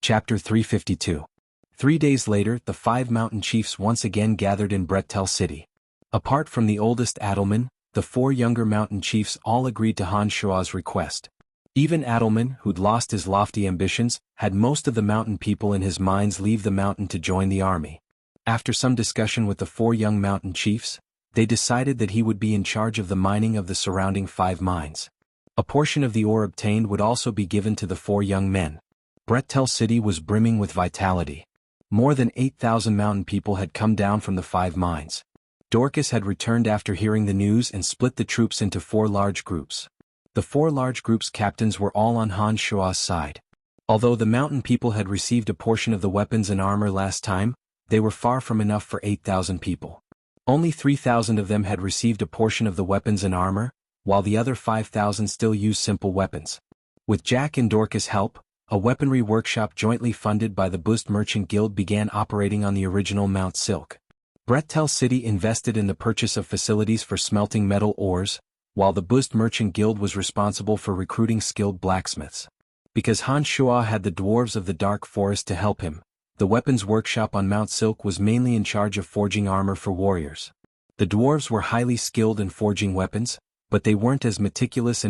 Chapter 352. 3 days later, the 5 mountain chiefs once again gathered in Bretel City. Apart from the oldest Adelman, the 4 younger mountain chiefs all agreed to Han Shua's request. Even Adelman, who'd lost his lofty ambitions, had most of the mountain people in his minds leave the mountain to join the army. After some discussion with the 4 young mountain chiefs, they decided that he would be in charge of the mining of the surrounding 5 mines. A portion of the ore obtained would also be given to the 4 young men. Bretel City was brimming with vitality. More than 8,000 mountain people had come down from the 5 mines. Dorcas had returned after hearing the news and split the troops into 4 large groups. The 4 large groups' captains were all on Han Shua's side. Although the mountain people had received a portion of the weapons and armor last time, they were far from enough for 8,000 people. Only 3,000 of them had received a portion of the weapons and armor, while the other 5,000 still used simple weapons. With Jack and Dorcas' help, a weaponry workshop jointly funded by the Boost Merchant Guild began operating on the original Mount Silk. Bretel City invested in the purchase of facilities for smelting metal ores, while the Boost Merchant Guild was responsible for recruiting skilled blacksmiths. Because Han Shua had the dwarves of the Dark Forest to help him, the weapons workshop on Mount Silk was mainly in charge of forging armor for warriors. The dwarves were highly skilled in forging weapons, but they weren't as meticulous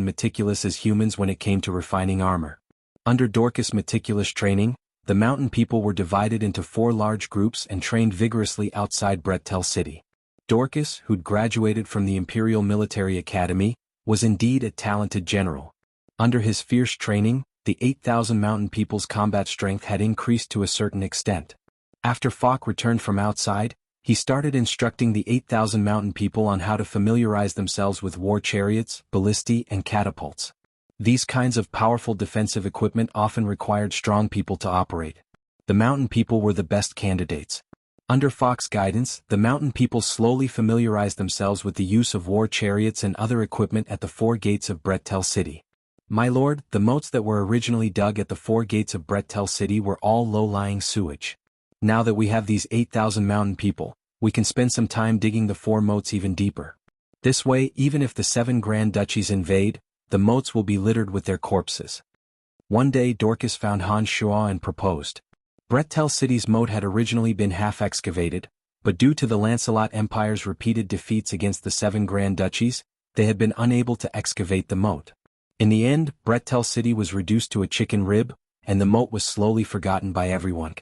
as humans when it came to refining armor. Under Dorcas' meticulous training, the mountain people were divided into 4 large groups and trained vigorously outside Bretel City. Dorcas, who'd graduated from the Imperial Military Academy, was indeed a talented general. Under his fierce training, the 8,000 mountain people's combat strength had increased to a certain extent. After Falk returned from outside, he started instructing the 8,000 mountain people on how to familiarize themselves with war chariots, ballistae, and catapults. These kinds of powerful defensive equipment often required strong people to operate. The mountain people were the best candidates. Under Falk's guidance, the mountain people slowly familiarized themselves with the use of war chariots and other equipment at the 4 gates of Bretel City. My lord, the moats that were originally dug at the 4 gates of Bretel City were all low-lying sewage. Now that we have these 8,000 mountain people, we can spend some time digging the 4 moats even deeper. This way, even if the 7 Grand Duchies invade, the moats will be littered with their corpses. One day Dorcas found Han Shua and proposed. Bretel City's moat had originally been half excavated, but due to the Lancelot Empire's repeated defeats against the 7 Grand Duchies, they had been unable to excavate the moat. In the end, Bretel City was reduced to a chicken rib, and the moat was slowly forgotten by everyone.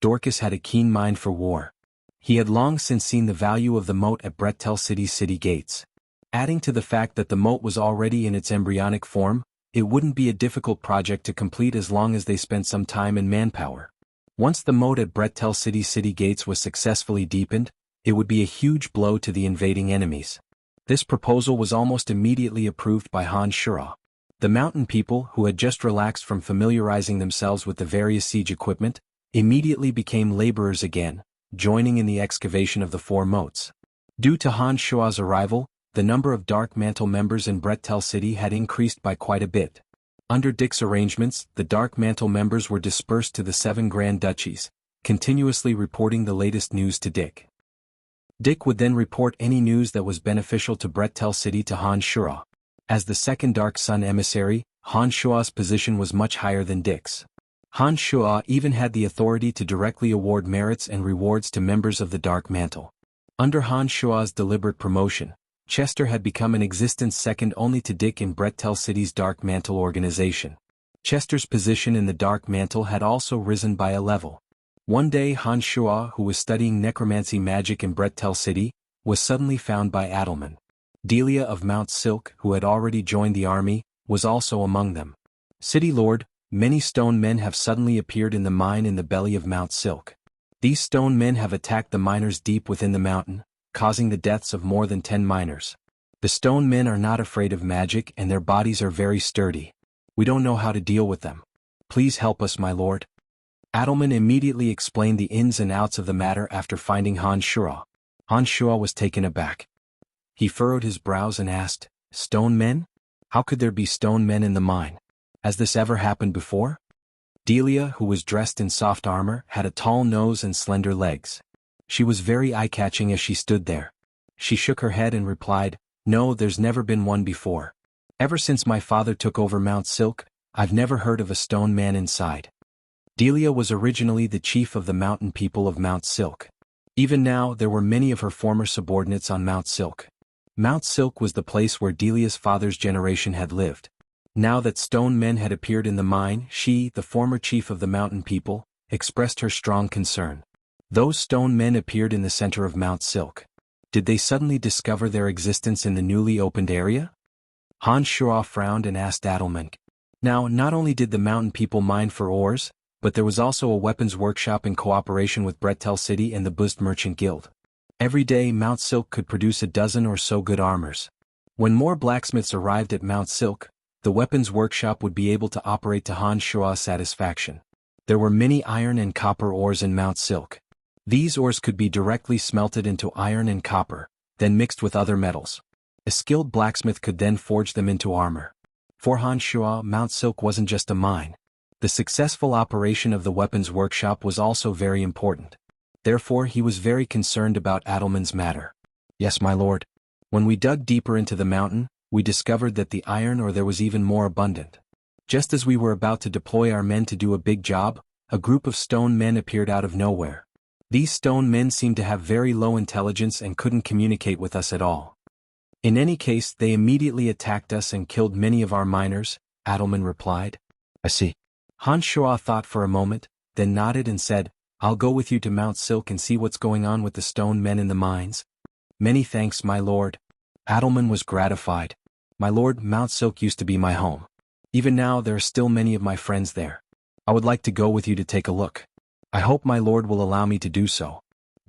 Dorcas had a keen mind for war. He had long since seen the value of the moat at Bretel City's city gates. Adding to the fact that the moat was already in its embryonic form, it wouldn't be a difficult project to complete as long as they spent some time and manpower. Once the moat at Bretel City's city gates was successfully deepened, it would be a huge blow to the invading enemies. This proposal was almost immediately approved by Han Shua. The mountain people, who had just relaxed from familiarizing themselves with the various siege equipment, immediately became laborers again, joining in the excavation of the 4 moats. Due to Han Shua's arrival, the number of Dark Mantle members in Bretel City had increased by quite a bit. Under Dick's arrangements, the Dark Mantle members were dispersed to the 7 Grand Duchies, continuously reporting the latest news to Dick. Dick would then report any news that was beneficial to Bretel City to Han Shua. As the second Dark Sun emissary, Han Shua's position was much higher than Dick's. Han Shua even had the authority to directly award merits and rewards to members of the Dark Mantle. Under Han Shua's deliberate promotion, Chester had become an existence second only to Dick in Bretel City's Dark Mantle organization. Chester's position in the Dark Mantle had also risen by a level. One day Han Shua, who was studying necromancy magic in Bretel City, was suddenly found by Adelman. Delia of Mount Silk, who had already joined the army, was also among them. City Lord, many stone men have suddenly appeared in the mine in the belly of Mount Silk. These stone men have attacked the miners deep within the mountain, causing the deaths of more than 10 miners. The stone men are not afraid of magic and their bodies are very sturdy. We don't know how to deal with them. Please help us, my lord. Adelman immediately explained the ins and outs of the matter after finding Han Shua. Han Shua was taken aback. He furrowed his brows and asked, "Stone men? How could there be stone men in the mine? Has this ever happened before?" Delia, who was dressed in soft armor, had a tall nose and slender legs. She was very eye-catching as she stood there. She shook her head and replied, "No, there's never been one before. Ever since my father took over Mount Silk, I've never heard of a stone man inside." Delia was originally the chief of the mountain people of Mount Silk. Even now there were many of her former subordinates on Mount Silk. Mount Silk was the place where Delia's father's generation had lived. Now that stone men had appeared in the mine, she, the former chief of the mountain people, expressed her strong concern. Those stone men appeared in the center of Mount Silk. Did they suddenly discover their existence in the newly opened area? Han Shuo frowned and asked Adelman. Now, not only did the mountain people mine for ores, but there was also a weapons workshop in cooperation with Brettel City and the Buzd Merchant Guild. Every day Mount Silk could produce a dozen or so good armors. When more blacksmiths arrived at Mount Silk, the weapons workshop would be able to operate to Han Shuo's satisfaction. There were many iron and copper ores in Mount Silk. These ores could be directly smelted into iron and copper, then mixed with other metals. A skilled blacksmith could then forge them into armor. For Han Shuo, Mount Silk wasn't just a mine. The successful operation of the weapons workshop was also very important. Therefore he was very concerned about Adelman's matter. Yes, my lord. When we dug deeper into the mountain, we discovered that the iron ore there was even more abundant. Just as we were about to deploy our men to do a big job, a group of stone men appeared out of nowhere. These stone men seemed to have very low intelligence and couldn't communicate with us at all. In any case, they immediately attacked us and killed many of our miners, Adelman replied. I see. Han Shuo thought for a moment, then nodded and said, I'll go with you to Mount Silk and see what's going on with the stone men in the mines. Many thanks, my lord. Adelman was gratified. My lord, Mount Silk used to be my home. Even now there are still many of my friends there. I would like to go with you to take a look. I hope my lord will allow me to do so.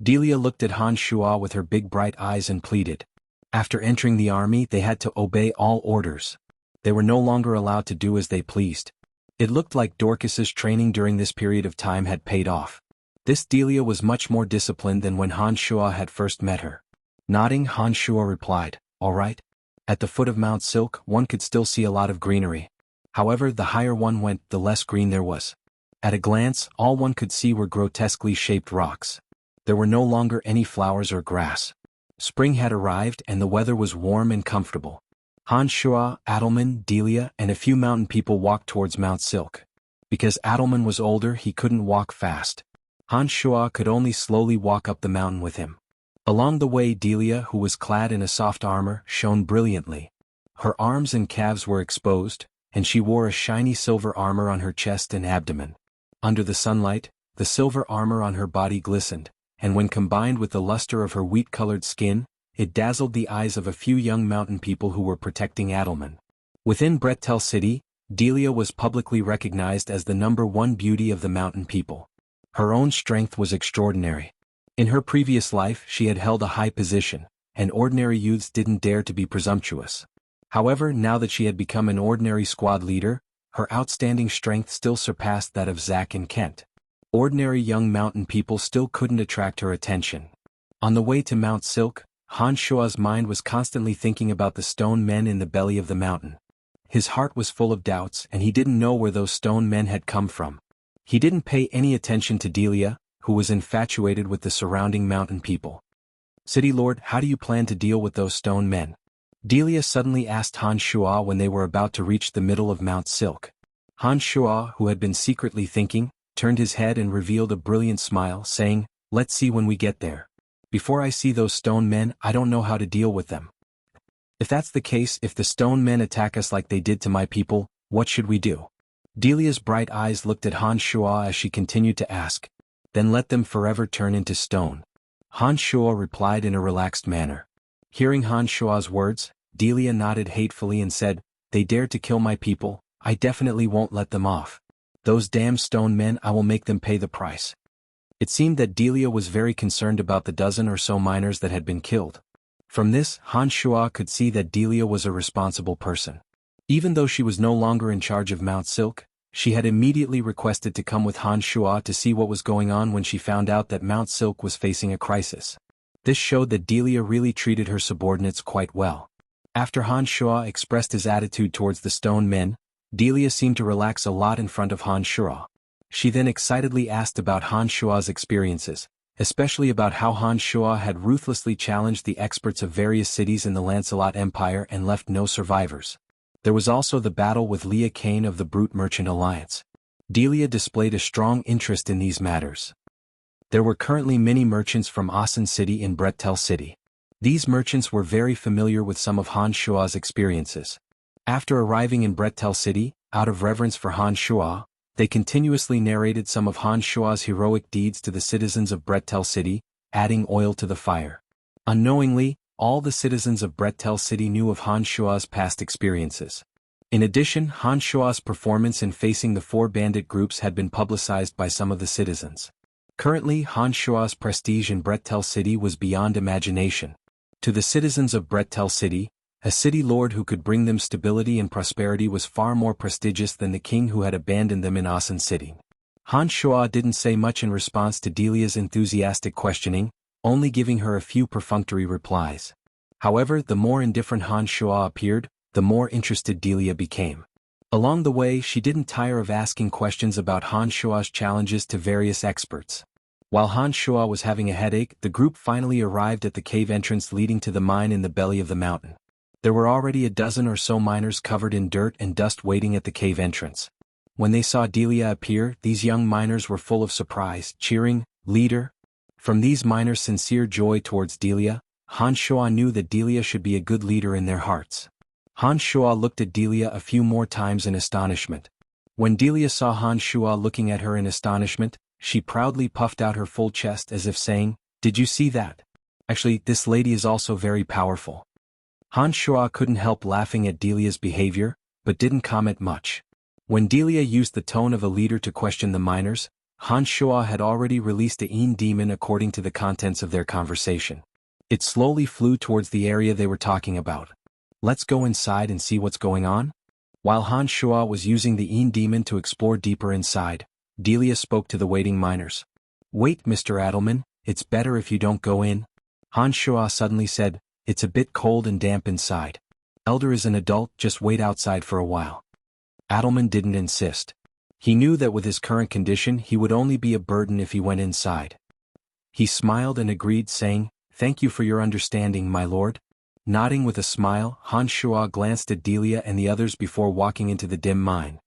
Delia looked at Han Shuo with her big bright eyes and pleaded. After entering the army they had to obey all orders. They were no longer allowed to do as they pleased. It looked like Dorcas's training during this period of time had paid off. This Delia was much more disciplined than when Han Shuo had first met her. Nodding, Han Shuo replied, all right. At the foot of Mount Silk one could still see a lot of greenery. However, the higher one went, the less green there was. At a glance, all one could see were grotesquely shaped rocks. There were no longer any flowers or grass. Spring had arrived and the weather was warm and comfortable. Han Shuo, Adelman, Delia, and a few mountain people walked towards Mount Silk. Because Adelman was older, he couldn't walk fast. Han Shuo could only slowly walk up the mountain with him. Along the way, Delia, who was clad in a soft armor, shone brilliantly. Her arms and calves were exposed, and she wore a shiny silver armor on her chest and abdomen. Under the sunlight, the silver armor on her body glistened, and when combined with the luster of her wheat-colored skin, it dazzled the eyes of a few young mountain people who were protecting Adelman. Within Brettel City, Delia was publicly recognized as the #1 beauty of the mountain people. Her own strength was extraordinary. In her previous life she had held a high position, and ordinary youths didn't dare to be presumptuous. However, now that she had become an ordinary squad leader, her outstanding strength still surpassed that of Zack and Kent. Ordinary young mountain people still couldn't attract her attention. On the way to Mount Silk, Han Shuo's mind was constantly thinking about the stone men in the belly of the mountain. His heart was full of doubts and he didn't know where those stone men had come from. He didn't pay any attention to Delia, who was infatuated with the surrounding mountain people. City Lord, how do you plan to deal with those stone men? Delia suddenly asked Han Shuo when they were about to reach the middle of Mount Silk. Han Shuo, who had been secretly thinking, turned his head and revealed a brilliant smile, saying, let's see when we get there. Before I see those stone men, I don't know how to deal with them. If that's the case, if the stone men attack us like they did to my people, what should we do? Delia's bright eyes looked at Han Shuo as she continued to ask. Then let them forever turn into stone. Han Shuo replied in a relaxed manner. Hearing Han Shuo's words, Delia nodded hatefully and said, they dared to kill my people, I definitely won't let them off. Those damn stone men, I will make them pay the price. It seemed that Delia was very concerned about the dozen or so miners that had been killed. From this, Han Shuo could see that Delia was a responsible person. Even though she was no longer in charge of Mount Silk, she had immediately requested to come with Han Shuo to see what was going on when she found out that Mount Silk was facing a crisis. This showed that Delia really treated her subordinates quite well. After Han Shuo expressed his attitude towards the stone men, Delia seemed to relax a lot in front of Han Shuo. She then excitedly asked about Han Shuo's experiences, especially about how Han Shuo had ruthlessly challenged the experts of various cities in the Lancelot Empire and left no survivors. There was also the battle with Leah Kane of the Brute Merchant Alliance. Delia displayed a strong interest in these matters. There were currently many merchants from Asan City in Brettel City. These merchants were very familiar with some of Han Shua's experiences. After arriving in Brettel City, out of reverence for Han Shua, they continuously narrated some of Han Shua's heroic deeds to the citizens of Brettel City, adding oil to the fire. Unknowingly, all the citizens of Brettel City knew of Han Shua's past experiences. In addition, Han Shua's performance in facing the 4 bandit groups had been publicized by some of the citizens. Currently, Han Shua's prestige in Brettel City was beyond imagination. To the citizens of Brettel City, a city lord who could bring them stability and prosperity was far more prestigious than the king who had abandoned them in Asan City. Han Shua didn't say much in response to Delia's enthusiastic questioning, only giving her a few perfunctory replies. However, the more indifferent Han Shua appeared, the more interested Delia became. Along the way, she didn't tire of asking questions about Han Shua's challenges to various experts. While Han Shua was having a headache, the group finally arrived at the cave entrance leading to the mine in the belly of the mountain. There were already a dozen or so miners covered in dirt and dust waiting at the cave entrance. When they saw Delia appear, these young miners were full of surprise, cheering, "Leader!" From these miners' sincere joy towards Delia, Han Shua knew that Delia should be a good leader in their hearts. Han Shua looked at Delia a few more times in astonishment. When Delia saw Han Shua looking at her in astonishment, she proudly puffed out her full chest as if saying, "Did you see that? Actually, this lady is also very powerful." Han Shua couldn't help laughing at Delia's behavior, but didn't comment much. When Delia used the tone of a leader to question the miners, Han Shua had already released a Yin demon according to the contents of their conversation. It slowly flew towards the area they were talking about. "Let's go inside and see what's going on?" While Han Shua was using the Yin demon to explore deeper inside, Delia spoke to the waiting miners. "Wait, Mr. Adelman, it's better if you don't go in." Han Shua suddenly said, "It's a bit cold and damp inside. Elder is an adult, just wait outside for a while." Adelman didn't insist. He knew that with his current condition he would only be a burden if he went inside. He smiled and agreed, saying, "Thank you for your understanding, my lord." Nodding with a smile, Han Shua glanced at Delia and the others before walking into the dim mine.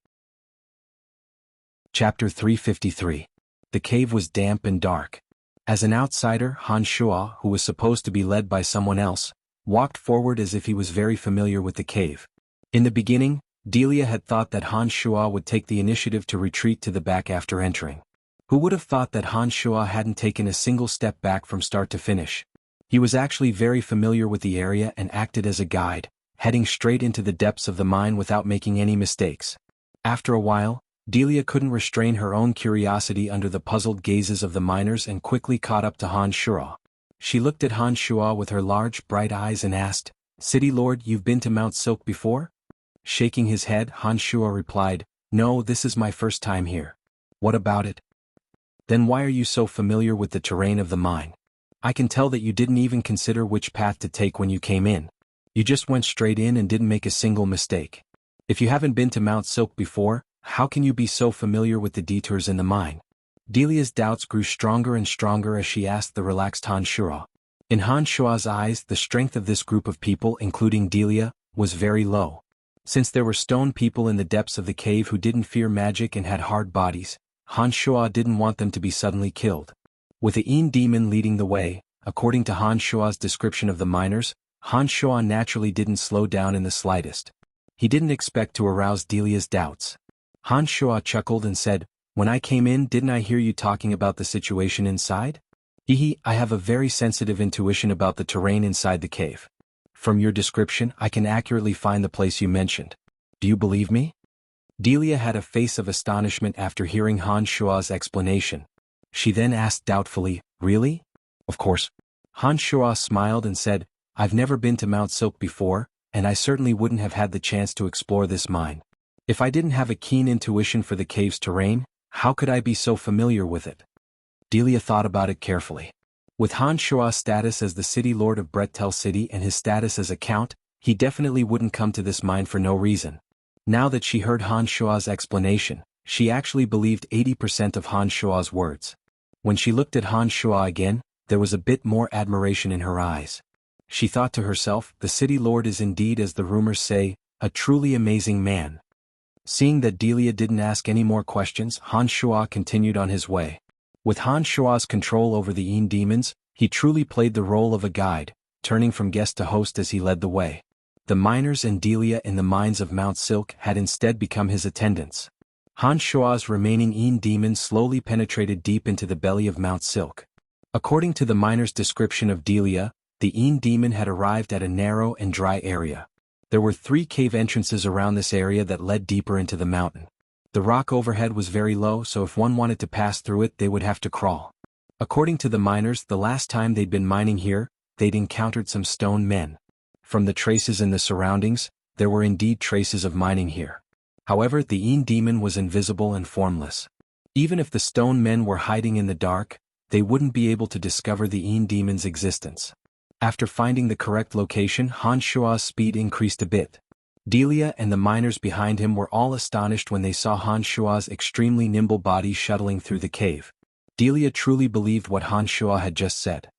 Chapter 353. The cave was damp and dark. As an outsider, Han Shua, who was supposed to be led by someone else, walked forward as if he was very familiar with the cave. In the beginning, Delia had thought that Han Shua would take the initiative to retreat to the back after entering. Who would have thought that Han Shua hadn't taken a single step back from start to finish? He was actually very familiar with the area and acted as a guide, heading straight into the depths of the mine without making any mistakes. After a while, Delia couldn't restrain her own curiosity under the puzzled gazes of the miners and quickly caught up to Han Shua. She looked at Han Shua with her large, bright eyes and asked, "City Lord, you've been to Mount Silk before?" Shaking his head, Han Shua replied, "No, this is my first time here." "What about it?" "Then why are you so familiar with the terrain of the mine? I can tell that you didn't even consider which path to take when you came in. You just went straight in and didn't make a single mistake. If you haven't been to Mount Silk before, how can you be so familiar with the detours in the mine?" Delia's doubts grew stronger and stronger as she asked the relaxed Han Shua. In Han Shua's eyes, the strength of this group of people, including Delia, was very low. Since there were stone people in the depths of the cave who didn't fear magic and had hard bodies, Han Shua didn't want them to be suddenly killed. With the Yin demon leading the way, according to Han Shua's description of the miners, Han Shua naturally didn't slow down in the slightest. He didn't expect to arouse Delia's doubts. Han Shua chuckled and said, "When I came in, didn't I hear you talking about the situation inside? I have a very sensitive intuition about the terrain inside the cave. From your description, I can accurately find the place you mentioned. Do you believe me?" Delia had a face of astonishment after hearing Han Shua's explanation. She then asked doubtfully, "Really?" "Of course." Han Shua smiled and said, "I've never been to Mount Silk before, and I certainly wouldn't have had the chance to explore this mine. If I didn't have a keen intuition for the cave's terrain, how could I be so familiar with it?" Delia thought about it carefully. With Han Shua's status as the city lord of Brettel City and his status as a count, he definitely wouldn't come to this mine for no reason. Now that she heard Han Shua's explanation, she actually believed 80% of Han Shua's words. When she looked at Han Shua again, there was a bit more admiration in her eyes. She thought to herself, the city lord is indeed, as the rumors say, a truly amazing man. Seeing that Delia didn't ask any more questions, Han Shuo continued on his way. With Han Shuo's control over the Yin demons, he truly played the role of a guide, turning from guest to host as he led the way. The miners and Delia in the mines of Mount Silk had instead become his attendants. Han Shuo's remaining Yin demons slowly penetrated deep into the belly of Mount Silk. According to the miner's description of Delia, the Yin demon had arrived at a narrow and dry area. There were 3 cave entrances around this area that led deeper into the mountain. The rock overhead was very low, so if one wanted to pass through it they would have to crawl. According to the miners, the last time they'd been mining here, they'd encountered some stone men. From the traces in the surroundings, there were indeed traces of mining here. However, the Yin demon was invisible and formless. Even if the stone men were hiding in the dark, they wouldn't be able to discover the Yin demon's existence. After finding the correct location, Han Shuo's speed increased a bit. Delia and the miners behind him were all astonished when they saw Han Shuo's extremely nimble body shuttling through the cave. Delia truly believed what Han Shuo had just said.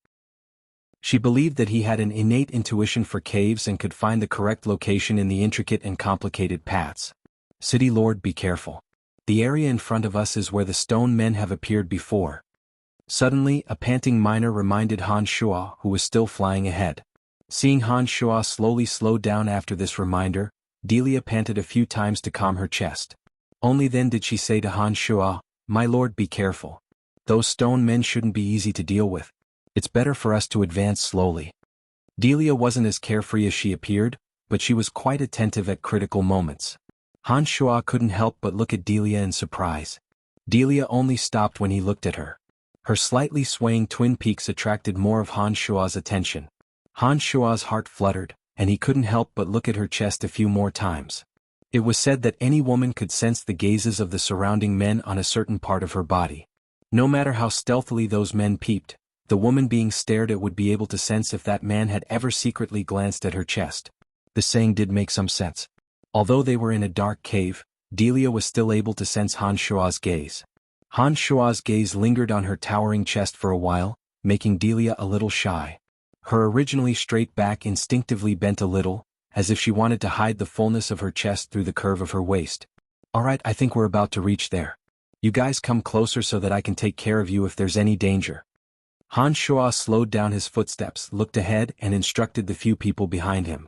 She believed that he had an innate intuition for caves and could find the correct location in the intricate and complicated paths. City Lord, be careful. The area in front of us is where the stone men have appeared before. Suddenly, a panting miner reminded Han Shuo, who was still flying ahead. Seeing Han Shuo slowly slow down after this reminder, Delia panted a few times to calm her chest. Only then did she say to Han Shuo, "My lord, be careful. Those stone men shouldn't be easy to deal with. It's better for us to advance slowly." Delia wasn't as carefree as she appeared, but she was quite attentive at critical moments. Han Shuo couldn't help but look at Delia in surprise. Delia only stopped when he looked at her. Her slightly swaying twin peaks attracted more of Han Shuo's attention. Han Shuo's heart fluttered, and he couldn't help but look at her chest a few more times. It was said that any woman could sense the gazes of the surrounding men on a certain part of her body. No matter how stealthily those men peeped, the woman being stared at would be able to sense if that man had ever secretly glanced at her chest. The saying did make some sense. Although they were in a dark cave, Delia was still able to sense Han Shuo's gaze. Han Shuo's gaze lingered on her towering chest for a while, making Delia a little shy. Her originally straight back instinctively bent a little, as if she wanted to hide the fullness of her chest through the curve of her waist. "Alright, I think we're about to reach there. You guys come closer so that I can take care of you if there's any danger." Han Shuo slowed down his footsteps, looked ahead, and instructed the few people behind him.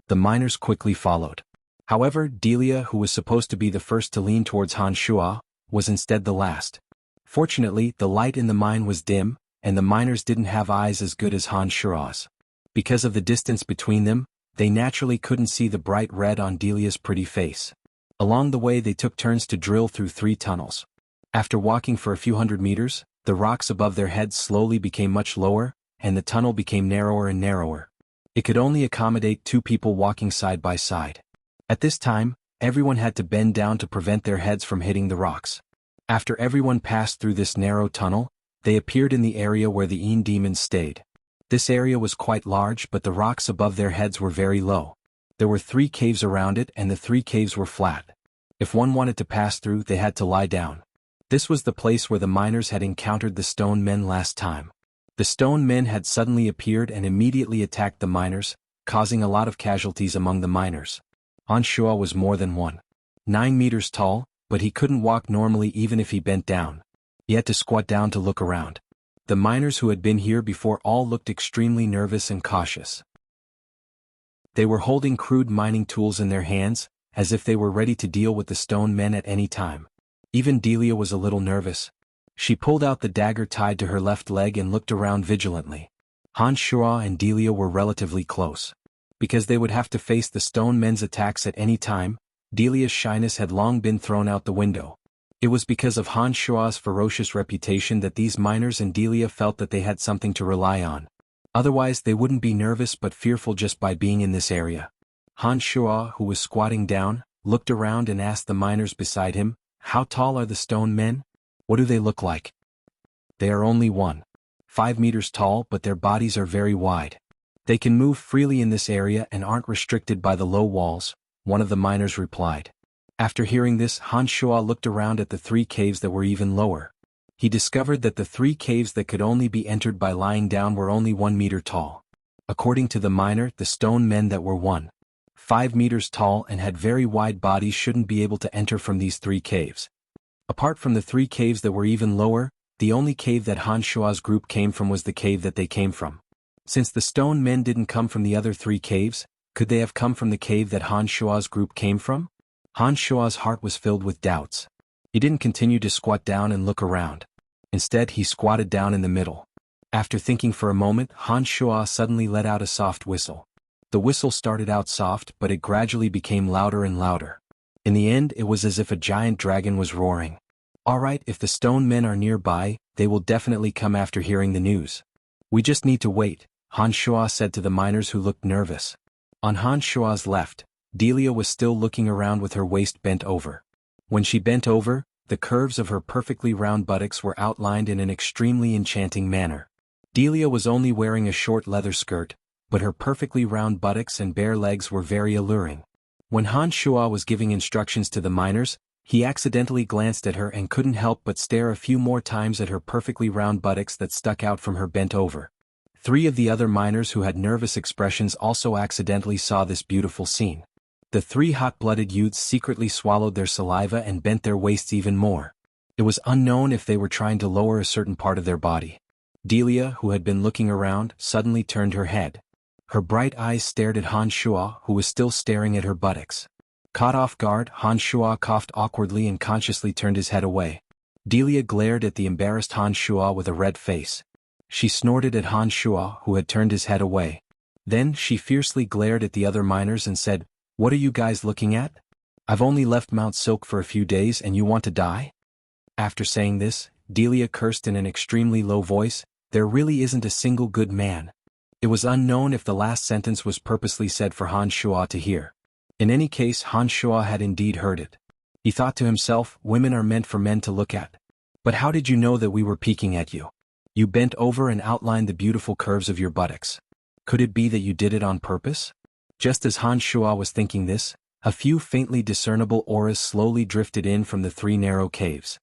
The miners quickly followed. However, Delia, who was supposed to be the first to lean towards Han Shuo, was instead the last. Fortunately, the light in the mine was dim, and the miners didn't have eyes as good as Han Shuo's. Because of the distance between them, they naturally couldn't see the bright red on Delia's pretty face. Along the way they took turns to drill through 3 tunnels. After walking for a few hundred meters, the rocks above their heads slowly became much lower, and the tunnel became narrower and narrower. It could only accommodate 2 people walking side by side. At this time, everyone had to bend down to prevent their heads from hitting the rocks. After everyone passed through this narrow tunnel, they appeared in the area where the Yin demons stayed. This area was quite large, but the rocks above their heads were very low. There were 3 caves around it, and the 3 caves were flat. If one wanted to pass through, they had to lie down. This was the place where the miners had encountered the stone men last time. The stone men had suddenly appeared and immediately attacked the miners, causing a lot of casualties among the miners. Han Shuo was more than 1.9 meters tall, but he couldn't walk normally even if he bent down. He had to squat down to look around. The miners who had been here before all looked extremely nervous and cautious. They were holding crude mining tools in their hands, as if they were ready to deal with the stone men at any time. Even Delia was a little nervous. She pulled out the dagger tied to her left leg and looked around vigilantly. Han Shuo and Delia were relatively close. Because they would have to face the stone men's attacks at any time, Delia's shyness had long been thrown out the window. It was because of Han Shuo's ferocious reputation that these miners and Delia felt that they had something to rely on. Otherwise they wouldn't be nervous but fearful just by being in this area. Han Shuo, who was squatting down, looked around and asked the miners beside him, "How tall are the stone men? What do they look like?" "They are only 1.5 meters tall, but their bodies are very wide. They can move freely in this area and aren't restricted by the low walls," one of the miners replied. After hearing this, Han Shuo looked around at the 3 caves that were even lower. He discovered that the 3 caves that could only be entered by lying down were only 1 meter tall. According to the miner, the stone men that were 1.5 5 meters tall and had very wide bodies shouldn't be able to enter from these 3 caves. Apart from the 3 caves that were even lower, the only cave that Han Shua's group came from was the cave that they came from. Since the stone men didn't come from the other 3 caves, could they have come from the cave that Han Shua's group came from? Han Shua's heart was filled with doubts. He didn't continue to squat down and look around. Instead, he squatted down in the middle. After thinking for a moment, Han Shua suddenly let out a soft whistle. The whistle started out soft, but it gradually became louder and louder. In the end, it was as if a giant dragon was roaring. Alright, if the stone men are nearby, they will definitely come after hearing the news. We just need to wait, Han Shua said to the miners who looked nervous. On Han Shua's left, Delia was still looking around with her waist bent over. When she bent over, the curves of her perfectly round buttocks were outlined in an extremely enchanting manner. Delia was only wearing a short leather skirt, but her perfectly round buttocks and bare legs were very alluring. When Han Shua was giving instructions to the miners, he accidentally glanced at her and couldn't help but stare a few more times at her perfectly round buttocks that stuck out from her bent over. 3 of the other miners who had nervous expressions also accidentally saw this beautiful scene. The 3 hot-blooded youths secretly swallowed their saliva and bent their waists even more. It was unknown if they were trying to lower a certain part of their body. Delia, who had been looking around, suddenly turned her head. Her bright eyes stared at Han Shua, who was still staring at her buttocks. Caught off guard, Han Shua coughed awkwardly and consciously turned his head away. Delia glared at the embarrassed Han Shua with a red face. She snorted at Han Shua, who had turned his head away. Then she fiercely glared at the other miners and said, "What are you guys looking at? I've only left Mount Silk for a few days and you want to die?" After saying this, Delia cursed in an extremely low voice, "There really isn't a single good man." It was unknown if the last sentence was purposely said for Han Shua to hear. In any case, Han Shua had indeed heard it. He thought to himself, women are meant for men to look at. But how did you know that we were peeking at you? You bent over and outlined the beautiful curves of your buttocks. Could it be that you did it on purpose? Just as Han Shua was thinking this, a few faintly discernible auras slowly drifted in from the 3 narrow caves.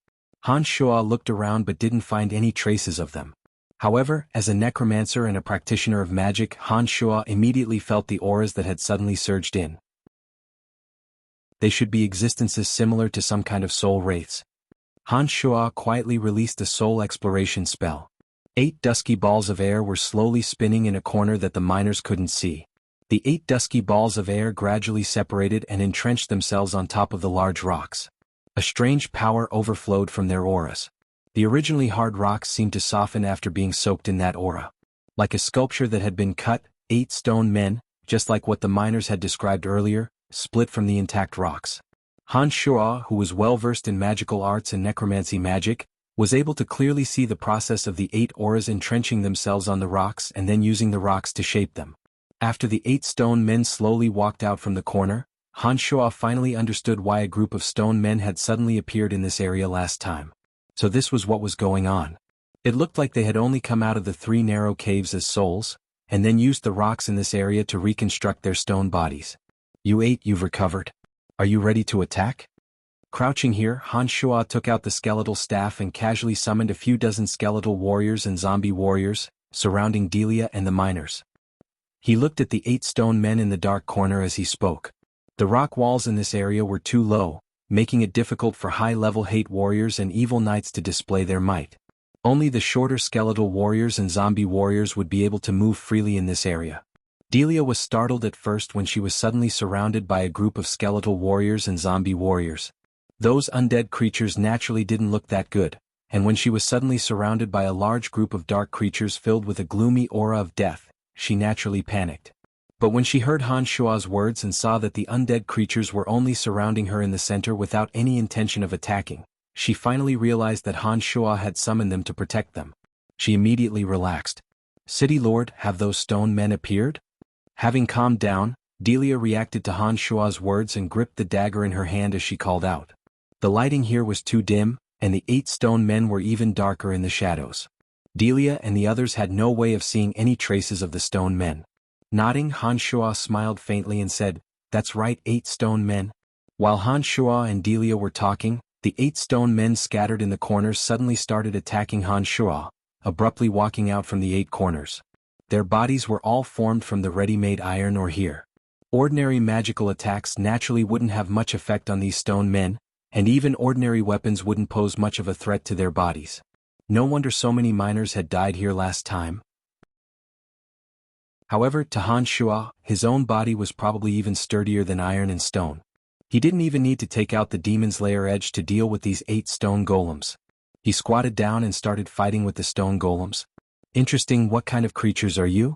Han Shua looked around but didn't find any traces of them. However, as a necromancer and a practitioner of magic, Han Shua immediately felt the auras that had suddenly surged in. They should be existences similar to some kind of soul wraiths. Han Shua quietly released a soul exploration spell. 8 dusky balls of air were slowly spinning in a corner that the miners couldn't see. The 8 dusky balls of air gradually separated and entrenched themselves on top of the large rocks. A strange power overflowed from their auras. The originally hard rocks seemed to soften after being soaked in that aura. Like a sculpture that had been cut, 8 stone men, just like what the miners had described earlier, split from the intact rocks. Han Shua, who was well versed in magical arts and necromancy magic, was able to clearly see the process of the 8 auras entrenching themselves on the rocks and then using the rocks to shape them. After the 8 stone men slowly walked out from the corner, Han Shua finally understood why a group of stone men had suddenly appeared in this area last time. So this was what was going on. It looked like they had only come out of the 3 narrow caves as souls, and then used the rocks in this area to reconstruct their stone bodies. You 8, you've recovered. Are you ready to attack? Crouching here, Han Shua took out the skeletal staff and casually summoned a few dozen skeletal warriors and zombie warriors, surrounding Delia and the miners. He looked at the 8 stone men in the dark corner as he spoke. The rock walls in this area were too low, making it difficult for high-level hate warriors and evil knights to display their might. Only the shorter skeletal warriors and zombie warriors would be able to move freely in this area. Delia was startled at first when she was suddenly surrounded by a group of skeletal warriors and zombie warriors. Those undead creatures naturally didn't look that good, and when she was suddenly surrounded by a large group of dark creatures filled with a gloomy aura of death, she naturally panicked. But when she heard Han Shua's words and saw that the undead creatures were only surrounding her in the center without any intention of attacking, she finally realized that Han Shua had summoned them to protect them. She immediately relaxed. "City Lord, have those stone men appeared?" Having calmed down, Delia reacted to Han Shua's words and gripped the dagger in her hand as she called out. The lighting here was too dim, and the 8 stone men were even darker in the shadows. Delia and the others had no way of seeing any traces of the stone men. Nodding, Han Shua smiled faintly and said, "That's right, 8 stone men." While Han Shua and Delia were talking, the 8 stone men scattered in the corners suddenly started attacking Han Shua, abruptly walking out from the 8 corners. Their bodies were all formed from the ready-made iron ore here. Ordinary magical attacks naturally wouldn't have much effect on these stone men, and even ordinary weapons wouldn't pose much of a threat to their bodies. No wonder so many miners had died here last time. However, to Han Shuo, his own body was probably even sturdier than iron and stone. He didn't even need to take out the demon's lair edge to deal with these 8 stone golems. He squatted down and started fighting with the stone golems. Interesting, what kind of creatures are you?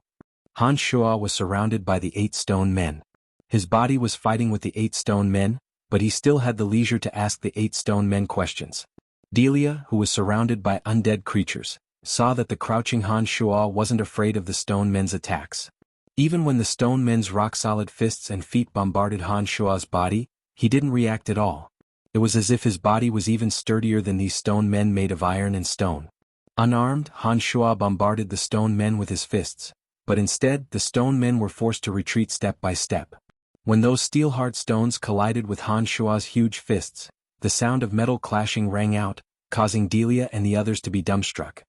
Han Shuo was surrounded by the 8 stone men. His body was fighting with the 8 stone men, but he still had the leisure to ask the 8 stone men questions. Delia, who was surrounded by undead creatures, saw that the crouching Han Shuo wasn't afraid of the stone men's attacks. Even when the stone men's rock-solid fists and feet bombarded Han Shuo's body, he didn't react at all. It was as if his body was even sturdier than these stone men made of iron and stone. Unarmed, Han Shuo bombarded the stone men with his fists, but instead the stone men were forced to retreat step by step. When those steel-hard stones collided with Han Shuo's huge fists, the sound of metal clashing rang out, causing Delia and the others to be dumbstruck.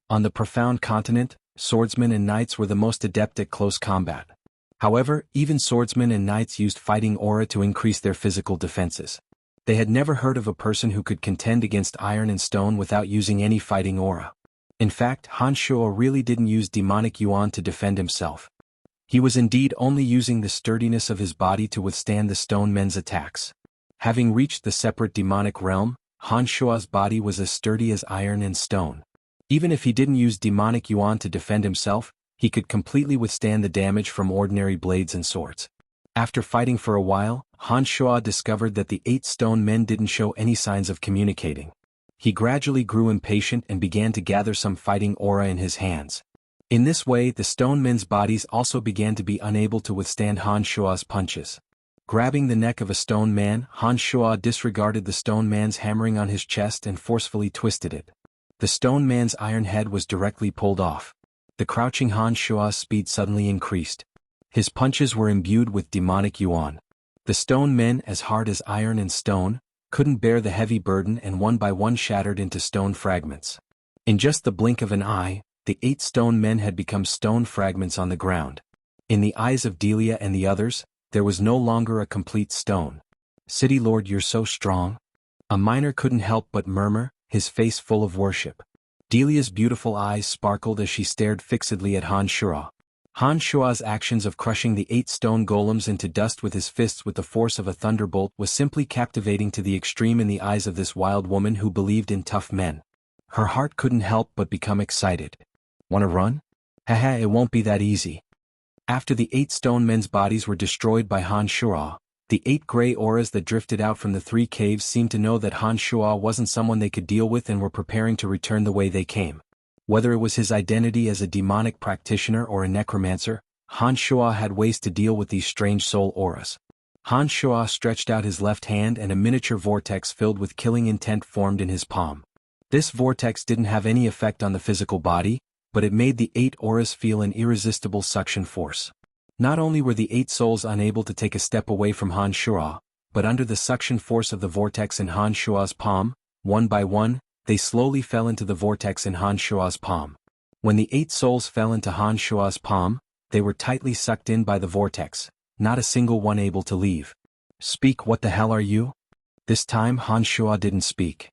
On the profound continent, swordsmen and knights were the most adept at close combat. However, even swordsmen and knights used fighting aura to increase their physical defenses. They had never heard of a person who could contend against iron and stone without using any fighting aura. In fact, Han Shuo really didn't use demonic yuan to defend himself. He was indeed only using the sturdiness of his body to withstand the stone men's attacks. Having reached the separate demonic realm, Han Shuo's body was as sturdy as iron and stone. Even if he didn't use demonic yuan to defend himself, he could completely withstand the damage from ordinary blades and swords. After fighting for a while, Han Shuo discovered that the 8 stone men didn't show any signs of communicating. He gradually grew impatient and began to gather some fighting aura in his hands. In this way, the stone men's bodies also began to be unable to withstand Han Shuo's punches. Grabbing the neck of a stone man, Han Shuo disregarded the stone man's hammering on his chest and forcefully twisted it. The stone man's iron head was directly pulled off. The crouching Han Shuo's speed suddenly increased. His punches were imbued with demonic yuan. The stone men, as hard as iron and stone, couldn't bear the heavy burden and one by one shattered into stone fragments. In just the blink of an eye, the 8 stone men had become stone fragments on the ground. In the eyes of Delia and the others, there was no longer a complete stone. "City Lord, you're so strong." A miner couldn't help but murmur, his face full of worship. Delia's beautiful eyes sparkled as she stared fixedly at Han Shuo. Han Shuo's actions of crushing the 8 stone golems into dust with his fists with the force of a thunderbolt was simply captivating to the extreme in the eyes of this wild woman who believed in tough men. Her heart couldn't help but become excited. "Wanna run? Haha, it won't be that easy." After the 8 stone men's bodies were destroyed by Han Shuo, the 8 gray auras that drifted out from the 3 caves seemed to know that Han Shuo wasn't someone they could deal with and were preparing to return the way they came. Whether it was his identity as a demonic practitioner or a necromancer, Han Shuo had ways to deal with these strange soul auras. Han Shuo stretched out his left hand and a miniature vortex filled with killing intent formed in his palm. This vortex didn't have any effect on the physical body, but it made the 8 auras feel an irresistible suction force. Not only were the 8 souls unable to take a step away from Han Shuo, but under the suction force of the vortex in Han Shuo's palm, one by one, they slowly fell into the vortex in Han Shuo's palm. When the 8 souls fell into Han Shuo's palm, they were tightly sucked in by the vortex, not a single one able to leave. "Speak, what the hell are you?" This time Han Shuo didn't speak.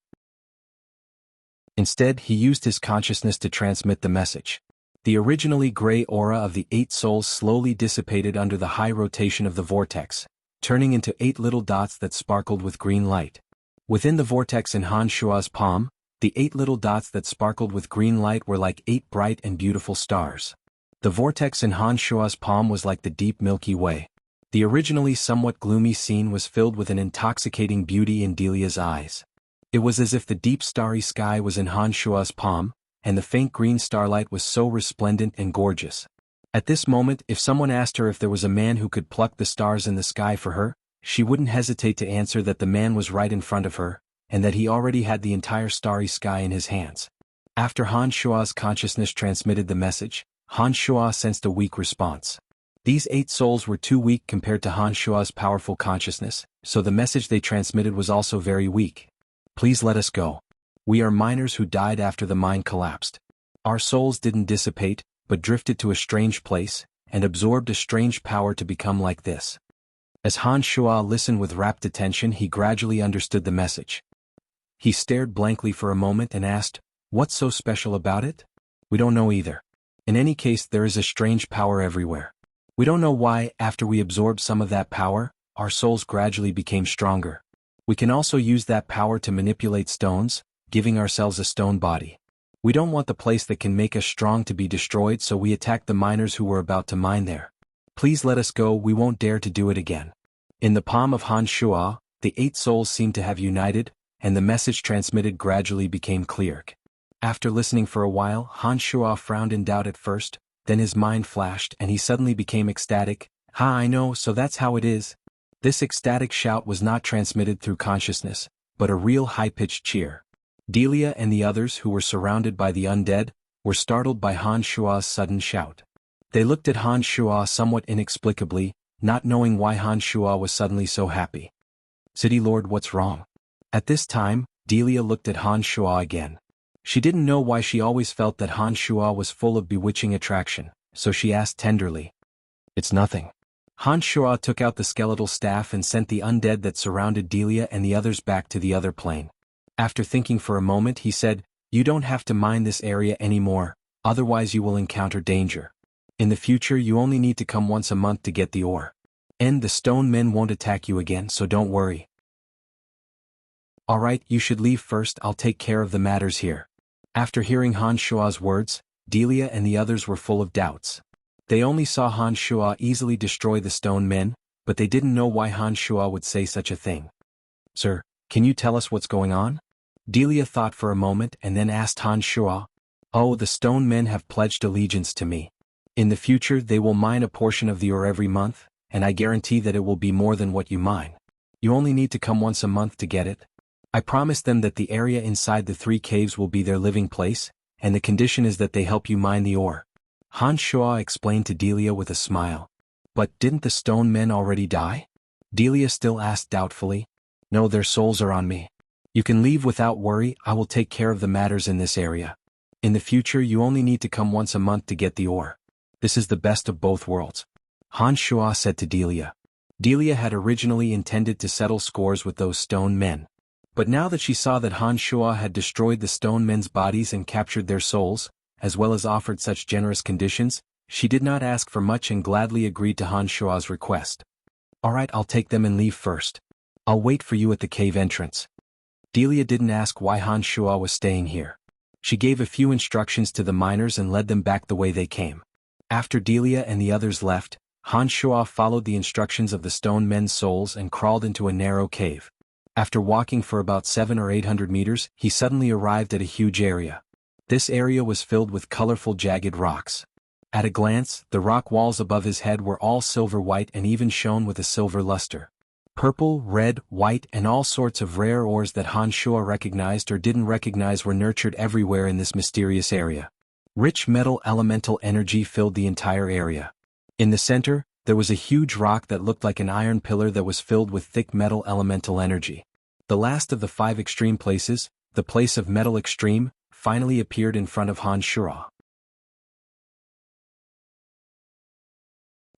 Instead, he used his consciousness to transmit the message. The originally gray aura of the 8 souls slowly dissipated under the high rotation of the vortex, turning into 8 little dots that sparkled with green light. Within the vortex in Han Shuo's palm, the 8 little dots that sparkled with green light were like 8 bright and beautiful stars. The vortex in Han Shuo's palm was like the deep Milky Way. The originally somewhat gloomy scene was filled with an intoxicating beauty in Delia's eyes. It was as if the deep starry sky was in Han Shuo's palm, and the faint green starlight was so resplendent and gorgeous. At this moment, if someone asked her if there was a man who could pluck the stars in the sky for her, she wouldn't hesitate to answer that the man was right in front of her, and that he already had the entire starry sky in his hands. After Han Shuo's consciousness transmitted the message, Han Shuo sensed a weak response. These 8 souls were too weak compared to Han Shuo's powerful consciousness, so the message they transmitted was also very weak. "Please let us go. We are miners who died after the mine collapsed. Our souls didn't dissipate, but drifted to a strange place, and absorbed a strange power to become like this. As Han Shuo listened with rapt attention, he gradually understood the message. He stared blankly for a moment and asked, "What's so special about it?" "We don't know either. In any case, there is a strange power everywhere. We don't know why. After we absorbed some of that power, our souls gradually became stronger. We can also use that power to manipulate stones, giving ourselves a stone body. We don't want the place that can make us strong to be destroyed, so we attacked the miners who were about to mine there. Please let us go, we won't dare to do it again." In the palm of Han Shuo, the 8 souls seemed to have united, and the message transmitted gradually became clear. After listening for a while, Han Shuo frowned in doubt at first, then his mind flashed and he suddenly became ecstatic. "Ha, I know, so that's how it is." This ecstatic shout was not transmitted through consciousness, but a real high-pitched cheer. Delia and the others, who were surrounded by the undead, were startled by Han Shuo's sudden shout. They looked at Han Shuo somewhat inexplicably, not knowing why Han Shuo was suddenly so happy. "City Lord, what's wrong?" At this time, Delia looked at Han Shuo again. She didn't know why she always felt that Han Shuo was full of bewitching attraction, so she asked tenderly. "It's nothing." Han Shuo took out the skeletal staff and sent the undead that surrounded Delia and the others back to the other plane. After thinking for a moment, he said, "You don't have to mine this area anymore, otherwise you will encounter danger. In the future you only need to come once a month to get the ore. And the stone men won't attack you again, so don't worry." "Alright, you should leave first, I'll take care of the matters here." After hearing Han Shuo's words, Delia and the others were full of doubts. They only saw Han Shuo easily destroy the stone men, but they didn't know why Han Shuo would say such a thing. "Sir, can you tell us what's going on?" Delia thought for a moment and then asked Han Shuo. "Oh, the stone men have pledged allegiance to me. In the future they will mine a portion of the ore every month, and I guarantee that it will be more than what you mine. You only need to come once a month to get it. I promise them that the area inside the 3 caves will be their living place, and the condition is that they help you mine the ore." Han Shuo explained to Delia with a smile. "But didn't the stone men already die?" Delia still asked doubtfully. "No, their souls are on me. You can leave without worry, I will take care of the matters in this area. In the future you only need to come once a month to get the ore. This is the best of both worlds," Han Shuo said to Delia. Delia had originally intended to settle scores with those stone men. But now that she saw that Han Shuo had destroyed the stone men's bodies and captured their souls, as well as offered such generous conditions, she did not ask for much and gladly agreed to Han Shuo's request. "Alright, I'll take them and leave first. I'll wait for you at the cave entrance." Delia didn't ask why Han Shuo was staying here. She gave a few instructions to the miners and led them back the way they came. After Delia and the others left, Han Shuo followed the instructions of the stone men's souls and crawled into a narrow cave. After walking for about 700 or 800 meters, he suddenly arrived at a huge area. This area was filled with colorful jagged rocks. At a glance, the rock walls above his head were all silver white and even shone with a silver luster. Purple, red, white, and all sorts of rare ores that Han Shuo recognized or didn't recognize were nurtured everywhere in this mysterious area. Rich metal elemental energy filled the entire area. In the center, there was a huge rock that looked like an iron pillar that was filled with thick metal elemental energy. The last of the 5 extreme places, the place of metal extreme, finally appeared in front of Han Shuo.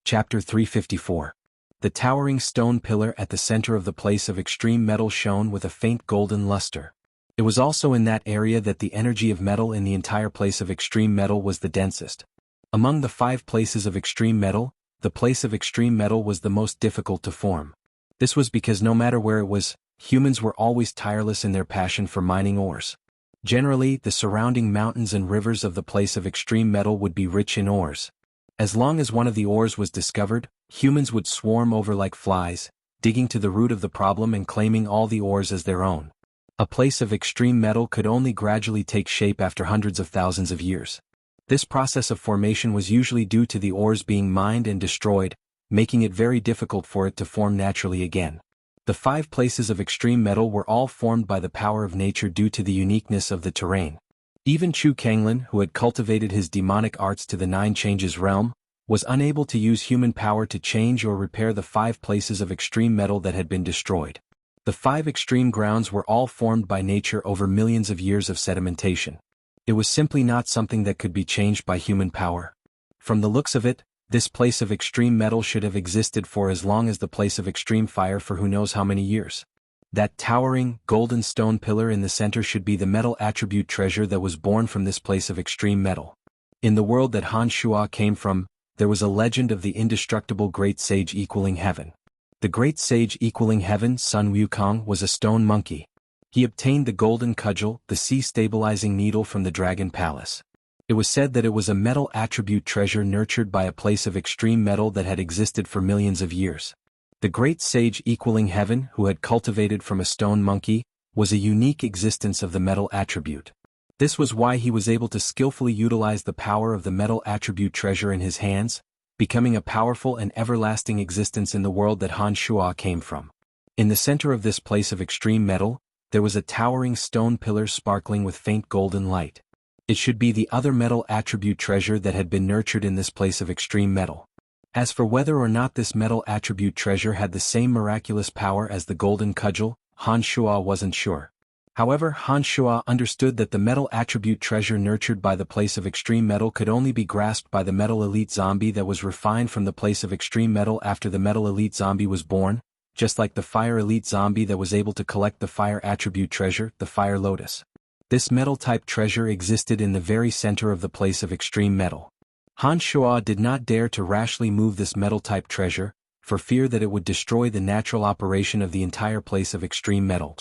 Chapter 354. The towering stone pillar at the center of the place of extreme metal shone with a faint golden luster. It was also in that area that the energy of metal in the entire place of extreme metal was the densest. Among the 5 places of extreme metal, the place of extreme metal was the most difficult to form. This was because no matter where it was, humans were always tireless in their passion for mining ores. Generally, the surrounding mountains and rivers of the place of extreme metal would be rich in ores. As long as one of the ores was discovered, humans would swarm over like flies, digging to the root of the problem and claiming all the ores as their own. A place of extreme metal could only gradually take shape after hundreds of thousands of years. This process of formation was usually due to the ores being mined and destroyed, making it very difficult for it to form naturally again. The 5 places of extreme metal were all formed by the power of nature due to the uniqueness of the terrain. Even Chu Kanglin, who had cultivated his demonic arts to the 9 changes realm, was unable to use human power to change or repair the 5 places of extreme metal that had been destroyed. The 5 extreme grounds were all formed by nature over millions of years of sedimentation. It was simply not something that could be changed by human power. From the looks of it, This place of extreme metal should have existed for as long as the place of extreme fire for who knows how many years. That towering, golden stone pillar in the center should be the metal attribute treasure that was born from this place of extreme metal. In the world that Han Shuo came from, there was a legend of the indestructible great sage equaling heaven. The great sage equaling heaven, Sun Wukong, was a stone monkey. He obtained the golden cudgel, the sea-stabilizing needle from the dragon palace. It was said that it was a metal attribute treasure nurtured by a place of extreme metal that had existed for millions of years. The great sage equaling heaven, who had cultivated from a stone monkey, was a unique existence of the metal attribute. This was why he was able to skillfully utilize the power of the metal attribute treasure in his hands, becoming a powerful and everlasting existence in the world that Han Shuo came from. In the center of this place of extreme metal, there was a towering stone pillar sparkling with faint golden light. It should be the other metal attribute treasure that had been nurtured in this place of extreme metal. As for whether or not this metal attribute treasure had the same miraculous power as the golden cudgel, Han Shuo wasn't sure. However, Han Shuo understood that the metal attribute treasure nurtured by the place of extreme metal could only be grasped by the metal elite zombie that was refined from the place of extreme metal after the metal elite zombie was born, just like the fire elite zombie that was able to collect the fire attribute treasure, the fire lotus. This metal-type treasure existed in the very center of the place of extreme metal. Han Shuo did not dare to rashly move this metal-type treasure, for fear that it would destroy the natural operation of the entire place of extreme metal.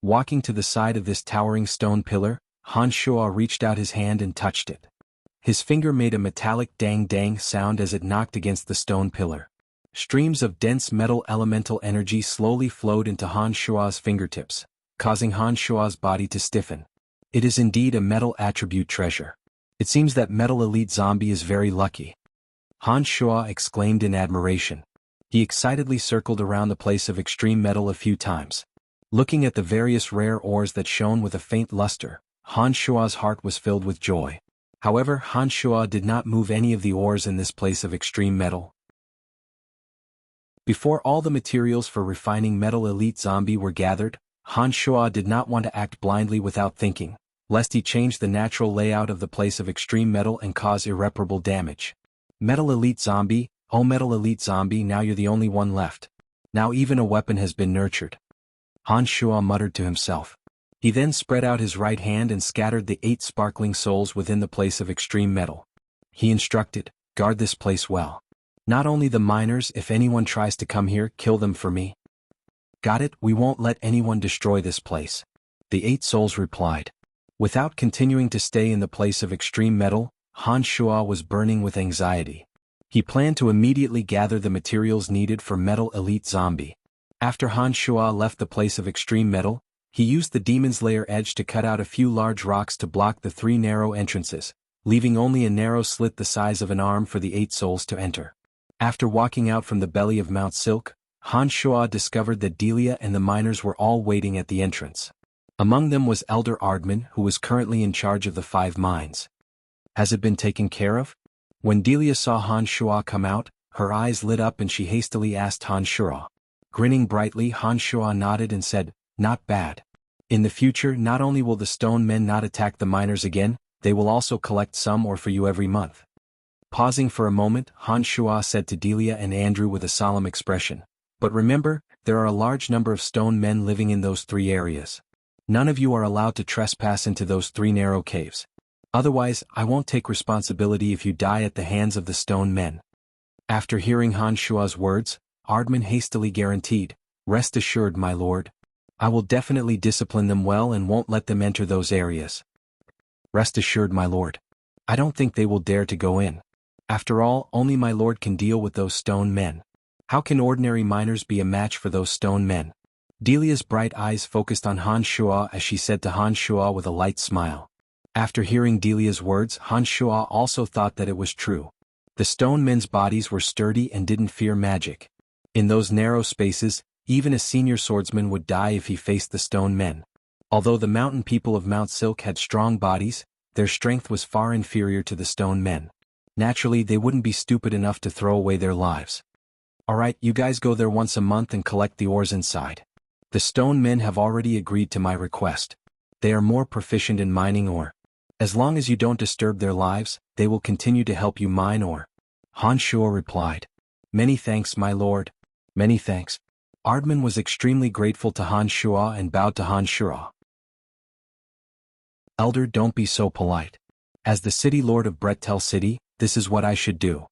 Walking to the side of this towering stone pillar, Han Shuo reached out his hand and touched it. His finger made a metallic dang-dang sound as it knocked against the stone pillar. Streams of dense metal elemental energy slowly flowed into Han Shuo's fingertips, causing Han Shuo's body to stiffen. It is indeed a metal attribute treasure. It seems that Metal Elite Zombie is very lucky. Han Shuo exclaimed in admiration. He excitedly circled around the place of extreme metal a few times. Looking at the various rare ores that shone with a faint luster, Han Shuo's heart was filled with joy. However, Han Shuo did not move any of the ores in this place of extreme metal. Before all the materials for refining Metal Elite Zombie were gathered, Han Shuo did not want to act blindly without thinking, lest he change the natural layout of the place of extreme metal and cause irreparable damage. Metal Elite Zombie, oh Metal Elite Zombie, now you're the only one left. Now even a weapon has been nurtured. Han Shuo muttered to himself. He then spread out his right hand and scattered the 8 sparkling souls within the place of extreme metal. He instructed, guard this place well. Not only the miners, if anyone tries to come here, kill them for me. Got it, we won't let anyone destroy this place. The 8 souls replied. Without continuing to stay in the place of extreme metal, Han Shuo was burning with anxiety. He planned to immediately gather the materials needed for Metal Elite Zombie. After Han Shuo left the place of extreme metal, he used the Demon's Lair edge to cut out a few large rocks to block the 3 narrow entrances, leaving only a narrow slit the size of an arm for the 8 souls to enter. After walking out from the belly of Mount Silk, Han Shuo discovered that Delia and the miners were all waiting at the entrance. Among them was Elder Ardman, who was currently in charge of the 5 mines. Has it been taken care of? When Delia saw Han Shuo come out, her eyes lit up and she hastily asked Han Shuo. Grinning brightly, Han Shuo nodded and said, not bad. In the future, not only will the stone men not attack the miners again, they will also collect some ore for you every month. Pausing for a moment, Han Shuo said to Delia and Andrew with a solemn expression, but remember, there are a large number of stone men living in those 3 areas. None of you are allowed to trespass into those 3 narrow caves. Otherwise, I won't take responsibility if you die at the hands of the stone men. After hearing Han Shuo's words, Ardman hastily guaranteed, rest assured, my lord. I will definitely discipline them well and won't let them enter those areas. Rest assured, my lord. I don't think they will dare to go in. After all, only my lord can deal with those stone men. How can ordinary miners be a match for those stone men? Delia's bright eyes focused on Han Shuo as she said to Han Shuo with a light smile. After hearing Delia's words, Han Shuo also thought that it was true. The stone men's bodies were sturdy and didn't fear magic. In those narrow spaces, even a senior swordsman would die if he faced the stone men. Although the mountain people of Mount Silk had strong bodies, their strength was far inferior to the stone men. Naturally, they wouldn't be stupid enough to throw away their lives. Alright, you guys go there once a month and collect the ores inside. The stone men have already agreed to my request. They are more proficient in mining ore. As long as you don't disturb their lives, they will continue to help you mine ore. Han Shua replied. Many thanks, my lord. Many thanks. Ardman was extremely grateful to Han Shua and bowed to Han Shua. Elder, don't be so polite. As the city lord of Brettel City, this is what I should do.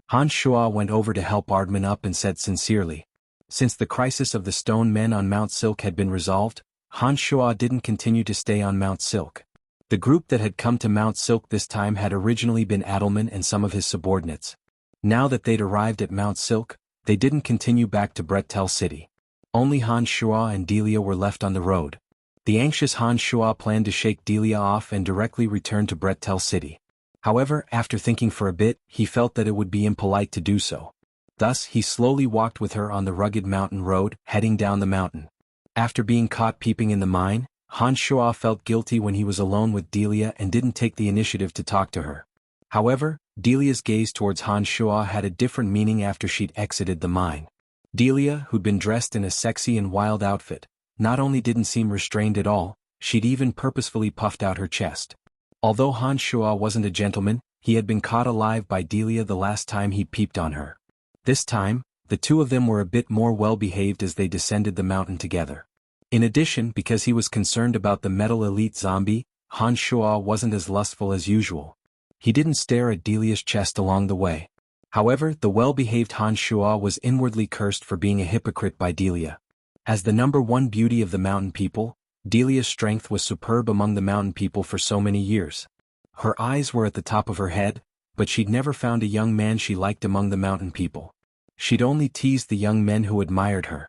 Han Shua went over to help Ardman up and said sincerely. Since the crisis of the stone men on Mount Silk had been resolved, Han Shua didn't continue to stay on Mount Silk. The group that had come to Mount Silk this time had originally been Adelman and some of his subordinates. Now that they'd arrived at Mount Silk, they didn't continue back to Brettel City. Only Han Shua and Delia were left on the road. The anxious Han Shua planned to shake Delia off and directly return to Brettel City. However, after thinking for a bit, he felt that it would be impolite to do so. Thus, he slowly walked with her on the rugged mountain road, heading down the mountain. After being caught peeping in the mine, Han Shua felt guilty when he was alone with Delia and didn't take the initiative to talk to her. However, Delia's gaze towards Han Shua had a different meaning after she'd exited the mine. Delia, who'd been dressed in a sexy and wild outfit, not only didn't seem restrained at all, she'd even purposefully puffed out her chest. Although Han Shua wasn't a gentleman, he had been caught alive by Delia the last time he peeped on her. This time, the two of them were a bit more well-behaved as they descended the mountain together. In addition, because he was concerned about the metal elite zombie, Han Shua wasn't as lustful as usual. He didn't stare at Delia's chest along the way. However, the well-behaved Han Shua was inwardly cursed for being a hypocrite by Delia. As the number one beauty of the mountain people, Delia's strength was superb among the mountain people for so many years. Her eyes were at the top of her head, but she'd never found a young man she liked among the mountain people. She'd only teased the young men who admired her.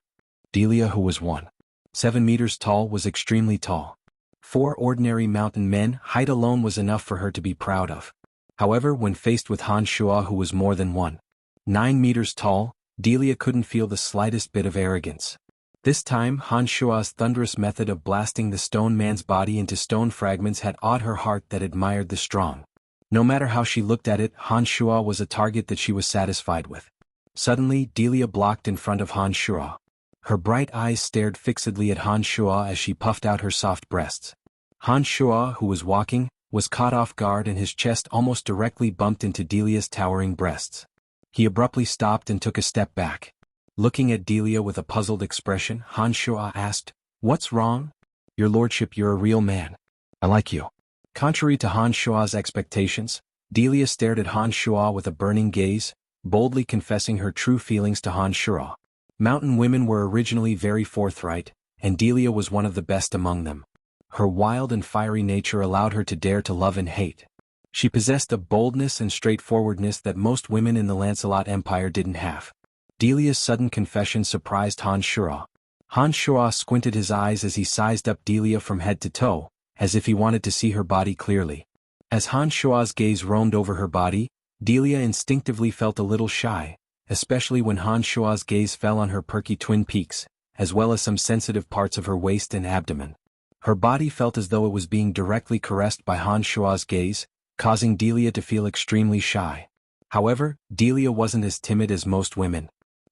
Delia, who was 1.7 meters tall, was extremely tall. 4 ordinary mountain men, height alone was enough for her to be proud of. However, when faced with Han Shua, who was more than 1.9 meters tall, Delia couldn't feel the slightest bit of arrogance. This time, Han Shua's thunderous method of blasting the stone man's body into stone fragments had awed her heart that admired the strong. No matter how she looked at it, Han Shua was a target that she was satisfied with. Suddenly, Delia blocked in front of Han Shua. Her bright eyes stared fixedly at Han Shua as she puffed out her soft breasts. Han Shua, who was walking, was caught off guard and his chest almost directly bumped into Delia's towering breasts. He abruptly stopped and took a step back. Looking at Delia with a puzzled expression, Han Shua asked, "What's wrong?" "Your lordship, you're a real man. I like you." Contrary to Han Shua's expectations, Delia stared at Han Shua with a burning gaze, boldly confessing her true feelings to Han Shua. Mountain women were originally very forthright, and Delia was one of the best among them. Her wild and fiery nature allowed her to dare to love and hate. She possessed a boldness and straightforwardness that most women in the Lancelot Empire didn't have. Delia's sudden confession surprised Han Shua. Han Shua squinted his eyes as he sized up Delia from head to toe, as if he wanted to see her body clearly. As Han Shua's gaze roamed over her body, Delia instinctively felt a little shy, especially when Han Shua's gaze fell on her perky twin peaks, as well as some sensitive parts of her waist and abdomen. Her body felt as though it was being directly caressed by Han Shua's gaze, causing Delia to feel extremely shy. However, Delia wasn't as timid as most women.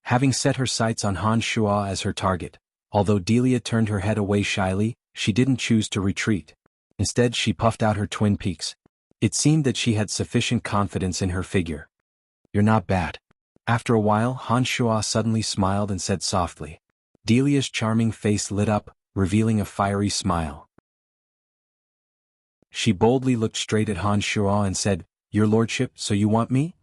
Having set her sights on Han Shua as her target, although Delia turned her head away shyly, she didn't choose to retreat. Instead, she puffed out her twin peaks. It seemed that she had sufficient confidence in her figure. "You're not bad." After a while, Han Shua suddenly smiled and said softly. Delia's charming face lit up, revealing a fiery smile. She boldly looked straight at Han Shua and said, "Your lordship, so you want me?"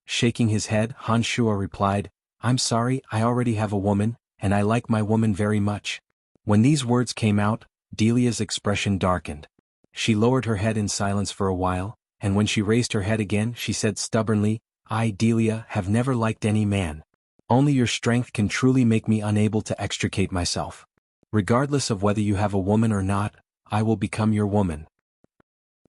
Shaking his head, Han Shua replied, "I'm sorry, I already have a woman, and I like my woman very much." When these words came out, Delia's expression darkened. She lowered her head in silence for a while, and when she raised her head again she said stubbornly, "I, Delia, have never liked any man. Only your strength can truly make me unable to extricate myself. Regardless of whether you have a woman or not, I will become your woman."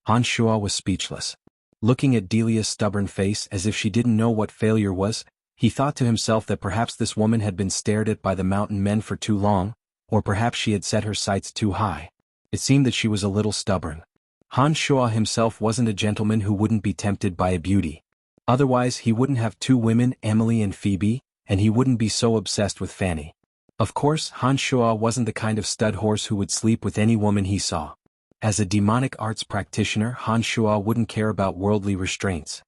Han Shua was speechless. Looking at Delia's stubborn face as if she didn't know what failure was, he thought to himself that perhaps this woman had been stared at by the mountain men for too long, or perhaps she had set her sights too high. It seemed that she was a little stubborn. Han Shua himself wasn't a gentleman who wouldn't be tempted by a beauty. Otherwise he wouldn't have 2 women, Emily and Phoebe, and he wouldn't be so obsessed with Fanny. Of course, Han Shua wasn't the kind of stud horse who would sleep with any woman he saw. As a demonic arts practitioner, Han Shua wouldn't care about worldly restraints.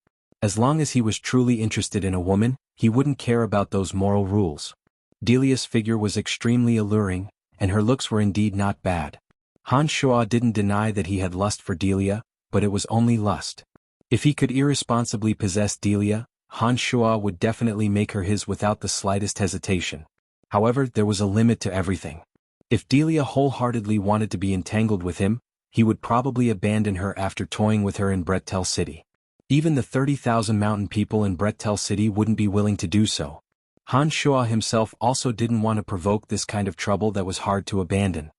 As long as he was truly interested in a woman, he wouldn't care about those moral rules. Delia's figure was extremely alluring, and her looks were indeed not bad. Han Shuo didn't deny that he had lust for Delia, but it was only lust. If he could irresponsibly possess Delia, Han Shuo would definitely make her his without the slightest hesitation. However, there was a limit to everything. If Delia wholeheartedly wanted to be entangled with him, he would probably abandon her after toying with her in Brettel City. Even the 30,000 mountain people in Brettel City wouldn't be willing to do so. Han Shuo himself also didn't want to provoke this kind of trouble that was hard to abandon.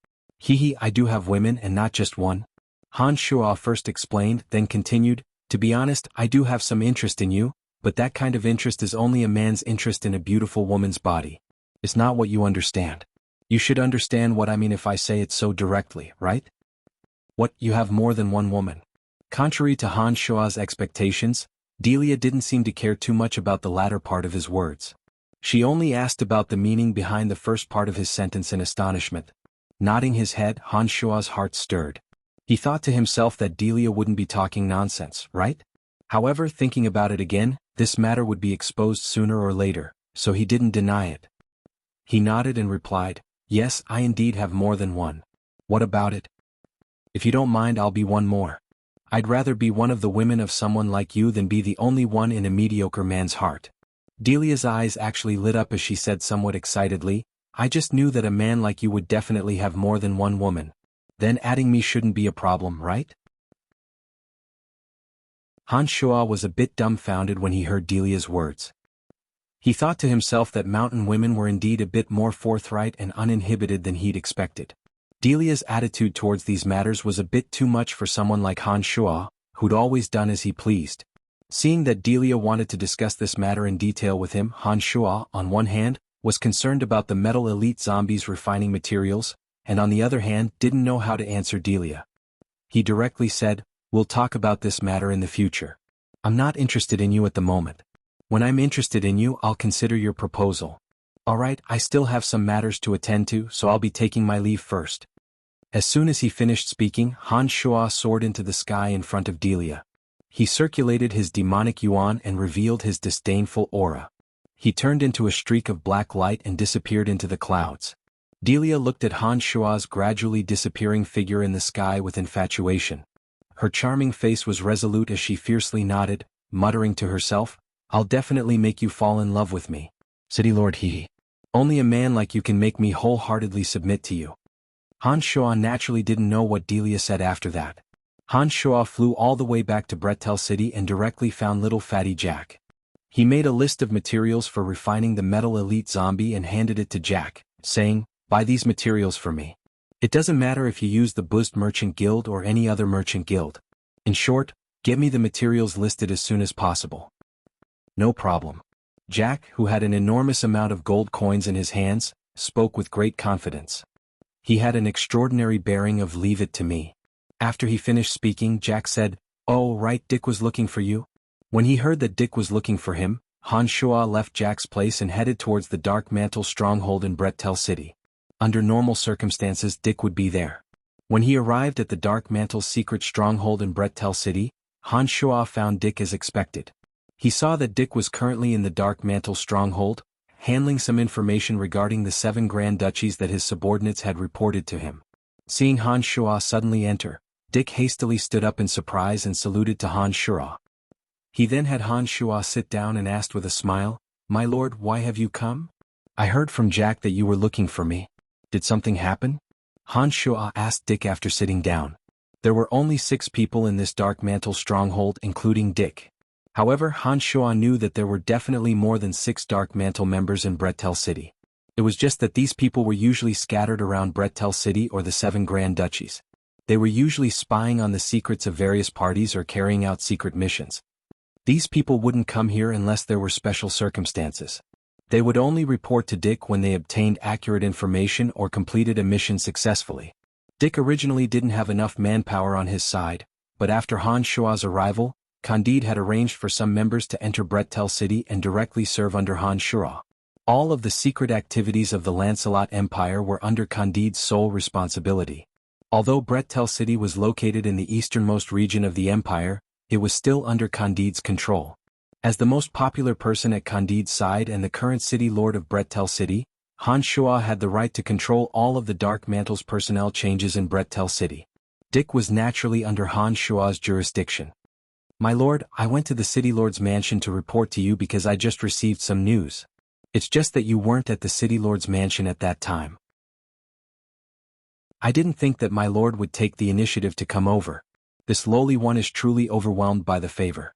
I do have women and not just one. Han Shuo first explained, then continued, to be honest, I do have some interest in you, but that kind of interest is only a man's interest in a beautiful woman's body. It's not what you understand. You should understand what I mean if I say it so directly, right? What, you have more than one woman? Contrary to Han Shuo's expectations, Delia didn't seem to care too much about the latter part of his words. She only asked about the meaning behind the first part of his sentence in astonishment. Nodding his head, Han Shuo's heart stirred. He thought to himself that Delia wouldn't be talking nonsense, right? However, thinking about it again, this matter would be exposed sooner or later, so he didn't deny it. He nodded and replied, yes, I indeed have more than one. What about it? If you don't mind, I'll be one more. I'd rather be one of the women of someone like you than be the only one in a mediocre man's heart. Delia's eyes actually lit up as she said somewhat excitedly, I just knew that a man like you would definitely have more than one woman. Then adding me shouldn't be a problem, right? Han Shuo was a bit dumbfounded when he heard Delia's words. He thought to himself that mountain women were indeed a bit more forthright and uninhibited than he'd expected. Delia's attitude towards these matters was a bit too much for someone like Han Shuo, who'd always done as he pleased. Seeing that Delia wanted to discuss this matter in detail with him, Han Shuo, on one hand, was concerned about the metal elite zombies refining materials, and on the other hand didn't know how to answer Delia. He directly said, we'll talk about this matter in the future. I'm not interested in you at the moment. When I'm interested in you, I'll consider your proposal. Alright, I still have some matters to attend to, so I'll be taking my leave first. As soon as he finished speaking, Han Shuo soared into the sky in front of Delia. He circulated his demonic yuan and revealed his disdainful aura. He turned into a streak of black light and disappeared into the clouds. Delia looked at Han Shuo's gradually disappearing figure in the sky with infatuation. Her charming face was resolute as she fiercely nodded, muttering to herself, I'll definitely make you fall in love with me. City Lord He. Only a man like you can make me wholeheartedly submit to you. Han Shuo naturally didn't know what Delia said after that. Han Shuo flew all the way back to Brettel City and directly found little fatty Jack. He made a list of materials for refining the metal elite zombie and handed it to Jack, saying, buy these materials for me. It doesn't matter if you use the Buzzed Merchant Guild or any other merchant guild. In short, get me the materials listed as soon as possible. No problem. Jack, who had an enormous amount of gold coins in his hands, spoke with great confidence. He had an extraordinary bearing of leave it to me. After he finished speaking, Jack said, oh right, Dick was looking for you. When he heard that Dick was looking for him, Han Shuo left Jack's place and headed towards the Dark Mantle stronghold in Brettel City. Under normal circumstances, Dick would be there. When he arrived at the Dark Mantle's secret stronghold in Brettel City, Han Shuo found Dick as expected. He saw that Dick was currently in the Dark Mantle stronghold, handling some information regarding the 7 Grand Duchies that his subordinates had reported to him. Seeing Han Shuo suddenly enter, Dick hastily stood up in surprise and saluted to Han Shuo. He then had Han Shuo sit down and asked with a smile, my lord, why have you come? I heard from Jack that you were looking for me. Did something happen? Han Shuo asked Dick after sitting down. There were only 6 people in this Dark Mantle stronghold, including Dick. However, Han Shuo knew that there were definitely more than 6 Dark Mantle members in Brettel City. It was just that these people were usually scattered around Brettel City or the 7 Grand Duchies. They were usually spying on the secrets of various parties or carrying out secret missions. These people wouldn't come here unless there were special circumstances. They would only report to Dick when they obtained accurate information or completed a mission successfully. Dick originally didn't have enough manpower on his side, but after Han Shuo's arrival, Candide had arranged for some members to enter Brettel City and directly serve under Han Shuo. All of the secret activities of the Lancelot Empire were under Candide's sole responsibility. Although Brettel City was located in the easternmost region of the empire, it was still under Candide's control. As the most popular person at Candide's side and the current city lord of Brettel City, Han Shua had the right to control all of the Dark Mantle's personnel changes in Brettel City. Dick was naturally under Han Shua's jurisdiction. My lord, I went to the city lord's mansion to report to you because I just received some news. It's just that you weren't at the city lord's mansion at that time. I didn't think that my lord would take the initiative to come over. This lowly one is truly overwhelmed by the favor.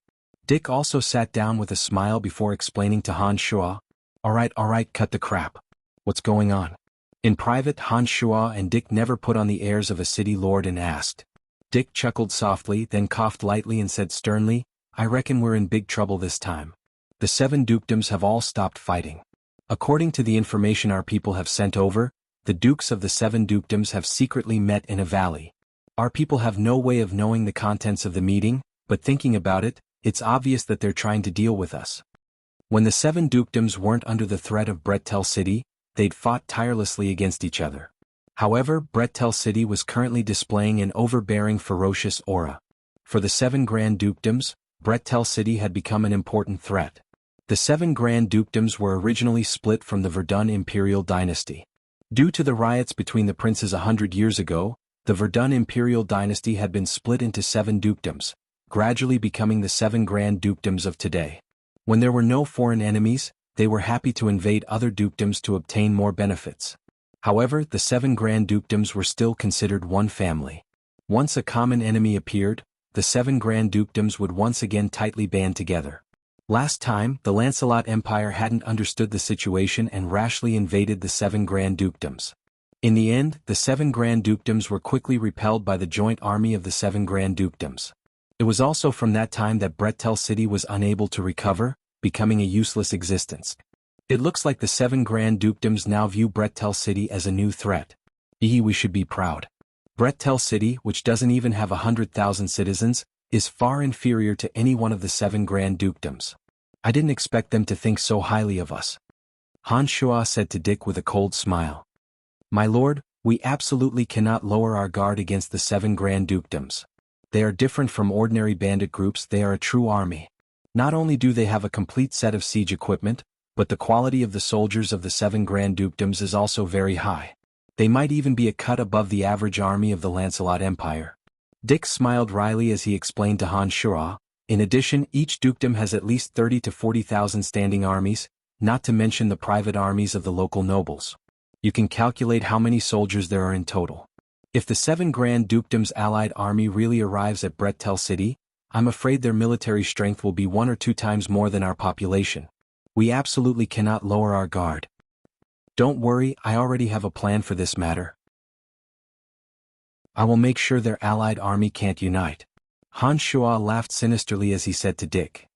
Dick also sat down with a smile before explaining to Han Shua. Alright, cut the crap. What's going on? In private, Han Shua and Dick never put on the airs of a city lord and asked. Dick chuckled softly, then coughed lightly and said sternly, I reckon we're in big trouble this time. The 7 dukedoms have all stopped fighting. According to the information our people have sent over, the dukes of the 7 dukedoms have secretly met in a valley. Our people have no way of knowing the contents of the meeting, but thinking about it, it's obvious that they're trying to deal with us. When the 7 dukedoms weren't under the threat of Brettel City, they'd fought tirelessly against each other. However, Brettel City was currently displaying an overbearing ferocious aura. For the 7 Grand Dukedoms, Brettel City had become an important threat. The 7 Grand Dukedoms were originally split from the Verdun Imperial Dynasty. Due to the riots between the princes 100 years ago, the Verdun Imperial Dynasty had been split into 7 dukedoms, gradually becoming the 7 Grand Dukedoms of today. When there were no foreign enemies, they were happy to invade other dukedoms to obtain more benefits. However, the 7 Grand Dukedoms were still considered one family. Once a common enemy appeared, the 7 Grand Dukedoms would once again tightly band together. Last time, the Lancelot Empire hadn't understood the situation and rashly invaded the 7 Grand Dukedoms. In the end, the 7 Grand Dukedoms were quickly repelled by the joint army of the 7 Grand Dukedoms. It was also from that time that Brettel City was unable to recover, becoming a useless existence. It looks like the 7 Grand Dukedoms now view Brettel City as a new threat. We should be proud. Brettel City, which doesn't even have 100,000 citizens, is far inferior to any one of the 7 Grand Dukedoms. I didn't expect them to think so highly of us. Han Shua said to Dick with a cold smile. My lord, we absolutely cannot lower our guard against the 7 Grand Dukedoms. They are different from ordinary bandit groups, they are a true army. Not only do they have a complete set of siege equipment, but the quality of the soldiers of the 7 Grand Dukedoms is also very high. They might even be a cut above the average army of the Lancelot Empire. Dick smiled wryly as he explained to Han Shua, in addition, each dukedom has at least 30 to 40,000 standing armies, not to mention the private armies of the local nobles. You can calculate how many soldiers there are in total. If the 7 Grand Dukedoms' allied army really arrives at Brettel City, I'm afraid their military strength will be 1 or 2 times more than our population. We absolutely cannot lower our guard. Don't worry, I already have a plan for this matter. I will make sure their allied army can't unite. Han Shua laughed sinisterly as he said to Dick.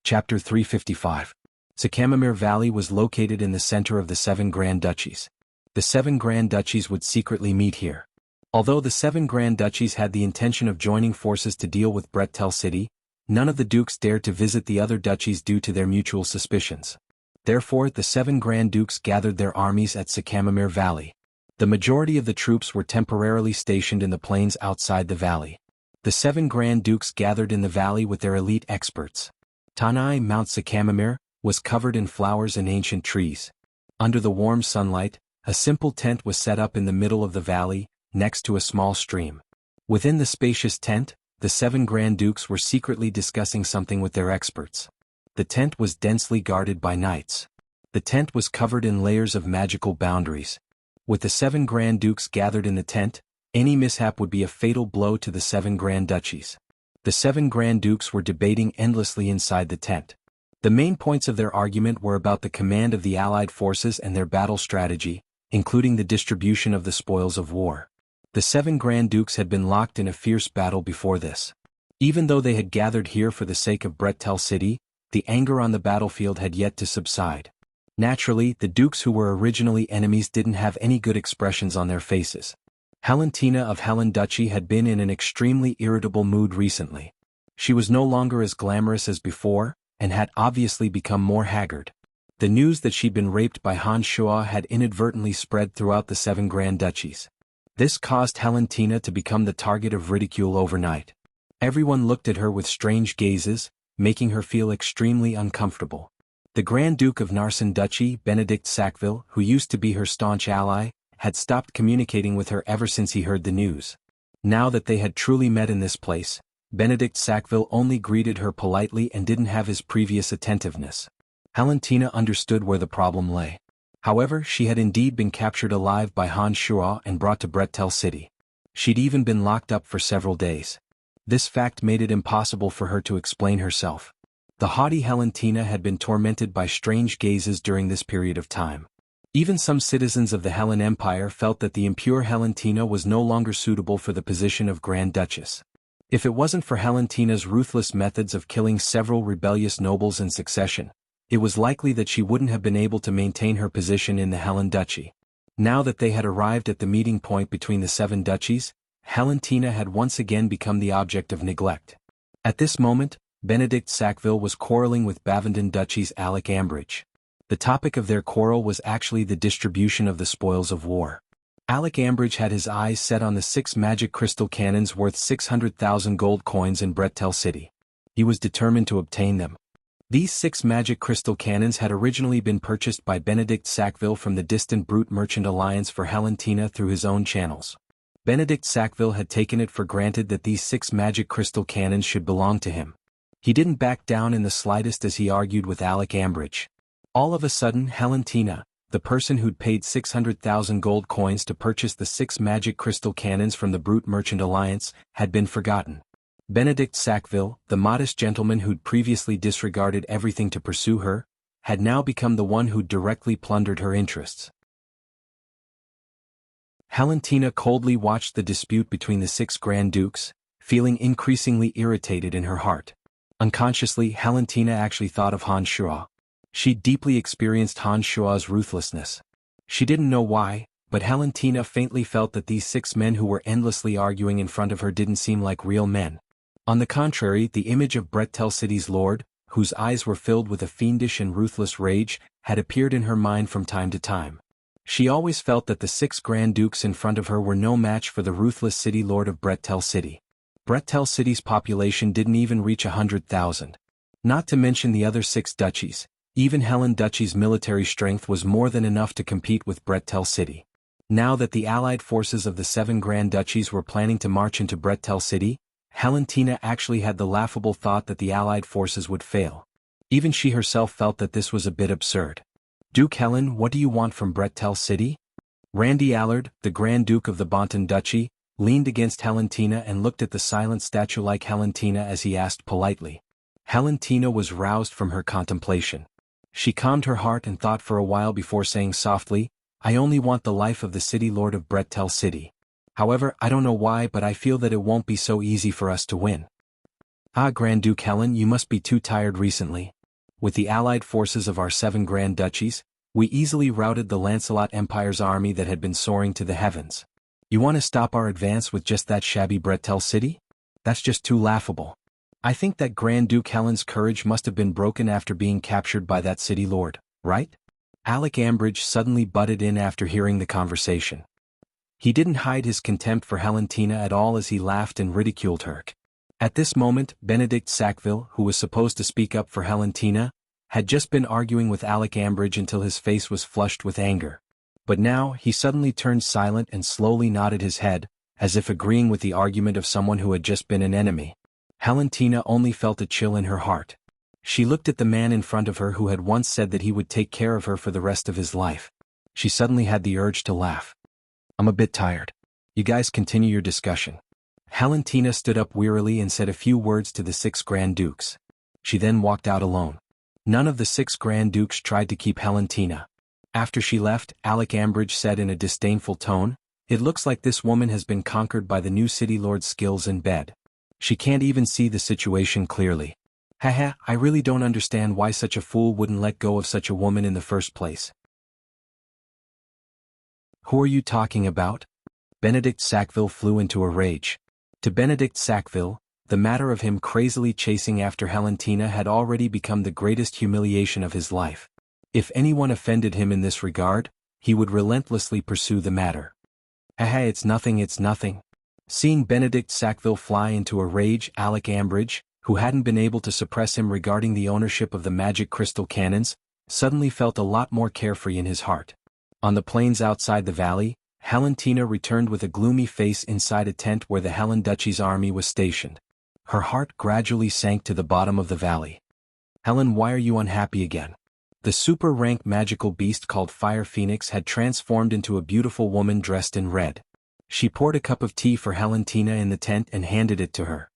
Chapter 355. Sakamamir Valley was located in the center of the 7 Grand Duchies. The 7 Grand Duchies would secretly meet here. Although the 7 Grand Duchies had the intention of joining forces to deal with Brettel City, none of the dukes dared to visit the other duchies due to their mutual suspicions. Therefore, the 7 Grand Dukes gathered their armies at Sakamamir Valley. The majority of the troops were temporarily stationed in the plains outside the valley. The 7 Grand Dukes gathered in the valley with their elite experts. Tanai Mount Sakamamir was covered in flowers and ancient trees. Under the warm sunlight, a simple tent was set up in the middle of the valley, next to a small stream. Within the spacious tent, the 7 Grand Dukes were secretly discussing something with their experts. The tent was densely guarded by knights. The tent was covered in layers of magical boundaries. With the 7 Grand Dukes gathered in the tent, any mishap would be a fatal blow to the 7 Grand Duchies. The 7 Grand Dukes were debating endlessly inside the tent. The main points of their argument were about the command of the Allied forces and their battle strategy, including the distribution of the spoils of war. The 7 Grand Dukes had been locked in a fierce battle before this. Even though they had gathered here for the sake of Brettel City, the anger on the battlefield had yet to subside. Naturally, the dukes who were originally enemies didn't have any good expressions on their faces. Helentina of Helen Duchy had been in an extremely irritable mood recently. She was no longer as glamorous as before, and had obviously become more haggard. The news that she'd been raped by Han Shua had inadvertently spread throughout the 7 Grand Duchies. This caused Helentina to become the target of ridicule overnight. Everyone looked at her with strange gazes, making her feel extremely uncomfortable. The Grand Duke of Narsen Duchy, Benedict Sackville, who used to be her staunch ally, had stopped communicating with her ever since he heard the news. Now that they had truly met in this place, Benedict Sackville only greeted her politely and didn't have his previous attentiveness. Valentina understood where the problem lay. However, she had indeed been captured alive by Han Shuo and brought to Brettel City. She'd even been locked up for several days. This fact made it impossible for her to explain herself. The haughty Valentina had been tormented by strange gazes during this period of time. Even some citizens of the Hellen Empire felt that the impure Valentina was no longer suitable for the position of Grand Duchess. If it wasn't for Valentina's ruthless methods of killing several rebellious nobles in succession, it was likely that she wouldn't have been able to maintain her position in the Hellen Duchy. Now that they had arrived at the meeting point between the 7 duchies, Valentina had once again become the object of neglect. At this moment, Benedict Sackville was quarreling with Bavenden Duchy's Alec Ambridge. The topic of their quarrel was actually the distribution of the spoils of war. Alec Ambridge had his eyes set on the 6 magic crystal cannons worth 600,000 gold coins in Brettel City. He was determined to obtain them. These 6 magic crystal cannons had originally been purchased by Benedict Sackville from the distant Brute Merchant Alliance for Valentina through his own channels. Benedict Sackville had taken it for granted that these 6 magic crystal cannons should belong to him. He didn't back down in the slightest as he argued with Alec Ambridge. All of a sudden, Valentina, the person who'd paid 600,000 gold coins to purchase the 6 magic crystal cannons from the Brute Merchant Alliance, had been forgotten. Benedict Sackville, the modest gentleman who'd previously disregarded everything to pursue her, had now become the one who'd directly plundered her interests. Valentina coldly watched the dispute between the 6 Grand Dukes, feeling increasingly irritated in her heart. Unconsciously, Valentina actually thought of Han Shuo. She'd deeply experienced Han Shuo's ruthlessness. She didn't know why, but Valentina faintly felt that these 6 men who were endlessly arguing in front of her didn't seem like real men. On the contrary, the image of Brettel City's lord, whose eyes were filled with a fiendish and ruthless rage, had appeared in her mind from time to time. She always felt that the 6 Grand Dukes in front of her were no match for the ruthless city lord of Brettel City. Brettel City's population didn't even reach 100,000. Not to mention the other 6 duchies, even Hellen Duchy's military strength was more than enough to compete with Brettel City. Now that the allied forces of the 7 Grand Duchies were planning to march into Brettel City, Valentina actually had the laughable thought that the allied forces would fail. Even she herself felt that this was a bit absurd. Duke Helen, what do you want from Brettel City? Randy Allard, the Grand Duke of the Bonton Duchy, leaned against Valentina and looked at the silent statue-like Valentina as he asked politely. Valentina was roused from her contemplation. She calmed her heart and thought for a while before saying softly, I only want the life of the city lord of Brettel City. However, I don't know why, but I feel that it won't be so easy for us to win. Ah, Grand Duke Helen, you must be too tired recently. With the allied forces of our 7 Grand Duchies, we easily routed the Lancelot Empire's army that had been soaring to the heavens. You want to stop our advance with just that shabby Brettel City? That's just too laughable. I think that Grand Duke Helen's courage must have been broken after being captured by that city lord, right? Alec Ambridge suddenly butted in after hearing the conversation. He didn't hide his contempt for Valentina at all as he laughed and ridiculed her. At this moment, Benedict Sackville, who was supposed to speak up for Valentina, had just been arguing with Alec Ambridge until his face was flushed with anger. But now, he suddenly turned silent and slowly nodded his head, as if agreeing with the argument of someone who had just been an enemy. Valentina only felt a chill in her heart. She looked at the man in front of her who had once said that he would take care of her for the rest of his life. She suddenly had the urge to laugh. I'm a bit tired. You guys continue your discussion. Valentina stood up wearily and said a few words to the 6 Grand Dukes. She then walked out alone. None of the 6 Grand Dukes tried to keep Valentina. After she left, Alec Ambridge said in a disdainful tone, It looks like this woman has been conquered by the new city lord's skills in bed. She can't even see the situation clearly. Haha, I really don't understand why such a fool wouldn't let go of such a woman in the first place. Who are you talking about? Benedict Sackville flew into a rage. To Benedict Sackville, the matter of him crazily chasing after Valentina had already become the greatest humiliation of his life. If anyone offended him in this regard, he would relentlessly pursue the matter. Haha, it's nothing. Seeing Benedict Sackville fly into a rage, Alec Ambridge, who hadn't been able to suppress him regarding the ownership of the magic crystal cannons, suddenly felt a lot more carefree in his heart. On the plains outside the valley, Halentina returned with a gloomy face inside a tent where the Helen Duchy's army was stationed. Her heart gradually sank to the bottom of the valley. "Helen, why are you unhappy again?" The super-rank magical beast called Fire Phoenix had transformed into a beautiful woman dressed in red. She poured a cup of tea for Halentina in the tent and handed it to her.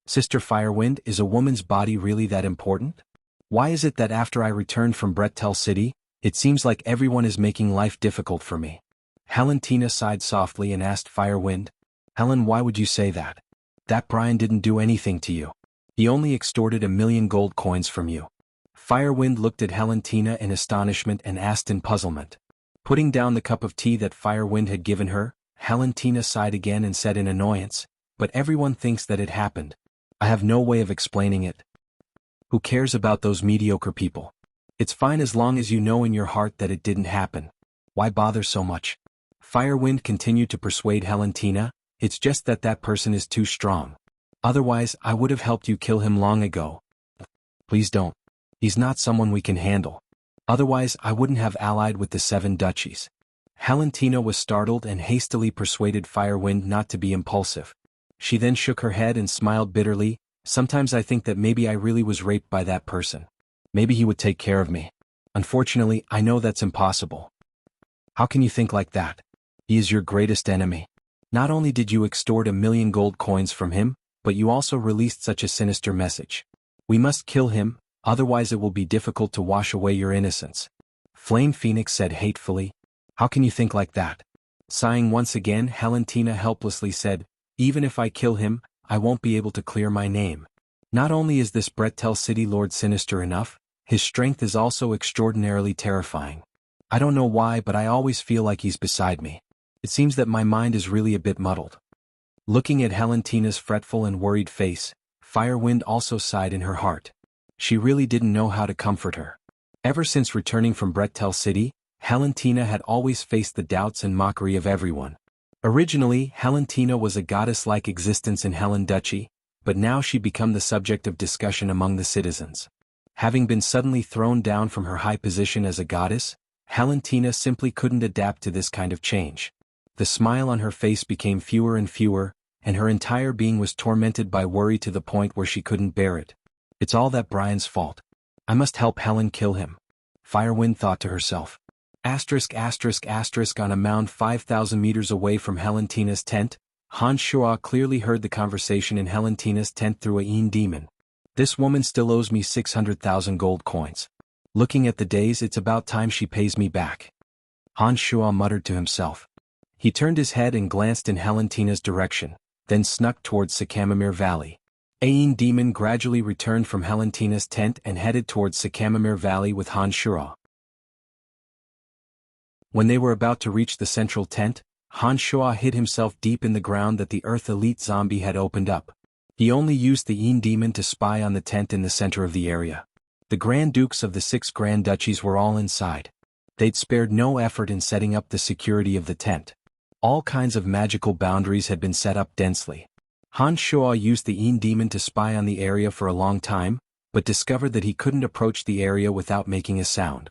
"Sister Firewind, is a woman's body really that important? Why is it that after I returned from Brettel City, it seems like everyone is making life difficult for me?" Halentina sighed softly and asked Firewind, "Helen, why would you say that? That Brian didn't do anything to you. He only extorted 1,000,000 gold coins from you." Firewind looked at Halentina in astonishment and asked in puzzlement. Putting down the cup of tea that Firewind had given her, Halentina sighed again and said in annoyance, "But everyone thinks that it happened. I have no way of explaining it. Who cares about those mediocre people? It's fine as long as you know in your heart that it didn't happen. Why bother so much?" Firewind continued to persuade Halentina, "It's just that that person is too strong. Otherwise, I would have helped you kill him long ago. Please don't. He's not someone we can handle. Otherwise, I wouldn't have allied with the 7 duchies." Halentina was startled and hastily persuaded Firewind not to be impulsive. She then shook her head and smiled bitterly. "Sometimes I think that maybe I really was raped by that person. Maybe he would take care of me. Unfortunately, I know that's impossible." "How can you think like that? He is your greatest enemy. Not only did you extort 1,000,000 gold coins from him, but you also released such a sinister message. We must kill him, otherwise it will be difficult to wash away your innocence." Flame Phoenix said hatefully, "How can you think like that?" Sighing once again, Halentina helplessly said, "Even if I kill him, I won't be able to clear my name. Not only is this Brettel City Lord sinister enough, his strength is also extraordinarily terrifying. I don't know why, but I always feel like he's beside me. It seems that my mind is really a bit muddled." Looking at Halentina's fretful and worried face, Firewind also sighed in her heart. She really didn't know how to comfort her. Ever since returning from Brettel City, Halentina had always faced the doubts and mockery of everyone. Originally, Halentina was a goddess-like existence in Helen Duchy, but now she became the subject of discussion among the citizens. Having been suddenly thrown down from her high position as a goddess, Halentina simply couldn't adapt to this kind of change. The smile on her face became fewer and fewer, and her entire being was tormented by worry to the point where she couldn't bear it. "It's all that Brian's fault. I must help Helen kill him," Firewind thought to herself. On a mound 5,000 meters away from Halentina's tent, Han Shua clearly heard the conversation in Halentina's tent through a Yin demon. "This woman still owes me 600,000 gold coins. Looking at the days, it's about time she pays me back," Han Shua muttered to himself. He turned his head and glanced in Halentina's direction, then snuck towards Sycamore Valley. A Yin demon gradually returned from Halentina's tent and headed towards Sycamore Valley with Han Shua. When they were about to reach the central tent, Han Shua hid himself deep in the ground that the Earth Elite zombie had opened up. He only used the Yin demon to spy on the tent in the center of the area. The Grand Dukes of the 6 Grand Duchies were all inside. They'd spared no effort in setting up the security of the tent. All kinds of magical boundaries had been set up densely. Han Shua used the Yin demon to spy on the area for a long time, but discovered that he couldn't approach the area without making a sound.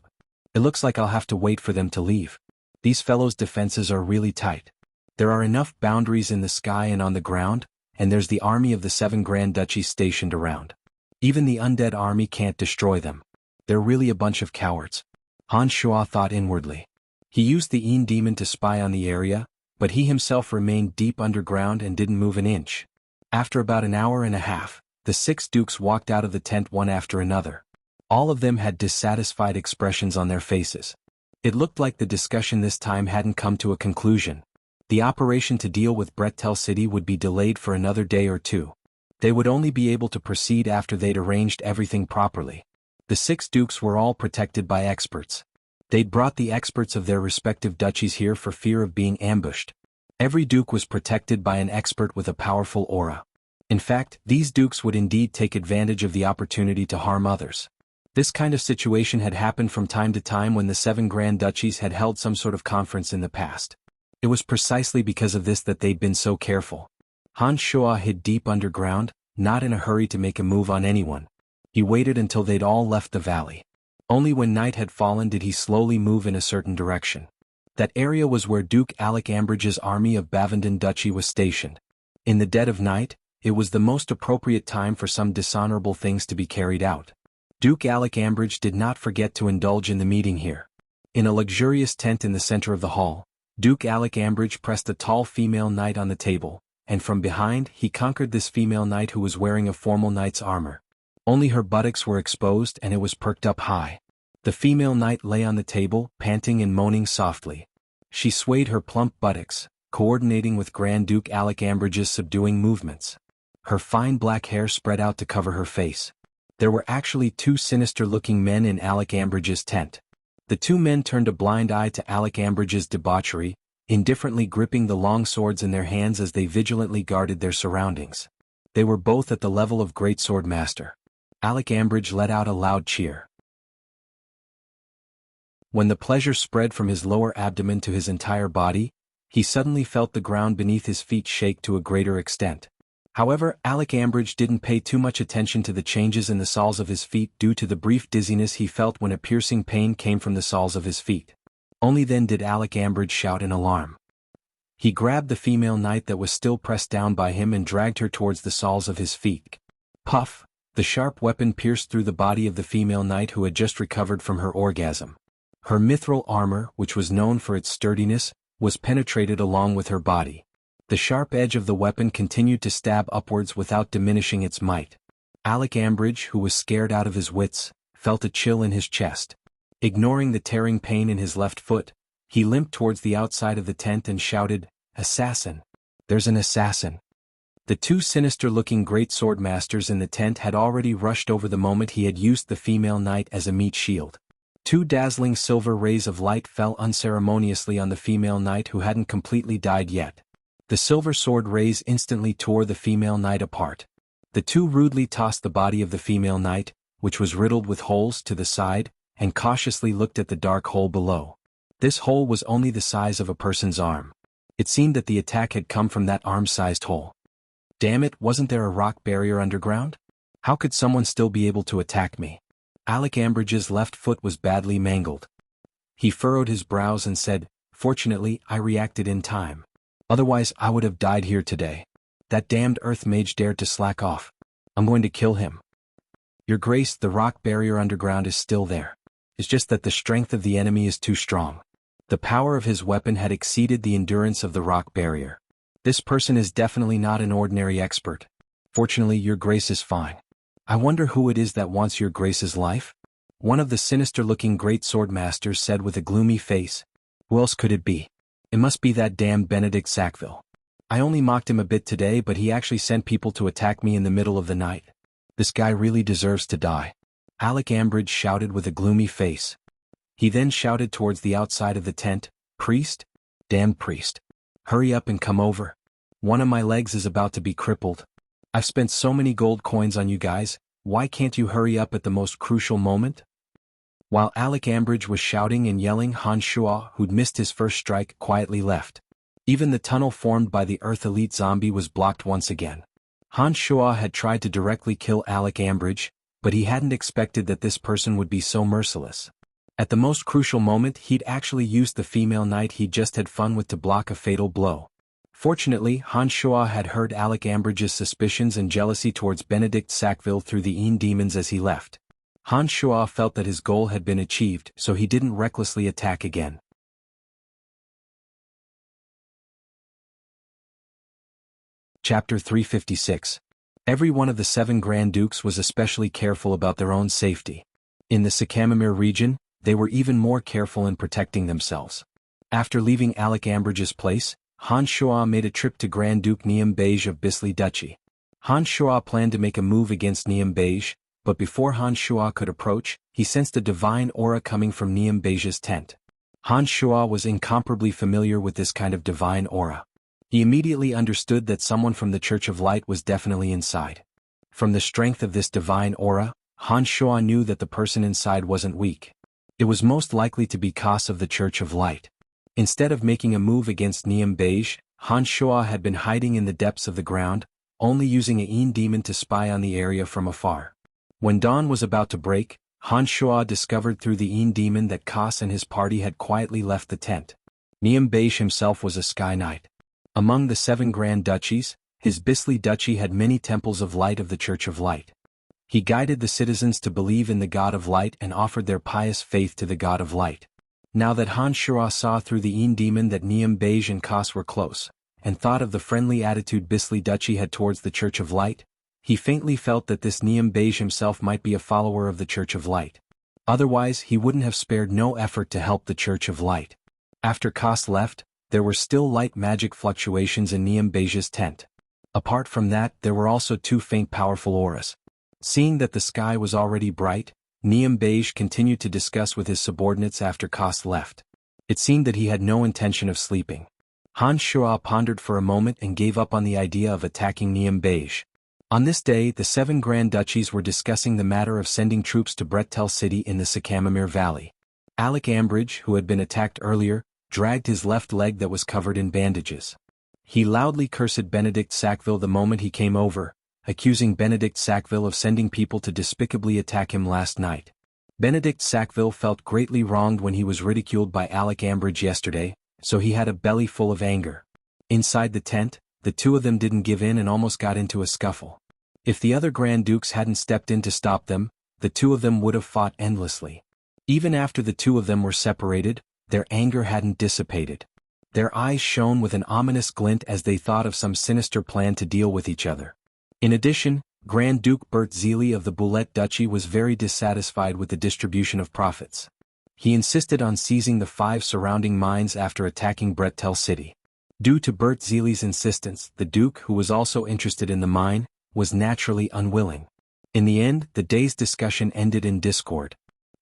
"It looks like I'll have to wait for them to leave. These fellows' defenses are really tight. There are enough boundaries in the sky and on the ground, and there's the army of the 7 Grand Duchies stationed around. Even the undead army can't destroy them. They're really a bunch of cowards," Han Shua thought inwardly. He used the Yin demon to spy on the area, but he himself remained deep underground and didn't move an inch. After about an hour and a half, the 6 dukes walked out of the tent one after another. All of them had dissatisfied expressions on their faces. It looked like the discussion this time hadn't come to a conclusion. The operation to deal with Brettel City would be delayed for another day or two. They would only be able to proceed after they'd arranged everything properly. The 6 dukes were all protected by experts. They'd brought the experts of their respective duchies here for fear of being ambushed. Every duke was protected by an expert with a powerful aura. In fact, these dukes would indeed take advantage of the opportunity to harm others. This kind of situation had happened from time to time when the 7 Grand Duchies had held some sort of conference in the past. It was precisely because of this that they'd been so careful. Han Shuo hid deep underground, not in a hurry to make a move on anyone. He waited until they'd all left the valley. Only when night had fallen did he slowly move in a certain direction. That area was where Duke Alec-Ambridge's army of Bavendon Duchy was stationed. In the dead of night, it was the most appropriate time for some dishonorable things to be carried out. Duke Alec-Ambridge did not forget to indulge in the meeting here. In a luxurious tent in the center of the hall, Duke Alec-Ambridge pressed a tall female knight on the table, and from behind he conquered this female knight who was wearing a formal knight's armor. Only her buttocks were exposed and it was perked up high. The female knight lay on the table, panting and moaning softly. She swayed her plump buttocks, coordinating with Grand Duke Alec-Ambridge's subduing movements. Her fine black hair spread out to cover her face. There were actually two sinister-looking men in Alec-Ambridge's tent. The two men turned a blind eye to Alec-Ambridge's debauchery, indifferently gripping the long swords in their hands as they vigilantly guarded their surroundings. They were both at the level of great sword master. Alec-Ambridge let out a loud cheer. When the pleasure spread from his lower abdomen to his entire body, he suddenly felt the ground beneath his feet shake to a greater extent. However, Alec-Ambridge didn't pay too much attention to the changes in the soles of his feet due to the brief dizziness he felt when a piercing pain came from the soles of his feet. Only then did Alec-Ambridge shout in alarm. He grabbed the female knight that was still pressed down by him and dragged her towards the soles of his feet. Puff! The sharp weapon pierced through the body of the female knight who had just recovered from her orgasm. Her mithril armor, which was known for its sturdiness, was penetrated along with her body. The sharp edge of the weapon continued to stab upwards without diminishing its might. Alec-Ambridge, who was scared out of his wits, felt a chill in his chest. Ignoring the tearing pain in his left foot, he limped towards the outside of the tent and shouted, "Assassin! There's an assassin!" The two sinister-looking great sword masters in the tent had already rushed over the moment he had used the female knight as a meat shield. Two dazzling silver rays of light fell unceremoniously on the female knight who hadn't completely died yet. The silver sword rays instantly tore the female knight apart. The two rudely tossed the body of the female knight, which was riddled with holes, to the side, and cautiously looked at the dark hole below. This hole was only the size of a person's arm. It seemed that the attack had come from that arm-sized hole. Damn it, wasn't there a rock barrier underground? How could someone still be able to attack me? Alec-Ambridge's left foot was badly mangled. He furrowed his brows and said, "Fortunately, I reacted in time. Otherwise I would have died here today. That damned earth mage dared to slack off. I'm going to kill him." "Your Grace, the rock barrier underground is still there. It's just that the strength of the enemy is too strong." The power of his weapon had exceeded the endurance of the rock barrier. "This person is definitely not an ordinary expert. Fortunately, Your Grace is fine. I wonder who it is that wants Your Grace's life?" One of the sinister-looking great sword masters said with a gloomy face. "Who else could it be? It must be that damned Benedict Sackville. I only mocked him a bit today, but he actually sent people to attack me in the middle of the night. This guy really deserves to die." Alec-Ambridge shouted with a gloomy face. He then shouted towards the outside of the tent, "Priest? Damned priest. Hurry up and come over. One of my legs is about to be crippled. I've spent so many gold coins on you guys, why can't you hurry up at the most crucial moment?" While Alec-Ambridge was shouting and yelling, Han Shuo, who'd missed his first strike, quietly left. Even the tunnel formed by the Earth Elite zombie was blocked once again. Han Shuo had tried to directly kill Alec-Ambridge, but he hadn't expected that this person would be so merciless. At the most crucial moment, he'd actually used the female knight he just had fun with to block a fatal blow. Fortunately, Han Shuo had heard Alec-Ambridge's suspicions and jealousy towards Benedict Sackville through the Een demons as he left. Han Shuo felt that his goal had been achieved, so he didn't recklessly attack again. Chapter 356. Every one of the 7 Grand Dukes was especially careful about their own safety. In the Sakamamir region, they were even more careful in protecting themselves. After leaving Alec-Ambridge's place, Han Shuo made a trip to Grand Duke Niam Beige of Bisley Duchy. Han Shuo planned to make a move against Niam Beige, but before Han Shuo could approach, he sensed a divine aura coming from Niam Beige's tent. Han Shuo was incomparably familiar with this kind of divine aura. He immediately understood that someone from the Church of Light was definitely inside. From the strength of this divine aura, Han Shuo knew that the person inside wasn't weak. It was most likely to be Kas of the Church of Light. Instead of making a move against Niam Beige, Han Shuo had been hiding in the depths of the ground, only using a Yin demon to spy on the area from afar. When dawn was about to break, Han Shuo discovered through the Yin demon that Kas and his party had quietly left the tent. Niam Beige himself was a sky knight. Among the 7 grand duchies, his Bisley duchy had many temples of light of the Church of Light. He guided the citizens to believe in the God of Light and offered their pious faith to the God of Light. Now that Han Shuo saw through the Yin demon that Niam Beige and Kas were close, and thought of the friendly attitude Bisley duchy had towards the Church of Light, he faintly felt that this Niam Beige himself might be a follower of the Church of Light. Otherwise he wouldn't have spared no effort to help the Church of Light. After Kas left, there were still light magic fluctuations in Niam Beige's tent. Apart from that, there were also 2 faint powerful auras. Seeing that the sky was already bright, Niam Beige continued to discuss with his subordinates after Kas left. It seemed that he had no intention of sleeping. Han Shuo pondered for a moment and gave up on the idea of attacking Niam Beige. On this day, the 7 grand duchies were discussing the matter of sending troops to Brettel City in the Sycamore Valley. Alec Ambridge, who had been attacked earlier, dragged his left leg that was covered in bandages. He loudly cursed Benedict Sackville the moment he came over, accusing Benedict Sackville of sending people to despicably attack him last night. Benedict Sackville felt greatly wronged when he was ridiculed by Alec Ambridge yesterday, so he had a belly full of anger. Inside the tent, the 2 of them didn't give in and almost got into a scuffle. If the other Grand Dukes hadn't stepped in to stop them, the 2 of them would have fought endlessly. Even after the 2 of them were separated, their anger hadn't dissipated. Their eyes shone with an ominous glint as they thought of some sinister plan to deal with each other. In addition, Grand Duke Bert Zeely of the Boulette Duchy was very dissatisfied with the distribution of profits. He insisted on seizing the 5 surrounding mines after attacking Brettel City. Due to Bert Zeely's insistence, the Duke, who was also interested in the mine, was naturally unwilling. In the end, the day's discussion ended in discord.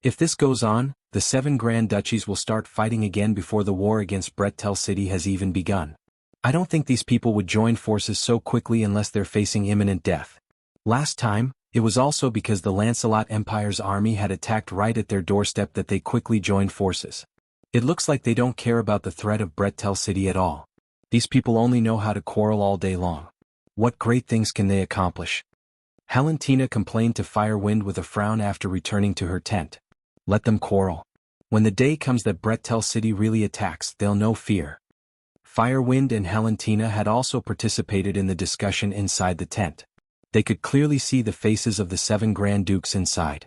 If this goes on, the 7 grand duchies will start fighting again before the war against Brettel City has even begun. I don't think these people would join forces so quickly unless they're facing imminent death. Last time, it was also because the Lancelot Empire's army had attacked right at their doorstep that they quickly joined forces. It looks like they don't care about the threat of Brettel City at all. These people only know how to quarrel all day long. What great things can they accomplish? Helentina complained to Firewind with a frown after returning to her tent. Let them quarrel. When the day comes that Brettel City really attacks, they'll know fear. Firewind and Helentina had also participated in the discussion inside the tent. They could clearly see the faces of the 7 Grand Dukes inside.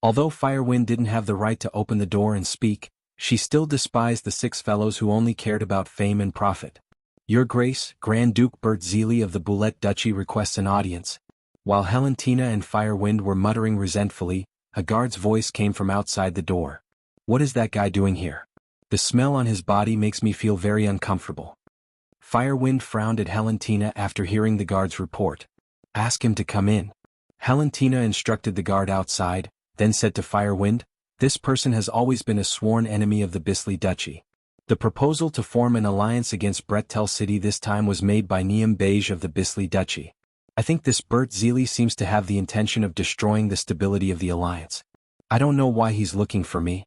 Although Firewind didn't have the right to open the door and speak, she still despised the 6 fellows who only cared about fame and profit. Your Grace, Grand Duke Bert Zeely of the Boulette Duchy requests an audience. While Helentina and Firewind were muttering resentfully, a guard's voice came from outside the door. What is that guy doing here? The smell on his body makes me feel very uncomfortable. Firewind frowned at Helentina after hearing the guard's report. Ask him to come in. Helentina instructed the guard outside, then said to Firewind, this person has always been a sworn enemy of the Bisley Duchy. The proposal to form an alliance against Brettel City this time was made by Niam Beige of the Bisley Duchy. I think this Bert Zeely seems to have the intention of destroying the stability of the alliance. I don't know why he's looking for me.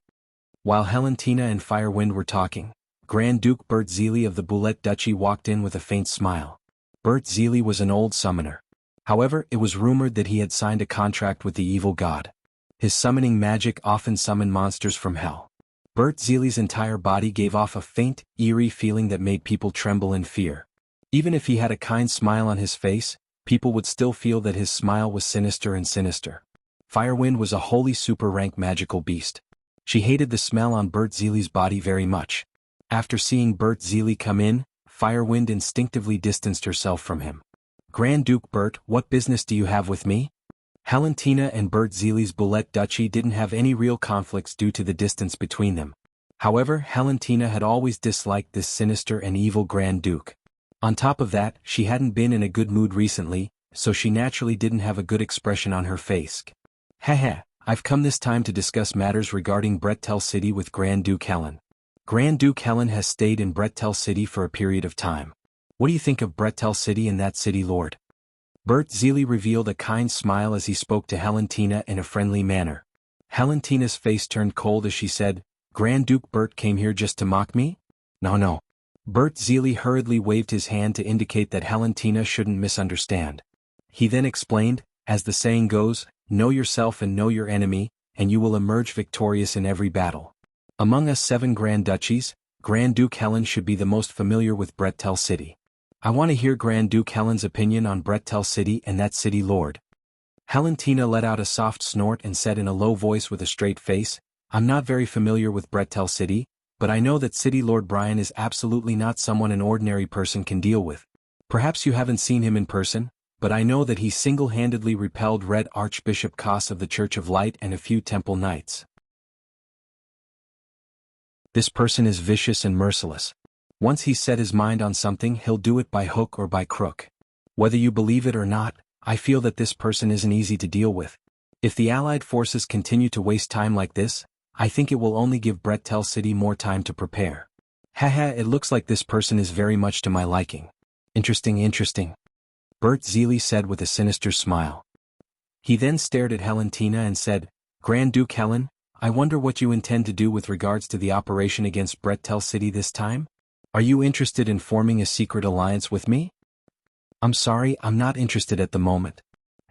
While Helentina and Firewind were talking, Grand Duke Bert Zeely of the Boulette Duchy walked in with a faint smile. Bert Zeely was an old summoner. However, it was rumored that he had signed a contract with the evil god. His summoning magic often summoned monsters from hell. Bert Zeely's entire body gave off a faint, eerie feeling that made people tremble in fear. Even if he had a kind smile on his face, people would still feel that his smile was sinister and sinister. Firewind was a holy super-rank magical beast. She hated the smell on Bert Zeely's body very much. After seeing Bert Zeely come in, Firewind instinctively distanced herself from him. Grand Duke Bert, what business do you have with me? Helentina and Bert Zeely's Boulette Duchy didn't have any real conflicts due to the distance between them. However, Helentina had always disliked this sinister and evil Grand Duke. On top of that, she hadn't been in a good mood recently, so she naturally didn't have a good expression on her face. Heh, I've come this time to discuss matters regarding Brettel City with Grand Duke Helen. Grand Duke Helen has stayed in Brettel City for a period of time. What do you think of Brettel City and that city lord? Bert Zeely revealed a kind smile as he spoke to Helentina in a friendly manner. Helentina's face turned cold as she said, Grand Duke Bert came here just to mock me? No. Bert Zeely hurriedly waved his hand to indicate that Valentina shouldn't misunderstand. He then explained, as the saying goes, know yourself and know your enemy, and you will emerge victorious in every battle. Among us 7 Grand Duchies, Grand Duke Helen should be the most familiar with Brettel City. I want to hear Grand Duke Helen's opinion on Brettel City and that city lord. Valentina let out a soft snort and said in a low voice with a straight face, I'm not very familiar with Brettel City, but I know that City Lord Brian is absolutely not someone an ordinary person can deal with. Perhaps you haven't seen him in person, but I know that he single-handedly repelled Red Archbishop Koss of the Church of Light and a few Temple Knights. This person is vicious and merciless. Once he's set his mind on something, he'll do it by hook or by crook. Whether you believe it or not, I feel that this person isn't easy to deal with. If the Allied forces continue to waste time like this, I think it will only give Brettel City more time to prepare. Haha, it looks like this person is very much to my liking. Interesting. Bert Zeely said with a sinister smile. He then stared at Valentina and said, Grand Duke Helen, I wonder what you intend to do with regards to the operation against Brettel City this time? Are you interested in forming a secret alliance with me? I'm sorry, I'm not interested at the moment.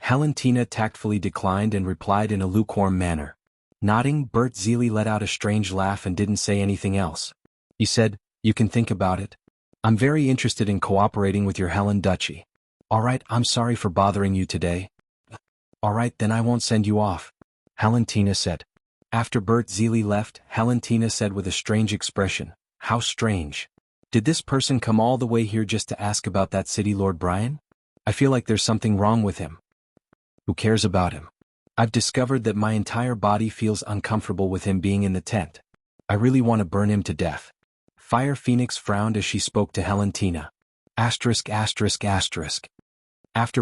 Valentina tactfully declined and replied in a lukewarm manner. Nodding, Bert Zeely let out a strange laugh and didn't say anything else. He said, you can think about it. I'm very interested in cooperating with your Helen Duchy. Alright, I'm sorry for bothering you today. Alright, then I won't send you off, Valentina said. After Bert Zeely left, Valentina said with a strange expression, how strange. Did this person come all the way here just to ask about that City Lord Brian? I feel like there's something wrong with him. Who cares about him? I've discovered that my entire body feels uncomfortable with him being in the tent. I really want to burn him to death. Fire Phoenix frowned as she spoke to Valentina. After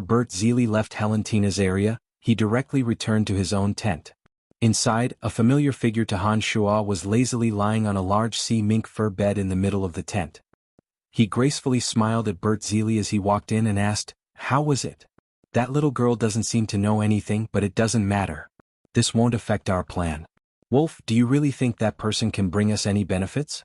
Bert Zeely left Valentina's area, he directly returned to his own tent. Inside, a familiar figure to Han Shua was lazily lying on a large sea mink fur bed in the middle of the tent. He gracefully smiled at Bert Zeely as he walked in and asked, how was it? That little girl doesn't seem to know anything, but it doesn't matter. This won't affect our plan. Wolf, do you really think that person can bring us any benefits?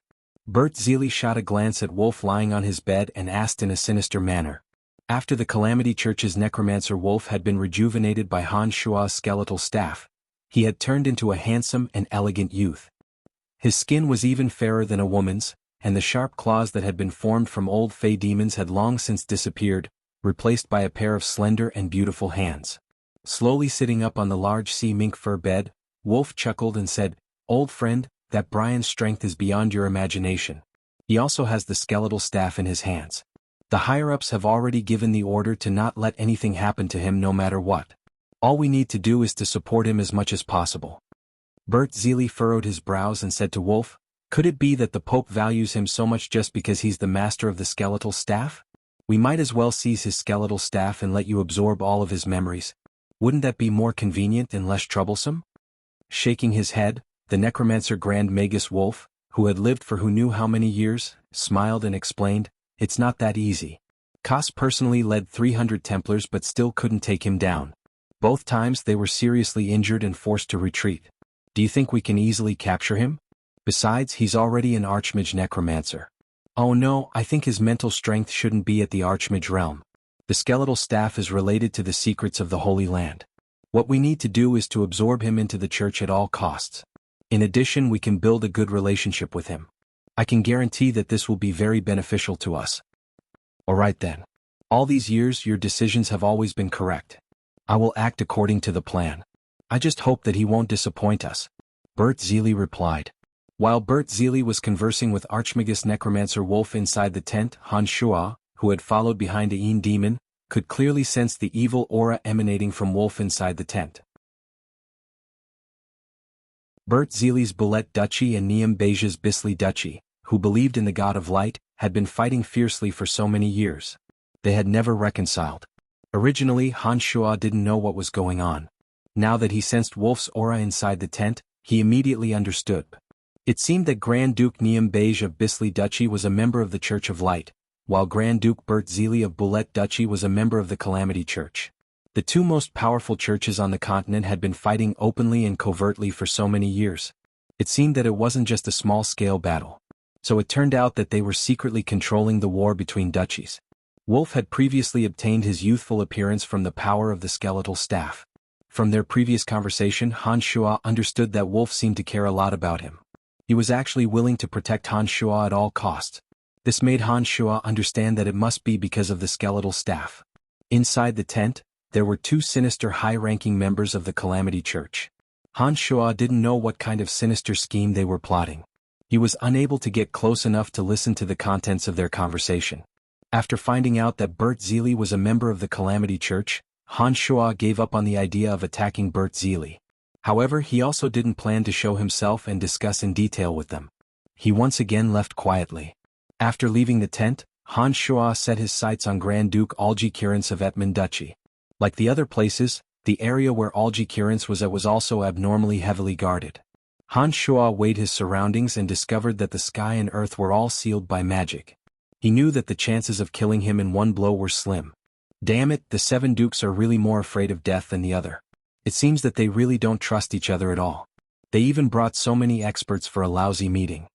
Bert Zeely shot a glance at Wolf lying on his bed and asked in a sinister manner. After the Calamity Church's necromancer Wolf had been rejuvenated by Han Shua's skeletal staff, he had turned into a handsome and elegant youth. His skin was even fairer than a woman's, and the sharp claws that had been formed from old fey demons had long since disappeared, replaced by a pair of slender and beautiful hands. Slowly sitting up on the large sea mink fur bed, Wolf chuckled and said, old friend, that Brian's strength is beyond your imagination. He also has the skeletal staff in his hands. The higher-ups have already given the order to not let anything happen to him no matter what. All we need to do is to support him as much as possible. Bert Zeely furrowed his brows and said to Wolf, could it be that the Pope values him so much just because he's the master of the skeletal staff? We might as well seize his skeletal staff and let you absorb all of his memories. Wouldn't that be more convenient and less troublesome? Shaking his head, the necromancer Grand Magus Wolf, who had lived for who knew how many years, smiled and explained, it's not that easy. Koss personally led 300 Templars but still couldn't take him down. Both times they were seriously injured and forced to retreat. Do you think we can easily capture him? Besides, he's already an Archmage necromancer. Oh no, I think his mental strength shouldn't be at the Archmage realm. The skeletal staff is related to the secrets of the Holy Land. What we need to do is to absorb him into the church at all costs. In addition, we can build a good relationship with him. I can guarantee that this will be very beneficial to us. Alright then. All these years your decisions have always been correct. I will act according to the plan. I just hope that he won't disappoint us. Bert Zeely replied. While Bert Zeely was conversing with Archmagus Necromancer Wolf inside the tent, Han Shua, who had followed behind a Yin demon, could clearly sense the evil aura emanating from Wolf inside the tent. Bert Zeely's Bullet Duchy and Niam Beja's Bisley Duchy, who believed in the God of Light, had been fighting fiercely for so many years. They had never reconciled. Originally, Han Shua didn't know what was going on. Now that he sensed Wolf's aura inside the tent, he immediately understood. It seemed that Grand Duke Niam Beja of Bisley Duchy was a member of the Church of Light, while Grand Duke Bert Zeely of Bullet Duchy was a member of the Calamity Church. The two most powerful churches on the continent had been fighting openly and covertly for so many years. It seemed that it wasn't just a small-scale battle. So it turned out that they were secretly controlling the war between duchies. Wolf had previously obtained his youthful appearance from the power of the skeletal staff. From their previous conversation, Han Shuo understood that Wolf seemed to care a lot about him. He was actually willing to protect Han Shuo at all costs. This made Han Shuo understand that it must be because of the skeletal staff. Inside the tent, there were two sinister high-ranking members of the Calamity Church. Han Shuo didn't know what kind of sinister scheme they were plotting. He was unable to get close enough to listen to the contents of their conversation. After finding out that Bert Zeely was a member of the Calamity Church, Han Shuo gave up on the idea of attacking Bert Zeely. However, he also didn't plan to show himself and discuss in detail with them. He once again left quietly. After leaving the tent, Han Shuo set his sights on Grand Duke Alji Kirin's of Etman Duchy. Like the other places, the area where Alji Kirin's was at was also abnormally heavily guarded. Han Shuo weighed his surroundings and discovered that the sky and earth were all sealed by magic. He knew that the chances of killing him in one blow were slim. Damn it, the seven dukes are really more afraid of death than the other. It seems that they really don't trust each other at all. They even brought so many experts for a lousy meeting.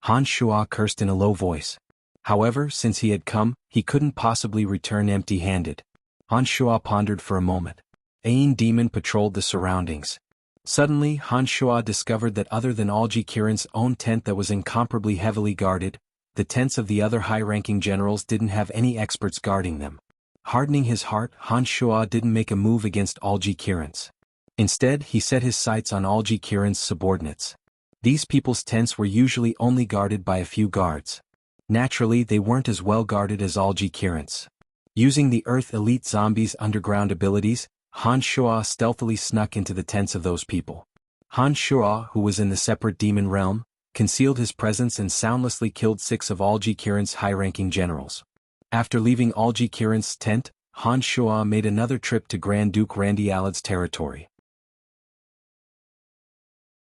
Han Shuo cursed in a low voice. However, since he had come, he couldn't possibly return empty-handed. Han Shuo pondered for a moment. Ain Demon patrolled the surroundings. Suddenly, Han Shuo discovered that other than Alji Kirin's own tent that was incomparably heavily guarded, the tents of the other high-ranking generals didn't have any experts guarding them. Hardening his heart, Han Shuo didn't make a move against Alji Kirin's. Instead, he set his sights on Alji Kirin's subordinates. These people's tents were usually only guarded by a few guards. Naturally, they weren't as well guarded as Alji Kirin's. Using the Earth Elite Zombies' underground abilities, Han Shuo stealthily snuck into the tents of those people. Han Shuo, who was in the separate demon realm, concealed his presence and soundlessly killed 6 of Alji Kirin's high-ranking generals. After leaving Alji Kirin's tent, Han Shuo made another trip to Grand Duke Randy Alad's territory.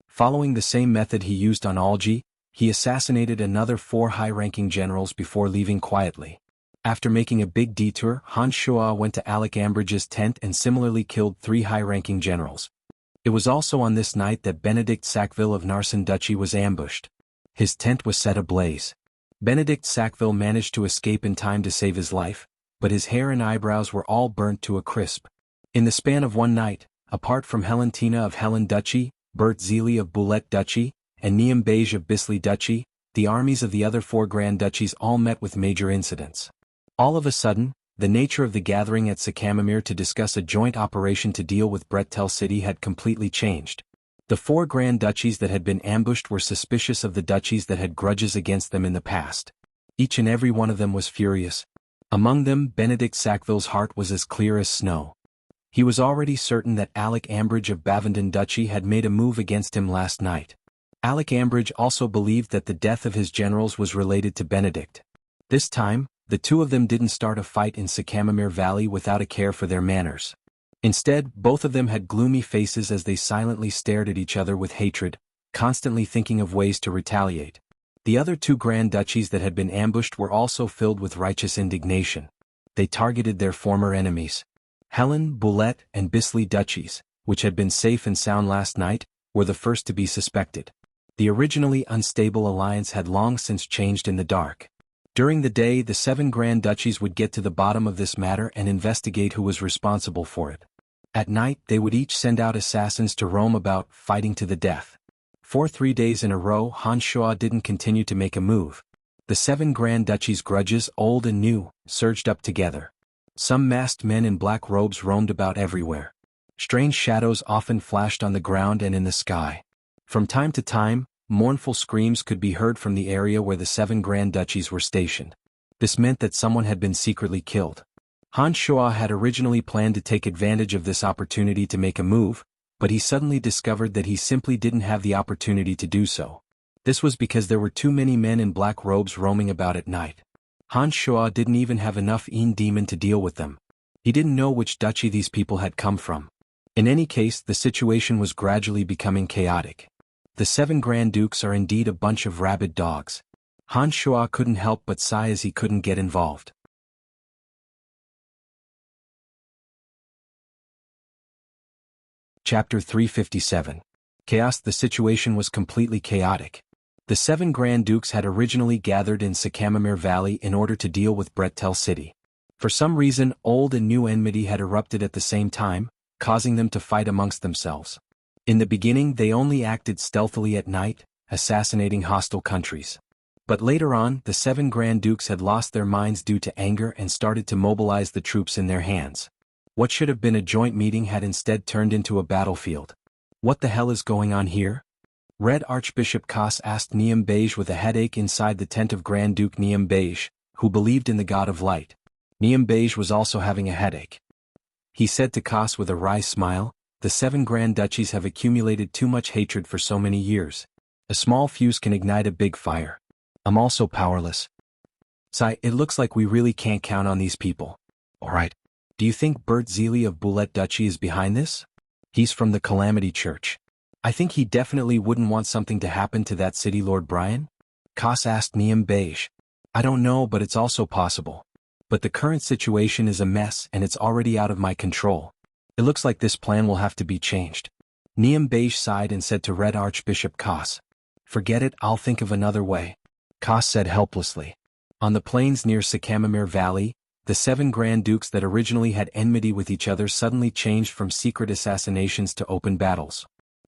Following the same method he used on Alji, he assassinated another 4 high-ranking generals before leaving quietly. After making a big detour, Han Shuo went to Alec Ambridge's tent and similarly killed 3 high-ranking generals. It was also on this night that Benedict Sackville of Narsen Duchy was ambushed. His tent was set ablaze. Benedict Sackville managed to escape in time to save his life, but his hair and eyebrows were all burnt to a crisp. In the span of one night, apart from Helentina of Helen Duchy, Bert Zeely of Boulette Duchy, and Niam Beige of Bisley Duchy, the armies of the other 4 Grand Duchies all met with major incidents. All of a sudden, the nature of the gathering at Sakamamir to discuss a joint operation to deal with Brettel City had completely changed. The 4 Grand Duchies that had been ambushed were suspicious of the duchies that had grudges against them in the past. Each and every one of them was furious. Among them, Benedict Sackville's heart was as clear as snow. He was already certain that Alec Ambridge of Bavendon Duchy had made a move against him last night. Alec Ambridge also believed that the death of his generals was related to Benedict. This time, the two of them didn't start a fight in Sakamamir Valley without a care for their manners. Instead, both of them had gloomy faces as they silently stared at each other with hatred, constantly thinking of ways to retaliate. The other 2 Grand Duchies that had been ambushed were also filled with righteous indignation. They targeted their former enemies. Helen, Boulette, and Bisley Duchies, which had been safe and sound last night, were the first to be suspected. The originally unstable alliance had long since changed in the dark. During the day, the 7 Grand Duchies would get to the bottom of this matter and investigate who was responsible for it. At night, they would each send out assassins to roam about, fighting to the death. For 3 days in a row, Han Shuo didn't continue to make a move. The 7 Grand Duchies' grudges, old and new, surged up together. Some masked men in black robes roamed about everywhere. Strange shadows often flashed on the ground and in the sky. From time to time, mournful screams could be heard from the area where the 7 Grand Duchies were stationed. This meant that someone had been secretly killed. Han Shuo had originally planned to take advantage of this opportunity to make a move, but he suddenly discovered that he simply didn't have the opportunity to do so. This was because there were too many men in black robes roaming about at night. Han Shuo didn't even have enough Een Demon to deal with them. He didn't know which duchy these people had come from. In any case, the situation was gradually becoming chaotic. The 7 Grand Dukes are indeed a bunch of rabid dogs. Han Shuo couldn't help but sigh as he couldn't get involved. Chapter 357. Chaos. The situation was completely chaotic. The 7 Grand Dukes had originally gathered in Sakamamere Valley in order to deal with Brettel City. For some reason, old and new enmity had erupted at the same time, causing them to fight amongst themselves. In the beginning they only acted stealthily at night, assassinating hostile countries. But later on, the 7 Grand Dukes had lost their minds due to anger and started to mobilize the troops in their hands. What should have been a joint meeting had instead turned into a battlefield. What the hell is going on here? Red Archbishop Kas asked Niam Beige with a headache inside the tent of Grand Duke Niam Beige, who believed in the god of light. Niam Beige was also having a headache. He said to Kas with a wry smile, "The 7 Grand Duchies have accumulated too much hatred for so many years. A small fuse can ignite a big fire. I'm also powerless. Sai, it looks like we really can't count on these people." "Alright. Do you think Bert Zeely of Boulet Duchy is behind this? He's from the Calamity Church. I think he definitely wouldn't want something to happen to that city, Lord Brian?" Kas asked Niam Beige. "I don't know, but it's also possible. But the current situation is a mess and it's already out of my control. It looks like this plan will have to be changed." Niam Beige sighed and said to Red Archbishop Kas, "Forget it, I'll think of another way." Kas said helplessly. On the plains near Sakamamere Valley, the 7 Grand Dukes that originally had enmity with each other suddenly changed from secret assassinations to open battles.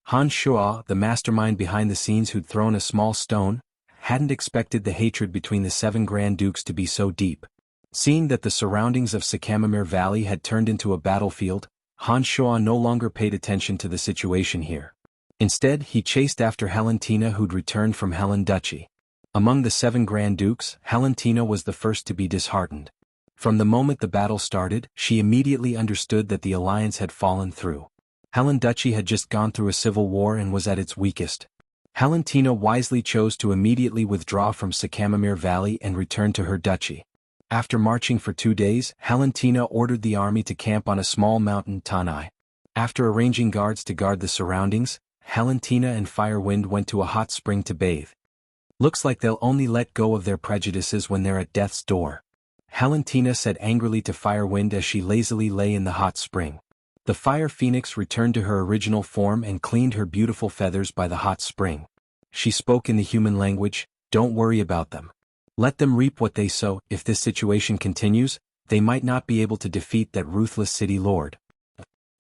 Han Shuo, the mastermind behind the scenes who'd thrown a small stone, hadn't expected the hatred between the 7 Grand Dukes to be so deep. Seeing that the surroundings of Sakamamere Valley had turned into a battlefield, Han Shuo no longer paid attention to the situation here. Instead, he chased after Helentina, who'd returned from Helen Duchy. Among the 7 Grand Dukes, Helentina was the first to be disheartened. From the moment the battle started, she immediately understood that the alliance had fallen through. Helen Duchy had just gone through a civil war and was at its weakest. Helentina wisely chose to immediately withdraw from Sakamamere Valley and return to her duchy. After marching for 2 days, Helentina ordered the army to camp on a small mountain Tanai. After arranging guards to guard the surroundings, Helentina and Firewind went to a hot spring to bathe. "Looks like they'll only let go of their prejudices when they're at death's door," Helentina said angrily to Firewind as she lazily lay in the hot spring. The Fire Phoenix returned to her original form and cleaned her beautiful feathers by the hot spring. She spoke in the human language, "Don't worry about them. Let them reap what they sow. If this situation continues, they might not be able to defeat that ruthless city lord.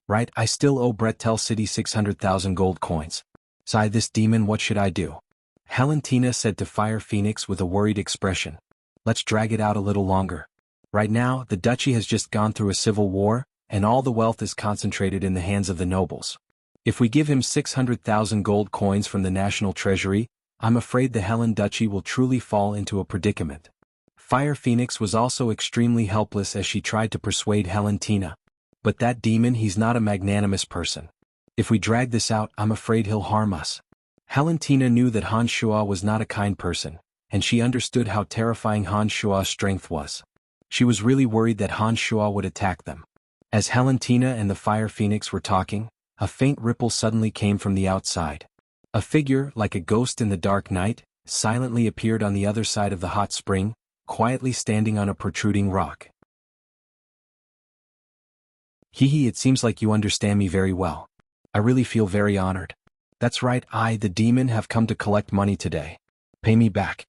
Right, I still owe Brettel City 600,000 gold coins. Sigh, this demon, what should I do?" Helentina said to Fire Phoenix with a worried expression. "Let's drag it out a little longer. Right now, the duchy has just gone through a civil war, and all the wealth is concentrated in the hands of the nobles. If we give him 600,000 gold coins from the national treasury, I'm afraid the Helen Duchy will truly fall into a predicament." Fire Phoenix was also extremely helpless as she tried to persuade Helentina. "But that demon, he's not a magnanimous person. If we drag this out, I'm afraid he'll harm us." Helentina knew that Han Shuo was not a kind person, and she understood how terrifying Han Shuo's strength was. She was really worried that Han Shuo would attack them. As Helentina and the Fire Phoenix were talking, a faint ripple suddenly came from the outside. A figure, like a ghost in the dark night, silently appeared on the other side of the hot spring, quietly standing on a protruding rock. "Hee, it seems like you understand me very well. I really feel very honored. That's right, I, the demon, have come to collect money today. Pay me back."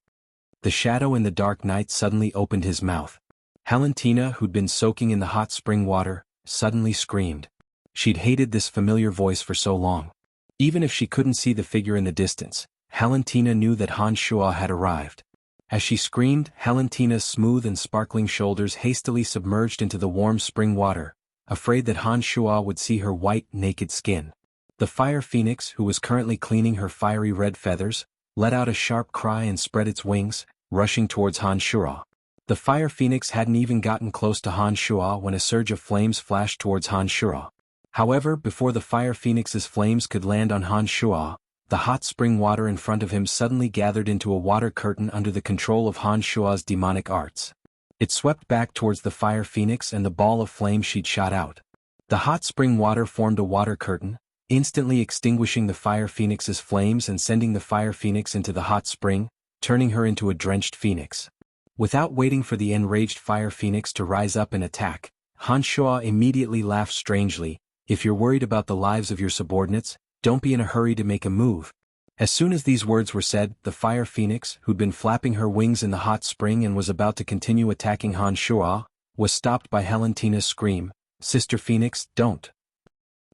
The shadow in the dark night suddenly opened his mouth. Helentina, who'd been soaking in the hot spring water, suddenly screamed. She'd hated this familiar voice for so long. Even if she couldn't see the figure in the distance, Helentina knew that Han Shuo had arrived. As she screamed, Helentina's smooth and sparkling shoulders hastily submerged into the warm spring water, afraid that Han Shuo would see her white, naked skin. The Fire Phoenix, who was currently cleaning her fiery red feathers, let out a sharp cry and spread its wings, rushing towards Han Shuo. The Fire Phoenix hadn't even gotten close to Han Shuo when a surge of flames flashed towards Han Shuo. However, before the Fire Phoenix's flames could land on Han Shuo, the hot spring water in front of him suddenly gathered into a water curtain under the control of Han Shuo's demonic arts. It swept back towards the Fire Phoenix and the ball of flame she'd shot out. The hot spring water formed a water curtain, instantly extinguishing the Fire Phoenix's flames and sending the Fire Phoenix into the hot spring, turning her into a drenched phoenix. Without waiting for the enraged Fire Phoenix to rise up and attack, Han Shuo immediately laughed strangely. "If you're worried about the lives of your subordinates, don't be in a hurry to make a move. As soon as these words were said, the fire phoenix, who'd been flapping her wings in the hot spring and was about to continue attacking Han Shuo, was stopped by Helentina's scream, "Sister Phoenix, don't."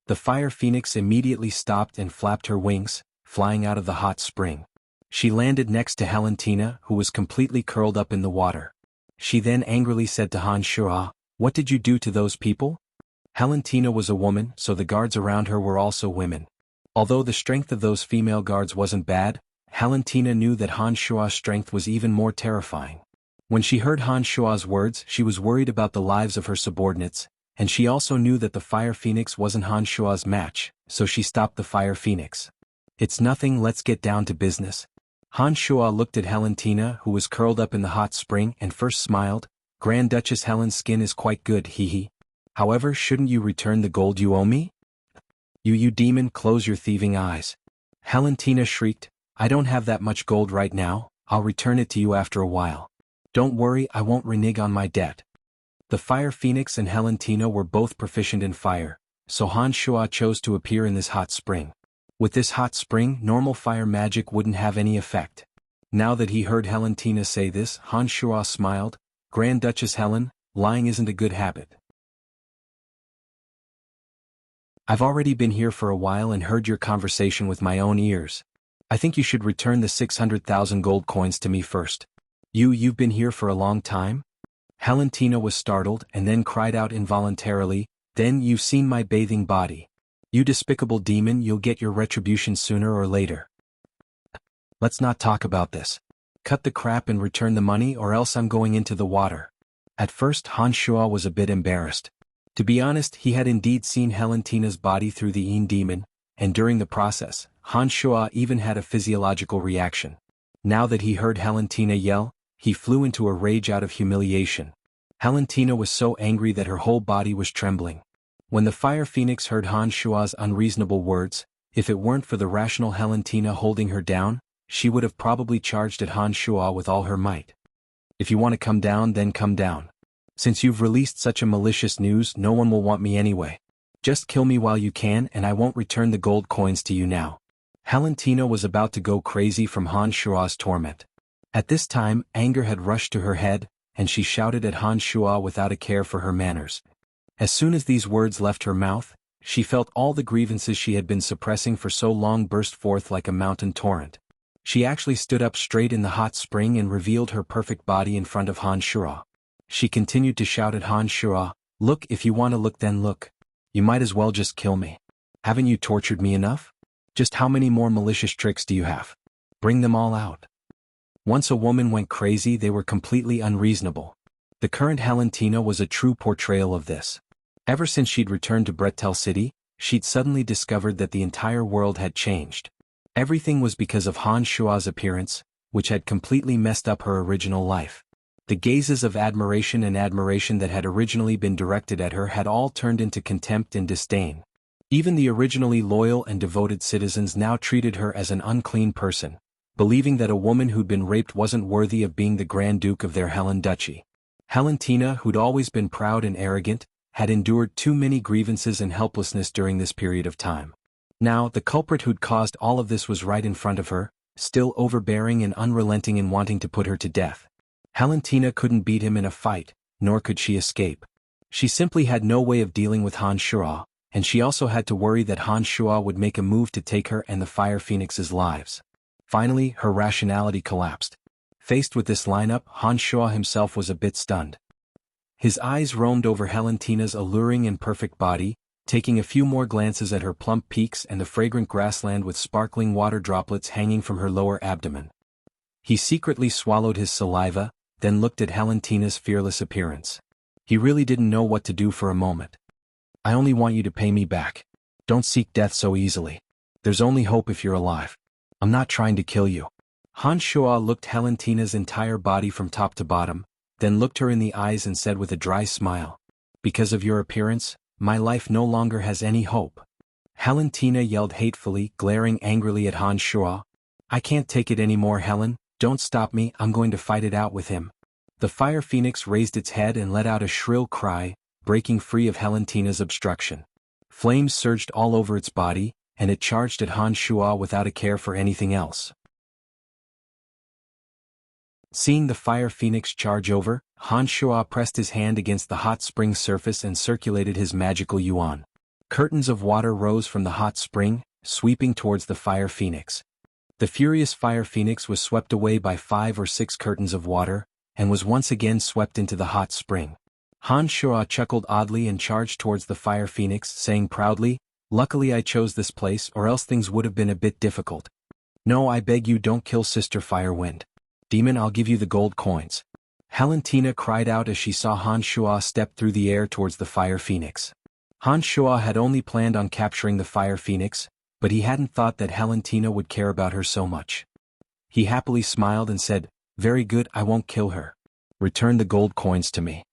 The fire phoenix immediately stopped and flapped her wings, flying out of the hot spring. She landed next to Helentina, who was completely curled up in the water. She then angrily said to Han Shuo, "What did you do to those people?" Helentina was a woman, so the guards around her were also women. Although the strength of those female guards wasn't bad, Helentina knew that Han Shuo's strength was even more terrifying. When she heard Han Shuo's words, she was worried about the lives of her subordinates, and she also knew that the fire phoenix wasn't Han Shuo's match, so she stopped the fire phoenix. "It's nothing, let's get down to business." Han Shuo looked at Helentina, who was curled up in the hot spring, and first smiled. "Grand Duchess Helen's skin is quite good, hee. However, shouldn't you return the gold you owe me?" You demon, close your thieving eyes." Helentina shrieked, "I don't have that much gold right now, I'll return it to you after a while. Don't worry, I won't renege on my debt." The fire phoenix and Helentina were both proficient in fire, so Han Shuo chose to appear in this hot spring. With this hot spring, normal fire magic wouldn't have any effect. Now that he heard Helentina say this, Han Shuo smiled. "Grand Duchess Helen, lying isn't a good habit. I've already been here for a while and heard your conversation with my own ears. I think you should return the 600,000 gold coins to me first." You've been here for a long time?" Helentina was startled and then cried out involuntarily, "Then you've seen my bathing body. You despicable demon, you'll get your retribution sooner or later. Let's not talk about this. Cut the crap and return the money, or else I'm going into the water." At first Han Shuo was a bit embarrassed. To be honest, he had indeed seen Helentina's body through the Yin demon, and during the process, Han Shuo even had a physiological reaction. Now that he heard Helentina yell, he flew into a rage out of humiliation. Helentina was so angry that her whole body was trembling. When the fire phoenix heard Han Shuo's unreasonable words, if it weren't for the rational Helentina holding her down, she would have probably charged at Han Shuo with all her might. "If you want to come down, then come down. Since you've released such a malicious news, no one will want me anyway. Just kill me while you can and I won't return the gold coins to you now." Helentina was about to go crazy from Han Shuo's torment. At this time, anger had rushed to her head, and she shouted at Han Shuo without a care for her manners. As soon as these words left her mouth, she felt all the grievances she had been suppressing for so long burst forth like a mountain torrent. She actually stood up straight in the hot spring and revealed her perfect body in front of Han Shuo. She continued to shout at Han Shuo, "Look, if you want to look, then look. You might as well just kill me. Haven't you tortured me enough? Just how many more malicious tricks do you have? Bring them all out." Once a woman went crazy, they were completely unreasonable. The current Helentina was a true portrayal of this. Ever since she'd returned to Brettel City, she'd suddenly discovered that the entire world had changed. Everything was because of Han Shuo's appearance, which had completely messed up her original life. The gazes of admiration that had originally been directed at her had all turned into contempt and disdain. Even the originally loyal and devoted citizens now treated her as an unclean person, believing that a woman who'd been raped wasn't worthy of being the Grand Duke of their Helen Duchy. Helentina, who'd always been proud and arrogant, had endured too many grievances and helplessness during this period of time. Now, the culprit who'd caused all of this was right in front of her, still overbearing and unrelenting in wanting to put her to death. Helentina couldn't beat him in a fight, nor could she escape. She simply had no way of dealing with Han Shuo, and she also had to worry that Han Shuo would make a move to take her and the Fire Phoenix's lives. Finally, her rationality collapsed. Faced with this lineup, Han Shuo himself was a bit stunned. His eyes roamed over Helentina's alluring and perfect body, taking a few more glances at her plump peaks and the fragrant grassland with sparkling water droplets hanging from her lower abdomen. He secretly swallowed his saliva, then looked at Helentina's fearless appearance. He really didn't know what to do for a moment. "I only want you to pay me back. Don't seek death so easily. There's only hope if you're alive. I'm not trying to kill you." Han Shuo looked Helentina's entire body from top to bottom, then looked her in the eyes and said with a dry smile, "Because of your appearance, my life no longer has any hope." Helentina yelled hatefully, glaring angrily at Han Shuo. "I can't take it anymore, Helen. Don't stop me, I'm going to fight it out with him." The Fire Phoenix raised its head and let out a shrill cry, breaking free of Helentina's obstruction. Flames surged all over its body, and it charged at Han Shuo without a care for anything else. Seeing the fire phoenix charge over, Han Shuo pressed his hand against the hot spring surface and circulated his magical yuan. Curtains of water rose from the hot spring, sweeping towards the fire phoenix. The furious fire phoenix was swept away by 5 or 6 curtains of water, and was once again swept into the hot spring. Han Shuo chuckled oddly and charged towards the fire phoenix, saying proudly, "Luckily I chose this place, or else things would have been a bit difficult. No, I beg you, don't kill Sister Firewind. Demon, I'll give you the gold coins." Valentina cried out as she saw Han Shuo step through the air towards the fire phoenix. Han Shuo had only planned on capturing the fire phoenix, but he hadn't thought that Valentina would care about her so much. He happily smiled and said, "Very good, I won't kill her. Return the gold coins to me."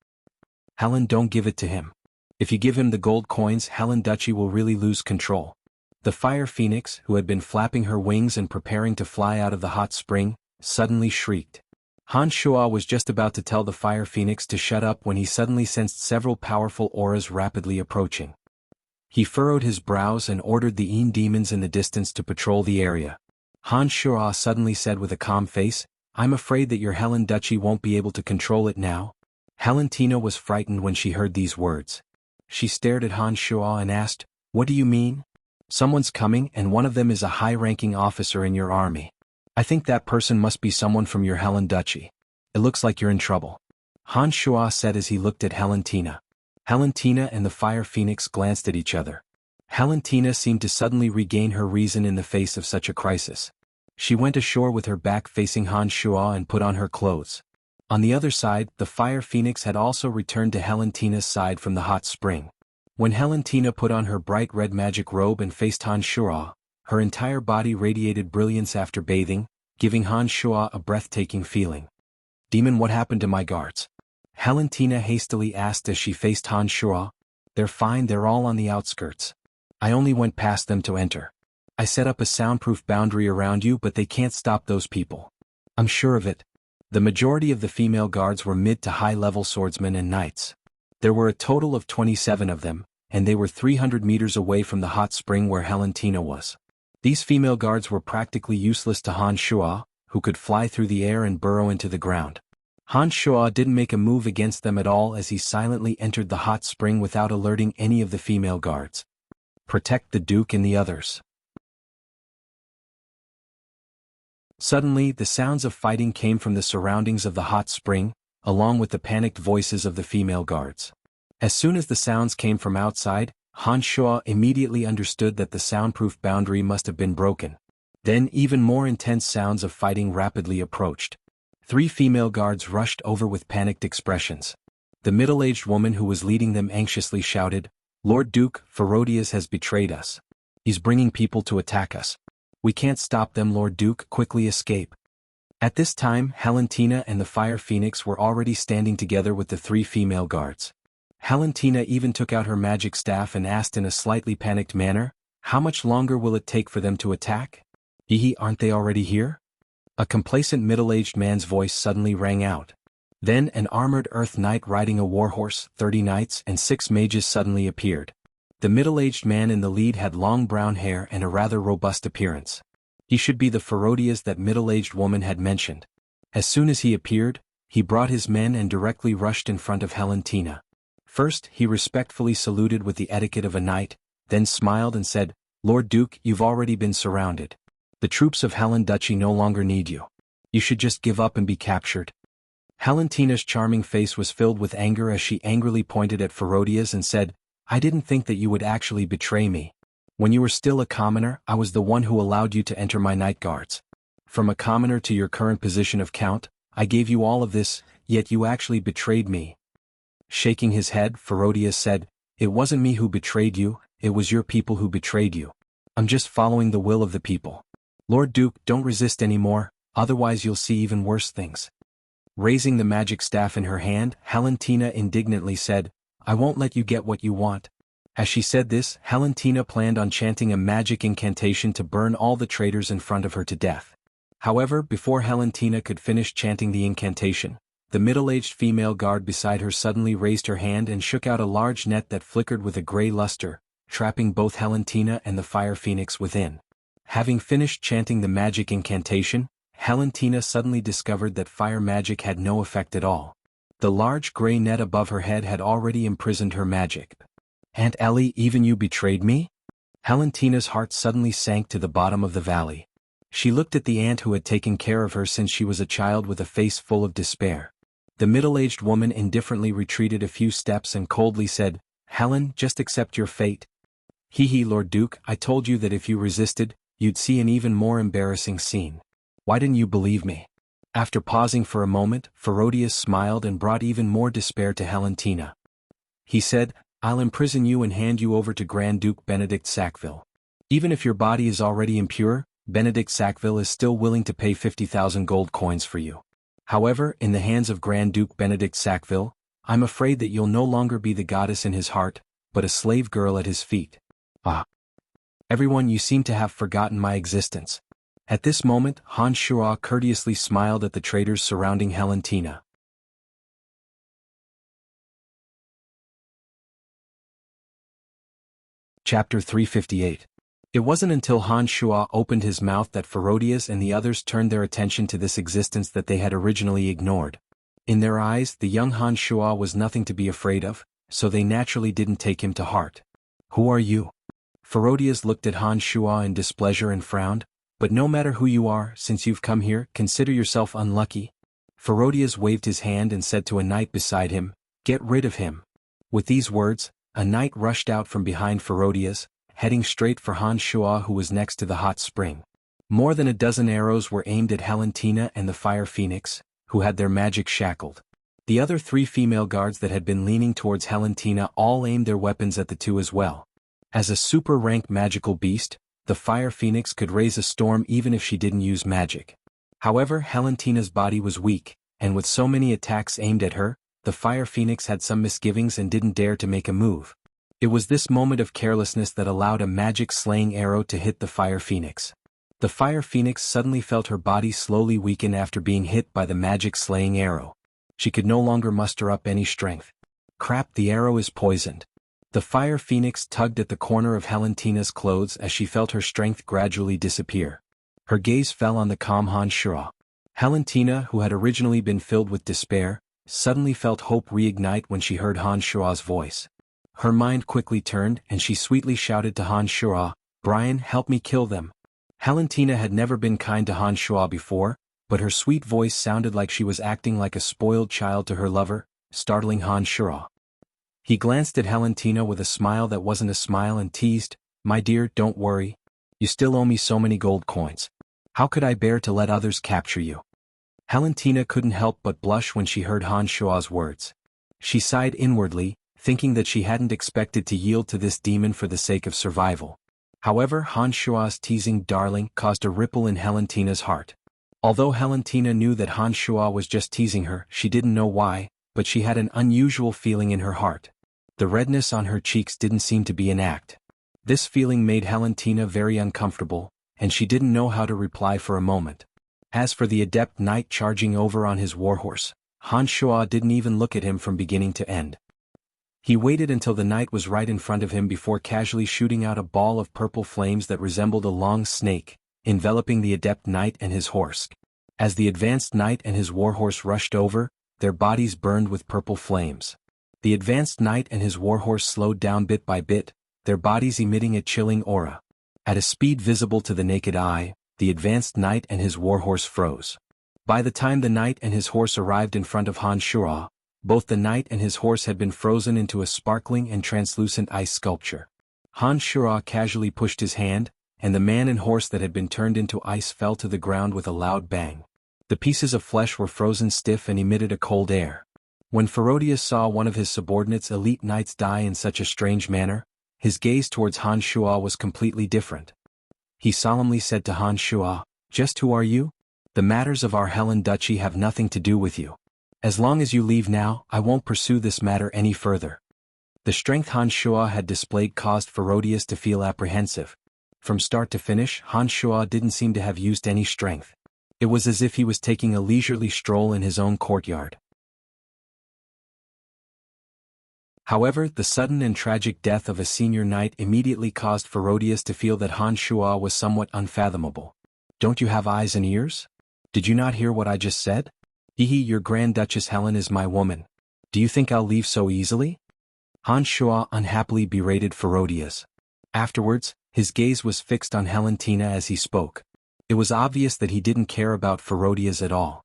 "Helen, don't give it to him. If you give him the gold coins, Helen Duchy will really lose control." The fire phoenix, who had been flapping her wings and preparing to fly out of the hot spring, suddenly shrieked. Han Shuo was just about to tell the fire phoenix to shut up when he suddenly sensed several powerful auras rapidly approaching. He furrowed his brows and ordered the Yin demons in the distance to patrol the area. Han Shuo suddenly said with a calm face, "I'm afraid that your Helen Duchy won't be able to control it now." Valentina was frightened when she heard these words. She stared at Han Shuo and asked, "What do you mean?" "Someone's coming, and one of them is a high-ranking officer in your army. I think that person must be someone from your Helen Duchy. It looks like you're in trouble," Han Shuo said as he looked at Valentina. Valentina and the fire phoenix glanced at each other. Valentina seemed to suddenly regain her reason in the face of such a crisis. She went ashore with her back facing Han Shuo and put on her clothes. On the other side, the fire phoenix had also returned to Valentina's side from the hot spring. When Valentina put on her bright red magic robe and faced Han Shuo, her entire body radiated brilliance after bathing, giving Han Shuo a breathtaking feeling. "Demon, what happened to my guards?" Valentina hastily asked as she faced Han Shuo. "They're fine, they're all on the outskirts. I only went past them to enter. I set up a soundproof boundary around you, but they can't stop those people. I'm sure of it." The majority of the female guards were mid to high-level swordsmen and knights. There were a total of 27 of them, and they were 300 meters away from the hot spring where Valentina was. These female guards were practically useless to Han Shuo, who could fly through the air and burrow into the ground. Han Shuo didn't make a move against them at all as he silently entered the hot spring without alerting any of the female guards. "Protect the Duke and the others." Suddenly, the sounds of fighting came from the surroundings of the hot spring, along with the panicked voices of the female guards. As soon as the sounds came from outside, Han Shuo immediately understood that the soundproof boundary must have been broken. Then even more intense sounds of fighting rapidly approached. 3 female guards rushed over with panicked expressions. The middle-aged woman who was leading them anxiously shouted, "Lord Duke, Ferodias has betrayed us. He's bringing people to attack us. We can't stop them, Lord Duke, quickly escape." At this time, Valentina and the fire phoenix were already standing together with the 3 female guards. Valentina even took out her magic staff and asked in a slightly panicked manner, "How much longer will it take for them to attack? Aren't they already here?" A complacent middle-aged man's voice suddenly rang out. Then an armored earth knight riding a warhorse, 30 knights and 6 mages suddenly appeared. The middle-aged man in the lead had long brown hair and a rather robust appearance. He should be the Ferodias that middle-aged woman had mentioned. As soon as he appeared, he brought his men and directly rushed in front of Valentina. First, he respectfully saluted with the etiquette of a knight, then smiled and said, "Lord Duke, you've already been surrounded. The troops of Helen Duchy no longer need you. You should just give up and be captured." Valentina's charming face was filled with anger as she angrily pointed at Ferodias and said, "I didn't think that you would actually betray me. When you were still a commoner, I was the one who allowed you to enter my night guards. From a commoner to your current position of count, I gave you all of this, yet you actually betrayed me." Shaking his head, Ferodias said, "It wasn't me who betrayed you, it was your people who betrayed you. I'm just following the will of the people. Lord Duke, don't resist anymore, otherwise you'll see even worse things." Raising the magic staff in her hand, Valentina indignantly said, "I won't let you get what you want." As she said this, Valentina planned on chanting a magic incantation to burn all the traitors in front of her to death. However, before Valentina could finish chanting the incantation, the middle-aged female guard beside her suddenly raised her hand and shook out a large net that flickered with a gray luster, trapping both Helentina and the fire phoenix within. Having finished chanting the magic incantation, Helentina suddenly discovered that fire magic had no effect at all. The large gray net above her head had already imprisoned her magic. "Aunt Ellie, even you betrayed me?" Helentina's heart suddenly sank to the bottom of the valley. She looked at the aunt who had taken care of her since she was a child with a face full of despair. The middle-aged woman indifferently retreated a few steps and coldly said, "Helen, just accept your fate." "Hee, Lord Duke, I told you that if you resisted, you'd see an even more embarrassing scene. Why didn't you believe me?" After pausing for a moment, Ferodius smiled and brought even more despair to Helentina. He said, "I'll imprison you and hand you over to Grand Duke Benedict Sackville. Even if your body is already impure, Benedict Sackville is still willing to pay 50,000 gold coins for you. However, in the hands of Grand Duke Benedict Sackville, I'm afraid that you'll no longer be the goddess in his heart, but a slave girl at his feet." "Ah. Everyone, you seem to have forgotten my existence." At this moment, Han Shuo courteously smiled at the traders surrounding Helentina. Chapter 358. It wasn't until Han Shuo opened his mouth that Ferodius and the others turned their attention to this existence that they had originally ignored. In their eyes, the young Han Shuo was nothing to be afraid of, so they naturally didn't take him to heart. "Who are you?" Ferodius looked at Han Shuo in displeasure and frowned. "But no matter who you are, since you've come here, consider yourself unlucky." Ferodius waved his hand and said to a knight beside him, "Get rid of him." With these words, a knight rushed out from behind Ferodius, heading straight for Han Shuo, who was next to the hot spring. More than a dozen arrows were aimed at Helentina and the fire phoenix, who had their magic shackled. The other 3 female guards that had been leaning towards Helentina all aimed their weapons at the two as well. As a super-rank magical beast, the fire phoenix could raise a storm even if she didn't use magic. However, Helentina's body was weak, and with so many attacks aimed at her, the fire phoenix had some misgivings and didn't dare to make a move. It was this moment of carelessness that allowed a magic-slaying arrow to hit the fire phoenix. The fire phoenix suddenly felt her body slowly weaken after being hit by the magic-slaying arrow. She could no longer muster up any strength. "Crap, the arrow is poisoned." The fire phoenix tugged at the corner of Helentina's clothes as she felt her strength gradually disappear. Her gaze fell on the calm Han Shuo. Helentina, who had originally been filled with despair, suddenly felt hope reignite when she heard Han Shuo's voice. Her mind quickly turned and she sweetly shouted to Han Shuo, "Brian, help me kill them." Helentina had never been kind to Han Shuo before, but her sweet voice sounded like she was acting like a spoiled child to her lover, startling Han Shuo. He glanced at Helentina with a smile that wasn't a smile and teased, "My dear, don't worry. You still owe me so many gold coins. How could I bear to let others capture you?" Helentina couldn't help but blush when she heard Han Shuo's words. She sighed inwardly, thinking that she hadn't expected to yield to this demon for the sake of survival. However, Han Shuo's teasing "darling" caused a ripple in Helentina's heart. Although Helentina knew that Han Shuo was just teasing her, she didn't know why, but she had an unusual feeling in her heart. The redness on her cheeks didn't seem to be an act. This feeling made Helentina very uncomfortable, and she didn't know how to reply for a moment. As for the adept knight charging over on his warhorse, Han Shuo didn't even look at him from beginning to end. He waited until the knight was right in front of him before casually shooting out a ball of purple flames that resembled a long snake, enveloping the adept knight and his horse. As the advanced knight and his warhorse rushed over, their bodies burned with purple flames. The advanced knight and his warhorse slowed down bit by bit, their bodies emitting a chilling aura. At a speed visible to the naked eye, the advanced knight and his warhorse froze. By the time the knight and his horse arrived in front of Han Shuo, both the knight and his horse had been frozen into a sparkling and translucent ice sculpture. Han Shuo casually pushed his hand, and the man and horse that had been turned into ice fell to the ground with a loud bang. The pieces of flesh were frozen stiff and emitted a cold air. When Ferodius saw one of his subordinates' elite knights die in such a strange manner, his gaze towards Han Shuo was completely different. He solemnly said to Han Shuo, "Just who are you? The matters of our Helen Duchy have nothing to do with you. As long as you leave now, I won't pursue this matter any further." The strength Han Shuo had displayed caused Ferodius to feel apprehensive. From start to finish, Han Shuo didn't seem to have used any strength. It was as if he was taking a leisurely stroll in his own courtyard. However, the sudden and tragic death of a senior knight immediately caused Ferodius to feel that Han Shuo was somewhat unfathomable. Don't you have eyes and ears? Did you not hear what I just said? Hehe, your Grand Duchess Helen is my woman. Do you think I'll leave so easily? Han Shuo unhappily berated Ferodius. Afterwards, his gaze was fixed on Helentina as he spoke. It was obvious that he didn't care about Ferodius at all.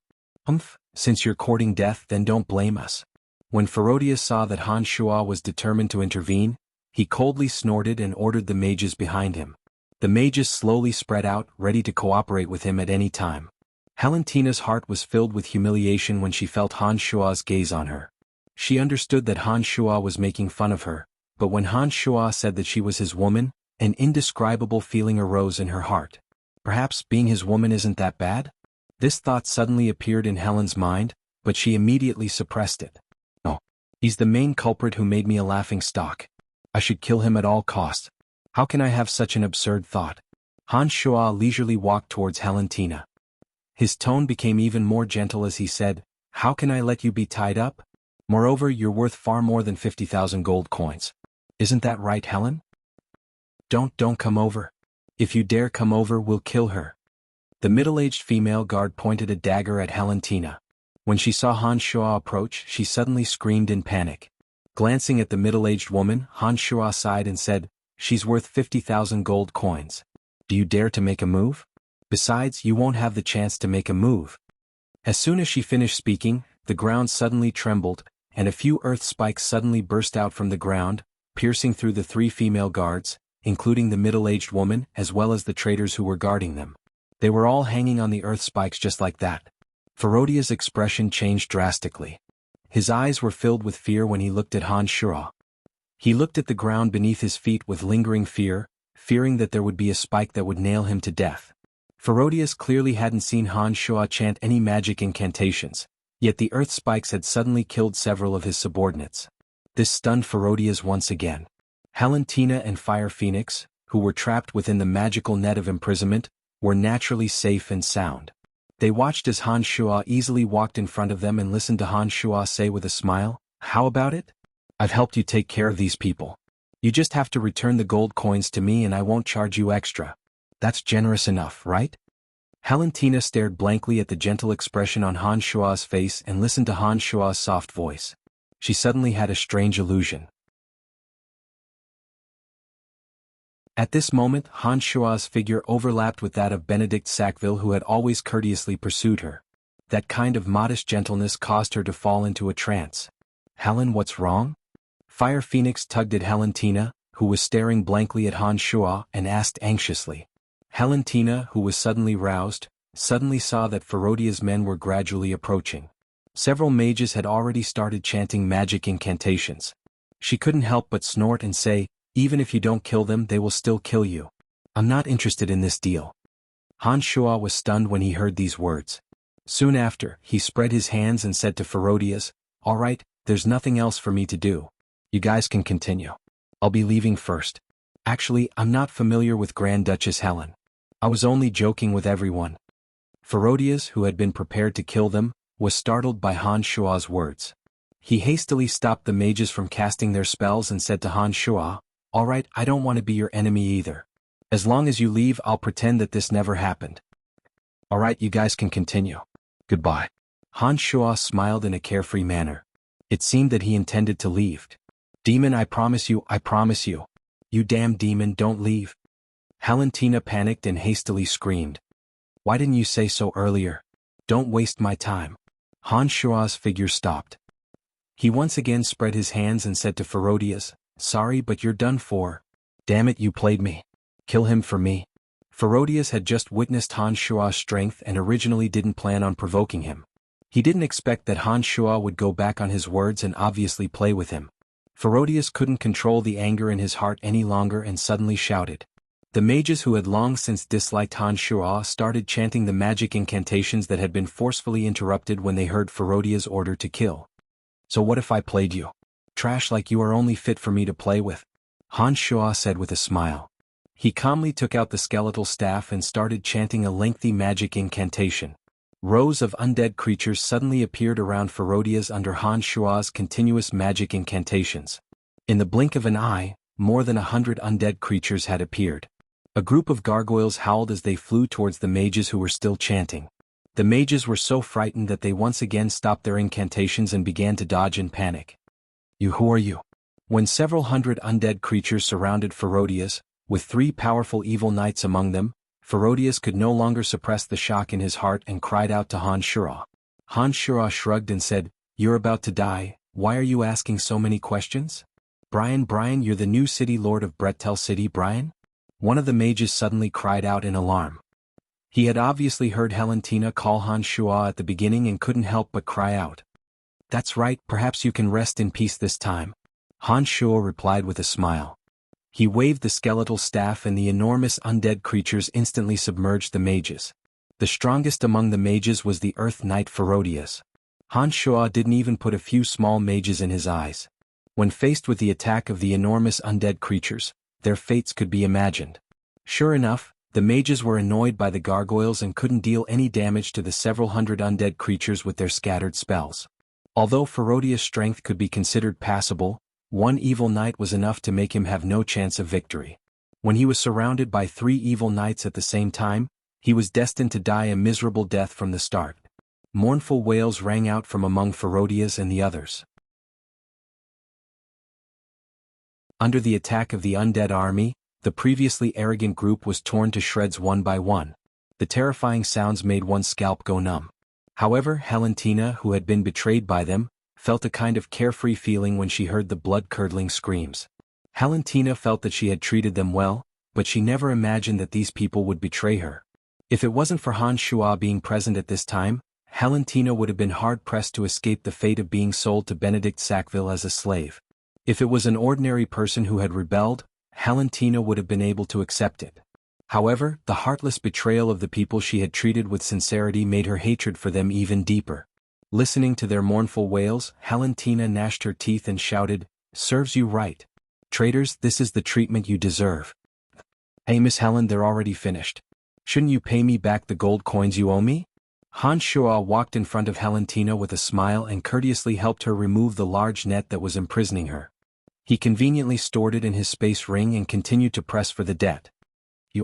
Since you're courting death, then don't blame us. When Ferodius saw that Han Shuo was determined to intervene, he coldly snorted and ordered the mages behind him. The mages slowly spread out, ready to cooperate with him at any time. Helentina's heart was filled with humiliation when she felt Han Shuo's gaze on her. She understood that Han Shuo was making fun of her, but when Han Shuo said that she was his woman, an indescribable feeling arose in her heart. Perhaps being his woman isn't that bad? This thought suddenly appeared in Helen's mind, but she immediately suppressed it. No. He's the main culprit who made me a laughingstock. I should kill him at all costs. How can I have such an absurd thought? Han Shuo leisurely walked towards Helentina. His tone became even more gentle as he said, "How can I let you be tied up? Moreover, you're worth far more than 50,000 gold coins. Isn't that right, Helen? Don't come over. If you dare come over, we'll kill her." The middle-aged female guard pointed a dagger at Helentina. When she saw Han Shuo approach, she suddenly screamed in panic. Glancing at the middle-aged woman, Han Shuo sighed and said, "She's worth 50,000 gold coins. Do you dare to make a move? Besides, you won't have the chance to make a move." As soon as she finished speaking, the ground suddenly trembled, and a few earth spikes suddenly burst out from the ground, piercing through the three female guards, including the middle-aged woman as well as the traders who were guarding them. They were all hanging on the earth spikes just like that. Ferodia's expression changed drastically. His eyes were filled with fear when he looked at Han Shuo. He looked at the ground beneath his feet with lingering fear, fearing that there would be a spike that would nail him to death. Ferodius clearly hadn't seen Han Shuo chant any magic incantations, yet the earth spikes had suddenly killed several of his subordinates. This stunned Ferodius once again. Helentina and Fire Phoenix, who were trapped within the magical net of imprisonment, were naturally safe and sound. They watched as Han Shuo easily walked in front of them and listened to Han Shuo say with a smile, "How about it? I've helped you take care of these people. You just have to return the gold coins to me and I won't charge you extra. That's generous enough, right?" Helentina stared blankly at the gentle expression on Han Shuo's face and listened to Han Shuo's soft voice. She suddenly had a strange illusion. At this moment, Han Shuo's figure overlapped with that of Benedict Sackville, who had always courteously pursued her. That kind of modest gentleness caused her to fall into a trance. "Helen, what's wrong?" Fire Phoenix tugged at Helentina, who was staring blankly at Han Shuo, and asked anxiously. Helentina, who was suddenly roused, suddenly saw that Ferodia's men were gradually approaching. Several mages had already started chanting magic incantations. She couldn't help but snort and say, "Even if you don't kill them, they will still kill you. I'm not interested in this deal." Han Shuo was stunned when he heard these words. Soon after, he spread his hands and said to Ferodius, "All right, there's nothing else for me to do. You guys can continue. I'll be leaving first. Actually, I'm not familiar with Grand Duchess Helen. I was only joking with everyone." Ferodius, who had been prepared to kill them, was startled by Han Shuo's words. He hastily stopped the mages from casting their spells and said to Han Shuo, "All right, I don't want to be your enemy either. As long as you leave, I'll pretend that this never happened. All right, you guys can continue. Goodbye." Han Shuo smiled in a carefree manner. It seemed that he intended to leave. "Demon, I promise you, I promise you. You damn demon, don't leave." Helentina panicked and hastily screamed. "Why didn't you say so earlier? Don't waste my time." Han Shuo's figure stopped. He once again spread his hands and said to Ferodius, "Sorry, but you're done for. Damn it, you played me. Kill him for me." Ferodius had just witnessed Han Shuo's strength and originally didn't plan on provoking him. He didn't expect that Han Shuo would go back on his words and obviously play with him. Ferodius couldn't control the anger in his heart any longer and suddenly shouted. The mages who had long since disliked Han Shuo started chanting the magic incantations that had been forcefully interrupted when they heard Ferodia's order to kill. "So what if I played you? Trash like you are only fit for me to play with," Han Shuo said with a smile. He calmly took out the skeletal staff and started chanting a lengthy magic incantation. Rows of undead creatures suddenly appeared around Ferodias under Han Shuo's continuous magic incantations. In the blink of an eye, more than 100 undead creatures had appeared. A group of gargoyles howled as they flew towards the mages who were still chanting. The mages were so frightened that they once again stopped their incantations and began to dodge in panic. Who are you? When several hundred undead creatures surrounded Ferodius, with 3 powerful evil knights among them, Ferodius could no longer suppress the shock in his heart and cried out to Hanshura. Hanshura shrugged and said, "You're about to die, why are you asking so many questions?" Brian, you're the new city lord of Brettel City, Brian?" One of the mages suddenly cried out in alarm. He had obviously heard Helentina call Hanshua at the beginning and couldn't help but cry out. "That's right, perhaps you can rest in peace this time," Hanshua replied with a smile. He waved the skeletal staff and the enormous undead creatures instantly submerged the mages. The strongest among the mages was the Earth Knight Ferodius. Hanshua didn't even put a few small mages in his eyes. When faced with the attack of the enormous undead creatures, their fates could be imagined. Sure enough, the mages were annoyed by the gargoyles and couldn't deal any damage to the several hundred undead creatures with their scattered spells. Although Ferodius' strength could be considered passable, one evil knight was enough to make him have no chance of victory. When he was surrounded by 3 evil knights at the same time, he was destined to die a miserable death from the start. Mournful wails rang out from among Ferodius and the others. Under the attack of the undead army, the previously arrogant group was torn to shreds one by one. The terrifying sounds made one's scalp go numb. However, Helentina, who had been betrayed by them, felt a kind of carefree feeling when she heard the blood-curdling screams. Helentina felt that she had treated them well, but she never imagined that these people would betray her. If it wasn't for Hanshua being present at this time, Helentina would have been hard-pressed to escape the fate of being sold to Benedict Sackville as a slave. If it was an ordinary person who had rebelled, Helentina would have been able to accept it. However, the heartless betrayal of the people she had treated with sincerity made her hatred for them even deeper. Listening to their mournful wails, Helentina gnashed her teeth and shouted, "Serves you right. Traitors, this is the treatment you deserve." "Hey Miss Helen, they're already finished. Shouldn't you pay me back the gold coins you owe me?" Hanshua walked in front of Helentina with a smile and courteously helped her remove the large net that was imprisoning her. He conveniently stored it in his space ring and continued to press for the debt.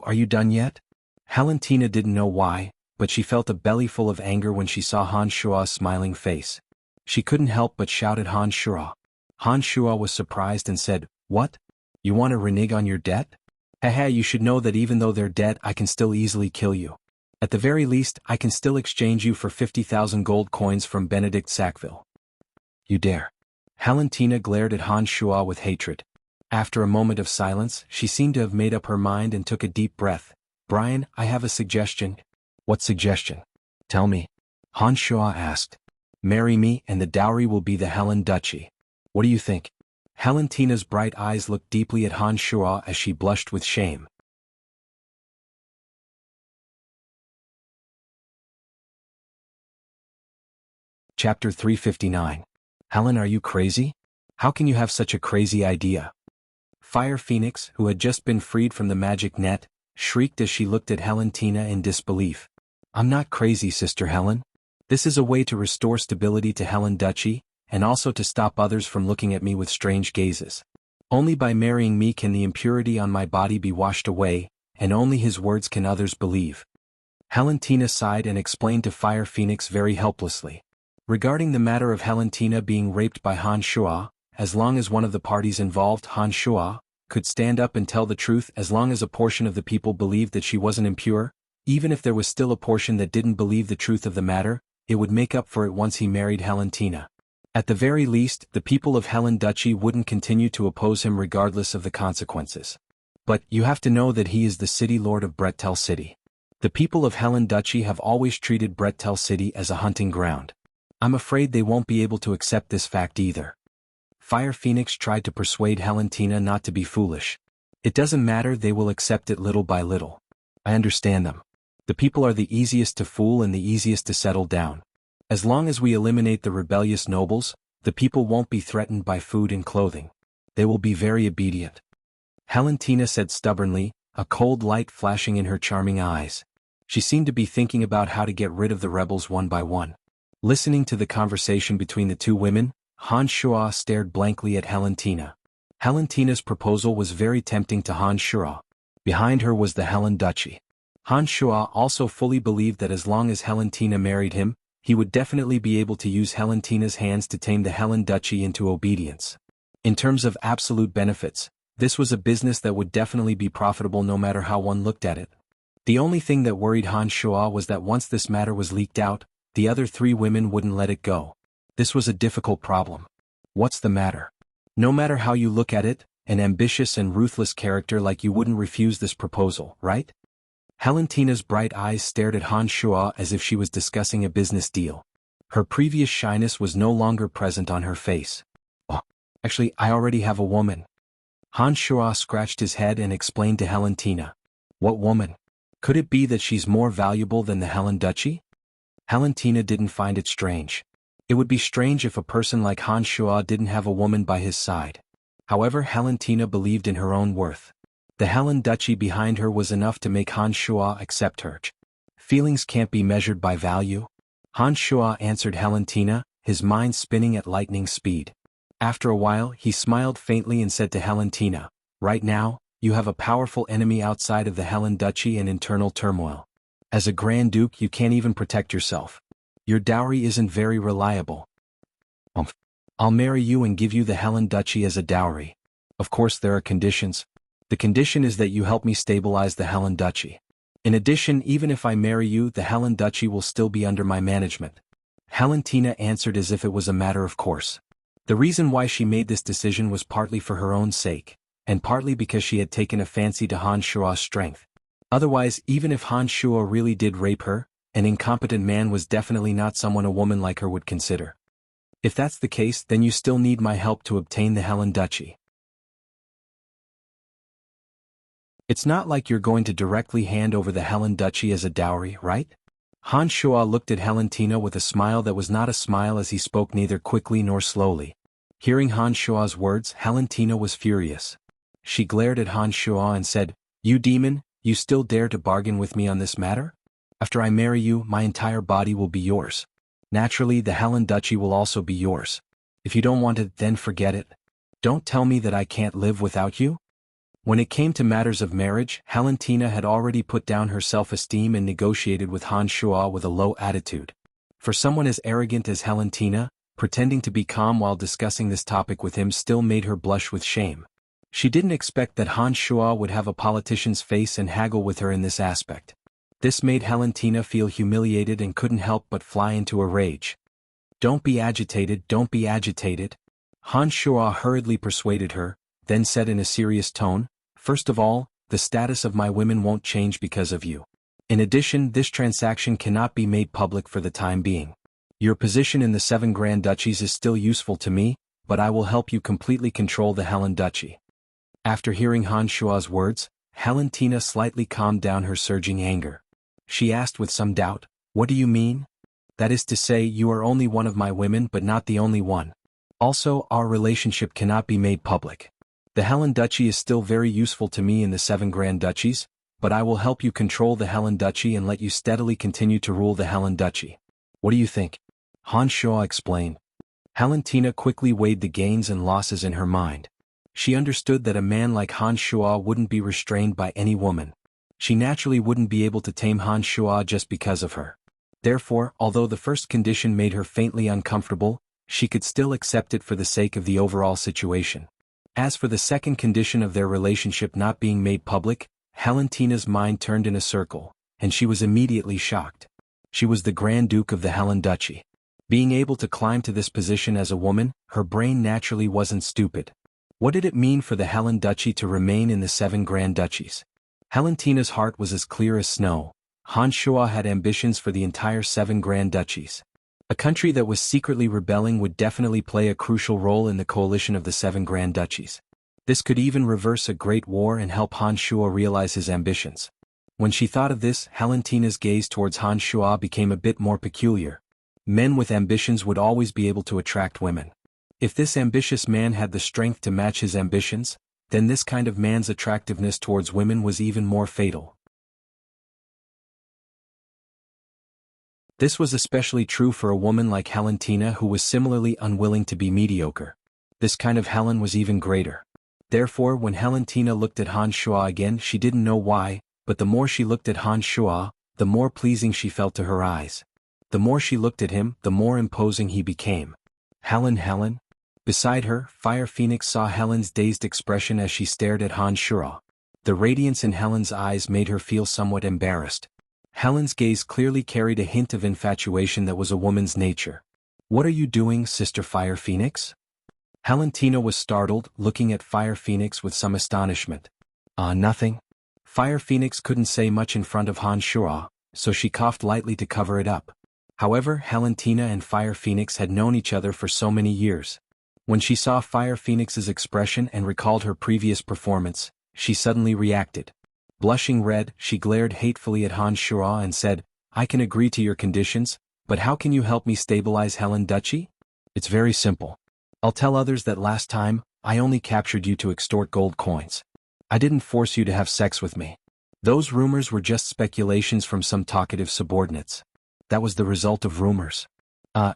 Are you done yet?" Helentina didn't know why, but she felt a belly full of anger when she saw Hanshua's smiling face. She couldn't help but shout at Hanshua. Hanshua was surprised and said, "What? You want to renege on your debt? Haha, you should know that even though they're dead I can still easily kill you. At the very least, I can still exchange you for 50,000 gold coins from Benedict Sackville." "You dare?" Helentina glared at Hanshua with hatred. After a moment of silence, she seemed to have made up her mind and took a deep breath. "Brian, I have a suggestion." "What suggestion? Tell me." Hanshua asked. "Marry me and the dowry will be the Helen Duchy. What do you think?" Helentina's bright eyes looked deeply at Hanshua as she blushed with shame. Chapter 359. "Helen, are you crazy? How can you have such a crazy idea?" Fire Phoenix, who had just been freed from the magic net, shrieked as she looked at Helentina in disbelief. "I'm not crazy, Sister Helen. This is a way to restore stability to Helen Duchy, and also to stop others from looking at me with strange gazes. Only by marrying me can the impurity on my body be washed away, and only his words can others believe." Helentina sighed and explained to Fire Phoenix very helplessly. Regarding the matter of Helentina being raped by Hanshua, as long as one of the parties involved, Hanshua, could stand up and tell the truth as long as a portion of the people believed that she wasn't impure, even if there was still a portion that didn't believe the truth of the matter, it would make up for it once he married Helentina. At the very least, the people of Helen Duchy wouldn't continue to oppose him regardless of the consequences. But you have to know that he is the city lord of Brettel City. The people of Helen Duchy have always treated Brettel City as a hunting ground. I'm afraid they won't be able to accept this fact either. Fire Phoenix tried to persuade Helentina not to be foolish. "It doesn't matter, they will accept it little by little. I understand them. The people are the easiest to fool and the easiest to settle down. As long as we eliminate the rebellious nobles, the people won't be threatened by food and clothing. They will be very obedient." Helentina said stubbornly, a cold light flashing in her charming eyes. She seemed to be thinking about how to get rid of the rebels one by one. Listening to the conversation between the two women, Hanshua stared blankly at Helentina. Halentina's proposal was very tempting to Han Shuo. Behind her was the Helen Duchy. Han Shuo also fully believed that as long as Halentina married him, he would definitely be able to use Halentina's hands to tame the Helen Duchy into obedience. In terms of absolute benefits, this was a business that would definitely be profitable no matter how one looked at it. The only thing that worried Han Shuo was that once this matter was leaked out, the other three women wouldn't let it go. This was a difficult problem. What's the matter? No matter how you look at it, an ambitious and ruthless character like you wouldn't refuse this proposal, right? Halentina's bright eyes stared at Han Shuo as if she was discussing a business deal. Her previous shyness was no longer present on her face. Oh, actually, I already have a woman. Han Shuo scratched his head and explained to Halentina. What woman? Could it be that she's more valuable than the Helen Duchy? Halentina didn't find it strange. It would be strange if a person like Han Shuo didn't have a woman by his side. However, Halentina believed in her own worth. The Helen Duchy behind her was enough to make Han Shuo accept her. Feelings can't be measured by value. Han Shuo answered Halentina, his mind spinning at lightning speed. After a while, he smiled faintly and said to Halentina, right now, you have a powerful enemy outside of the Helen Duchy and internal turmoil. As a Grand Duke, you can't even protect yourself. Your dowry isn't very reliable. I'll marry you and give you the Helen Duchy as a dowry. Of course there are conditions. The condition is that you help me stabilize the Helen Duchy. In addition, even if I marry you, the Helen Duchy will still be under my management. Halentina answered as if it was a matter of course. The reason why she made this decision was partly for her own sake, and partly because she had taken a fancy to Han Shuo's strength. Otherwise, even if Han Shuo really did rape her, an incompetent man was definitely not someone a woman like her would consider. If that's the case, then you still need my help to obtain the Helen Duchy. It's not like you're going to directly hand over the Helen Duchy as a dowry, right? Han Shuo looked at Halentina with a smile that was not a smile as he spoke neither quickly nor slowly. Hearing Han Shuo's words, Halentina was furious. She glared at Han Shuo and said, "You demon, you still dare to bargain with me on this matter? After I marry you, my entire body will be yours. Naturally, the Helen Duchy will also be yours. If you don't want it, then forget it. Don't tell me that I can't live without you." When it came to matters of marriage, Halentina had already put down her self-esteem and negotiated with Han Shuo with a low attitude. For someone as arrogant as Halentina, pretending to be calm while discussing this topic with him still made her blush with shame. She didn't expect that Han Shuo would have a politician's face and haggle with her in this aspect. This made Halentina feel humiliated and couldn't help but fly into a rage. Don't be agitated, don't be agitated. Han Shuo hurriedly persuaded her, then said in a serious tone, "First of all, the status of my women won't change because of you. In addition, this transaction cannot be made public for the time being. Your position in the 7 Grand Duchies is still useful to me, but I will help you completely control the Helen Duchy." After hearing Han Shuo's words, Halentina slightly calmed down her surging anger. She asked with some doubt, "What do you mean? That is to say, you are only one of my women but not the only one. Also, our relationship cannot be made public. The Helen Duchy is still very useful to me in the 7 Grand Duchies, but I will help you control the Helen Duchy and let you steadily continue to rule the Helen Duchy. What do you think?" Han Shuo explained. Halentina quickly weighed the gains and losses in her mind. She understood that a man like Han Shuo wouldn't be restrained by any woman. She naturally wouldn't be able to tame Han Shuo just because of her. Therefore, although the first condition made her faintly uncomfortable, she could still accept it for the sake of the overall situation. As for the second condition of their relationship not being made public, Halentina's mind turned in a circle, and she was immediately shocked. She was the Grand Duke of the Helen Duchy. Being able to climb to this position as a woman, her brain naturally wasn't stupid. What did it mean for the Helen Duchy to remain in the 7 Grand Duchies? Halentina's heart was as clear as snow. Han Shuo had ambitions for the entire 7 Grand Duchies. A country that was secretly rebelling would definitely play a crucial role in the coalition of the 7 Grand Duchies. This could even reverse a great war and help Han Shuo realize his ambitions. When she thought of this, Halentina's gaze towards Han Shuo became a bit more peculiar. Men with ambitions would always be able to attract women. If this ambitious man had the strength to match his ambitions, then this kind of man's attractiveness towards women was even more fatal. This was especially true for a woman like Halentina who was similarly unwilling to be mediocre. This kind of Helen was even greater. Therefore when Valentina looked at Han Shuo again she didn't know why, but the more she looked at Han Shuo, the more pleasing she felt to her eyes. The more she looked at him, the more imposing he became. Helen? Beside her, Fire Phoenix saw Helen's dazed expression as she stared at Han Shuo. The radiance in Helen's eyes made her feel somewhat embarrassed. Helen's gaze clearly carried a hint of infatuation that was a woman's nature. "What are you doing, Sister Fire Phoenix?" Valentina was startled, looking at Fire Phoenix with some astonishment. Nothing." Fire Phoenix couldn't say much in front of Han Shuo, so she coughed lightly to cover it up. However, Valentina and Fire Phoenix had known each other for so many years. When she saw Fire Phoenix's expression and recalled her previous performance, she suddenly reacted. Blushing red, she glared hatefully at Han Shuo and said, "I can agree to your conditions, but how can you help me stabilize Helen Duchy?" "It's very simple. I'll tell others that last time, I only captured you to extort gold coins. I didn't force you to have sex with me. Those rumors were just speculations from some talkative subordinates. That was the result of rumors.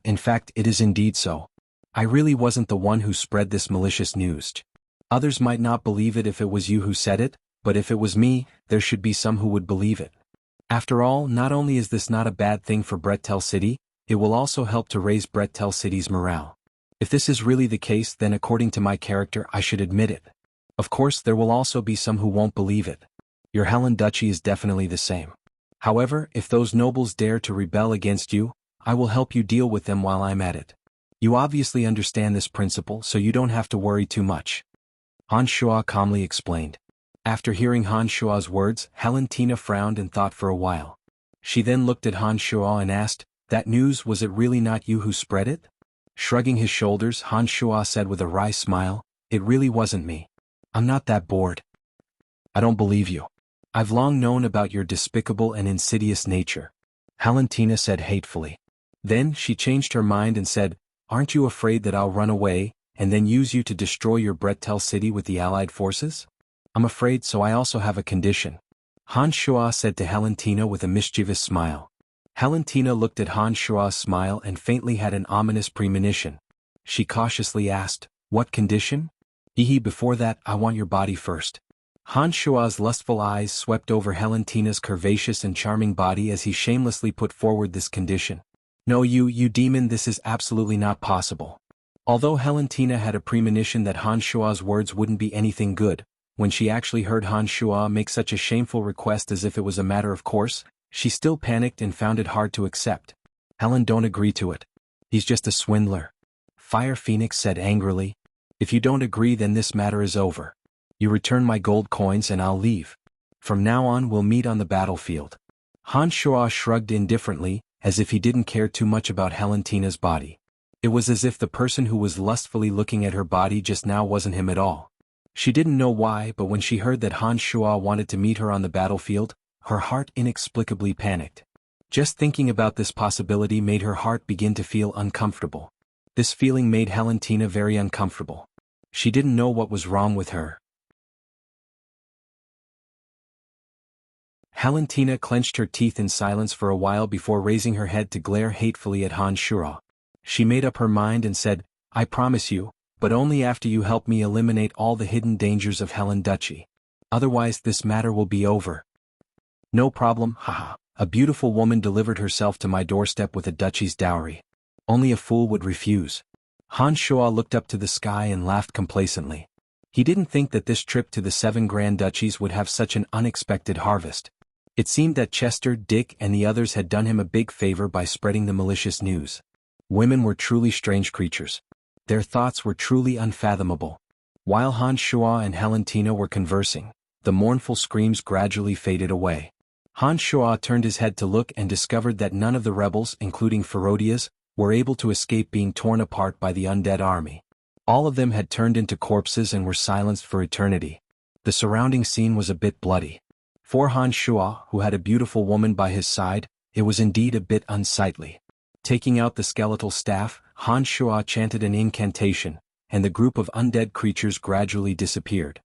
In fact, it is indeed so. I really wasn't the one who spread this malicious news. Others might not believe it if it was you who said it, but if it was me, there should be some who would believe it. After all, not only is this not a bad thing for Brettel City, it will also help to raise Brettel City's morale. If this is really the case, then according to my character I should admit it. Of course there will also be some who won't believe it. Your Helen Duchy is definitely the same. However, if those nobles dare to rebel against you, I will help you deal with them while I'm at it. You obviously understand this principle, so you don't have to worry too much." Han Shuo calmly explained. After hearing Han Shuo's words, Valentina frowned and thought for a while. She then looked at Han Shuo and asked, "That news, was it really not you who spread it?" Shrugging his shoulders, Han Shuo said with a wry smile, "It really wasn't me. I'm not that bored." "I don't believe you. I've long known about your despicable and insidious nature," Valentina said hatefully. Then she changed her mind and said, "Aren't you afraid that I'll run away, and then use you to destroy your Brettel City with the Allied forces?" "I'm afraid so. I also have a condition," Han Shuo said to Valentina with a mischievous smile. Valentina looked at Han Shuo's smile and faintly had an ominous premonition. She cautiously asked, "What condition?" Before that, I want your body first." Han Shuo's lustful eyes swept over Valentina's curvaceous and charming body as he shamelessly put forward this condition. "No, you demon, this is absolutely not possible." Although Valentina had a premonition that Han Shuo's words wouldn't be anything good, when she actually heard Han Shuo make such a shameful request as if it was a matter of course, she still panicked and found it hard to accept. "Helen, don't agree to it. He's just a swindler," Fire Phoenix said angrily. "If you don't agree, then this matter is over. You return my gold coins and I'll leave. From now on we'll meet on the battlefield." Han Shuo shrugged indifferently, as if he didn't care too much about Valentina's body. It was as if the person who was lustfully looking at her body just now wasn't him at all. She didn't know why, but when she heard that Han Shuo wanted to meet her on the battlefield, her heart inexplicably panicked. Just thinking about this possibility made her heart begin to feel uncomfortable. This feeling made Valentina very uncomfortable. She didn't know what was wrong with her. Valentina clenched her teeth in silence for a while before raising her head to glare hatefully at Han Shuo. She made up her mind and said, "I promise you, but only after you help me eliminate all the hidden dangers of Helen Duchy. Otherwise this matter will be over." "No problem, haha. A beautiful woman delivered herself to my doorstep with a duchy's dowry. Only a fool would refuse." Han Shuo looked up to the sky and laughed complacently. He didn't think that this trip to the 7 Grand Duchies would have such an unexpected harvest. It seemed that Chester, Dick and the others had done him a big favor by spreading the malicious news. Women were truly strange creatures. Their thoughts were truly unfathomable. While Han Shuo and Valentina were conversing, the mournful screams gradually faded away. Han Shuo turned his head to look and discovered that none of the rebels, including Ferodias, were able to escape being torn apart by the undead army. All of them had turned into corpses and were silenced for eternity. The surrounding scene was a bit bloody. For Han Shuo, who had a beautiful woman by his side, it was indeed a bit unsightly. Taking out the skeletal staff, Han Shuo chanted an incantation, and the group of undead creatures gradually disappeared.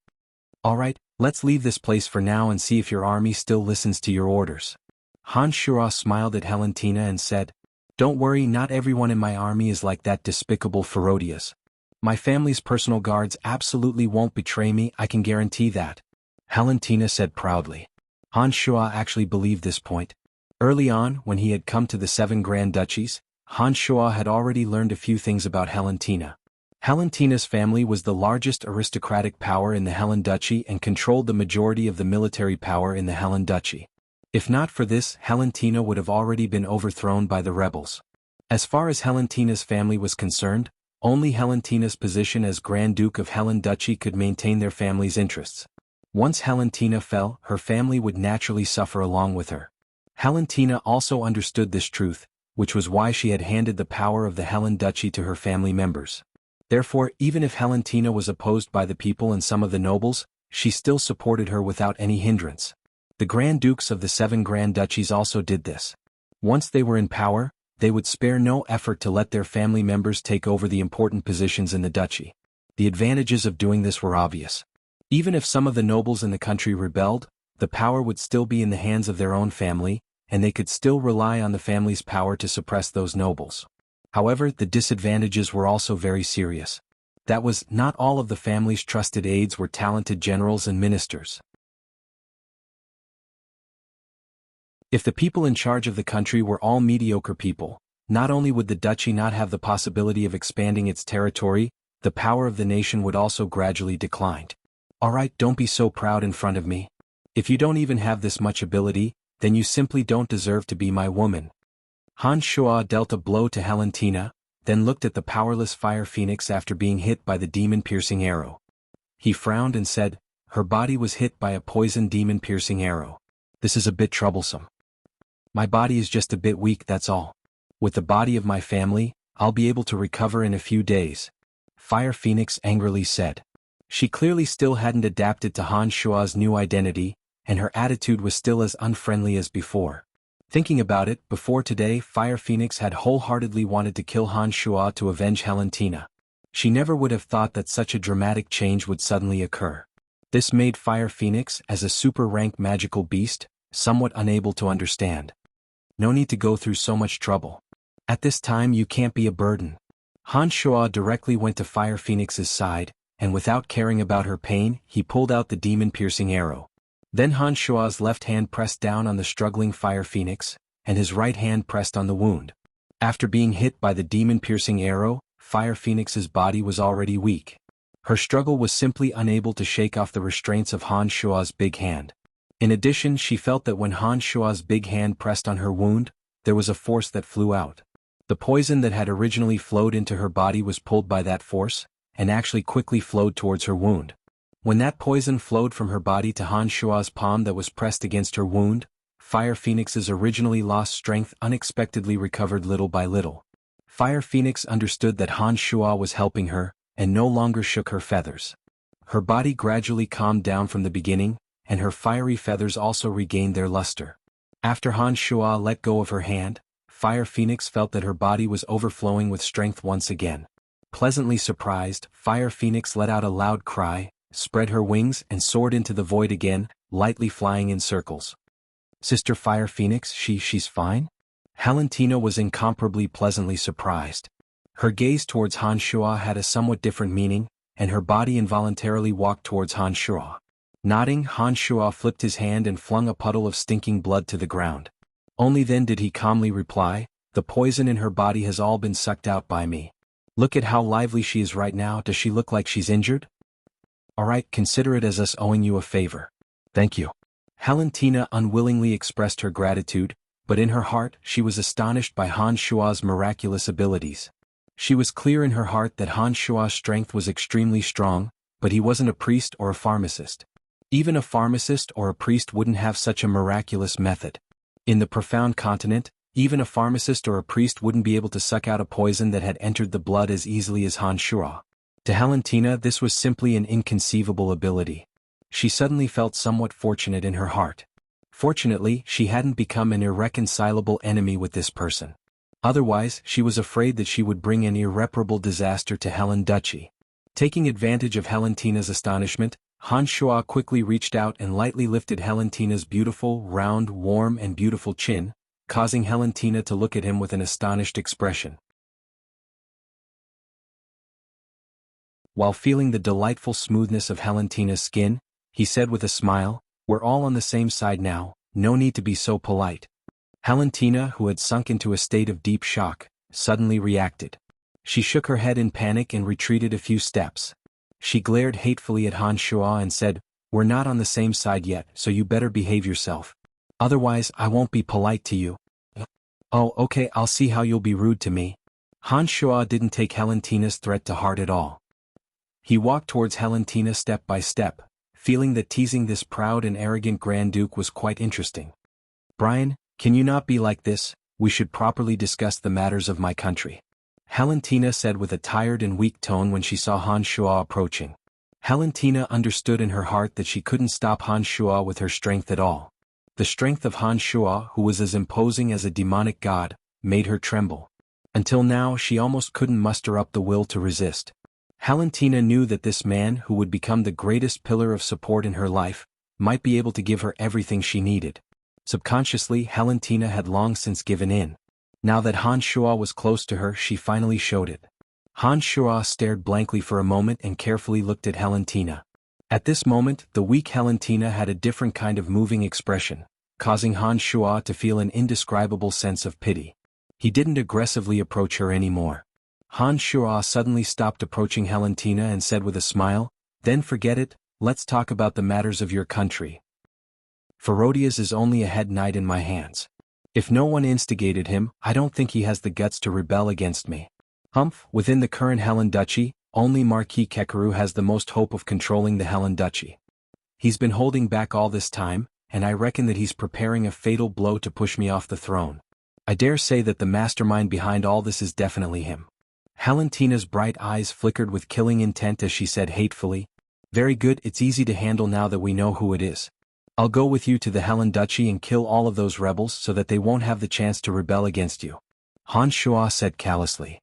"All right, let's leave this place for now and see if your army still listens to your orders." Han Shuo smiled at Valentina and said, "Don't worry, not everyone in my army is like that despicable Ferodias. My family's personal guards absolutely won't betray me, I can guarantee that. Valentina said proudly. Han Shuo actually believed this point. Early on, when he had come to the 7 Grand Duchies, Han Shuo had already learned a few things about Valentina. Valentina's family was the largest aristocratic power in the Helen Duchy and controlled the majority of the military power in the Helen Duchy. If not for this, Valentina would have already been overthrown by the rebels. As far as Valentina's family was concerned, only Valentina's position as Grand Duke of Helen Duchy could maintain their family's interests. Once Valentina fell, her family would naturally suffer along with her. Valentina also understood this truth, which was why she had handed the power of the Helen Duchy to her family members. Therefore, even if Valentina was opposed by the people and some of the nobles, she still supported her without any hindrance. The Grand Dukes of the 7 Grand Duchies also did this. Once they were in power, they would spare no effort to let their family members take over the important positions in the duchy. The advantages of doing this were obvious. Even if some of the nobles in the country rebelled, the power would still be in the hands of their own family, and they could still rely on the family's power to suppress those nobles. However, the disadvantages were also very serious. That was, not all of the family's trusted aides were talented generals and ministers. If the people in charge of the country were all mediocre people, not only would the duchy not have the possibility of expanding its territory, the power of the nation would also gradually decline. Alright, don't be so proud in front of me. If you don't even have this much ability, then you simply don't deserve to be my woman. Han Shuo dealt a blow to Valentina, then looked at the powerless fire phoenix after being hit by the demon-piercing arrow. He frowned and said, her body was hit by a poison demon-piercing arrow. This is a bit troublesome. My body is just a bit weak, that's all. With the body of my family, I'll be able to recover in a few days. Fire Phoenix angrily said. She clearly still hadn't adapted to Han Shuo's new identity, and her attitude was still as unfriendly as before. Thinking about it, before today Fire Phoenix had wholeheartedly wanted to kill Han Shuo to avenge Valentina. She never would have thought that such a dramatic change would suddenly occur. This made Fire Phoenix, as a super-rank magical beast, somewhat unable to understand. No need to go through so much trouble. At this time you can't be a burden. Han Shuo directly went to Fire Phoenix's side, and without caring about her pain, he pulled out the demon-piercing arrow. Then Han Shuo's left hand pressed down on the struggling Fire Phoenix, and his right hand pressed on the wound. After being hit by the demon-piercing arrow, Fire Phoenix's body was already weak. Her struggle was simply unable to shake off the restraints of Han Shuo's big hand. In addition, she felt that when Han Shuo's big hand pressed on her wound, there was a force that flew out. The poison that had originally flowed into her body was pulled by that force, and actually quickly flowed towards her wound. When that poison flowed from her body to Han Shuo's palm that was pressed against her wound, Fire Phoenix's originally lost strength unexpectedly recovered little by little. Fire Phoenix understood that Han Shuo was helping her, and no longer shook her feathers. Her body gradually calmed down from the beginning, and her fiery feathers also regained their luster. After Han Shuo let go of her hand, Fire Phoenix felt that her body was overflowing with strength once again. Pleasantly surprised, Fire Phoenix let out a loud cry, spread her wings and soared into the void again, lightly flying in circles. Sister Fire Phoenix, she's fine? Valentina was incomparably pleasantly surprised. Her gaze towards Han Shuo had a somewhat different meaning, and her body involuntarily walked towards Han Shuo. Nodding, Han Shuo flipped his hand and flung a puddle of stinking blood to the ground. Only then did he calmly reply, the poison in her body has all been sucked out by me. Look at how lively she is right now, does she look like she's injured? Alright, consider it as us owing you a favor. Thank you. Valentina unwillingly expressed her gratitude, but in her heart she was astonished by Han Shuo's miraculous abilities. She was clear in her heart that Han Shuo's strength was extremely strong, but he wasn't a priest or a pharmacist. Even a pharmacist or a priest wouldn't have such a miraculous method. In the profound continent, even a pharmacist or a priest wouldn't be able to suck out a poison that had entered the blood as easily as Han Shuo. To Valentina this was simply an inconceivable ability. She suddenly felt somewhat fortunate in her heart. Fortunately, she hadn't become an irreconcilable enemy with this person. Otherwise, she was afraid that she would bring an irreparable disaster to Helen Duchy. Taking advantage of Valentina's astonishment, Han Shuo quickly reached out and lightly lifted Valentina's beautiful, round, warm and beautiful chin, causing Valentina to look at him with an astonished expression. While feeling the delightful smoothness of Helentina's skin, he said with a smile, "We're all on the same side now, no need to be so polite." Helentina, who had sunk into a state of deep shock, suddenly reacted. She shook her head in panic and retreated a few steps. She glared hatefully at Han Shuo and said, "We're not on the same side yet, so you better behave yourself. Otherwise I won't be polite to you." "Oh, okay, I'll see how you'll be rude to me." Han Shuo didn't take Helentina's threat to heart at all. He walked towards Helentina step by step, feeling that teasing this proud and arrogant Grand Duke was quite interesting. "Brian, can you not be like this? We should properly discuss the matters of my country," Helentina said with a tired and weak tone when she saw Han Shuo approaching. Helentina understood in her heart that she couldn't stop Han Shuo with her strength at all. The strength of Han Shuo, who was as imposing as a demonic god, made her tremble. Until now she almost couldn't muster up the will to resist. Helentina knew that this man, who would become the greatest pillar of support in her life, might be able to give her everything she needed. Subconsciously, Helentina had long since given in. Now that Han Shuo was close to her, she finally showed it. Han Shuo stared blankly for a moment and carefully looked at Helentina. At this moment, the weak Helentina had a different kind of moving expression, causing Han Shuo to feel an indescribable sense of pity. He didn't aggressively approach her anymore. Han Shuo suddenly stopped approaching Helentina and said with a smile, "Then forget it, let's talk about the matters of your country. Ferodias is only a head knight in my hands. If no one instigated him, I don't think he has the guts to rebel against me. Within the current Helen Duchy, only Marquis Kekaru has the most hope of controlling the Helen Duchy. He's been holding back all this time, and I reckon that he's preparing a fatal blow to push me off the throne. I dare say that the mastermind behind all this is definitely him." Helentina's bright eyes flickered with killing intent as she said hatefully, "Very good, it's easy to handle now that we know who it is. I'll go with you to the Helen Duchy and kill all of those rebels so that they won't have the chance to rebel against you," Han Shuo said callously.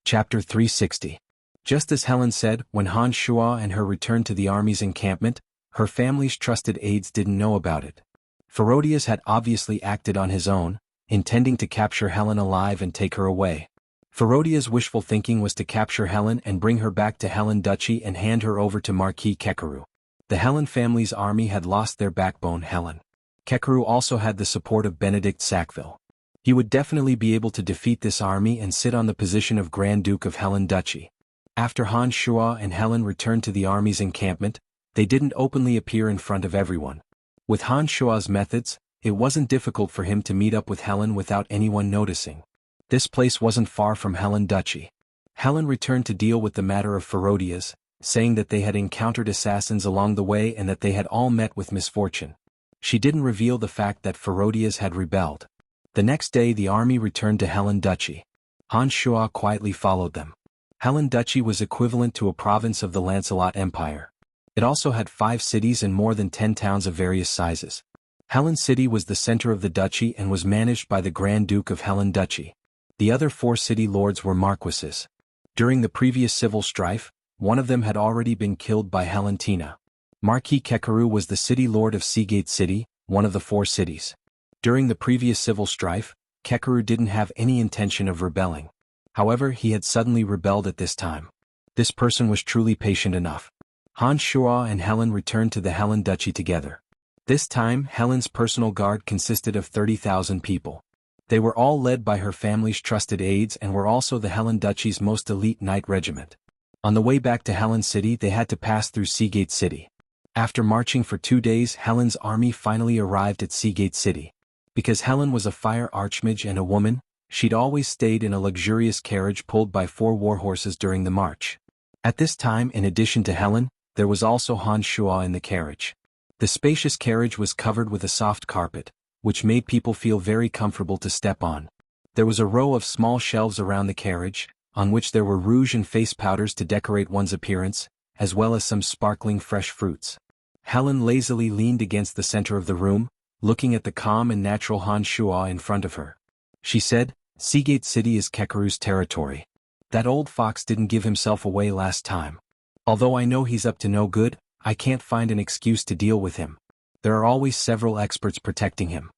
Chapter 360. Just as Helen said, when Han Shuo and her returned to the army's encampment, her family's trusted aides didn't know about it. Ferodias had obviously acted on his own, intending to capture Helen alive and take her away. Ferodia's wishful thinking was to capture Helen and bring her back to Helen Duchy and hand her over to Marquis Kekaru. The Helen family's army had lost their backbone. Helen Kekaru also had the support of Benedict Sackville. He would definitely be able to defeat this army and sit on the position of Grand Duke of Helen Duchy. After Han Shuo and Helen returned to the army's encampment, they didn't openly appear in front of everyone. With Han Shuo's methods, it wasn't difficult for him to meet up with Helen without anyone noticing. This place wasn't far from Helen Duchy. Helen returned to deal with the matter of Ferodias, saying that they had encountered assassins along the way and that they had all met with misfortune. She didn't reveal the fact that Ferodias had rebelled. The next day the army returned to Helen Duchy. Han Shuo quietly followed them. Helen Duchy was equivalent to a province of the Lancelot Empire. It also had 5 cities and more than 10 towns of various sizes. Helen City was the center of the duchy and was managed by the Grand Duke of Helen Duchy. The other 4 city lords were marquises. During the previous civil strife, one of them had already been killed by Helentina. Marquis Kekaru was the city lord of Seagate City, one of the 4 cities. During the previous civil strife, Kekaru didn't have any intention of rebelling. However, he had suddenly rebelled at this time. This person was truly patient enough. Han Shuo and Helen returned to the Helen Duchy together. This time, Helen's personal guard consisted of 30,000 people. They were all led by her family's trusted aides and were also the Helen Duchy's most elite knight regiment. On the way back to Helen City, they had to pass through Seagate City. After marching for 2 days, Helen's army finally arrived at Seagate City. Because Helen was a fire archmage and a woman, she'd always stayed in a luxurious carriage pulled by 4 warhorses during the march. At this time, in addition to Helen, there was also Han Shuo in the carriage. The spacious carriage was covered with a soft carpet, which made people feel very comfortable to step on. There was a row of small shelves around the carriage, on which there were rouge and face powders to decorate one's appearance, as well as some sparkling fresh fruits. Helen lazily leaned against the center of the room, looking at the calm and natural Han Shuo in front of her. She said, "Seagate City is Kekaru's territory. That old fox didn't give himself away last time. Although I know he's up to no good, I can't find an excuse to deal with him. There are always several experts protecting him.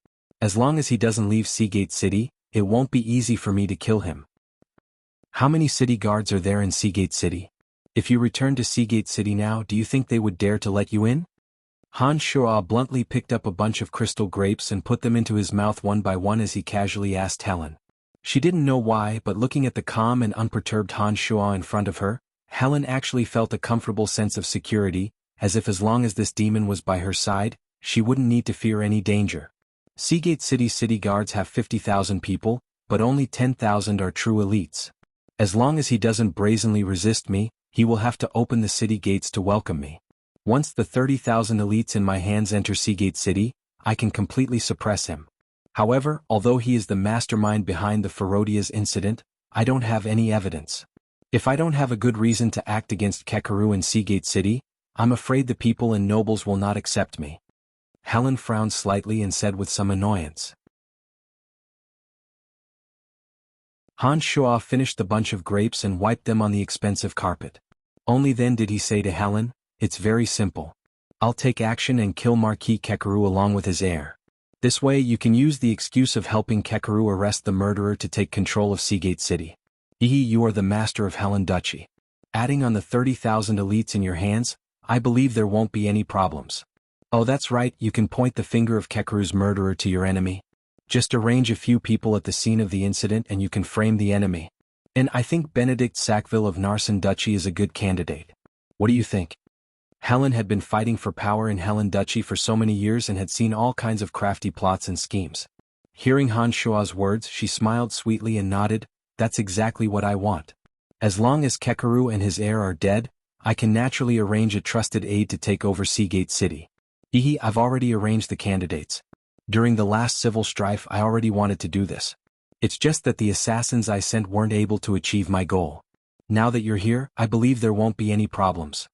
As long as he doesn't leave Seagate City, it won't be easy for me to kill him. How many city guards are there in Seagate City? If you return to Seagate City now, do you think they would dare to let you in? Han Shuo bluntly picked up a bunch of crystal grapes and put them into his mouth one by one as he casually asked Helen. She didn't know why, but looking at the calm and unperturbed Han Shuo in front of her, Helen actually felt a comfortable sense of security, as if as long as this demon was by her side, she wouldn't need to fear any danger. Seagate City city guards have 50,000 people, but only 10,000 are true elites. As long as he doesn't brazenly resist me, he will have to open the city gates to welcome me. Once the 30,000 elites in my hands enter Seagate City, I can completely suppress him. However, although he is the mastermind behind the Ferodia's incident, I don't have any evidence. If I don't have a good reason to act against Kekeru in Seagate City, I'm afraid the people and nobles will not accept me. Helen frowned slightly and said with some annoyance. Han Shuo finished the bunch of grapes and wiped them on the expensive carpet. Only then did he say to Helen, "It's very simple. I'll take action and kill Marquis Kekeru along with his heir. This way you can use the excuse of helping Kekeru arrest the murderer to take control of Seagate City. You are the master of Helen Duchy. Adding on the 30,000 elites in your hands, I believe there won't be any problems. Oh, that's right, you can point the finger of Kekeru's murderer to your enemy. Just arrange a few people at the scene of the incident and you can frame the enemy. And I think Benedict Sackville of Narsen Duchy is a good candidate. What do you think?" Helen had been fighting for power in Helen Duchy for so many years and had seen all kinds of crafty plots and schemes. Hearing Han Shuo's words, she smiled sweetly and nodded, "That's exactly what I want. As long as Kekeru and his heir are dead, I can naturally arrange a trusted aide to take over Seagate City. I've already arranged the candidates. During the last civil strife I already wanted to do this. It's just that the assassins I sent weren't able to achieve my goal. Now that you're here, I believe there won't be any problems."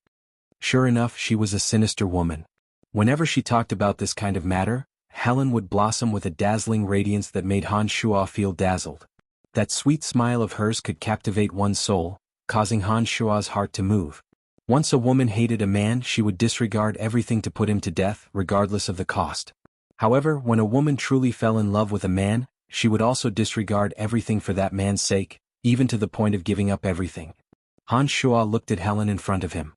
Sure enough, she was a sinister woman. Whenever she talked about this kind of matter, Helen would blossom with a dazzling radiance that made Han Shuo feel dazzled. That sweet smile of hers could captivate one's soul, causing Han Shuo's heart to move. Once a woman hated a man, she would disregard everything to put him to death, regardless of the cost. However, when a woman truly fell in love with a man, she would also disregard everything for that man's sake, even to the point of giving up everything. Han Shuo looked at Helen in front of him.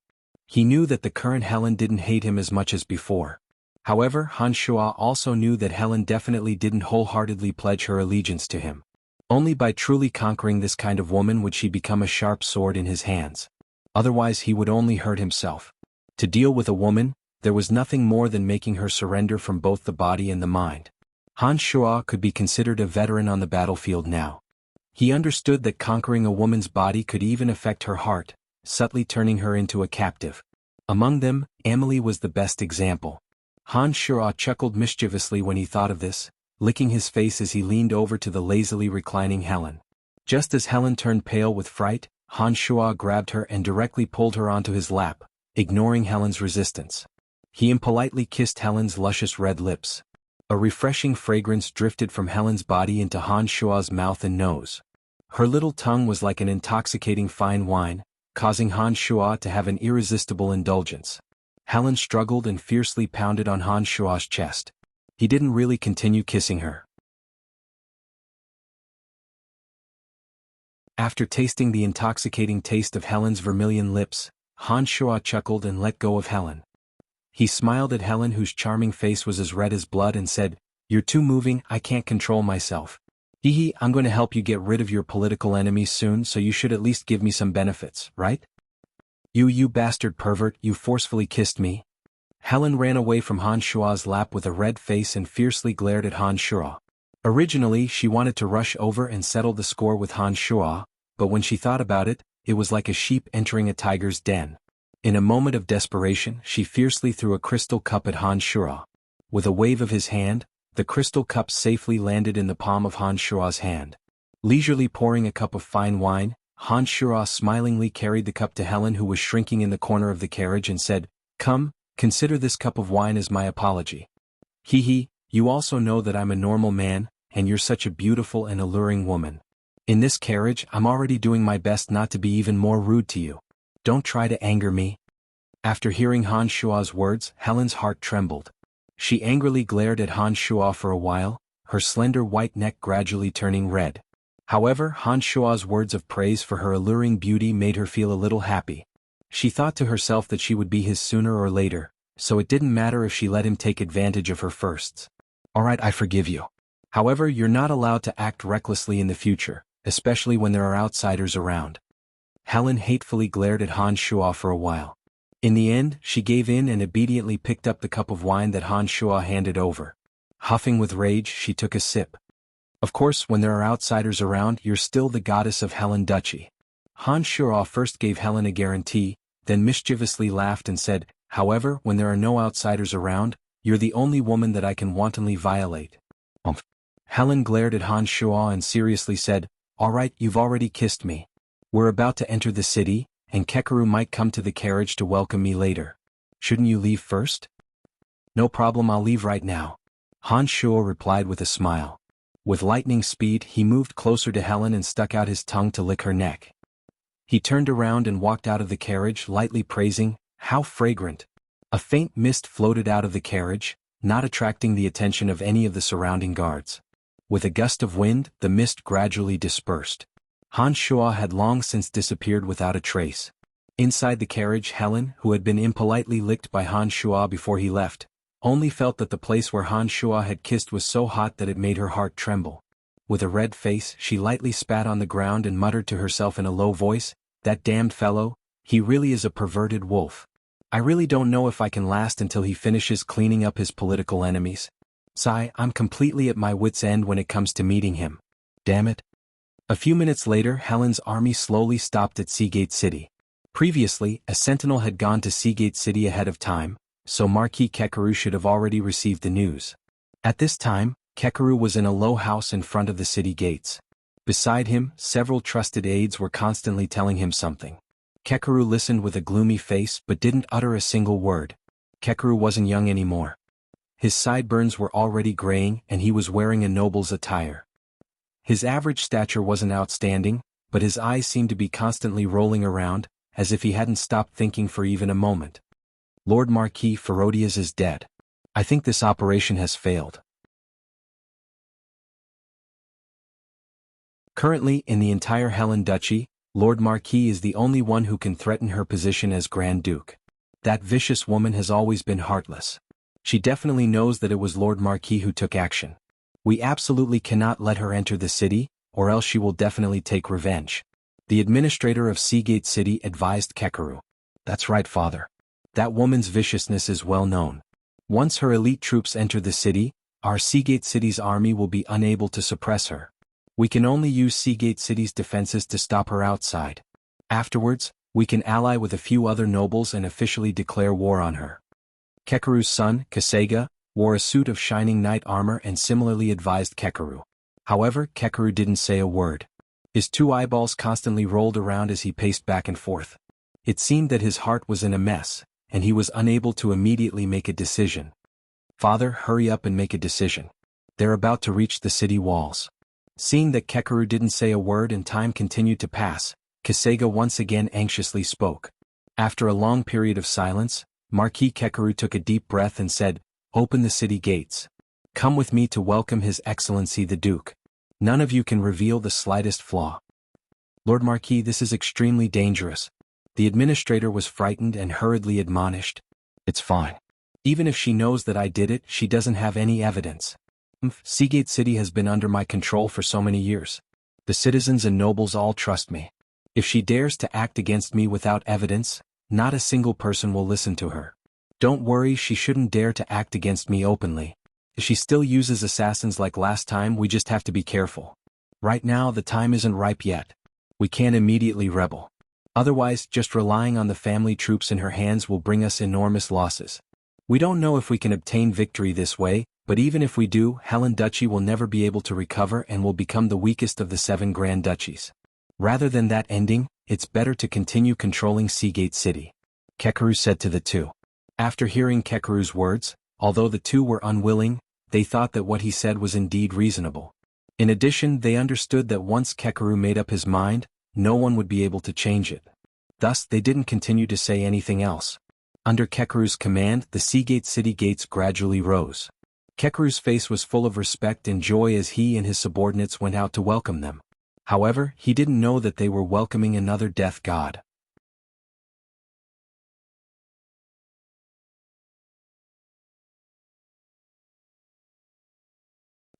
He knew that the current Helen didn't hate him as much as before. However, Han Shuo also knew that Helen definitely didn't wholeheartedly pledge her allegiance to him. Only by truly conquering this kind of woman would she become a sharp sword in his hands. Otherwise he would only hurt himself. To deal with a woman, there was nothing more than making her surrender from both the body and the mind. Han Shuo could be considered a veteran on the battlefield now. He understood that conquering a woman's body could even affect her heart, subtly turning her into a captive. Among them, Emily was the best example. Han Shuo chuckled mischievously when he thought of this, licking his face as he leaned over to the lazily reclining Helen. Just as Helen turned pale with fright, Han Shuo grabbed her and directly pulled her onto his lap, ignoring Helen's resistance. He impolitely kissed Helen's luscious red lips. A refreshing fragrance drifted from Helen's body into Han Shuo's mouth and nose. Her little tongue was like an intoxicating fine wine, causing Han Shuo to have an irresistible indulgence. Helen struggled and fiercely pounded on Han Shuo's chest. He didn't really continue kissing her. After tasting the intoxicating taste of Helen's vermilion lips, Han Shuo chuckled and let go of Helen. He smiled at Helen, whose charming face was as red as blood, and said, "You're too moving, I can't control myself. I'm going to help you get rid of your political enemies soon, so you should at least give me some benefits, right? You bastard pervert, you forcefully kissed me." Helen ran away from Han Shuo's lap with a red face and fiercely glared at Han Shuo. Originally she wanted to rush over and settle the score with Han Shuo, but when she thought about it, it was like a sheep entering a tiger's den. In a moment of desperation, she fiercely threw a crystal cup at Han Shuo. With a wave of his hand, the crystal cup safely landed in the palm of Han Shuo's hand. Leisurely pouring a cup of fine wine, Han Shuo smilingly carried the cup to Helen, who was shrinking in the corner of the carriage, and said, "Come, consider this cup of wine as my apology. You also know that I'm a normal man, and you're such a beautiful and alluring woman. In this carriage, I'm already doing my best not to be even more rude to you. Don't try to anger me." After hearing Han Shuo's words, Helen's heart trembled. She angrily glared at Han Shuo for a while, her slender white neck gradually turning red. However, Han Shua's words of praise for her alluring beauty made her feel a little happy. She thought to herself that she would be his sooner or later, so it didn't matter if she let him take advantage of her firsts. Alright, I forgive you. However, you're not allowed to act recklessly in the future, especially when there are outsiders around. Helen hatefully glared at Han Shua for a while. In the end, she gave in and obediently picked up the cup of wine that Han Shua handed over. Huffing with rage, she took a sip. Of course, when there are outsiders around, you're still the goddess of Helen Duchy. Han Shua first gave Helen a guarantee, then mischievously laughed and said, however, when there are no outsiders around, you're the only woman that I can wantonly violate. Helen glared at Han Shua and seriously said, alright, you've already kissed me. We're about to enter the city, and Kekeru might come to the carriage to welcome me later. Shouldn't you leave first? No problem, I'll leave right now. Han Shua replied with a smile. With lightning speed, he moved closer to Helen and stuck out his tongue to lick her neck. He turned around and walked out of the carriage, lightly praising, how fragrant. A faint mist floated out of the carriage, not attracting the attention of any of the surrounding guards. With a gust of wind, the mist gradually dispersed. Han Shua had long since disappeared without a trace. Inside the carriage, Helen, who had been impolitely licked by Han Shua before he left, only felt that the place where Han Shua had kissed was so hot that it made her heart tremble. With a red face, she lightly spat on the ground and muttered to herself in a low voice, that damned fellow, he really is a perverted wolf. I really don't know if I can last until he finishes cleaning up his political enemies. Sigh, I'm completely at my wit's end when it comes to meeting him. Damn it. A few minutes later, Helen's army slowly stopped at Seagate City. Previously, a sentinel had gone to Seagate City ahead of time, so Marquis Kekeru should have already received the news. At this time, Kekeru was in a low house in front of the city gates. Beside him, several trusted aides were constantly telling him something. Kekeru listened with a gloomy face but didn't utter a single word. Kekeru wasn't young anymore. His sideburns were already graying and he was wearing a noble's attire. His average stature wasn't outstanding, but his eyes seemed to be constantly rolling around, as if he hadn't stopped thinking for even a moment. Lord Marquis Ferodias is dead. I think this operation has failed. Currently, in the entire Helen Duchy, Lord Marquis is the only one who can threaten her position as Grand Duke. That vicious woman has always been heartless. She definitely knows that it was Lord Marquis who took action. We absolutely cannot let her enter the city, or else she will definitely take revenge. The administrator of Seagate City advised Kekeru. That's right, father. That woman's viciousness is well known. Once her elite troops enter the city, our Seagate City's army will be unable to suppress her. We can only use Seagate City's defenses to stop her outside. Afterwards, we can ally with a few other nobles and officially declare war on her. Kekeru's son, Kasega, wore a suit of shining knight armor and similarly advised Kekeru. However, Kekeru didn't say a word. His two eyeballs constantly rolled around as he paced back and forth. It seemed that his heart was in a mess, and he was unable to immediately make a decision. Father, hurry up and make a decision. They're about to reach the city walls. Seeing that Kekeru didn't say a word and time continued to pass, Kasega once again anxiously spoke. After a long period of silence, Marquis Kekeru took a deep breath and said, "Open the city gates. Come with me to welcome His Excellency the Duke. None of you can reveal the slightest flaw." Lord Marquis, this is extremely dangerous. The administrator was frightened and hurriedly admonished. It's fine. Even if she knows that I did it, she doesn't have any evidence. Seagate City has been under my control for so many years. The citizens and nobles all trust me. If she dares to act against me without evidence, not a single person will listen to her. Don't worry, she shouldn't dare to act against me openly. If she still uses assassins like last time, we just have to be careful. Right now, the time isn't ripe yet. We can't immediately rebel. Otherwise, just relying on the family troops in her hands will bring us enormous losses. We don't know if we can obtain victory this way, but even if we do, Helen Duchy will never be able to recover and will become the weakest of the 7 Grand Duchies. Rather than that ending, it's better to continue controlling Seagate City. Kekeru said to the two. After hearing Kekeru's words, although the two were unwilling, they thought that what he said was indeed reasonable. In addition, they understood that once Kekeru made up his mind, no one would be able to change it. Thus, they didn't continue to say anything else. Under Kekeru's command, the Seagate City gates gradually rose. Kekeru's face was full of respect and joy as he and his subordinates went out to welcome them. However, he didn't know that they were welcoming another death god.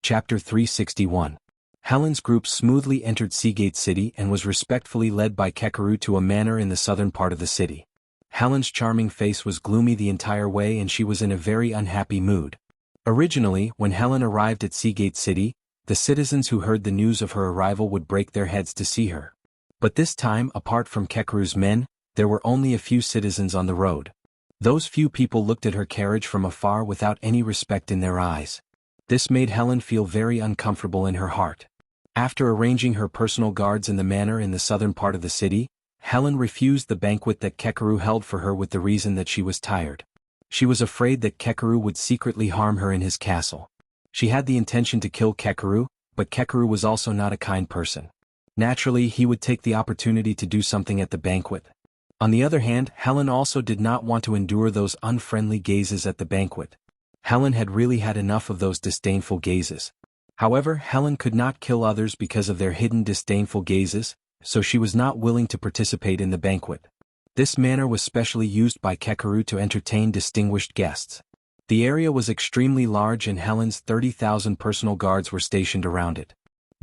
Chapter 361. Helen's group smoothly entered Seagate City and was respectfully led by Kekeru to a manor in the southern part of the city. Helen's charming face was gloomy the entire way and she was in a very unhappy mood. Originally, when Helen arrived at Seagate City, the citizens who heard the news of her arrival would break their heads to see her. But this time, apart from Kekeru's men, there were only a few citizens on the road. Those few people looked at her carriage from afar without any respect in their eyes. This made Helen feel very uncomfortable in her heart. After arranging her personal guards in the manor in the southern part of the city, Helen refused the banquet that Kekeru held for her with the reason that she was tired. She was afraid that Kekeru would secretly harm her in his castle. She had the intention to kill Kekeru, but Kekeru was also not a kind person. Naturally, he would take the opportunity to do something at the banquet. On the other hand, Helen also did not want to endure those unfriendly gazes at the banquet. Helen had really had enough of those disdainful gazes. However, Helen could not kill others because of their hidden disdainful gazes, so she was not willing to participate in the banquet. This manor was specially used by Kekeru to entertain distinguished guests. The area was extremely large and Helen's 30,000 personal guards were stationed around it.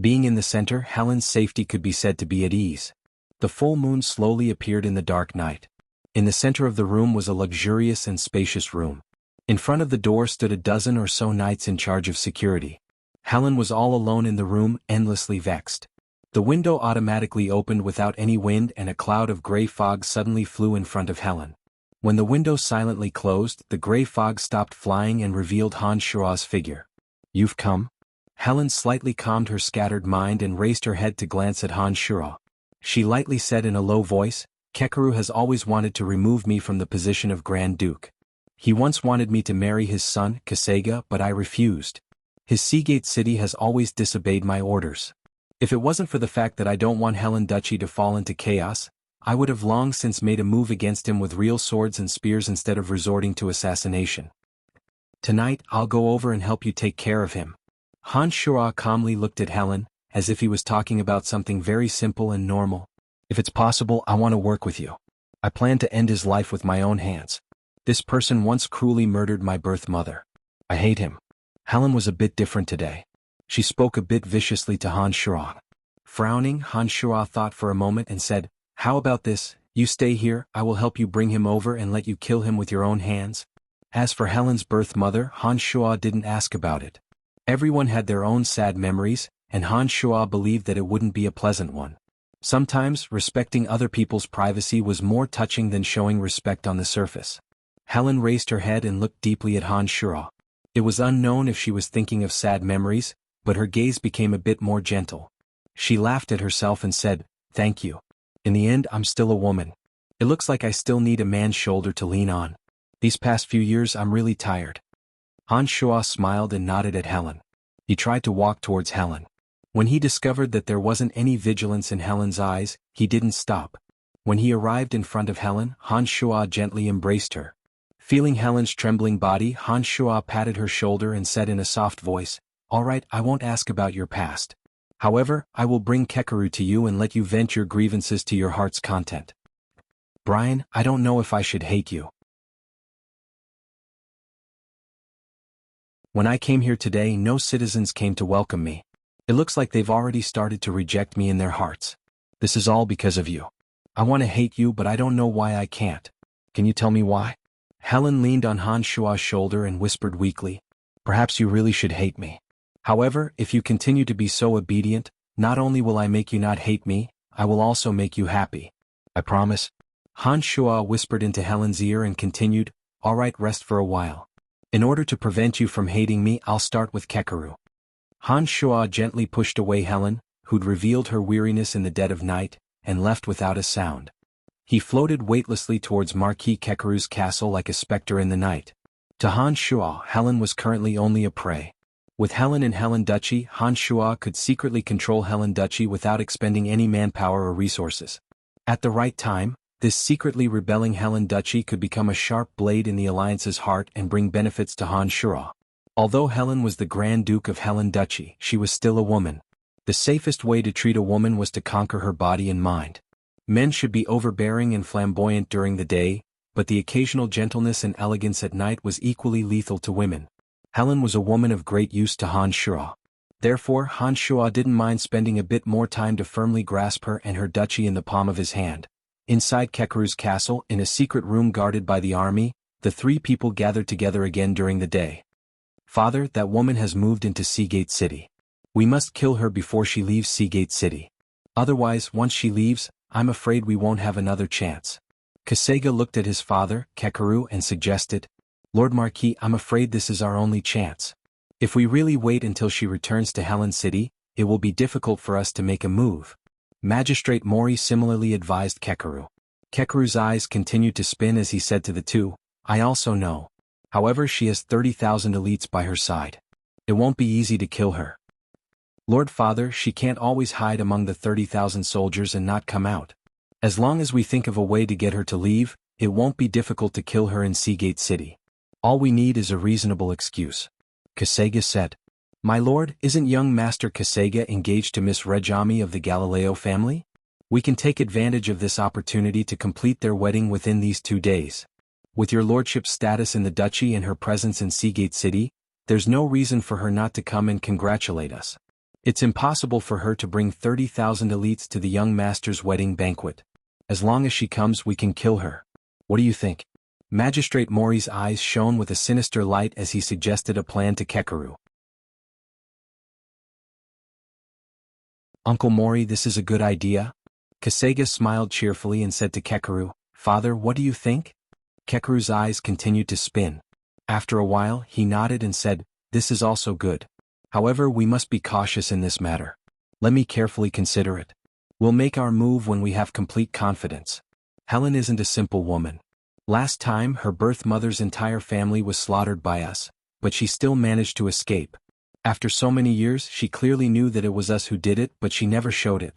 Being in the center, Helen's safety could be said to be at ease. The full moon slowly appeared in the dark night. In the center of the room was a luxurious and spacious room. In front of the door stood a dozen or so knights in charge of security. Helen was all alone in the room, endlessly vexed. The window automatically opened without any wind and a cloud of gray fog suddenly flew in front of Helen. When the window silently closed, the gray fog stopped flying and revealed Han Shua's figure. "You've come?" Helen slightly calmed her scattered mind and raised her head to glance at Han Shua. She lightly said in a low voice, "Kekeru has always wanted to remove me from the position of Grand Duke. He once wanted me to marry his son, Kasega, but I refused. His Seagate City has always disobeyed my orders. If it wasn't for the fact that I don't want Helen Duchy to fall into chaos, I would have long since made a move against him with real swords and spears instead of resorting to assassination. Tonight, I'll go over and help you take care of him." Han Shua calmly looked at Helen, as if he was talking about something very simple and normal. "If it's possible, I want to work with you. I plan to end his life with my own hands. This person once cruelly murdered my birth mother. I hate him." Helen was a bit different today. She spoke a bit viciously to Han Shua. Frowning, Han Shua thought for a moment and said, "How about this? You stay here, I will help you bring him over and let you kill him with your own hands." As for Helen's birth mother, Han Shua didn't ask about it. Everyone had their own sad memories, and Han Shua believed that it wouldn't be a pleasant one. Sometimes, respecting other people's privacy was more touching than showing respect on the surface. Helen raised her head and looked deeply at Han Shua. It was unknown if she was thinking of sad memories, but her gaze became a bit more gentle. She laughed at herself and said, "Thank you. In the end, I'm still a woman. It looks like I still need a man's shoulder to lean on. These past few years I'm really tired." Han Shua smiled and nodded at Helen. He tried to walk towards Helen. When he discovered that there wasn't any vigilance in Helen's eyes, he didn't stop. When he arrived in front of Helen, Han Shua gently embraced her. Feeling Helen's trembling body, Han Shua patted her shoulder and said in a soft voice, "All right, I won't ask about your past. However, I will bring Kekeru to you and let you vent your grievances to your heart's content." "Brian, I don't know if I should hate you. When I came here today, no citizens came to welcome me. It looks like they've already started to reject me in their hearts. This is all because of you. I want to hate you, but I don't know why I can't. Can you tell me why?" Helen leaned on Han Shua's shoulder and whispered weakly, "Perhaps you really should hate me. However, if you continue to be so obedient, not only will I make you not hate me, I will also make you happy. I promise." Han Shua whispered into Helen's ear and continued, "All right, rest for a while. In order to prevent you from hating me, I'll start with Kekeru." Han Shua gently pushed away Helen, who'd revealed her weariness in the dead of night, and left without a sound. He floated weightlessly towards Marquis Kekeru's castle like a specter in the night. To Han Shua, Helen was currently only a prey. With Helen in Helen Duchy, Han Shua could secretly control Helen Duchy without expending any manpower or resources. At the right time, this secretly rebelling Helen Duchy could become a sharp blade in the alliance's heart and bring benefits to Han Shua. Although Helen was the Grand Duke of Helen Duchy, she was still a woman. The safest way to treat a woman was to conquer her body and mind. Men should be overbearing and flamboyant during the day, but the occasional gentleness and elegance at night was equally lethal to women. Helen was a woman of great use to Han Shuo. Therefore, Han Shuo didn't mind spending a bit more time to firmly grasp her and her duchy in the palm of his hand. Inside Kekeru's castle, in a secret room guarded by the army, the three people gathered together again during the day. "Father, that woman has moved into Seagate City. We must kill her before she leaves Seagate City. Otherwise, once she leaves, I'm afraid we won't have another chance." Kasega looked at his father, Kekeru, and suggested, "Lord Marquis, I'm afraid this is our only chance. If we really wait until she returns to Helen City, it will be difficult for us to make a move." Magistrate Mori similarly advised Kekeru. Kekeru's eyes continued to spin as he said to the two, "I also know. However, she has 30,000 elites by her side. It won't be easy to kill her. Lord Father, she can't always hide among the 30,000 soldiers and not come out. As long as we think of a way to get her to leave, it won't be difficult to kill her in Seagate City. All we need is a reasonable excuse." Kasega said. "My lord, isn't young Master Kasega engaged to Miss Regami of the Galileo family? We can take advantage of this opportunity to complete their wedding within these 2 days. With your lordship's status in the duchy and her presence in Seagate City, there's no reason for her not to come and congratulate us. It's impossible for her to bring 30,000 elites to the young master's wedding banquet. As long as she comes, we can kill her. What do you think?" Magistrate Mori's eyes shone with a sinister light as he suggested a plan to Kekeru. "Uncle Mori, this is a good idea." Kasega smiled cheerfully and said to Kekeru, "Father, what do you think?" Kekeru's eyes continued to spin. After a while, he nodded and said, "This is also good. However, we must be cautious in this matter. Let me carefully consider it. We'll make our move when we have complete confidence. Helen isn't a simple woman. Last time, her birth mother's entire family was slaughtered by us, but she still managed to escape. After so many years, she clearly knew that it was us who did it, but she never showed it.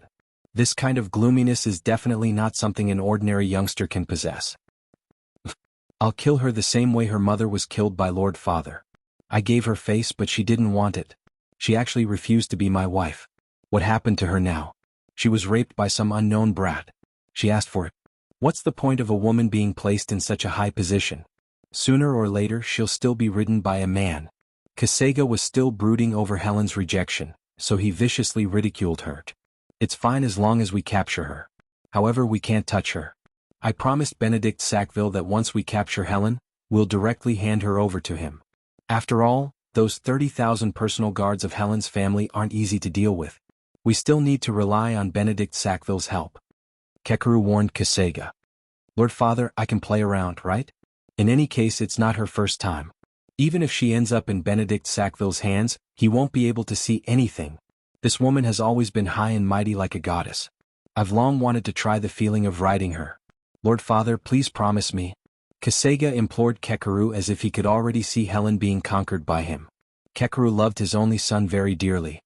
This kind of gloominess is definitely not something an ordinary youngster can possess. I'll kill her the same way her mother was killed by Lord Father. I gave her face, but she didn't want it. She actually refused to be my wife. What happened to her now? She was raped by some unknown brat. She asked for it. What's the point of a woman being placed in such a high position? Sooner or later she'll still be ridden by a man." Kasega was still brooding over Helen's rejection, so he viciously ridiculed her. "It's fine as long as we capture her. However, we can't touch her. I promised Benedict Sackville that once we capture Helen, we'll directly hand her over to him. After all, those 30,000 personal guards of Helen's family aren't easy to deal with. We still need to rely on Benedict Sackville's help." Kekeru warned Kasega. "Lord Father, I can play around, right? In any case, it's not her first time. Even if she ends up in Benedict Sackville's hands, he won't be able to see anything. This woman has always been high and mighty like a goddess. I've long wanted to try the feeling of riding her. Lord Father, please promise me." Kasega implored Kekeru as if he could already see Helen being conquered by him. Kekeru loved his only son very dearly.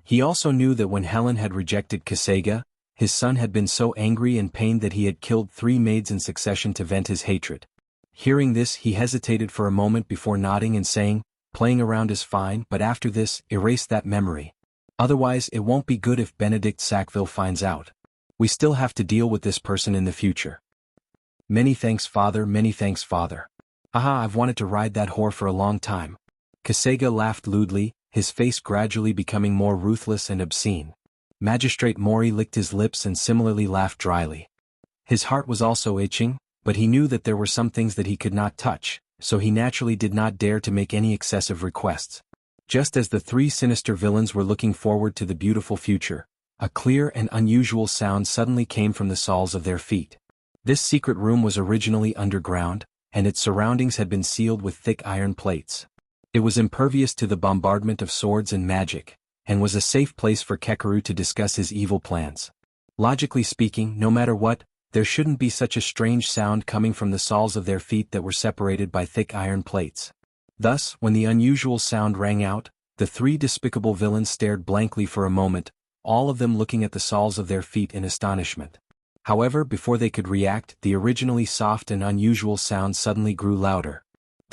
He also knew that when Helen had rejected Kasega, his son had been so angry and pained that he had killed 3 maids in succession to vent his hatred. Hearing this, he hesitated for a moment before nodding and saying, "Playing around is fine, but after this, erase that memory. Otherwise, it won't be good if Benedict Sackville finds out. We still have to deal with this person in the future." "Many thanks, Father, many thanks, Father. Haha, I've wanted to ride that whore for a long time." Kasega laughed lewdly, his face gradually becoming more ruthless and obscene. Magistrate Mori licked his lips and similarly laughed dryly. His heart was also itching, but he knew that there were some things that he could not touch, so he naturally did not dare to make any excessive requests. Just as the 3 sinister villains were looking forward to the beautiful future, a clear and unusual sound suddenly came from the soles of their feet. This secret room was originally underground, and its surroundings had been sealed with thick iron plates. It was impervious to the bombardment of swords and magic, and was a safe place for Kekeru to discuss his evil plans. Logically speaking, no matter what, there shouldn't be such a strange sound coming from the soles of their feet that were separated by thick iron plates. Thus, when the unusual sound rang out, the 3 despicable villains stared blankly for a moment, all of them looking at the soles of their feet in astonishment. However, before they could react, the originally soft and unusual sound suddenly grew louder.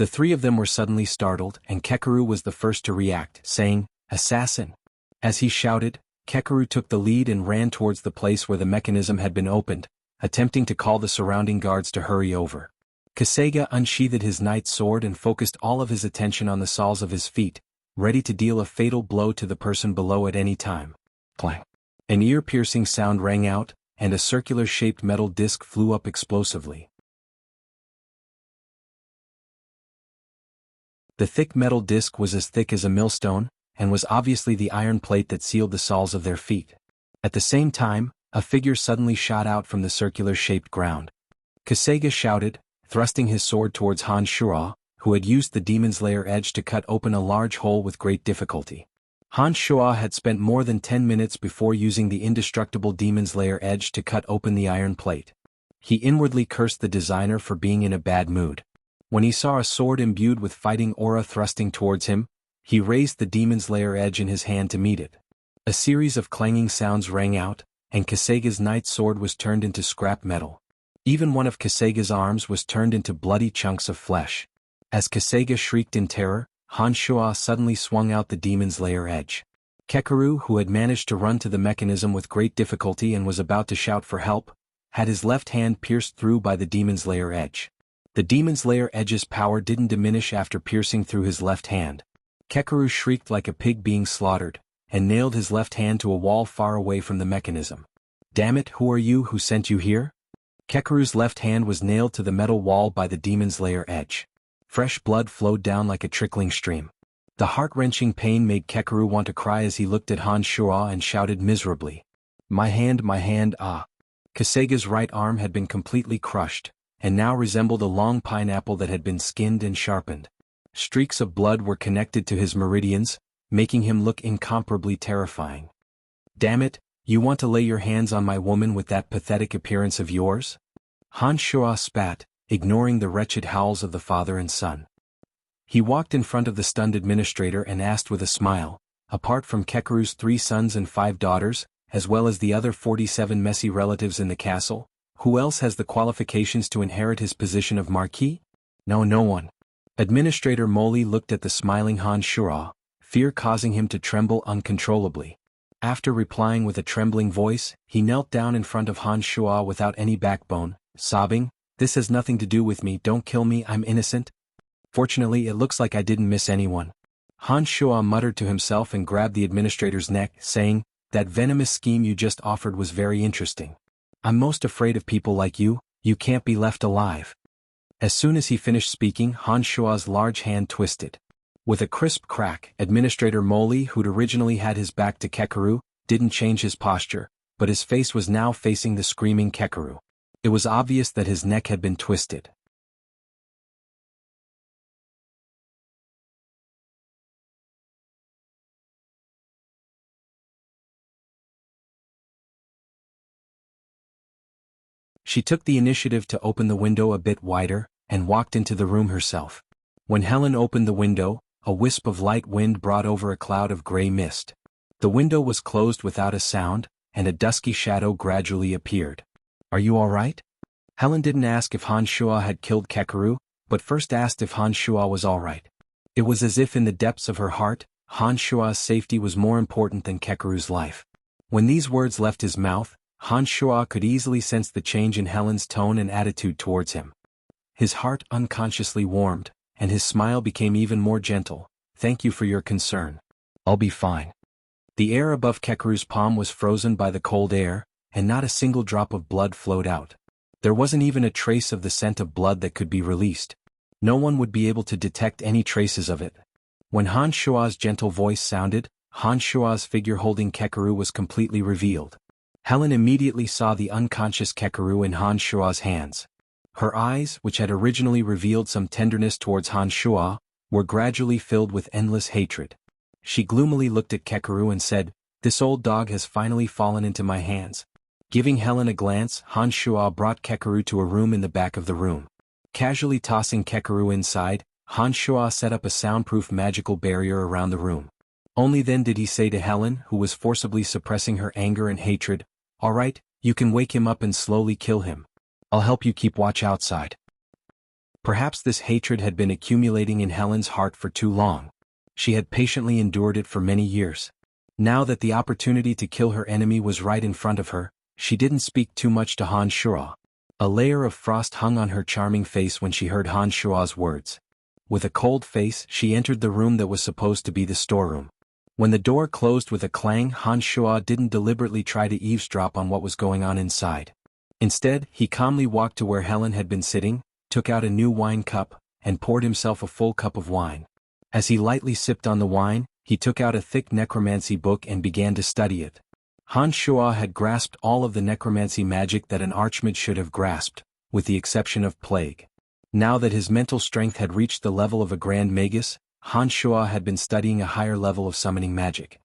The three of them were suddenly startled, and Kekeru was the first to react, saying, "Assassin!" As he shouted, Kekeru took the lead and ran towards the place where the mechanism had been opened, attempting to call the surrounding guards to hurry over. Kasega unsheathed his knight's sword and focused all of his attention on the soles of his feet, ready to deal a fatal blow to the person below at any time. Clang! An ear-piercing sound rang out, and a circular-shaped metal disc flew up explosively. The thick metal disc was as thick as a millstone, and was obviously the iron plate that sealed the soles of their feet. At the same time, a figure suddenly shot out from the circular-shaped ground. Kasega shouted, thrusting his sword towards Han Shuo, who had used the demon's lair edge to cut open a large hole with great difficulty. Han Shuo had spent more than 10 minutes before using the indestructible demon's lair edge to cut open the iron plate. He inwardly cursed the designer for being in a bad mood. When he saw a sword imbued with fighting aura thrusting towards him, he raised the demon's lair edge in his hand to meet it. A series of clanging sounds rang out, and Kasega's knight's sword was turned into scrap metal. Even one of Kasega's arms was turned into bloody chunks of flesh. As Kasega shrieked in terror, Han Shuo suddenly swung out the demon's lair edge. Kekeru, who had managed to run to the mechanism with great difficulty and was about to shout for help, had his left hand pierced through by the demon's lair edge. The demon's lair edge's power didn't diminish after piercing through his left hand. Kekeru shrieked like a pig being slaughtered, and nailed his left hand to a wall far away from the mechanism. "Damn it, who are you? Who sent you here?" Kekeru's left hand was nailed to the metal wall by the demon's lair edge. Fresh blood flowed down like a trickling stream. The heart-wrenching pain made Kekeru want to cry as he looked at Han Shuo and shouted miserably, my hand, ah!" Kasega's right arm had been completely crushed, and now resembled a long pineapple that had been skinned and sharpened. Streaks of blood were connected to his meridians, making him look incomparably terrifying. "Damn it, you want to lay your hands on my woman with that pathetic appearance of yours?" Han Shuo spat, ignoring the wretched howls of the father and son. He walked in front of the stunned administrator and asked with a smile, apart from Kekeru's 3 sons and 5 daughters, as well as the other 47 messy relatives in the castle, who else has the qualifications to inherit his position of marquis? No one. Administrator Moli looked at the smiling Han Shuo, fear causing him to tremble uncontrollably. After replying with a trembling voice, he knelt down in front of Han Shuo without any backbone, sobbing, "This has nothing to do with me, don't kill me, I'm innocent." "Fortunately it looks like I didn't miss anyone." Han Shuo muttered to himself and grabbed the administrator's neck, saying, "That venomous scheme you just offered was very interesting. I'm most afraid of people like you can't be left alive." As soon as he finished speaking, Han Shuo's large hand twisted. With a crisp crack, Administrator Moli, who'd originally had his back to Kekeru, didn't change his posture, but his face was now facing the screaming Kekeru. It was obvious that his neck had been twisted. She took the initiative to open the window a bit wider, and walked into the room herself. When Helen opened the window, a wisp of light wind brought over a cloud of gray mist. The window was closed without a sound, and a dusky shadow gradually appeared. "Are you all right?" Helen didn't ask if Han Shuo had killed Kekeru, but first asked if Han Shuo was all right. It was as if in the depths of her heart, Han Shuo's safety was more important than Kekeru's life. When these words left his mouth, Han Shuo could easily sense the change in Helen's tone and attitude towards him. His heart unconsciously warmed, and his smile became even more gentle. "Thank you for your concern. I'll be fine." The air above Kekeru's palm was frozen by the cold air, and not a single drop of blood flowed out. There wasn't even a trace of the scent of blood that could be released. No one would be able to detect any traces of it. When Han Shuo's gentle voice sounded, Han Shuo's figure holding Kekeru was completely revealed. Helen immediately saw the unconscious Kekeru in Han Shuo's hands. Her eyes, which had originally revealed some tenderness towards Han Shuo, were gradually filled with endless hatred. She gloomily looked at Kekeru and said, "This old dog has finally fallen into my hands." Giving Helen a glance, Han Shuo brought Kekeru to a room in the back of the room. Casually tossing Kekeru inside, Han Shuo set up a soundproof magical barrier around the room. Only then did he say to Helen, who was forcibly suppressing her anger and hatred, "All right, you can wake him up and slowly kill him. I'll help you keep watch outside." Perhaps this hatred had been accumulating in Helen's heart for too long. She had patiently endured it for many years. Now that the opportunity to kill her enemy was right in front of her, she didn't speak too much to Han Shuo. A layer of frost hung on her charming face when she heard Han Shuo's words. With a cold face, she entered the room that was supposed to be the storeroom. When the door closed with a clang, Han Shuo didn't deliberately try to eavesdrop on what was going on inside. Instead, he calmly walked to where Helen had been sitting, took out a new wine cup, and poured himself a full cup of wine. As he lightly sipped on the wine, he took out a thick necromancy book and began to study it. Han Shuo had grasped all of the necromancy magic that an archmage should have grasped, with the exception of plague. Now that his mental strength had reached the level of a grand magus, Han Shuo had been studying a higher level of summoning magic.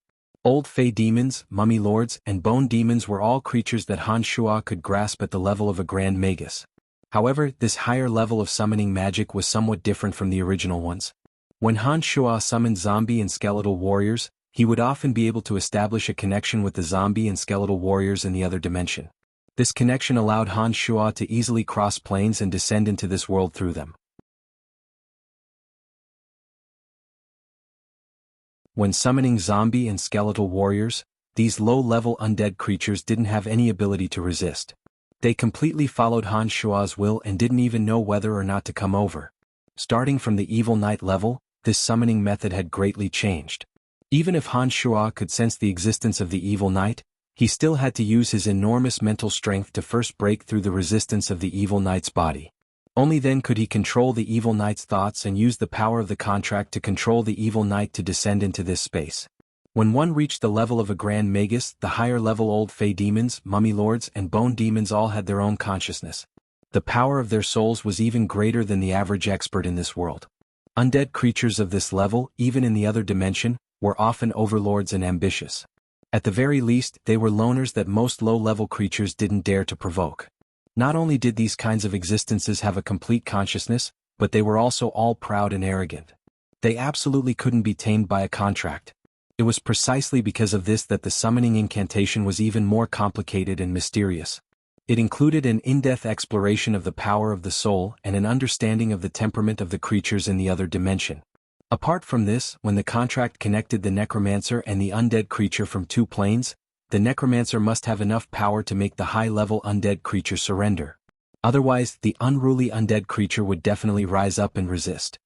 Old Fey demons, mummy lords, and bone demons were all creatures that Han Shuo could grasp at the level of a grand magus. However, this higher level of summoning magic was somewhat different from the original ones. When Han Shuo summoned zombie and skeletal warriors, he would often be able to establish a connection with the zombie and skeletal warriors in the other dimension. This connection allowed Han Shuo to easily cross planes and descend into this world through them. When summoning zombie and skeletal warriors, these low-level undead creatures didn't have any ability to resist. They completely followed Han Shuo's will and didn't even know whether or not to come over. Starting from the Evil Knight level, this summoning method had greatly changed. Even if Han Shuo could sense the existence of the Evil Knight, he still had to use his enormous mental strength to first break through the resistance of the Evil Knight's body. Only then could he control the Evil Knight's thoughts and use the power of the contract to control the Evil Knight to descend into this space. When one reached the level of a Grand Magus, the higher level Old Fey demons, mummy lords, and bone demons all had their own consciousness. The power of their souls was even greater than the average expert in this world. Undead creatures of this level, even in the other dimension, were often overlords and ambitious. At the very least, they were loners that most low-level creatures didn't dare to provoke. Not only did these kinds of existences have a complete consciousness, but they were also all proud and arrogant. They absolutely couldn't be tamed by a contract. It was precisely because of this that the summoning incantation was even more complicated and mysterious. It included an in-depth exploration of the power of the soul and an understanding of the temperament of the creatures in the other dimension. Apart from this, when the contract connected the necromancer and the undead creature from two planes, the necromancer must have enough power to make the high-level undead creature surrender. Otherwise, the unruly undead creature would definitely rise up and resist.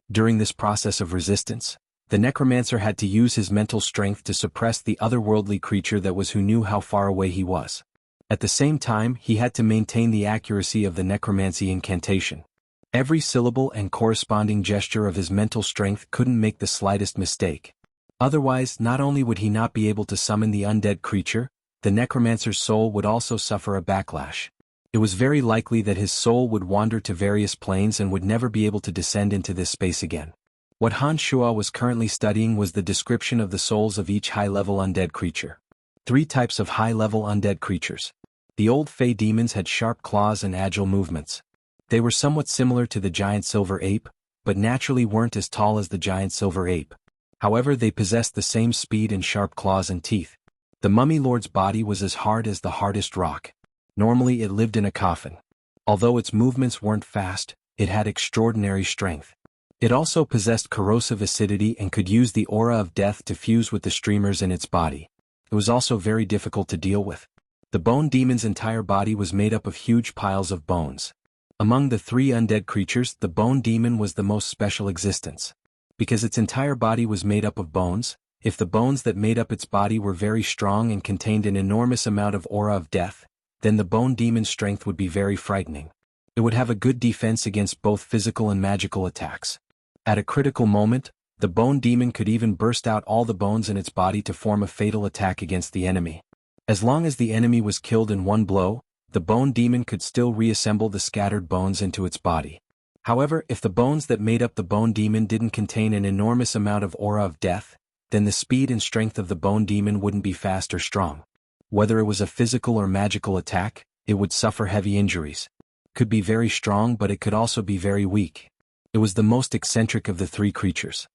During this process of resistance, the necromancer had to use his mental strength to suppress the otherworldly creature that was who knew how far away he was. At the same time, he had to maintain the accuracy of the necromancy incantation. Every syllable and corresponding gesture of his mental strength couldn't make the slightest mistake. Otherwise, not only would he not be able to summon the undead creature, the necromancer's soul would also suffer a backlash. It was very likely that his soul would wander to various planes and would never be able to descend into this space again. What Han Shuo was currently studying was the description of the souls of each high-level undead creature. 3 types of high-level undead creatures. The Old Fey demons had sharp claws and agile movements. They were somewhat similar to the giant silver ape, but naturally weren't as tall as the giant silver ape. However, they possessed the same speed and sharp claws and teeth. The mummy lord's body was as hard as the hardest rock. Normally it lived in a coffin. Although its movements weren't fast, it had extraordinary strength. It also possessed corrosive acidity and could use the aura of death to fuse with the streamers in its body. It was also very difficult to deal with. The bone demon's entire body was made up of huge piles of bones. Among the 3 undead creatures, the bone demon was the most special existence. Because its entire body was made up of bones, if the bones that made up its body were very strong and contained an enormous amount of aura of death, then the bone demon's strength would be very frightening. It would have a good defense against both physical and magical attacks. At a critical moment, the bone demon could even burst out all the bones in its body to form a fatal attack against the enemy. As long as the enemy was killed in one blow, the bone demon could still reassemble the scattered bones into its body. However, if the bones that made up the bone demon didn't contain an enormous amount of aura of death, then the speed and strength of the bone demon wouldn't be fast or strong. Whether it was a physical or magical attack, it would suffer heavy injuries. It could be very strong, but it could also be very weak. It was the most eccentric of the 3 creatures.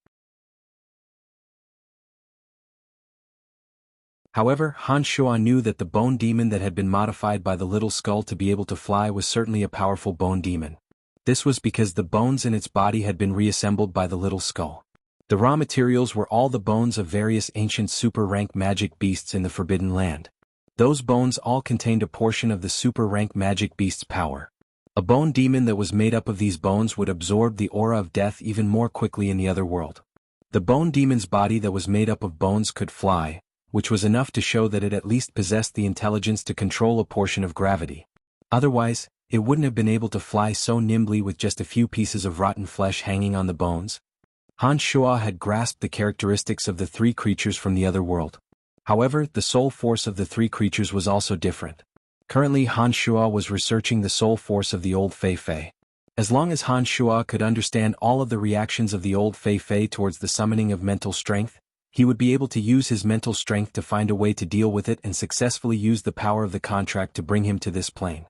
However, Han Shuo knew that the bone demon that had been modified by the little skull to be able to fly was certainly a powerful bone demon. This was because the bones in its body had been reassembled by the little skull. The raw materials were all the bones of various ancient super-rank magic beasts in the Forbidden Land. Those bones all contained a portion of the super-rank magic beast's power. A bone demon that was made up of these bones would absorb the aura of death even more quickly in the other world. The bone demon's body that was made up of bones could fly, which was enough to show that it at least possessed the intelligence to control a portion of gravity. Otherwise, it wouldn't have been able to fly so nimbly with just a few pieces of rotten flesh hanging on the bones. Han Shuo had grasped the characteristics of the three creatures from the other world. However, the soul force of the three creatures was also different. Currently, Han Shuo was researching the soul force of the old Fei Fei. As long as Han Shuo could understand all of the reactions of the old Fei Fei towards the summoning of mental strength, he would be able to use his mental strength to find a way to deal with it and successfully use the power of the contract to bring him to this plane.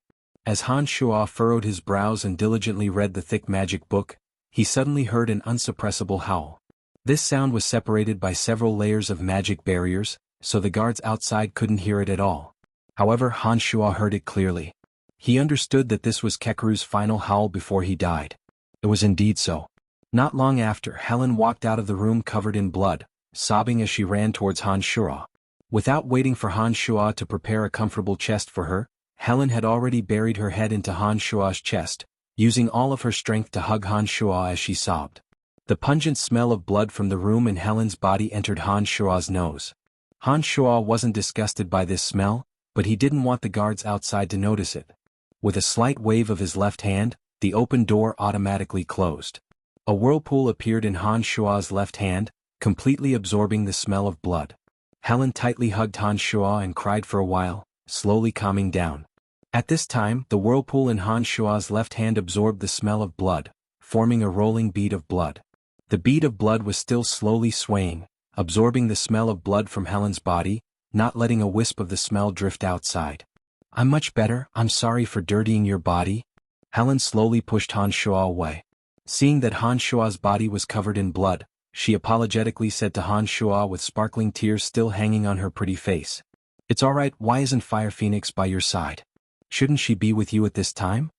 As Han Shuo furrowed his brows and diligently read the thick magic book, he suddenly heard an unsuppressible howl. This sound was separated by several layers of magic barriers, so the guards outside couldn't hear it at all. However, Han Shuo heard it clearly. He understood that this was Kekeru's final howl before he died. It was indeed so. Not long after, Helen walked out of the room covered in blood, sobbing as she ran towards Han Shuo. Without waiting for Han Shuo to prepare a comfortable chest for her, Helen had already buried her head into Han Shuo's chest, using all of her strength to hug Han Shuo as she sobbed. The pungent smell of blood from the room in Helen's body entered Han Shuo's nose. Han Shuo wasn't disgusted by this smell, but he didn't want the guards outside to notice it. With a slight wave of his left hand, the open door automatically closed. A whirlpool appeared in Han Shuo's left hand, completely absorbing the smell of blood. Helen tightly hugged Han Shuo and cried for a while, slowly calming down. At this time, the whirlpool in Han Shuo's left hand absorbed the smell of blood, forming a rolling bead of blood. The bead of blood was still slowly swaying, absorbing the smell of blood from Helen's body, not letting a wisp of the smell drift outside. "I'm much better, I'm sorry for dirtying your body." Helen slowly pushed Han Shuo away. Seeing that Han Shuo's body was covered in blood, she apologetically said to Han Shuo with sparkling tears still hanging on her pretty face. "It's alright, why isn't Fire Phoenix by your side? Shouldn't she be with you at this time?"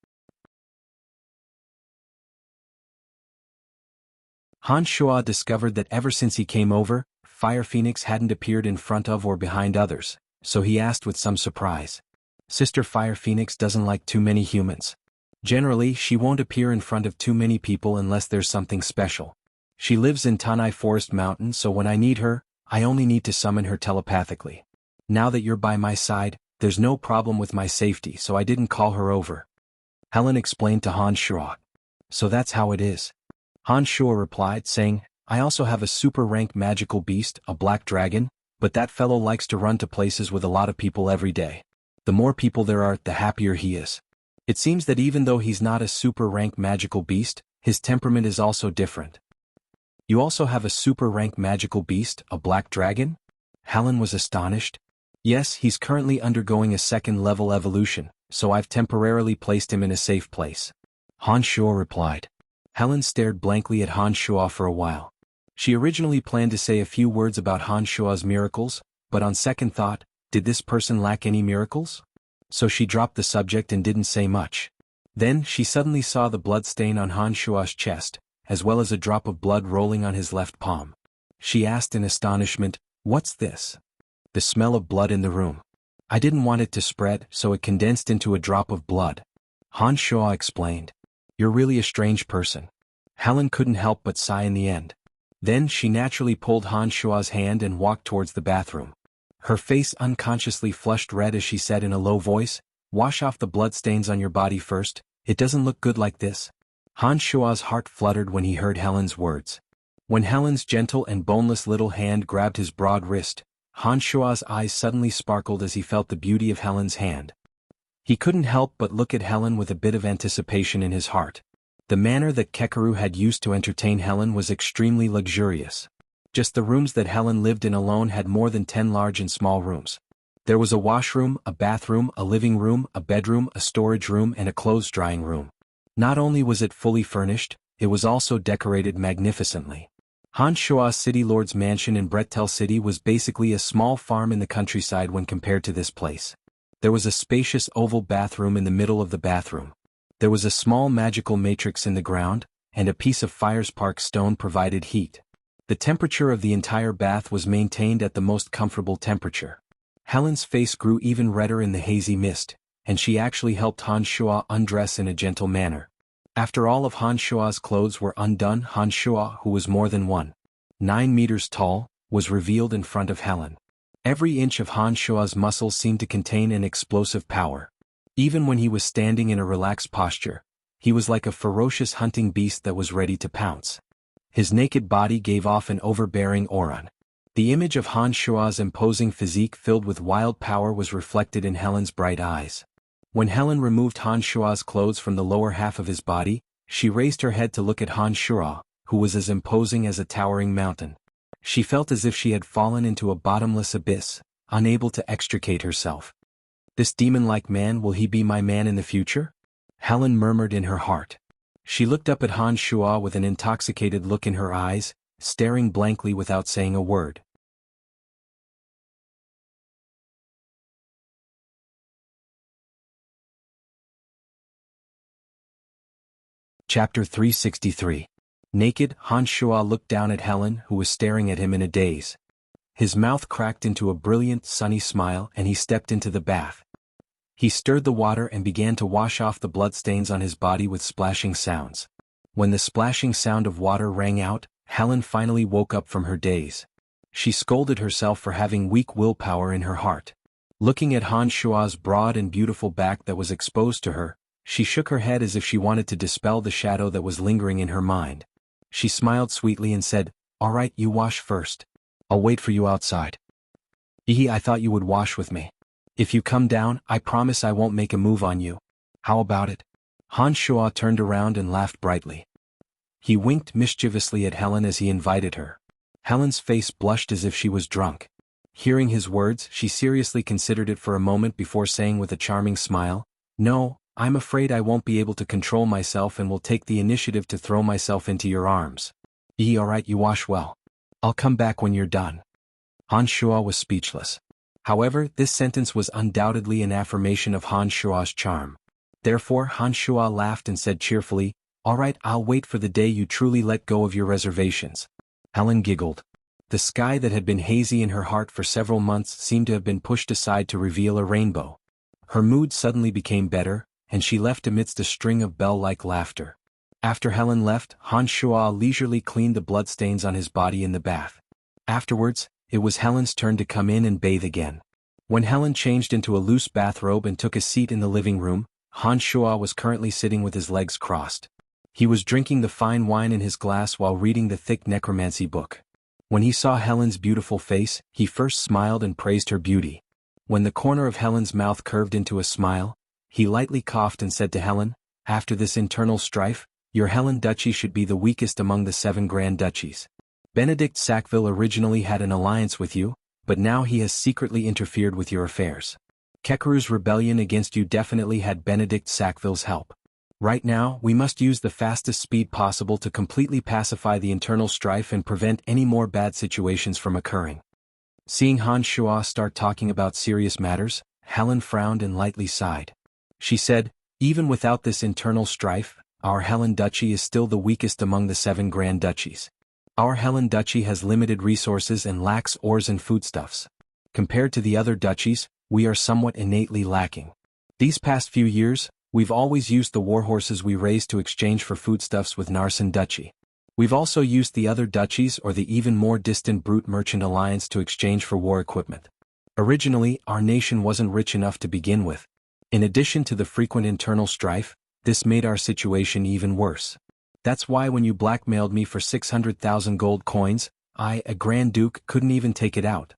Han Shuo discovered that ever since he came over, Fire Phoenix hadn't appeared in front of or behind others, so he asked with some surprise. Sister Fire Phoenix doesn't like too many humans. Generally, she won't appear in front of too many people unless there's something special. She lives in Tanai Forest Mountain, so when I need her, I only need to summon her telepathically. Now that you're by my side, there's no problem with my safety, so I didn't call her over. Helen explained to Han Shuo. "So that's how it is." Han Shuo replied, saying, "I also have a super-rank magical beast, a black dragon, but that fellow likes to run to places with a lot of people every day. The more people there are, the happier he is. It seems that even though he's not a super-rank magical beast, his temperament is also different." "You also have a super-rank magical beast, a black dragon?" Helen was astonished. "Yes, he's currently undergoing a second-level evolution, so I've temporarily placed him in a safe place," Han Shuo replied. Helen stared blankly at Han Shuo for a while. She originally planned to say a few words about Han Shuo's miracles, but on second thought, did this person lack any miracles? So she dropped the subject and didn't say much. Then she suddenly saw the blood stain on Han Shuo's chest, as well as a drop of blood rolling on his left palm. She asked in astonishment, "What's this?" "The smell of blood in the room. I didn't want it to spread, so it condensed into a drop of blood," Han Shuo explained. "You're really a strange person." Helen couldn't help but sigh in the end. Then she naturally pulled Han Shuo's hand and walked towards the bathroom. Her face unconsciously flushed red as she said in a low voice, "Wash off the bloodstains on your body first, it doesn't look good like this." Han Shuo's heart fluttered when he heard Helen's words. When Helen's gentle and boneless little hand grabbed his broad wrist, Han Shuo's eyes suddenly sparkled as he felt the beauty of Helen's hand. He couldn't help but look at Helen with a bit of anticipation in his heart. The manner that Kekeru had used to entertain Helen was extremely luxurious. Just the rooms that Helen lived in alone had more than 10 large and small rooms. There was a washroom, a bathroom, a living room, a bedroom, a storage room, and a clothes drying room. Not only was it fully furnished, it was also decorated magnificently. Han Shuo's City Lord's mansion in Brettel City was basically a small farm in the countryside when compared to this place. There was a spacious oval bathroom in the middle of the bathroom. There was a small magical matrix in the ground, and a piece of fire-spark stone provided heat. The temperature of the entire bath was maintained at the most comfortable temperature. Helen's face grew even redder in the hazy mist, and she actually helped Han Shuo undress in a gentle manner. After all of Han Shuo's clothes were undone, Han Shuo, who was more than 1.9 meters tall, was revealed in front of Helen. Every inch of Han Shuo's muscles seemed to contain an explosive power. Even when he was standing in a relaxed posture, he was like a ferocious hunting beast that was ready to pounce. His naked body gave off an overbearing aura. The image of Han Shuo's imposing physique filled with wild power was reflected in Helen's bright eyes. When Helen removed Han Shuo's clothes from the lower half of his body, she raised her head to look at Han Shuo, who was as imposing as a towering mountain. She felt as if she had fallen into a bottomless abyss, unable to extricate herself. This demon-like man, will he be my man in the future? Helen murmured in her heart. She looked up at Han Shuo with an intoxicated look in her eyes, staring blankly without saying a word. Chapter 363. Naked, Han Shuo looked down at Helen, who was staring at him in a daze. His mouth cracked into a brilliant, sunny smile, and he stepped into the bath. He stirred the water and began to wash off the bloodstains on his body with splashing sounds. When the splashing sound of water rang out, Helen finally woke up from her daze. She scolded herself for having weak willpower in her heart. Looking at Han Shuo's broad and beautiful back that was exposed to her, she shook her head as if she wanted to dispel the shadow that was lingering in her mind. She smiled sweetly and said, "All right, you wash first. I'll wait for you outside." I thought you would wash with me. If you come down, I promise I won't make a move on you. How about it?" Han Shuo turned around and laughed brightly. He winked mischievously at Helen as he invited her. Helen's face blushed as if she was drunk. Hearing his words, she seriously considered it for a moment before saying with a charming smile, "No, I'm afraid I won't be able to control myself and will take the initiative to throw myself into your arms." "All right, you wash well. I'll come back when you're done." Han Shuo was speechless. However, this sentence was undoubtedly an affirmation of Han Shuo's charm. Therefore, Han Shuo laughed and said cheerfully, "All right, I'll wait for the day you truly let go of your reservations." Helen giggled. The sky that had been hazy in her heart for several months seemed to have been pushed aside to reveal a rainbow. Her mood suddenly became better, and she left amidst a string of bell-like laughter. After Helen left, Han Shuo leisurely cleaned the bloodstains on his body in the bath. Afterwards, it was Helen's turn to come in and bathe again. When Helen changed into a loose bathrobe and took a seat in the living room, Han Shuo was currently sitting with his legs crossed. He was drinking the fine wine in his glass while reading the thick necromancy book. When he saw Helen's beautiful face, he first smiled and praised her beauty. When the corner of Helen's mouth curved into a smile, he lightly coughed and said to Helen, "After this internal strife, your Helen Duchy should be the weakest among the 7 Grand Duchies. Benedict Sackville originally had an alliance with you, but now he has secretly interfered with your affairs. Kekaru's rebellion against you definitely had Benedict Sackville's help. Right now, we must use the fastest speed possible to completely pacify the internal strife and prevent any more bad situations from occurring." Seeing Han Shuo start talking about serious matters, Helen frowned and lightly sighed. She said, "Even without this internal strife, our Helen Duchy is still the weakest among the 7 Grand Duchies. Our Helen Duchy has limited resources and lacks ores and foodstuffs. Compared to the other duchies, we are somewhat innately lacking. These past few years, we've always used the warhorses we raised to exchange for foodstuffs with Narsen Duchy. We've also used the other duchies or the even more distant Brute Merchant Alliance to exchange for war equipment. Originally, our nation wasn't rich enough to begin with. In addition to the frequent internal strife, this made our situation even worse. That's why when you blackmailed me for 600,000 gold coins, I, a Grand Duke, couldn't even take it out."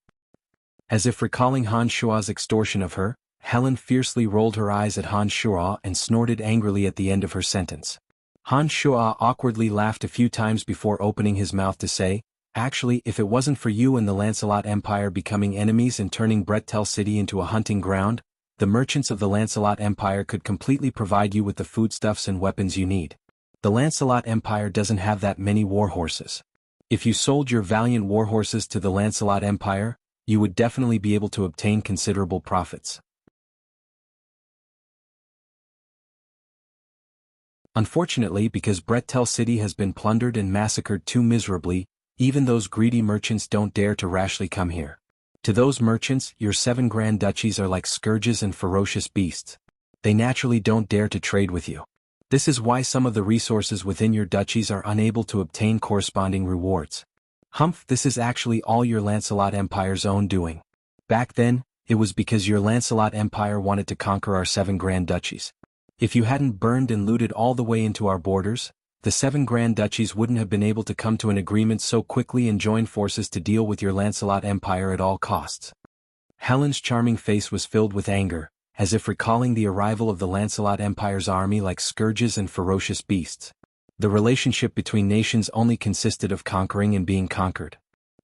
As if recalling Han Shuo's extortion of her, Helen fiercely rolled her eyes at Han Shuo and snorted angrily at the end of her sentence. Han Shuo awkwardly laughed a few times before opening his mouth to say, "Actually, if it wasn't for you and the Lancelot Empire becoming enemies and turning Brettel City into a hunting ground, the merchants of the Lancelot Empire could completely provide you with the foodstuffs and weapons you need. The Lancelot Empire doesn't have that many warhorses. If you sold your valiant warhorses to the Lancelot Empire, you would definitely be able to obtain considerable profits." Unfortunately, because Brettel City has been plundered and massacred too miserably, even those greedy merchants don't dare to rashly come here. To those merchants, your 7 grand duchies are like scourges and ferocious beasts. They naturally don't dare to trade with you. This is why some of the resources within your duchies are unable to obtain corresponding rewards. Humph, this is actually all your Lancelot Empire's own doing. Back then, it was because your Lancelot Empire wanted to conquer our 7 grand duchies. If you hadn't burned and looted all the way into our borders, the 7 grand duchies wouldn't have been able to come to an agreement so quickly and join forces to deal with your Lancelot Empire at all costs. Helen's charming face was filled with anger, as if recalling the arrival of the Lancelot Empire's army like scourges and ferocious beasts. The relationship between nations only consisted of conquering and being conquered.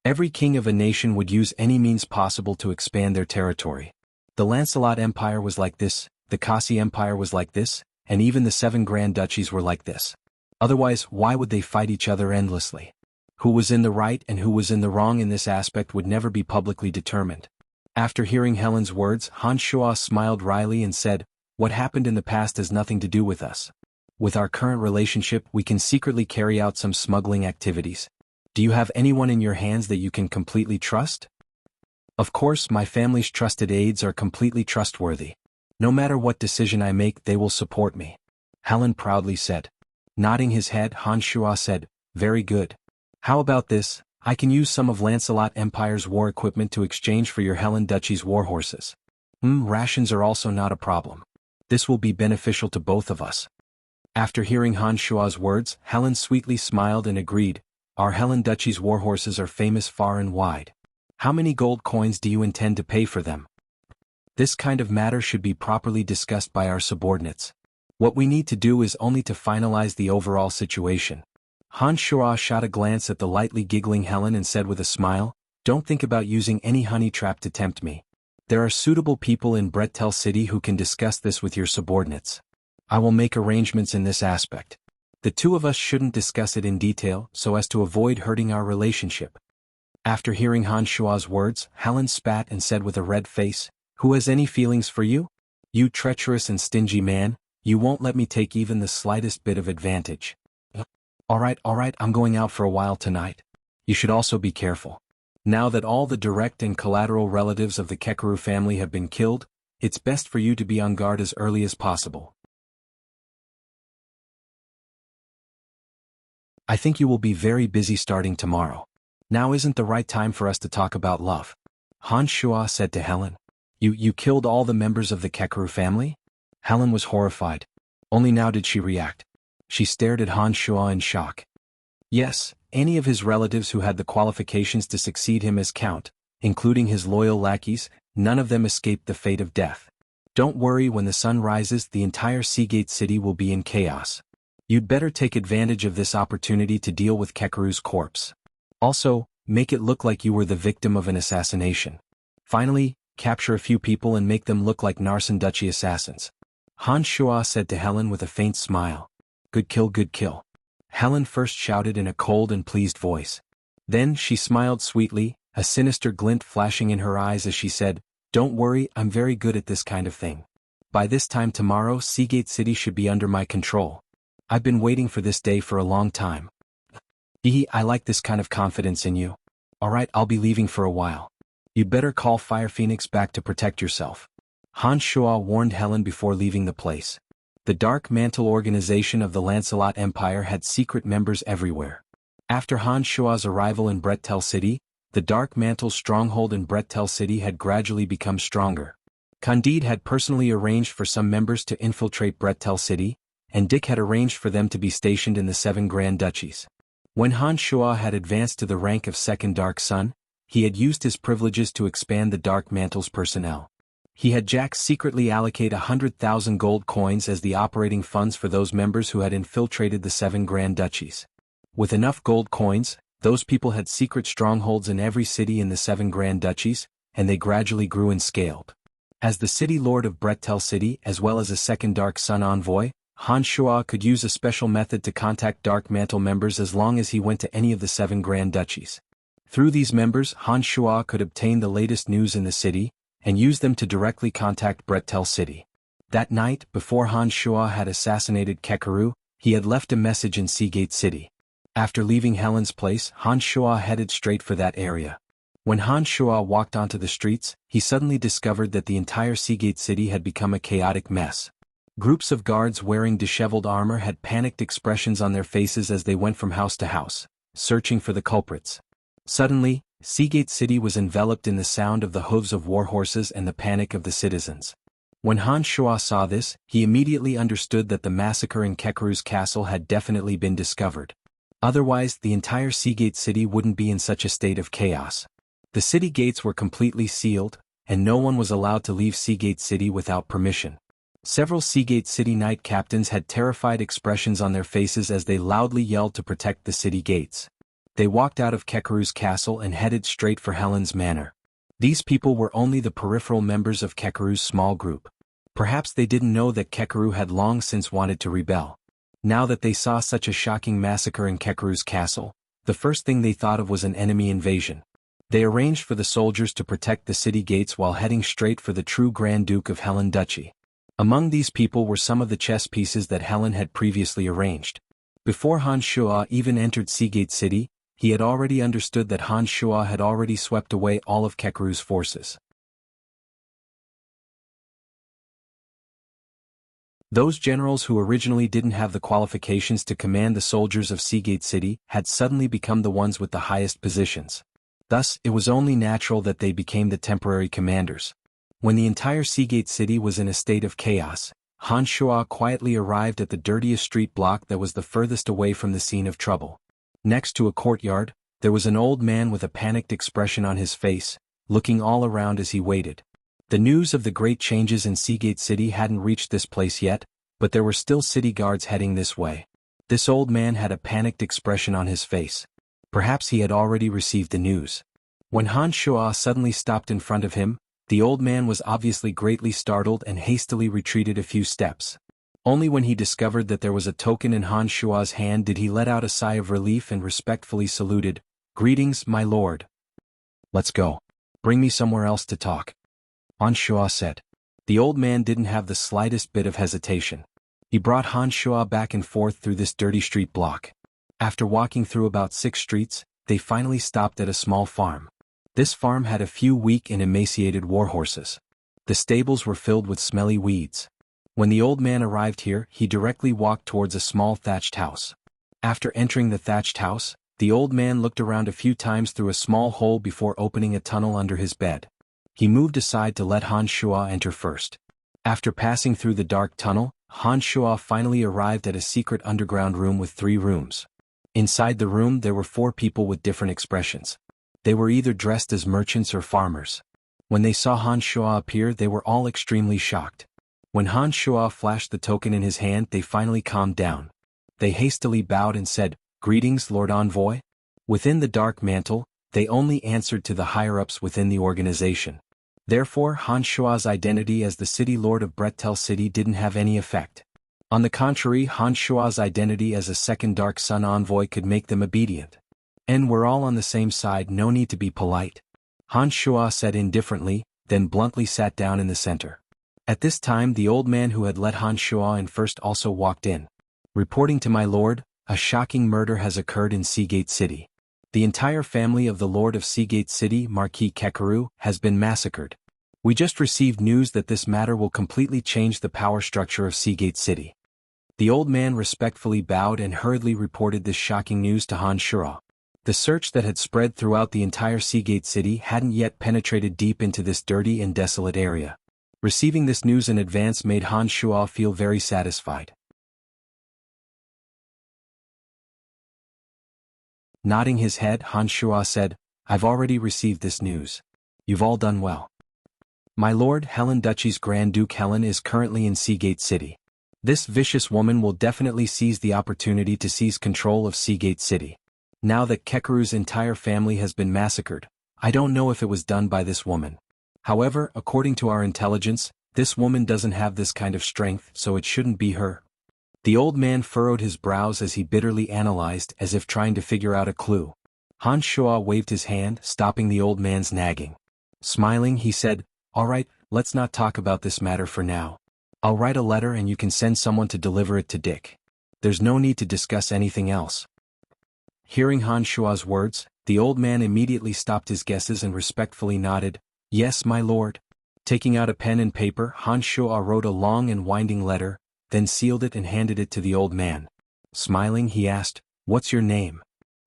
Every king of a nation would use any means possible to expand their territory. The Lancelot Empire was like this, the Kasi Empire was like this, and even the 7 grand duchies were like this. Otherwise, why would they fight each other endlessly? Who was in the right and who was in the wrong in this aspect would never be publicly determined. After hearing Helen's words, Han Shuo smiled wryly and said, "What happened in the past has nothing to do with us. With our current relationship, we can secretly carry out some smuggling activities. Do you have anyone in your hands that you can completely trust?" "Of course, my family's trusted aides are completely trustworthy. No matter what decision I make, they will support me," Helen proudly said. Nodding his head, Han Shuo said, "Very good. How about this? I can use some of Lancelot Empire's war equipment to exchange for your Helen Duchy's war horses. Rations are also not a problem. This will be beneficial to both of us." After hearing Han Shuo's words, Helen sweetly smiled and agreed, "Our Helen Duchy's war horses are famous far and wide. How many gold coins do you intend to pay for them?" "This kind of matter should be properly discussed by our subordinates. What we need to do is only to finalize the overall situation." Han Shuo shot a glance at the lightly giggling Helen and said with a smile, "Don't think about using any honey trap to tempt me. There are suitable people in Brettel City who can discuss this with your subordinates. I will make arrangements in this aspect. The two of us shouldn't discuss it in detail so as to avoid hurting our relationship." After hearing Han Shuo's words, Helen spat and said with a red face, "Who has any feelings for you? You treacherous and stingy man, you won't let me take even the slightest bit of advantage." All right, I'm going out for a while tonight. You should also be careful. Now that all the direct and collateral relatives of the Kekaru family have been killed, it's best for you to be on guard as early as possible. I think you will be very busy starting tomorrow. Now isn't the right time for us to talk about love," Han Shuo said to Helen. You killed all the members of the Kekaru family?" Helen was horrified. Only now did she react. She stared at Han Shuo in shock. Yes, any of his relatives who had the qualifications to succeed him as count, including his loyal lackeys, none of them escaped the fate of death. Don't worry, when the sun rises, the entire Seagate City will be in chaos. You'd better take advantage of this opportunity to deal with Kekaru's corpse. Also, make it look like you were the victim of an assassination. Finally, capture a few people and make them look like Narsen Duchy assassins," Han Shuo said to Helen with a faint smile. Good kill. Helen first shouted in a cold and pleased voice. Then she smiled sweetly, a sinister glint flashing in her eyes as she said, "Don't worry, I'm very good at this kind of thing. By this time tomorrow, Seagate City should be under my control. I've been waiting for this day for a long time." I like this kind of confidence in you. Alright, I'll be leaving for a while. You'd better call Fire Phoenix back to protect yourself," Han Shuo warned Helen before leaving the place. The Dark Mantle organization of the Lancelot Empire had secret members everywhere. After Han Shuo's arrival in Brettel City, the Dark Mantle's stronghold in Brettel City had gradually become stronger. Candide had personally arranged for some members to infiltrate Brettel City, and Dick had arranged for them to be stationed in the 7 Grand Duchies. When Han Shuo had advanced to the rank of Second Dark Sun, he had used his privileges to expand the Dark Mantle's personnel. He had Jack secretly allocate 100,000 gold coins as the operating funds for those members who had infiltrated the 7 Grand Duchies. With enough gold coins, those people had secret strongholds in every city in the 7 Grand Duchies, and they gradually grew and scaled. As the city lord of Brettel City as well as a Second Dark Sun envoy, Han Shuo could use a special method to contact Dark Mantle members as long as he went to any of the 7 Grand Duchies. Through these members, Han Shuo could obtain the latest news in the city, and use them to directly contact Brettel City. That night, before Han Shuo had assassinated Kekaru, He had left a message in Seagate City. After leaving Helen's place, Han Shuo headed straight for that area. When Han Shuo walked onto the streets, he suddenly discovered that the entire Seagate City had become a chaotic mess. Groups of guards wearing disheveled armor had panicked expressions on their faces as they went from house to house, searching for the culprits. Suddenly, Seagate City was enveloped in the sound of the hooves of war horses and the panic of the citizens. When Han Shuo saw this, he immediately understood that the massacre in Kekaru's castle had definitely been discovered. Otherwise, the entire Seagate City wouldn't be in such a state of chaos. The city gates were completely sealed, and no one was allowed to leave Seagate City without permission. Several Seagate City knight captains had terrified expressions on their faces as they loudly yelled to protect the city gates. They walked out of Kekaru's castle and headed straight for Helen's manor. These people were only the peripheral members of Kekaru's small group. Perhaps they didn't know that Kekaru had long since wanted to rebel. Now that they saw such a shocking massacre in Kekaru's castle, the first thing they thought of was an enemy invasion. They arranged for the soldiers to protect the city gates while heading straight for the true Grand Duke of Helen Duchy. Among these people were some of the chess pieces that Helen had previously arranged. Before Han Shuo even entered Seagate City, he had already understood that Han Shuo had already swept away all of Kekaru's forces. Those generals who originally didn't have the qualifications to command the soldiers of Seagate City had suddenly become the ones with the highest positions. Thus, it was only natural that they became the temporary commanders. When the entire Seagate City was in a state of chaos, Han Shuo quietly arrived at the dirtiest street block that was the furthest away from the scene of trouble. Next to a courtyard, there was an old man with a panicked expression on his face, looking all around as he waited. The news of the great changes in Seagate City hadn't reached this place yet, but there were still city guards heading this way. This old man had a panicked expression on his face. Perhaps he had already received the news. When Han Shuo suddenly stopped in front of him, the old man was obviously greatly startled and hastily retreated a few steps. Only when he discovered that there was a token in Han Shuo's hand did he let out a sigh of relief and respectfully saluted. "Greetings, my lord." "Let's go. Bring me somewhere else to talk," Han Shuo said. The old man didn't have the slightest bit of hesitation. He brought Han Shuo back and forth through this dirty street block. After walking through about 6 streets, they finally stopped at a small farm. This farm had a few weak and emaciated war horses. The stables were filled with smelly weeds. When the old man arrived here, he directly walked towards a small thatched house. After entering the thatched house, the old man looked around a few times through a small hole before opening a tunnel under his bed. He moved aside to let Han Shuo enter first. After passing through the dark tunnel, Han Shuo finally arrived at a secret underground room with 3 rooms. Inside the room there were 4 people with different expressions. They were either dressed as merchants or farmers. When they saw Han Shuo appear, they were all extremely shocked. When Han Shuo flashed the token in his hand, they finally calmed down. They hastily bowed and said, "Greetings, Lord Envoy." Within the dark mantle, they only answered to the higher-ups within the organization. Therefore, Han Shuo's identity as the city lord of Brettel City didn't have any effect. On the contrary, Han Shuo's identity as a second Dark Sun envoy could make them obedient. "And we're all on the same side, no need to be polite," Han Shuo said indifferently, then bluntly sat down in the center. At this time the old man who had let Han Shuo in first also walked in. "Reporting to my lord, a shocking murder has occurred in Seagate City. The entire family of the Lord of Seagate City, Marquis Kekaru, has been massacred. We just received news that this matter will completely change the power structure of Seagate City." The old man respectfully bowed and hurriedly reported this shocking news to Han Shuo. The search that had spread throughout the entire Seagate City hadn't yet penetrated deep into this dirty and desolate area. Receiving this news in advance made Han Shuo feel very satisfied. Nodding his head, Han Shuo said, "I've already received this news. You've all done well. My lord, Helen Duchy's Grand Duke Helen is currently in Seagate City. This vicious woman will definitely seize the opportunity to seize control of Seagate City. Now that Kekaru's entire family has been massacred, I don't know if it was done by this woman. However, according to our intelligence, this woman doesn't have this kind of strength, so it shouldn't be her." The old man furrowed his brows as he bitterly analyzed, as if trying to figure out a clue. Han Shuo waved his hand, stopping the old man's nagging. Smiling, he said, "All right, let's not talk about this matter for now. I'll write a letter and you can send someone to deliver it to Dick. There's no need to discuss anything else. Hearing Han Shua's words, the old man immediately stopped his guesses and respectfully nodded, "Yes, my lord." Taking out a pen and paper, Han Shua wrote a long and winding letter, then sealed it and handed it to the old man. Smiling, he asked, "What's your name?"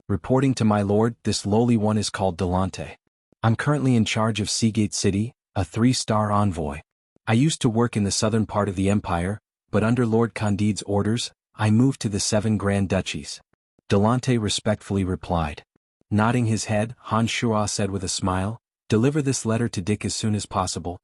"Reporting to my lord, this lowly one is called Delante. I'm currently in charge of Seagate City, a 3-star envoy. I used to work in the southern part of the empire, but under Lord Candid's orders, I moved to the 7 Grand Duchies." Delante respectfully replied. Nodding his head, Han Shua said with a smile, "Deliver this letter to Dick as soon as possible."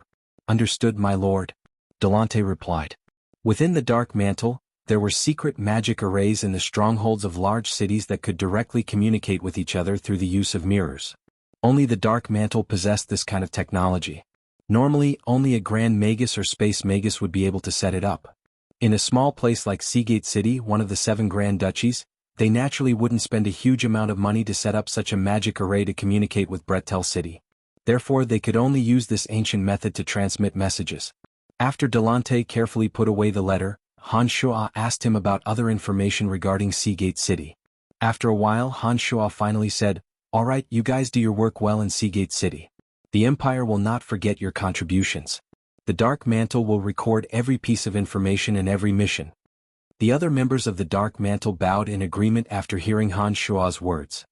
"Understood, my lord," Delante replied. Within the Dark Mantle, there were secret magic arrays in the strongholds of large cities that could directly communicate with each other through the use of mirrors. Only the Dark Mantle possessed this kind of technology. Normally, only a Grand Magus or Space Magus would be able to set it up. In a small place like Seagate City, one of the 7 Grand Duchies, they naturally wouldn't spend a huge amount of money to set up such a magic array to communicate with Brettel City. Therefore, they could only use this ancient method to transmit messages. After Delante carefully put away the letter, Han Shua asked him about other information regarding Seagate City. After a while, Han Shua finally said, "All right, you guys do your work well in Seagate City. The Empire will not forget your contributions. The Dark Mantle will record every piece of information and every mission." The other members of the Dark Mantle bowed in agreement after hearing Han Shua's words.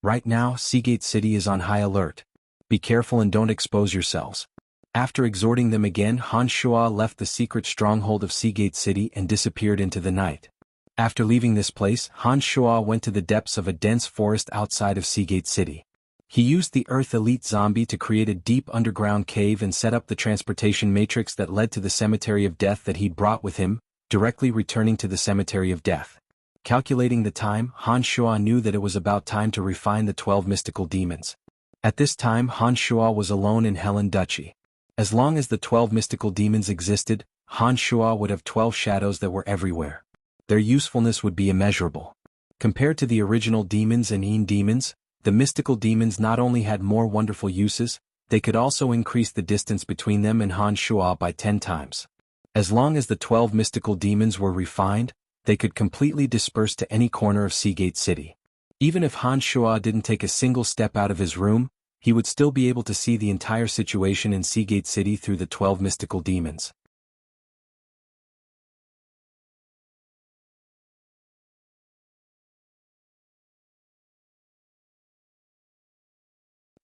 "Right now, Seagate City is on high alert. Be careful and don't expose yourselves." After exhorting them again, Han Shua left the secret stronghold of Seagate City and disappeared into the night. After leaving this place, Han Shua went to the depths of a dense forest outside of Seagate City. He used the Earth Elite Zombie to create a deep underground cave and set up the transportation matrix that led to the Cemetery of Death that he'd brought with him, directly returning to the Cemetery of Death. Calculating the time, Han Shua knew that it was about time to refine the 12 mystical demons. At this time, Han Shua was alone in Helen Duchy. As long as the 12 mystical demons existed, Han Shua would have 12 shadows that were everywhere. Their usefulness would be immeasurable. Compared to the original demons and Een demons, the mystical demons not only had more wonderful uses, they could also increase the distance between them and Han Shua by 10 times. As long as the 12 mystical demons were refined, they could completely disperse to any corner of Seagate City. Even if Han Shua didn't take a single step out of his room, he would still be able to see the entire situation in Seagate City through the 12 mystical demons.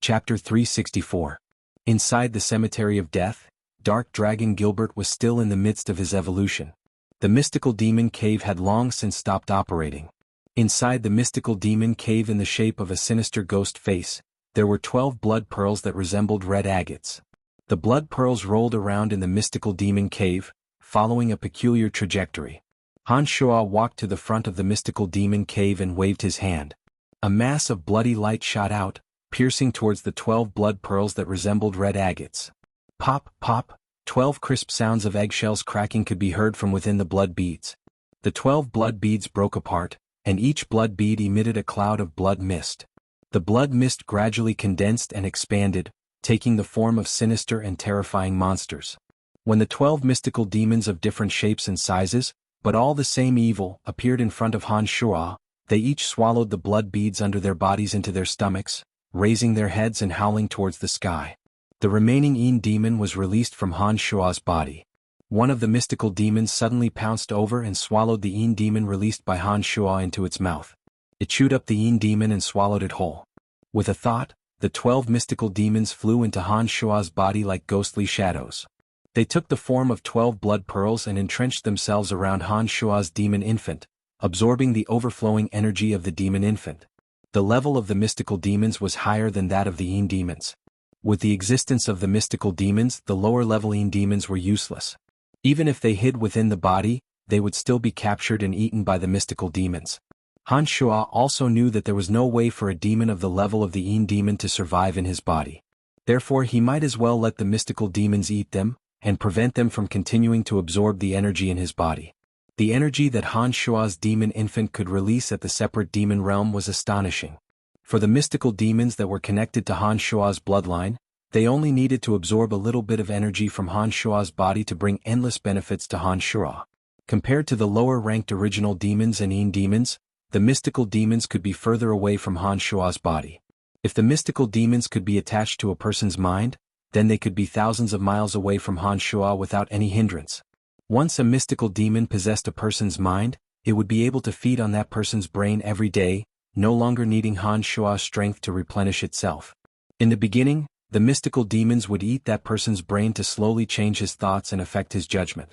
Chapter 364. Inside the Cemetery of Death, Dark Dragon Gilbert was still in the midst of his evolution. The mystical demon cave had long since stopped operating. Inside the mystical demon cave, in the shape of a sinister ghost face, there were 12 blood pearls that resembled red agates. The blood pearls rolled around in the mystical demon cave, following a peculiar trajectory. Han Shua walked to the front of the mystical demon cave and waved his hand. A mass of bloody light shot out, piercing towards the 12 blood pearls that resembled red agates. Pop, pop, 12 crisp sounds of eggshells cracking could be heard from within the blood beads. The 12 blood beads broke apart, and each blood bead emitted a cloud of blood mist. The blood mist gradually condensed and expanded, taking the form of sinister and terrifying monsters. When the 12 mystical demons of different shapes and sizes, but all the same evil, appeared in front of Han Shua, they each swallowed the blood beads under their bodies into their stomachs, raising their heads and howling towards the sky. The remaining Een demon was released from Han Shua's body. One of the mystical demons suddenly pounced over and swallowed the Een demon released by Han Shua into its mouth. It chewed up the Een demon and swallowed it whole. With a thought, the 12 mystical demons flew into Han Shua's body like ghostly shadows. They took the form of 12 blood pearls and entrenched themselves around Han Shua's demon infant, absorbing the overflowing energy of the demon infant. The level of the mystical demons was higher than that of the Een demons. With the existence of the mystical demons, the lower-level Een demons were useless. Even if they hid within the body, they would still be captured and eaten by the mystical demons. Han Shua also knew that there was no way for a demon of the level of the Een demon to survive in his body. Therefore, he might as well let the mystical demons eat them, and prevent them from continuing to absorb the energy in his body. The energy that Han Shua's demon infant could release at the separate demon realm was astonishing. For the mystical demons that were connected to Han Shua's bloodline, they only needed to absorb a little bit of energy from Han Shua's body to bring endless benefits to Han Shua. Compared to the lower-ranked original demons and Yin demons, the mystical demons could be further away from Han Shua's body. If the mystical demons could be attached to a person's mind, then they could be thousands of miles away from Han Shua without any hindrance. Once a mystical demon possessed a person's mind, it would be able to feed on that person's brain every day, no longer needing Han Shua's strength to replenish itself. In the beginning, the mystical demons would eat that person's brain to slowly change his thoughts and affect his judgment.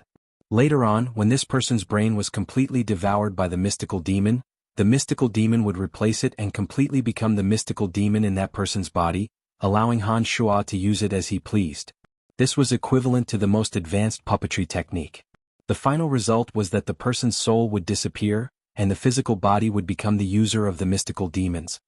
Later on, when this person's brain was completely devoured by the mystical demon would replace it and completely become the mystical demon in that person's body, allowing Han Shua to use it as he pleased. This was equivalent to the most advanced puppetry technique. The final result was that the person's soul would disappear, and the physical body would become the user of the mystical demons.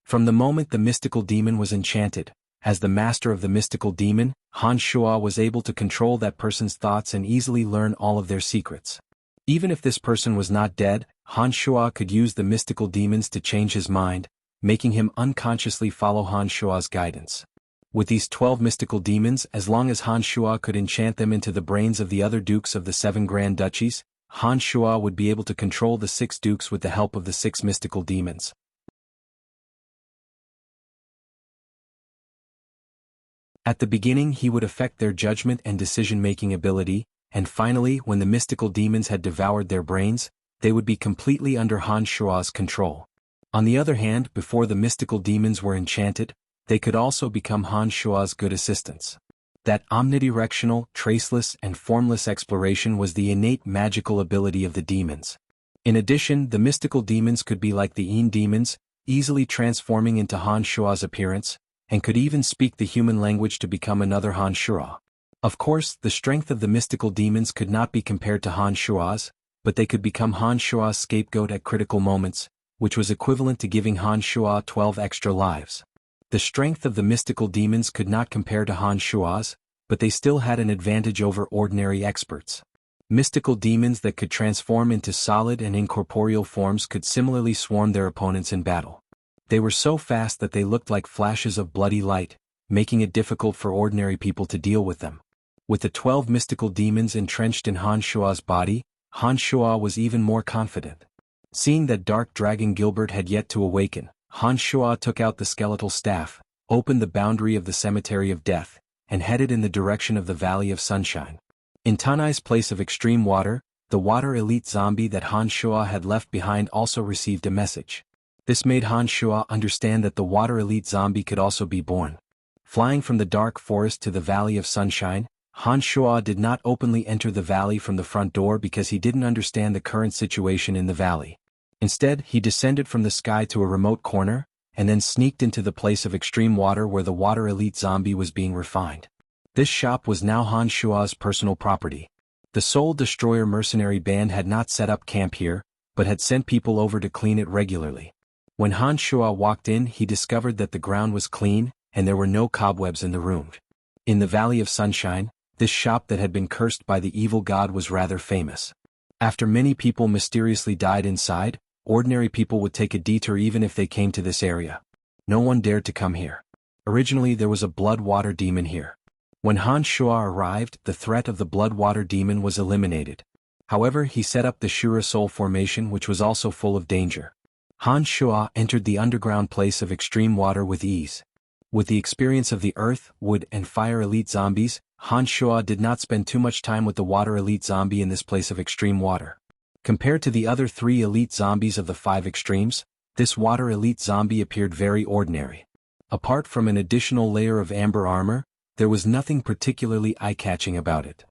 From the moment the mystical demon was enchanted, as the master of the mystical demon, Han Shua was able to control that person's thoughts and easily learn all of their secrets. Even if this person was not dead, Han Shua could use the mystical demons to change his mind, making him unconsciously follow Han Shua's guidance. With these 12 mystical demons, as long as Han Shua could enchant them into the brains of the other dukes of the 7 grand duchies, Han Shua would be able to control the 6 dukes with the help of the 6 mystical demons. At the beginning he would affect their judgment and decision-making ability, and finally when the mystical demons had devoured their brains, they would be completely under Han Shua's control. On the other hand, before the mystical demons were enchanted, they could also become Han Shua's good assistants. That omnidirectional, traceless and formless exploration was the innate magical ability of the demons. In addition, the mystical demons could be like the Yin demons, easily transforming into Han Shua's appearance, and could even speak the human language to become another Han Shua. Of course, the strength of the mystical demons could not be compared to Han Shua's, but they could become Han Shua's scapegoat at critical moments, which was equivalent to giving Han Shua 12 extra lives. The strength of the mystical demons could not compare to Han Shua's, but they still had an advantage over ordinary experts. Mystical demons that could transform into solid and incorporeal forms could similarly swarm their opponents in battle. They were so fast that they looked like flashes of bloody light, making it difficult for ordinary people to deal with them. With the 12 mystical demons entrenched in Han Shua's body, Han Shua was even more confident. Seeing that Dark Dragon Gilbert had yet to awaken, Han Shua took out the skeletal staff, opened the boundary of the Cemetery of Death, and headed in the direction of the Valley of Sunshine. In Tanai's place of extreme water, the water elite zombie that Han Shua had left behind also received a message. This made Han Shua understand that the water elite zombie could also be born. Flying from the dark forest to the Valley of Sunshine, Han Shua did not openly enter the valley from the front door because he didn't understand the current situation in the valley. Instead, he descended from the sky to a remote corner, and then sneaked into the place of extreme water where the water elite zombie was being refined. This shop was now Han Shua's personal property. The Soul Destroyer mercenary band had not set up camp here, but had sent people over to clean it regularly. When Han Shua walked in, he discovered that the ground was clean, and there were no cobwebs in the room. In the Valley of Sunshine, this shop that had been cursed by the evil god was rather famous. After many people mysteriously died inside, ordinary people would take a detour even if they came to this area. No one dared to come here. Originally there was a blood water demon here. When Han Shua arrived, the threat of the blood water demon was eliminated. However, he set up the Shura Soul Formation, which was also full of danger. Han Shua entered the underground place of extreme water with ease. With the experience of the earth, wood and fire elite zombies, Han Shua did not spend too much time with the water elite zombie in this place of extreme water. Compared to the other 3 elite zombies of the 5 extremes, this water elite zombie appeared very ordinary. Apart from an additional layer of amber armor, there was nothing particularly eye-catching about it.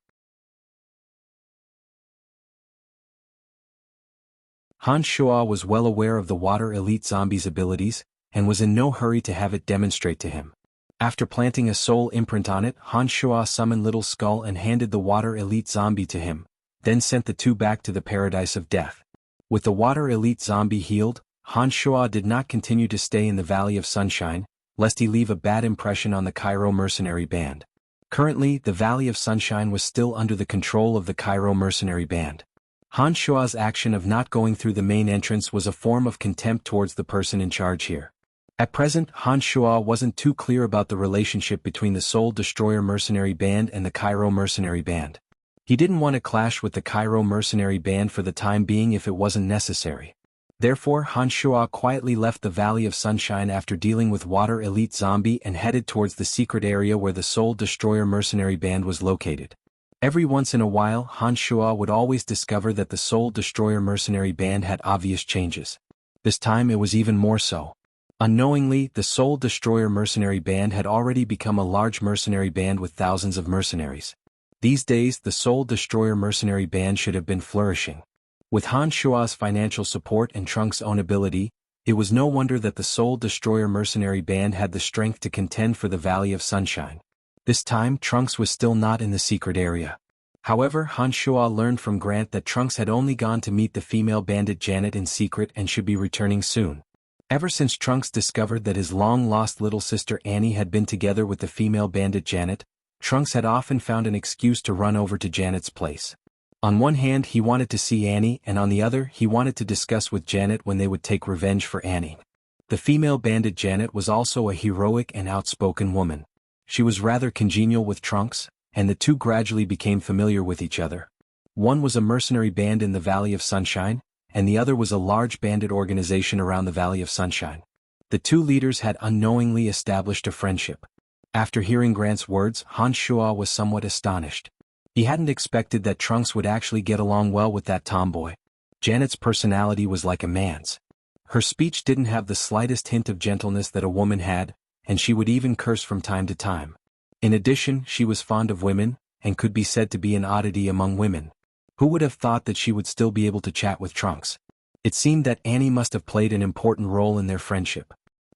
Han Shua was well aware of the water elite zombie's abilities, and was in no hurry to have it demonstrate to him. After planting a soul imprint on it, Han Shua summoned Little Skull and handed the water elite zombie to him, then sent the 2 back to the Paradise of Death. With the water elite zombie healed, Han Shua did not continue to stay in the Valley of Sunshine, lest he leave a bad impression on the Cairo mercenary band. Currently, the Valley of Sunshine was still under the control of the Cairo mercenary band. Han Shua's action of not going through the main entrance was a form of contempt towards the person in charge here. At present, Han Shua wasn't too clear about the relationship between the Soul Destroyer mercenary band and the Cairo mercenary band. He didn't want to clash with the Cairo mercenary band for the time being if it wasn't necessary. Therefore, Han Shuo quietly left the Valley of Sunshine after dealing with Water Elite Zombie and headed towards the secret area where the Soul Destroyer mercenary band was located. Every once in a while, Han Shuo would always discover that the Soul Destroyer mercenary band had obvious changes. This time it was even more so. Unknowingly, the Soul Destroyer mercenary band had already become a large mercenary band with thousands of mercenaries. These days, the Soul Destroyer mercenary band should have been flourishing. With Han Shuo's financial support and Trunks' own ability, it was no wonder that the Soul Destroyer mercenary band had the strength to contend for the Valley of Sunshine. This time, Trunks was still not in the secret area. However, Han Shuo learned from Grant that Trunks had only gone to meet the female bandit Janet in secret and should be returning soon. Ever since Trunks discovered that his long-lost little sister Annie had been together with the female bandit Janet, Trunks had often found an excuse to run over to Janet's place. On one hand he wanted to see Annie and on the other he wanted to discuss with Janet when they would take revenge for Annie. The female bandit Janet was also a heroic and outspoken woman. She was rather congenial with Trunks, and the two gradually became familiar with each other. One was a mercenary band in the Valley of Sunshine, and the other was a large bandit organization around the Valley of Sunshine. The two leaders had unknowingly established a friendship. After hearing Grant's words, Han Shuo was somewhat astonished. He hadn't expected that Trunks would actually get along well with that tomboy. Janet's personality was like a man's. Her speech didn't have the slightest hint of gentleness that a woman had, and she would even curse from time to time. In addition, she was fond of women, and could be said to be an oddity among women. Who would have thought that she would still be able to chat with Trunks? It seemed that Annie must have played an important role in their friendship.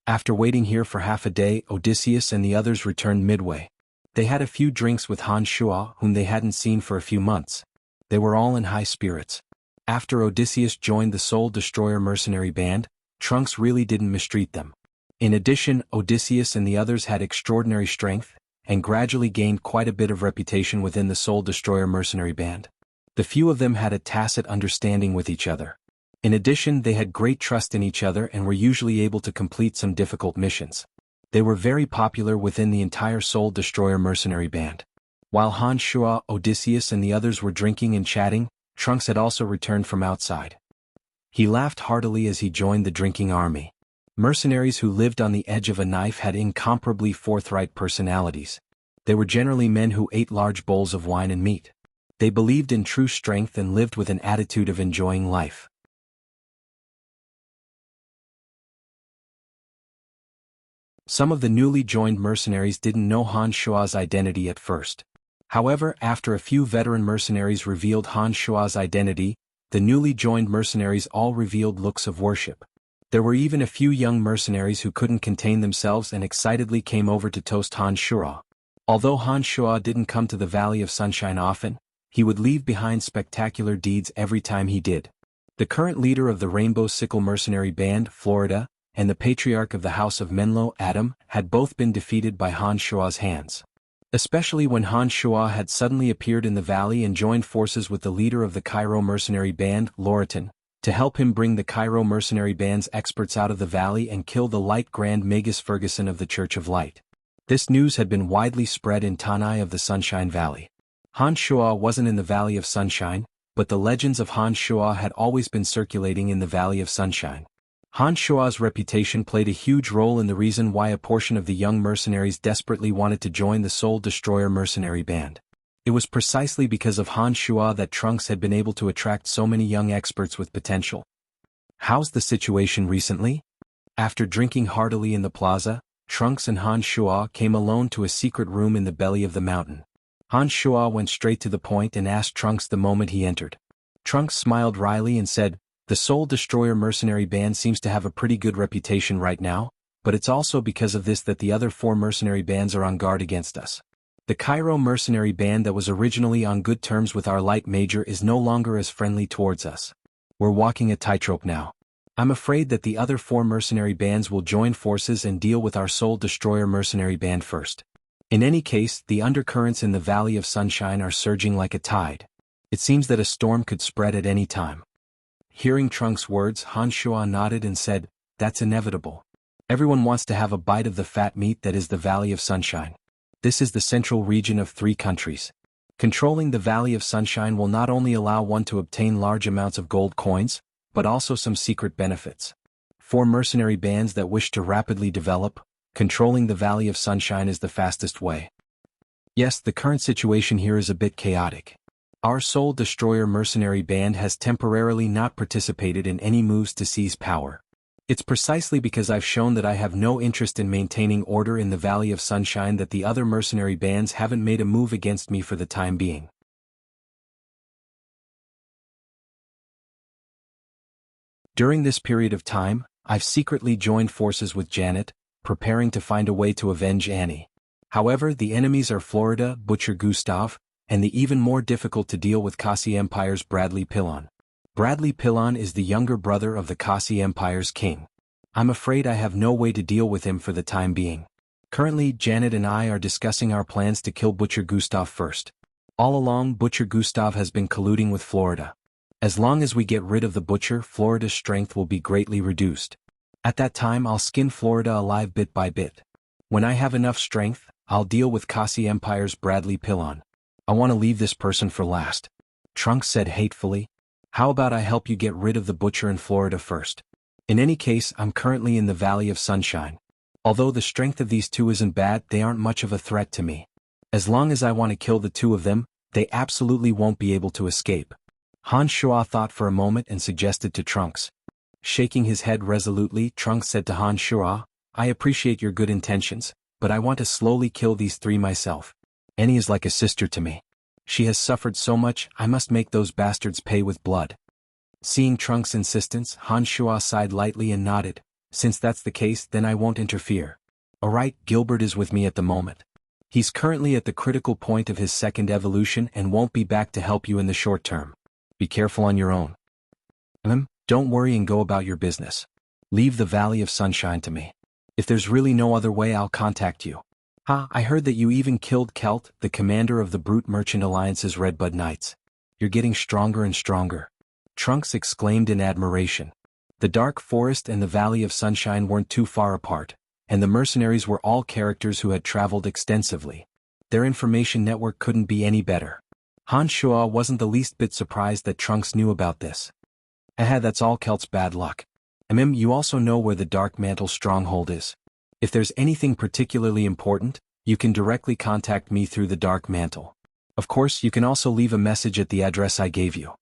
After waiting here for half a day, Odysseus and the others returned midway. They had a few drinks with Han Shuo, whom they hadn't seen for a few months. They were all in high spirits. After Odysseus joined the Soul Destroyer mercenary band, Trunks really didn't mistreat them. In addition, Odysseus and the others had extraordinary strength, and gradually gained quite a bit of reputation within the Soul Destroyer mercenary band. The few of them had a tacit understanding with each other. In addition, they had great trust in each other and were usually able to complete some difficult missions. They were very popular within the entire Soul Destroyer mercenary band. While Han Shuo, Odysseus and the others were drinking and chatting, Trunks had also returned from outside. He laughed heartily as he joined the drinking army. Mercenaries who lived on the edge of a knife had incomparably forthright personalities. They were generally men who ate large bowls of wine and meat. They believed in true strength and lived with an attitude of enjoying life. Some of the newly joined mercenaries didn't know Han Shuo's identity at first. However, after a few veteran mercenaries revealed Han Shuo's identity, the newly joined mercenaries all revealed looks of worship. There were even a few young mercenaries who couldn't contain themselves and excitedly came over to toast Han Shuo. Although Han Shuo didn't come to the Valley of Sunshine often, he would leave behind spectacular deeds every time he did. The current leader of the Rainbow Sickle mercenary band, Florida, and the patriarch of the House of Menlo, Adam, had both been defeated by Han Shuo's hands. Especially when Han Shuo had suddenly appeared in the valley and joined forces with the leader of the Cairo mercenary band, Loriton, to help him bring the Cairo mercenary band's experts out of the valley and kill the Light Grand Magus Ferguson of the Church of Light. This news had been widely spread in Tanai of the Sunshine Valley. Han Shuo wasn't in the Valley of Sunshine, but the legends of Han Shuo had always been circulating in the Valley of Sunshine. Han Shuo's reputation played a huge role in the reason why a portion of the young mercenaries desperately wanted to join the Soul Destroyer mercenary band. It was precisely because of Han Shuo that Trunks had been able to attract so many young experts with potential. How's the situation recently? After drinking heartily in the plaza, Trunks and Han Shuo came alone to a secret room in the belly of the mountain. Han Shuo went straight to the point and asked Trunks the moment he entered. Trunks smiled wryly and said, "The Soul Destroyer mercenary band seems to have a pretty good reputation right now, but it's also because of this that the other 4 mercenary bands are on guard against us. The Cairo mercenary band that was originally on good terms with our light major is no longer as friendly towards us. We're walking a tightrope now. I'm afraid that the other 4 mercenary bands will join forces and deal with our Soul Destroyer mercenary band first. In any case, the undercurrents in the Valley of Sunshine are surging like a tide. It seems that a storm could spread at any time." Hearing Trunks' words, Han Shuo nodded and said, "That's inevitable. Everyone wants to have a bite of the fat meat that is the Valley of Sunshine. This is the central region of 3 countries. Controlling the Valley of Sunshine will not only allow one to obtain large amounts of gold coins, but also some secret benefits. For mercenary bands that wish to rapidly develop, controlling the Valley of Sunshine is the fastest way. Yes, the current situation here is a bit chaotic. Our Soul Destroyer mercenary band has temporarily not participated in any moves to seize power. It's precisely because I've shown that I have no interest in maintaining order in the Valley of Sunshine that the other mercenary bands haven't made a move against me for the time being. During this period of time, I've secretly joined forces with Janet, preparing to find a way to avenge Annie. However, the enemies are Florida, Butcher Gustav, and the even more difficult to deal with Kasi Empire's Bradley Pillon. Bradley Pillon is the younger brother of the Kasi Empire's king. I'm afraid I have no way to deal with him for the time being. Currently, Janet and I are discussing our plans to kill Butcher Gustav first. All along, Butcher Gustav has been colluding with Florida. As long as we get rid of the Butcher, Florida's strength will be greatly reduced. At that time, I'll skin Florida alive bit by bit. When I have enough strength, I'll deal with Kasi Empire's Bradley Pillon. I want to leave this person for last. Trunks said hatefully. How about I help you get rid of the Butcher in Florida first? In any case, I'm currently in the Valley of Sunshine. Although the strength of these two isn't bad, they aren't much of a threat to me. As long as I want to kill the two of them, they absolutely won't be able to escape. Han Shua thought for a moment and suggested to Trunks. Shaking his head resolutely, Trunks said to Han Shua, I appreciate your good intentions, but I want to slowly kill these three myself. Annie is like a sister to me. She has suffered so much, I must make those bastards pay with blood. Seeing Trunks' insistence, Han Shua sighed lightly and nodded. Since that's the case, then I won't interfere. Alright, Gilbert is with me at the moment. He's currently at the critical point of his second evolution and won't be back to help you in the short term. Be careful on your own. Don't worry and go about your business. Leave the Valley of Sunshine to me. If there's really no other way, I'll contact you. I heard that you even killed Kelt, the commander of the Brute Merchant Alliance's Redbud Knights. You're getting stronger and stronger. Trunks exclaimed in admiration. The Dark Forest and the Valley of Sunshine weren't too far apart, and the mercenaries were all characters who had traveled extensively. Their information network couldn't be any better. Han Shua wasn't the least bit surprised that Trunks knew about this. That's all Kelt's bad luck. You also know where the Dark Mantle stronghold is. If there's anything particularly important, you can directly contact me through the Dark Mantle. Of course, you can also leave a message at the address I gave you.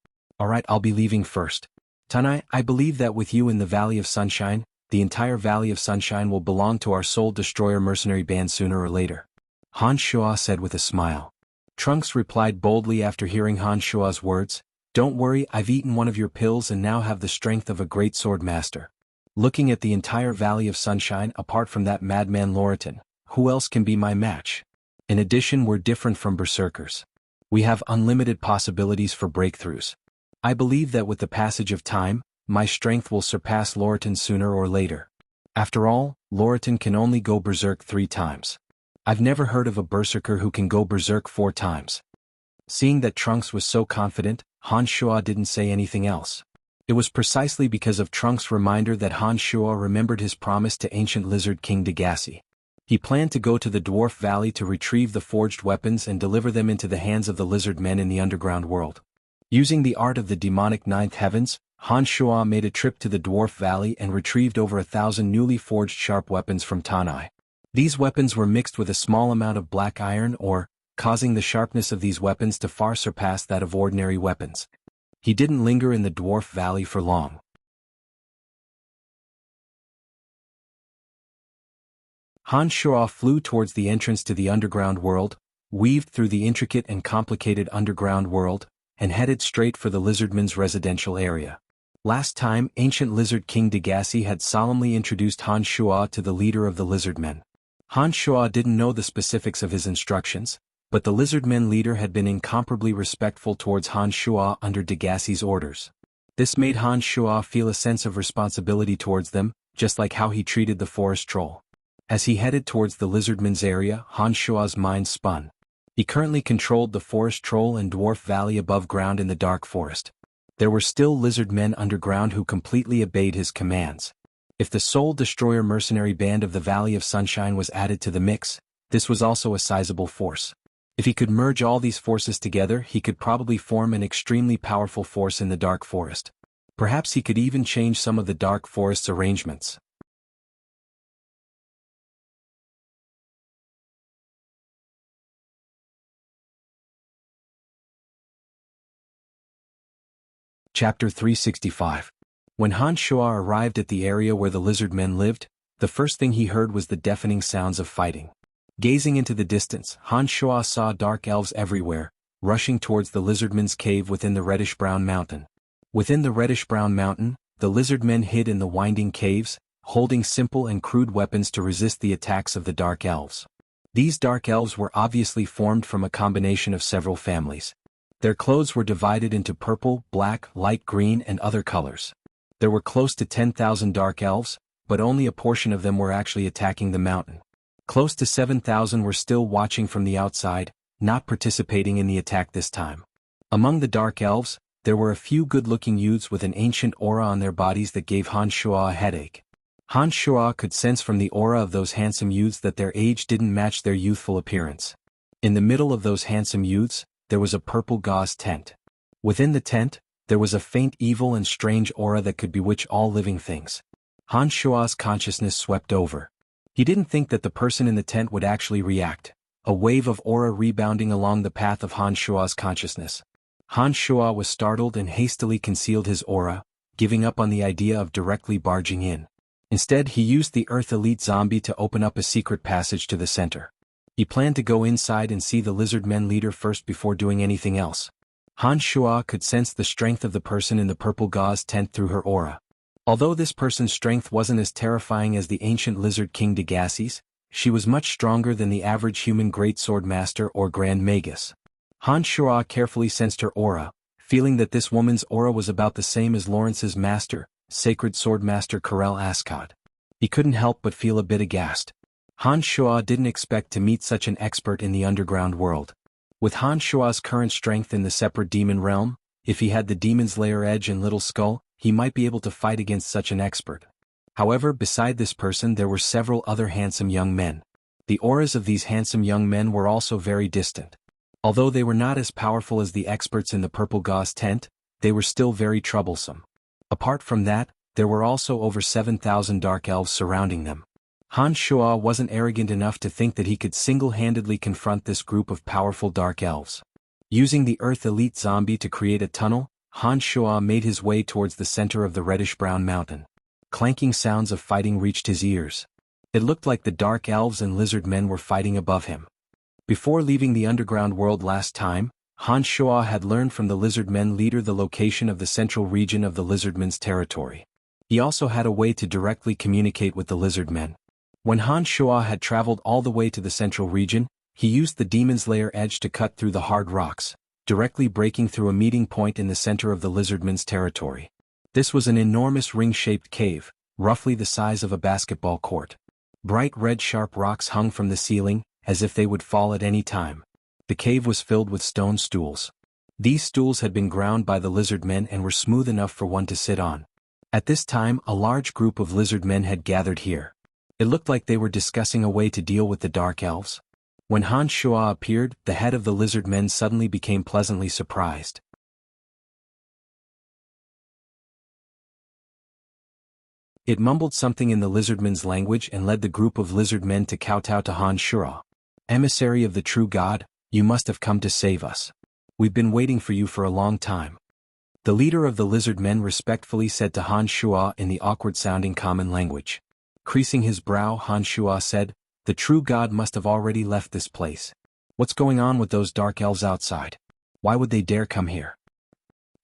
Alright, I'll be leaving first. Tanai, I believe that with you in the Valley of Sunshine, the entire Valley of Sunshine will belong to our Soul Destroyer mercenary band sooner or later. Han Shua said with a smile. Trunks replied boldly after hearing Han Shua's words, Don't worry, I've eaten one of your pills and now have the strength of a great sword master. Looking at the entire Valley of Sunshine apart from that madman Loriton, who else can be my match? In addition, we're different from berserkers. We have unlimited possibilities for breakthroughs. I believe that with the passage of time, my strength will surpass Loriton sooner or later. After all, Loriton can only go berserk 3 times. I've never heard of a berserker who can go berserk 4 times. Seeing that Trunks was so confident, Han Shua didn't say anything else. It was precisely because of Trunks' reminder that Han Shua remembered his promise to ancient lizard king Degassi. He planned to go to the Dwarf Valley to retrieve the forged weapons and deliver them into the hands of the lizard men in the underground world. Using the art of the demonic ninth heavens, Han Shua made a trip to the Dwarf Valley and retrieved over 1,000 newly forged sharp weapons from Tanai. These weapons were mixed with a small amount of black iron ore, causing the sharpness of these weapons to far surpass that of ordinary weapons. He didn't linger in the Dwarf Valley for long. Han Shua flew towards the entrance to the underground world, weaved through the intricate and complicated underground world, and headed straight for the lizardman's residential area. Last time, ancient lizard king Degassi had solemnly introduced Han Shua to the leader of the lizardmen. Han Shua didn't know the specifics of his instructions, but the lizardmen leader had been incomparably respectful towards Han Shua under Degassi's orders. This made Han Shua feel a sense of responsibility towards them, just like how he treated the forest troll. As he headed towards the lizardmen's area, Han Shua's mind spun. He currently controlled the forest troll and dwarf valley above ground in the dark forest. There were still lizard men underground who completely obeyed his commands. If the Soul Destroyer mercenary band of the Valley of Sunshine was added to the mix, this was also a sizable force. If he could merge all these forces together, he could probably form an extremely powerful force in the dark forest. Perhaps he could even change some of the dark forest's arrangements. Chapter 365. When Han Shuo arrived at the area where the lizard men lived, the first thing he heard was the deafening sounds of fighting. Gazing into the distance, Han Shuo saw dark elves everywhere, rushing towards the lizardmen's cave within the reddish-brown mountain. Within the reddish-brown mountain, the lizard men hid in the winding caves, holding simple and crude weapons to resist the attacks of the dark elves. These dark elves were obviously formed from a combination of several families. Their clothes were divided into purple, black, light green and other colors. There were close to 10,000 dark elves, but only a portion of them were actually attacking the mountain. Close to 7,000 were still watching from the outside, not participating in the attack this time. Among the dark elves, there were a few good-looking youths with an ancient aura on their bodies that gave Han Shuo a headache. Han Shuo could sense from the aura of those handsome youths that their age didn't match their youthful appearance. In the middle of those handsome youths, there was a purple gauze tent. Within the tent, there was a faint evil and strange aura that could bewitch all living things. Han Shuo's consciousness swept over. He didn't think that the person in the tent would actually react, a wave of aura rebounding along the path of Han Shuo's consciousness. Han Shuo was startled and hastily concealed his aura, giving up on the idea of directly barging in. Instead, he used the Earth Elite Zombie to open up a secret passage to the center. He planned to go inside and see the lizard men leader first before doing anything else. Han Shuo could sense the strength of the person in the purple gauze tent through her aura. Although this person's strength wasn't as terrifying as the ancient lizard king Dagassi's, she was much stronger than the average human great sword master or grand magus. Han Shuo carefully sensed her aura, feeling that this woman's aura was about the same as Lawrence's master, sacred sword master Karel Ascot. He couldn't help but feel a bit aghast. Han Shuo didn't expect to meet such an expert in the underground world. With Han Shuo's current strength in the separate demon realm, if he had the demon's lair edge and little skull, he might be able to fight against such an expert. However, beside this person there were several other handsome young men. The auras of these handsome young men were also very distant. Although they were not as powerful as the experts in the purple gauze tent, they were still very troublesome. Apart from that, there were also over 7,000 dark elves surrounding them. Han Shuo wasn't arrogant enough to think that he could single-handedly confront this group of powerful dark elves. Using the Earth Elite Zombie to create a tunnel, Han Shuo made his way towards the center of the reddish-brown mountain. Clanking sounds of fighting reached his ears. It looked like the dark elves and lizard men were fighting above him. Before leaving the underground world last time, Han Shuo had learned from the lizard men leader the location of the central region of the lizardmen's territory. He also had a way to directly communicate with the lizard men. When Han Shuo had traveled all the way to the central region, he used the demon's lair edge to cut through the hard rocks, directly breaking through a meeting point in the center of the lizardmen's territory. This was an enormous ring-shaped cave, roughly the size of a basketball court. Bright red sharp rocks hung from the ceiling, as if they would fall at any time. The cave was filled with stone stools. These stools had been ground by the lizard men and were smooth enough for one to sit on. At this time, a large group of lizard men had gathered here. It looked like they were discussing a way to deal with the dark elves. When Han Shuo appeared, the head of the lizard men suddenly became pleasantly surprised. It mumbled something in the lizardmen's language and led the group of lizard men to kowtow to Han Shuo. "Emissary of the true God, you must have come to save us. We've been waiting for you for a long time." The leader of the lizard men respectfully said to Han Shuo in the awkward-sounding common language. Creasing his brow, Han Shuo said, "The true God must have already left this place. What's going on with those dark elves outside? Why would they dare come here?"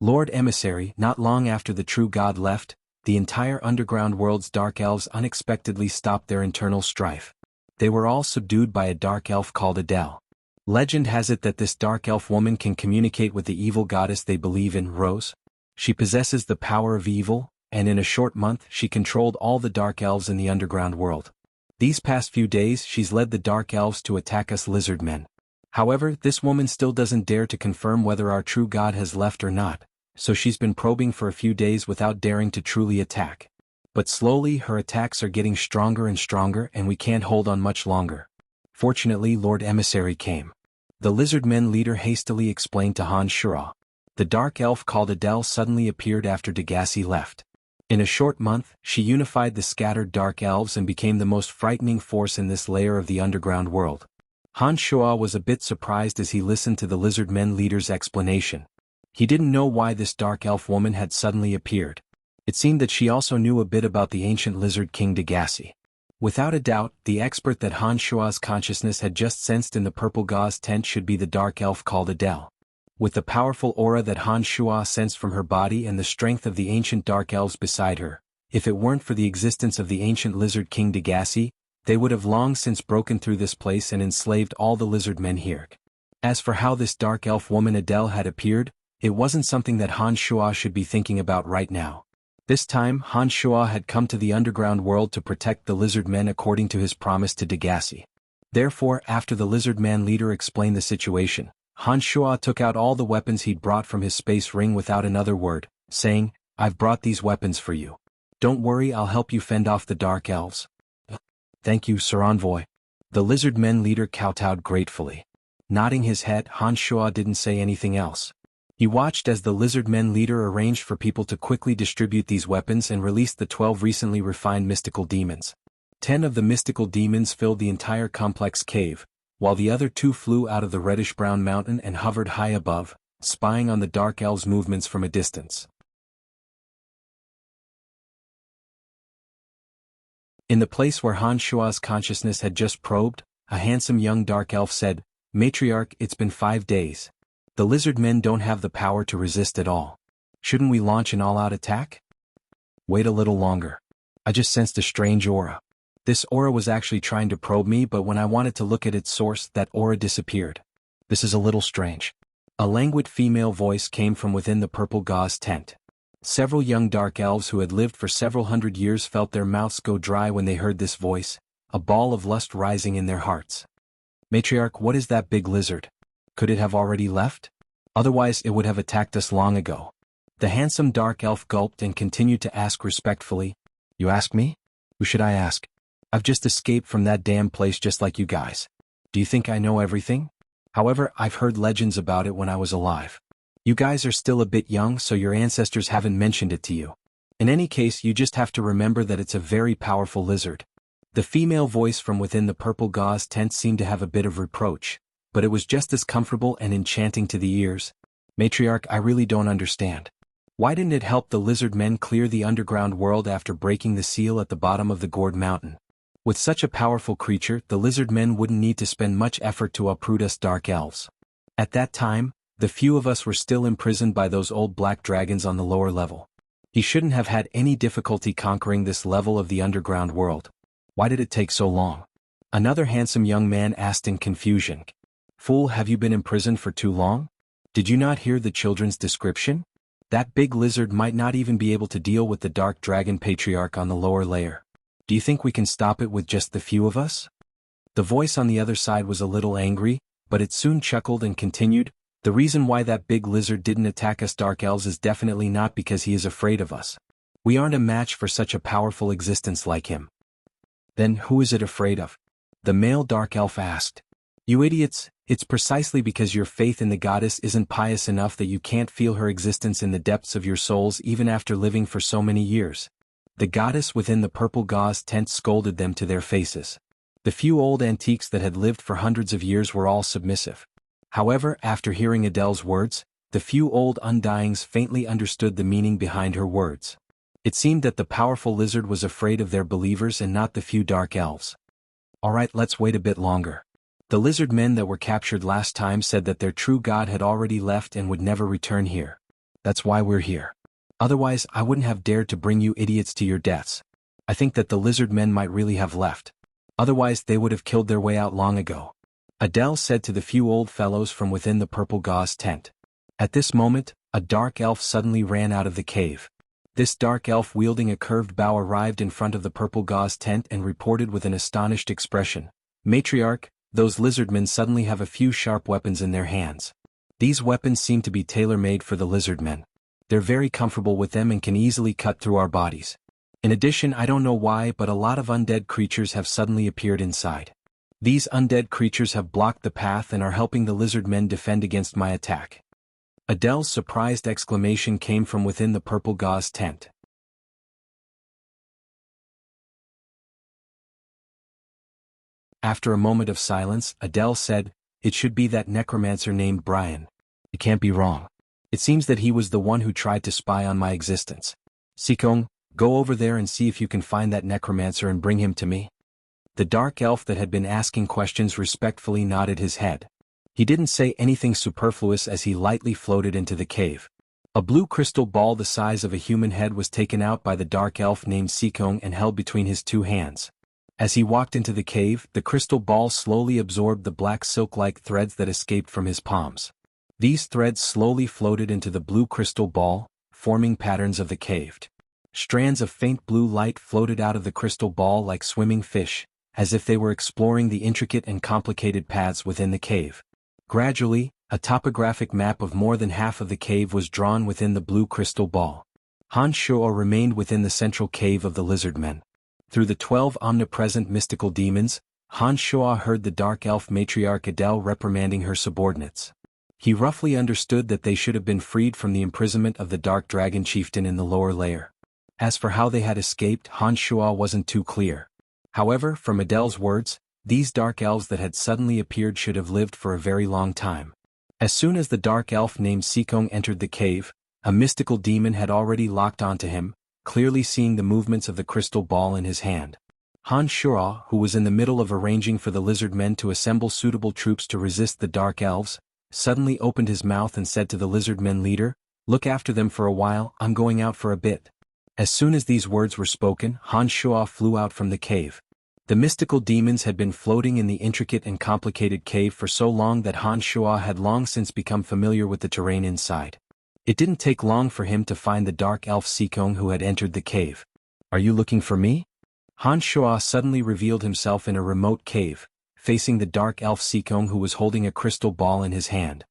"Lord Emissary, not long after the true God left, the entire underground world's dark elves unexpectedly stopped their internal strife. They were all subdued by a dark elf called Adele. Legend has it that this dark elf woman can communicate with the evil goddess they believe in, Rose. She possesses the power of evil, and in a short month she controlled all the dark elves in the underground world. These past few days she's led the dark elves to attack us lizard men. However, this woman still doesn't dare to confirm whether our true God has left or not, so she's been probing for a few days without daring to truly attack. But slowly her attacks are getting stronger and stronger and we can't hold on much longer. Fortunately, Lord Emissary came. The lizard men leader hastily explained to Han Shura. The dark elf called Adele suddenly appeared after Degassi left. In a short month, she unified the scattered dark elves and became the most frightening force in this layer of the underground world. Han Shua was a bit surprised as he listened to the lizard men leader's explanation. He didn't know why this dark elf woman had suddenly appeared. It seemed that she also knew a bit about the ancient lizard king Degassi. Without a doubt, the expert that Han Shua's consciousness had just sensed in the purple gauze tent should be the dark elf called Adele. With the powerful aura that Han Shua sensed from her body and the strength of the ancient dark elves beside her, if it weren't for the existence of the ancient lizard king Degassi, they would have long since broken through this place and enslaved all the lizard men here. As for how this dark elf woman Adele had appeared, it wasn't something that Han Shua should be thinking about right now. This time, Han Shua had come to the underground world to protect the lizard men according to his promise to Degassi. Therefore, after the lizard man leader explained the situation, Han Shua took out all the weapons he'd brought from his space ring without another word, saying, "I've brought these weapons for you. Don't worry, I'll help you fend off the dark elves." "Thank you, Sir Envoy." The lizard men leader kowtowed gratefully. Nodding his head, Han Shua didn't say anything else. He watched as the lizard men leader arranged for people to quickly distribute these weapons and released the 12 recently refined mystical demons. 10 of the mystical demons filled the entire complex cave, while the other 2 flew out of the reddish-brown mountain and hovered high above, spying on the dark elves' movements from a distance. In the place where Han Shua's consciousness had just probed, a handsome young dark elf said, "Matriarch, it's been 5 days. The lizard men don't have the power to resist at all. Shouldn't we launch an all-out attack?" "Wait a little longer. I just sensed a strange aura. This aura was actually trying to probe me, but when I wanted to look at its source, that aura disappeared. This is a little strange." A languid female voice came from within the purple gauze tent. Several young dark elves who had lived for several hundred years felt their mouths go dry when they heard this voice, a ball of lust rising in their hearts. "Matriarch, what is that big lizard? Could it have already left? Otherwise it would have attacked us long ago." The handsome dark elf gulped and continued to ask respectfully, "You ask me? Who should I ask? I've just escaped from that damn place just like you guys. Do you think I know everything? However, I've heard legends about it when I was alive. You guys are still a bit young, so your ancestors haven't mentioned it to you. In any case, you just have to remember that it's a very powerful lizard." The female voice from within the purple gauze tent seemed to have a bit of reproach, but it was just as comfortable and enchanting to the ears. "Matriarch, I really don't understand. Why didn't it help the lizard men clear the underground world after breaking the seal at the bottom of the gourd mountain? With such a powerful creature, the lizard men wouldn't need to spend much effort to uproot us dark elves. At that time, the few of us were still imprisoned by those old black dragons on the lower level. He shouldn't have had any difficulty conquering this level of the underground world. Why did it take so long?" Another handsome young man asked in confusion. "Fool, have you been imprisoned for too long? Did you not hear the children's description? That big lizard might not even be able to deal with the dark dragon patriarch on the lower layer. Do you think we can stop it with just the few of us?" The voice on the other side was a little angry, but it soon chuckled and continued, "The reason why that big lizard didn't attack us dark elves is definitely not because he is afraid of us. We aren't a match for such a powerful existence like him." "Then who is it afraid of?" the male dark elf asked. "You idiots, it's precisely because your faith in the goddess isn't pious enough that you can't feel her existence in the depths of your souls even after living for so many years." The goddess within the purple gauze tent scolded them to their faces. The few old antiques that had lived for hundreds of years were all submissive. However, after hearing Adele's words, the few old undyings faintly understood the meaning behind her words. It seemed that the powerful lizard was afraid of their believers and not the few dark elves. "Alright, let's wait a bit longer. The lizard men that were captured last time said that their true god had already left and would never return here. That's why we're here. Otherwise, I wouldn't have dared to bring you idiots to your deaths. I think that the lizard men might really have left. Otherwise, they would have killed their way out long ago," Adele said to the few old fellows from within the purple gauze tent. At this moment, a dark elf suddenly ran out of the cave. This dark elf wielding a curved bow arrived in front of the purple gauze tent and reported with an astonished expression, "Matriarch, those lizardmen suddenly have a few sharp weapons in their hands. These weapons seem to be tailor-made for the lizardmen. They're very comfortable with them and can easily cut through our bodies. In addition, I don't know why, but a lot of undead creatures have suddenly appeared inside. These undead creatures have blocked the path and are helping the lizard men defend against my attack. Adele's surprised exclamation came from within the purple gauze tent. After a moment of silence, Adele said, "It should be that necromancer named Brian. It can't be wrong. It seems that he was the one who tried to spy on my existence. Sikong, go over there and see if you can find that necromancer and bring him to me." The dark elf that had been asking questions respectfully nodded his head. He didn't say anything superfluous as he lightly floated into the cave. A blue crystal ball the size of a human head was taken out by the dark elf named Sikong and held between his two hands. As he walked into the cave, the crystal ball slowly absorbed the black silk-like threads that escaped from his palms. These threads slowly floated into the blue crystal ball, forming patterns of the cave. Strands of faint blue light floated out of the crystal ball like swimming fish, as if they were exploring the intricate and complicated paths within the cave. Gradually, a topographic map of more than half of the cave was drawn within the blue crystal ball. Han Shuo remained within the central cave of the lizard men. Through the 12 omnipresent mystical demons, Han Shuo heard the dark elf matriarch Adele reprimanding her subordinates. He roughly understood that they should have been freed from the imprisonment of the dark dragon chieftain in the lower layer. As for how they had escaped, Han Shuo wasn't too clear. However, from Adele's words, these dark elves that had suddenly appeared should have lived for a very long time. As soon as the dark elf named Sikong entered the cave, a mystical demon had already locked onto him, clearly seeing the movements of the crystal ball in his hand. Han Shuo, who was in the middle of arranging for the lizard men to assemble suitable troops to resist the dark elves, suddenly opened his mouth and said to the lizard men leader, "Look after them for a while, I'm going out for a bit." As soon as these words were spoken, Han Shuo flew out from the cave. The mystical demons had been floating in the intricate and complicated cave for so long that Han Shuo had long since become familiar with the terrain inside. It didn't take long for him to find the dark elf Sikong who had entered the cave. "Are you looking for me?" Han Shuo suddenly revealed himself in a remote cave, facing the dark elf Sikong who was holding a crystal ball in his hand.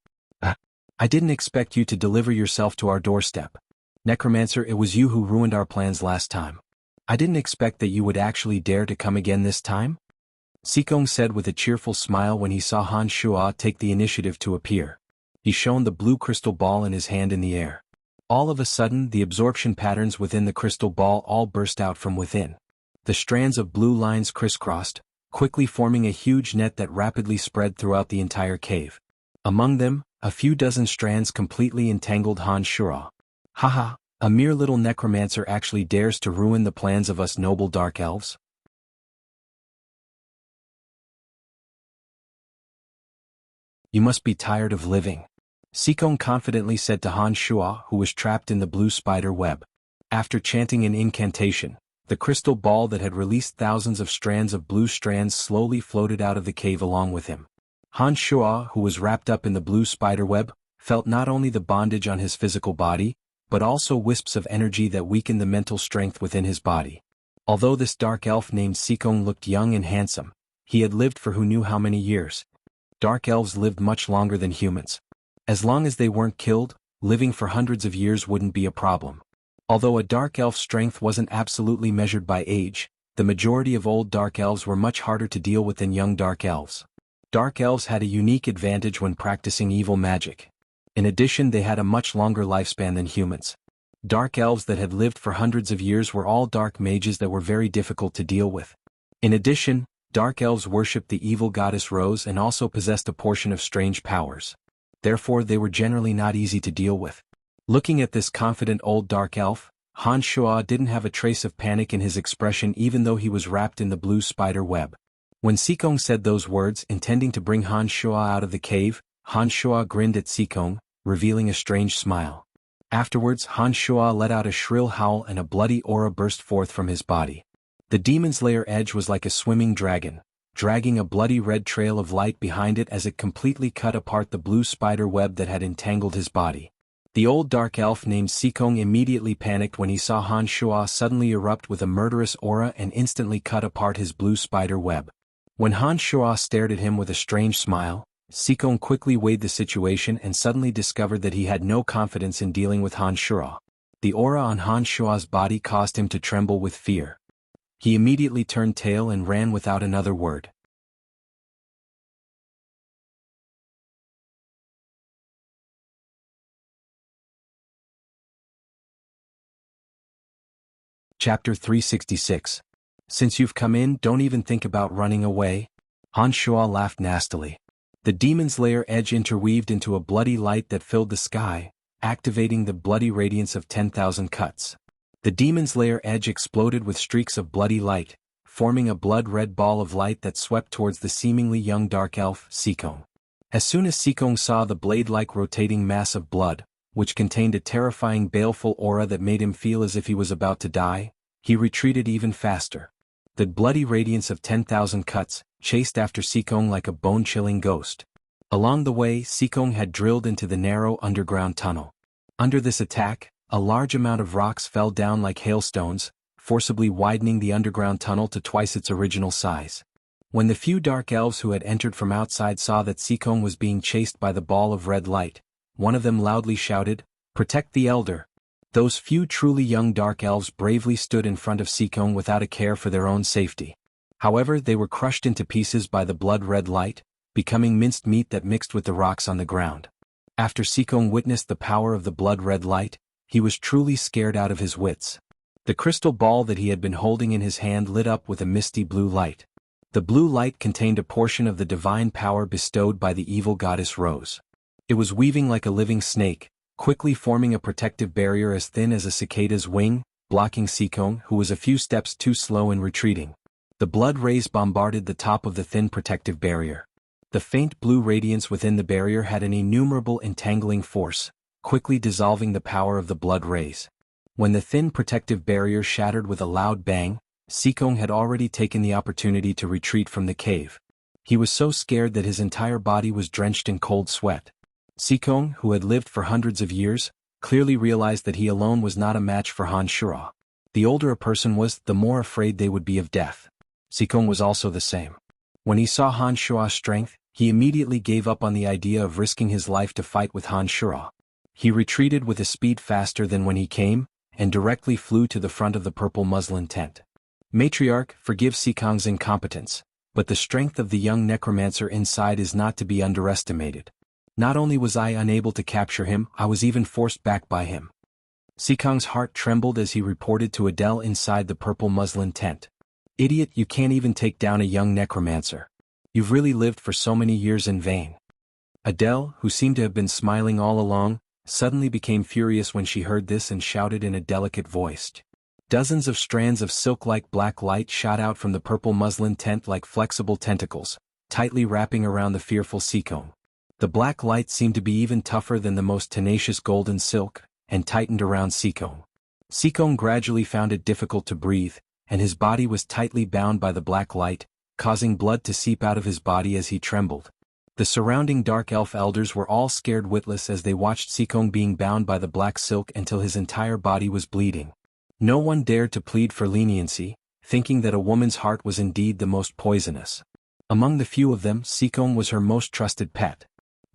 I didn't expect you to deliver yourself to our doorstep. Necromancer, it was you who ruined our plans last time. I didn't expect that you would actually dare to come again this time," Sikong said with a cheerful smile when he saw Han Shuo take the initiative to appear. He shone the blue crystal ball in his hand in the air. All of a sudden, the absorption patterns within the crystal ball all burst out from within. The strands of blue lines crisscrossed, quickly forming a huge net that rapidly spread throughout the entire cave. Among them, a few dozen strands completely entangled Han Shuo. "Haha, a mere little necromancer actually dares to ruin the plans of us noble dark elves?" "You must be tired of living," Sikong confidently said to Han Shuo, who was trapped in the blue spider web. After chanting an incantation, the crystal ball that had released thousands of strands of blue strands slowly floated out of the cave along with him. Han Shuo, who was wrapped up in the blue spider web, felt not only the bondage on his physical body, but also wisps of energy that weakened the mental strength within his body. Although this dark elf named Sikong looked young and handsome, he had lived for who knew how many years. Dark elves lived much longer than humans. As long as they weren't killed, living for hundreds of years wouldn't be a problem. Although a dark elf's strength wasn't absolutely measured by age, the majority of old dark elves were much harder to deal with than young dark elves. Dark elves had a unique advantage when practicing evil magic. In addition, they had a much longer lifespan than humans. Dark elves that had lived for hundreds of years were all dark mages that were very difficult to deal with. In addition, dark elves worshipped the evil goddess Rose and also possessed a portion of strange powers. Therefore, they were generally not easy to deal with. Looking at this confident old dark elf, Han Shuo didn't have a trace of panic in his expression even though he was wrapped in the blue spider web. When Sikong said those words intending to bring Han Shuo out of the cave, Han Shuo grinned at Sikong, revealing a strange smile. Afterwards, Han Shuo let out a shrill howl and a bloody aura burst forth from his body. The demon's lair edge was like a swimming dragon, dragging a bloody red trail of light behind it as it completely cut apart the blue spider web that had entangled his body. The old dark elf named Sikong immediately panicked when he saw Han Shuo suddenly erupt with a murderous aura and instantly cut apart his blue spider web. When Han Shuo stared at him with a strange smile, Sikong quickly weighed the situation and suddenly discovered that he had no confidence in dealing with Han Shuo. The aura on Han Shuo's body caused him to tremble with fear. He immediately turned tail and ran without another word. Chapter 366. Since you've come in, don't even think about running away? Han Shuo laughed nastily. The demon's lair edge interweaved into a bloody light that filled the sky, activating the bloody radiance of 10,000 cuts. The demon's lair edge exploded with streaks of bloody light, forming a blood-red ball of light that swept towards the seemingly young dark elf, Sikong. As soon as Sikong saw the blade-like rotating mass of blood, which contained a terrifying baleful aura that made him feel as if he was about to die, he retreated even faster. The bloody radiance of 10,000 cuts chased after Sikong like a bone-chilling ghost. Along the way, Sikong had drilled into the narrow underground tunnel. Under this attack, a large amount of rocks fell down like hailstones, forcibly widening the underground tunnel to twice its original size. When the few dark elves who had entered from outside saw that Sikong was being chased by the ball of red light, one of them loudly shouted, "Protect the elder!" Those few truly young dark elves bravely stood in front of Sikong without a care for their own safety. However, they were crushed into pieces by the blood-red light, becoming minced meat that mixed with the rocks on the ground. After Sikong witnessed the power of the blood-red light, he was truly scared out of his wits. The crystal ball that he had been holding in his hand lit up with a misty blue light. The blue light contained a portion of the divine power bestowed by the evil goddess Rose. It was weaving like a living snake, quickly forming a protective barrier as thin as a cicada's wing, blocking Sikong, who was a few steps too slow in retreating. The blood rays bombarded the top of the thin protective barrier. The faint blue radiance within the barrier had an innumerable entangling force, quickly dissolving the power of the blood rays. When the thin protective barrier shattered with a loud bang, Sikong had already taken the opportunity to retreat from the cave. He was so scared that his entire body was drenched in cold sweat. Sikong, who had lived for hundreds of years, clearly realized that he alone was not a match for Han Shuo. The older a person was, the more afraid they would be of death. Sikong was also the same. When he saw Han Shuo's strength, he immediately gave up on the idea of risking his life to fight with Han Shuo. He retreated with a speed faster than when he came, and directly flew to the front of the purple muslin tent. Matriarch, forgive Sikong's incompetence, but the strength of the young necromancer inside is not to be underestimated. Not only was I unable to capture him, I was even forced back by him. Sikong's heart trembled as he reported to Adele inside the purple muslin tent. Idiot, you can't even take down a young necromancer. You've really lived for so many years in vain. Adele, who seemed to have been smiling all along, suddenly became furious when she heard this and shouted in a delicate voice. Dozens of strands of silk-like black light shot out from the purple muslin tent like flexible tentacles, tightly wrapping around the fearful Sikong. The black light seemed to be even tougher than the most tenacious golden silk, and tightened around Sikong. Sikong gradually found it difficult to breathe, and his body was tightly bound by the black light, causing blood to seep out of his body as he trembled. The surrounding dark elf elders were all scared witless as they watched Sikong being bound by the black silk until his entire body was bleeding. No one dared to plead for leniency, thinking that a woman's heart was indeed the most poisonous. Among the few of them, Sikong was her most trusted pet.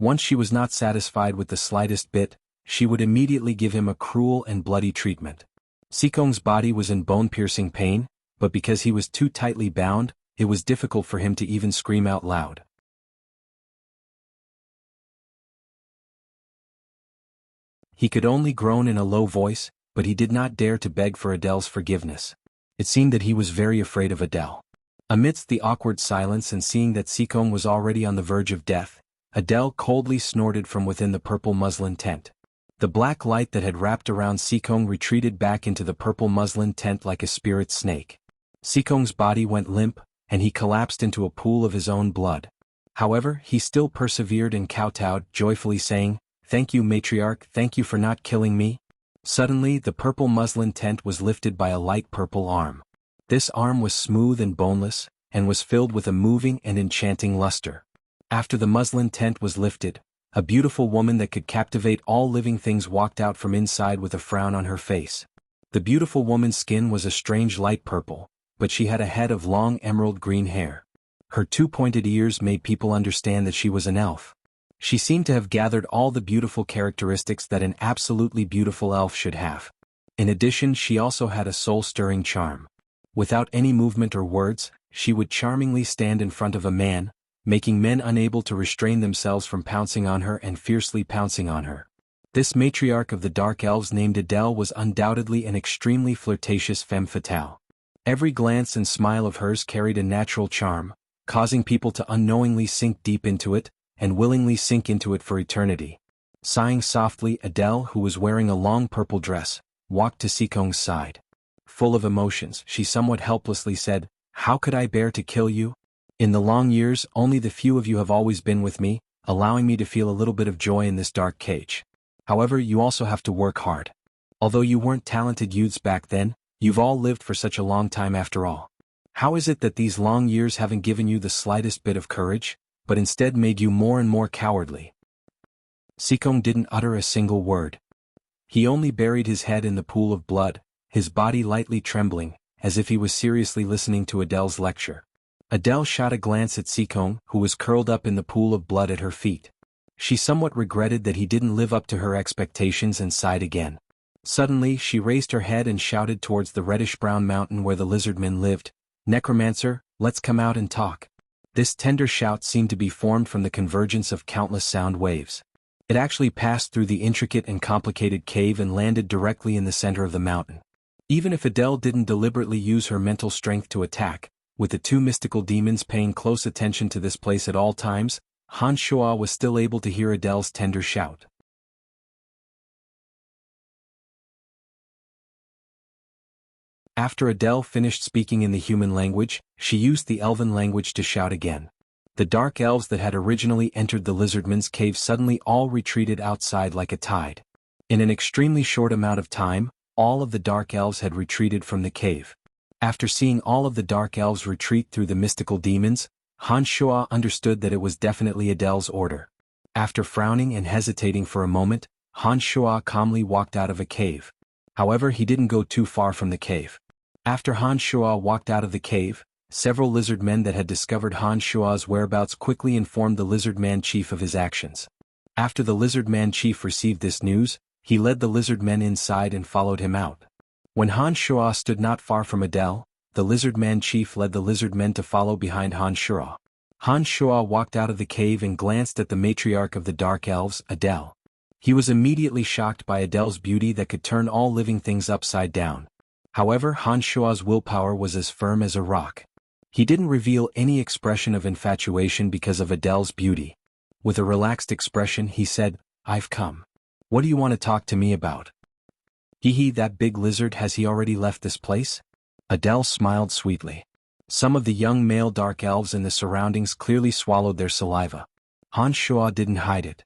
Once she was not satisfied with the slightest bit, she would immediately give him a cruel and bloody treatment. Sikong's body was in bone-piercing pain, but because he was too tightly bound, it was difficult for him to even scream out loud. He could only groan in a low voice, but he did not dare to beg for Adele's forgiveness. It seemed that he was very afraid of Adele. Amidst the awkward silence and seeing that Sikong was already on the verge of death, Adele coldly snorted from within the purple muslin tent. The black light that had wrapped around Sikong retreated back into the purple muslin tent like a spirit snake. Sikong's body went limp, and he collapsed into a pool of his own blood. However, he still persevered and kowtowed, joyfully saying, "Thank you, Matriarch, thank you for not killing me." Suddenly, the purple muslin tent was lifted by a light purple arm. This arm was smooth and boneless, and was filled with a moving and enchanting luster. After the muslin tent was lifted, a beautiful woman that could captivate all living things walked out from inside with a frown on her face. The beautiful woman's skin was a strange light purple, but she had a head of long emerald green hair. Her two pointed ears made people understand that she was an elf. She seemed to have gathered all the beautiful characteristics that an absolutely beautiful elf should have. In addition, she also had a soul-stirring charm. Without any movement or words, she would charmingly stand in front of a man, making men unable to restrain themselves from pouncing on her and fiercely pouncing on her. This matriarch of the Dark Elves named Adele was undoubtedly an extremely flirtatious femme fatale. Every glance and smile of hers carried a natural charm, causing people to unknowingly sink deep into it, and willingly sink into it for eternity. Sighing softly, Adele, who was wearing a long purple dress, walked to Sikong's side. Full of emotions, she somewhat helplessly said, "How could I bear to kill you? In the long years, only the few of you have always been with me, allowing me to feel a little bit of joy in this dark cage. However, you also have to work hard. Although you weren't talented youths back then, you've all lived for such a long time after all. How is it that these long years haven't given you the slightest bit of courage, but instead made you more and more cowardly?" Sikong didn't utter a single word. He only buried his head in the pool of blood, his body lightly trembling, as if he was seriously listening to Adele's lecture. Adele shot a glance at Sikong, who was curled up in the pool of blood at her feet. She somewhat regretted that he didn't live up to her expectations and sighed again. Suddenly she raised her head and shouted towards the reddish-brown mountain where the lizardmen lived, "Necromancer, let's come out and talk." This tender shout seemed to be formed from the convergence of countless sound waves. It actually passed through the intricate and complicated cave and landed directly in the center of the mountain. Even if Adele didn't deliberately use her mental strength to attack, with the two mystical demons paying close attention to this place at all times, Han Shuo was still able to hear Adele's tender shout. After Adele finished speaking in the human language, she used the elven language to shout again. The dark elves that had originally entered the lizardmen's cave suddenly all retreated outside like a tide. In an extremely short amount of time, all of the dark elves had retreated from the cave. After seeing all of the dark elves retreat through the mystical demons, Han Shuo understood that it was definitely Adele's order. After frowning and hesitating for a moment, Han Shuo calmly walked out of a cave. However, he didn't go too far from the cave. After Han Shuo walked out of the cave, several lizard men that had discovered Han Shuo's whereabouts quickly informed the lizard man chief of his actions. After the lizard man chief received this news, he led the lizard men inside and followed him out. When Han Shuo stood not far from Adele, the lizard man chief led the lizard men to follow behind Han Shuo. Han Shuo walked out of the cave and glanced at the matriarch of the Dark Elves, Adele. He was immediately shocked by Adele's beauty that could turn all living things upside down. However, Han Shuo's willpower was as firm as a rock. He didn't reveal any expression of infatuation because of Adele's beauty. With a relaxed expression he said, "I've come. What do you want to talk to me about?" "Hee, that big lizard, has he already left this place?" Adele smiled sweetly. Some of the young male dark elves in the surroundings clearly swallowed their saliva. Han Shuo didn't hide it.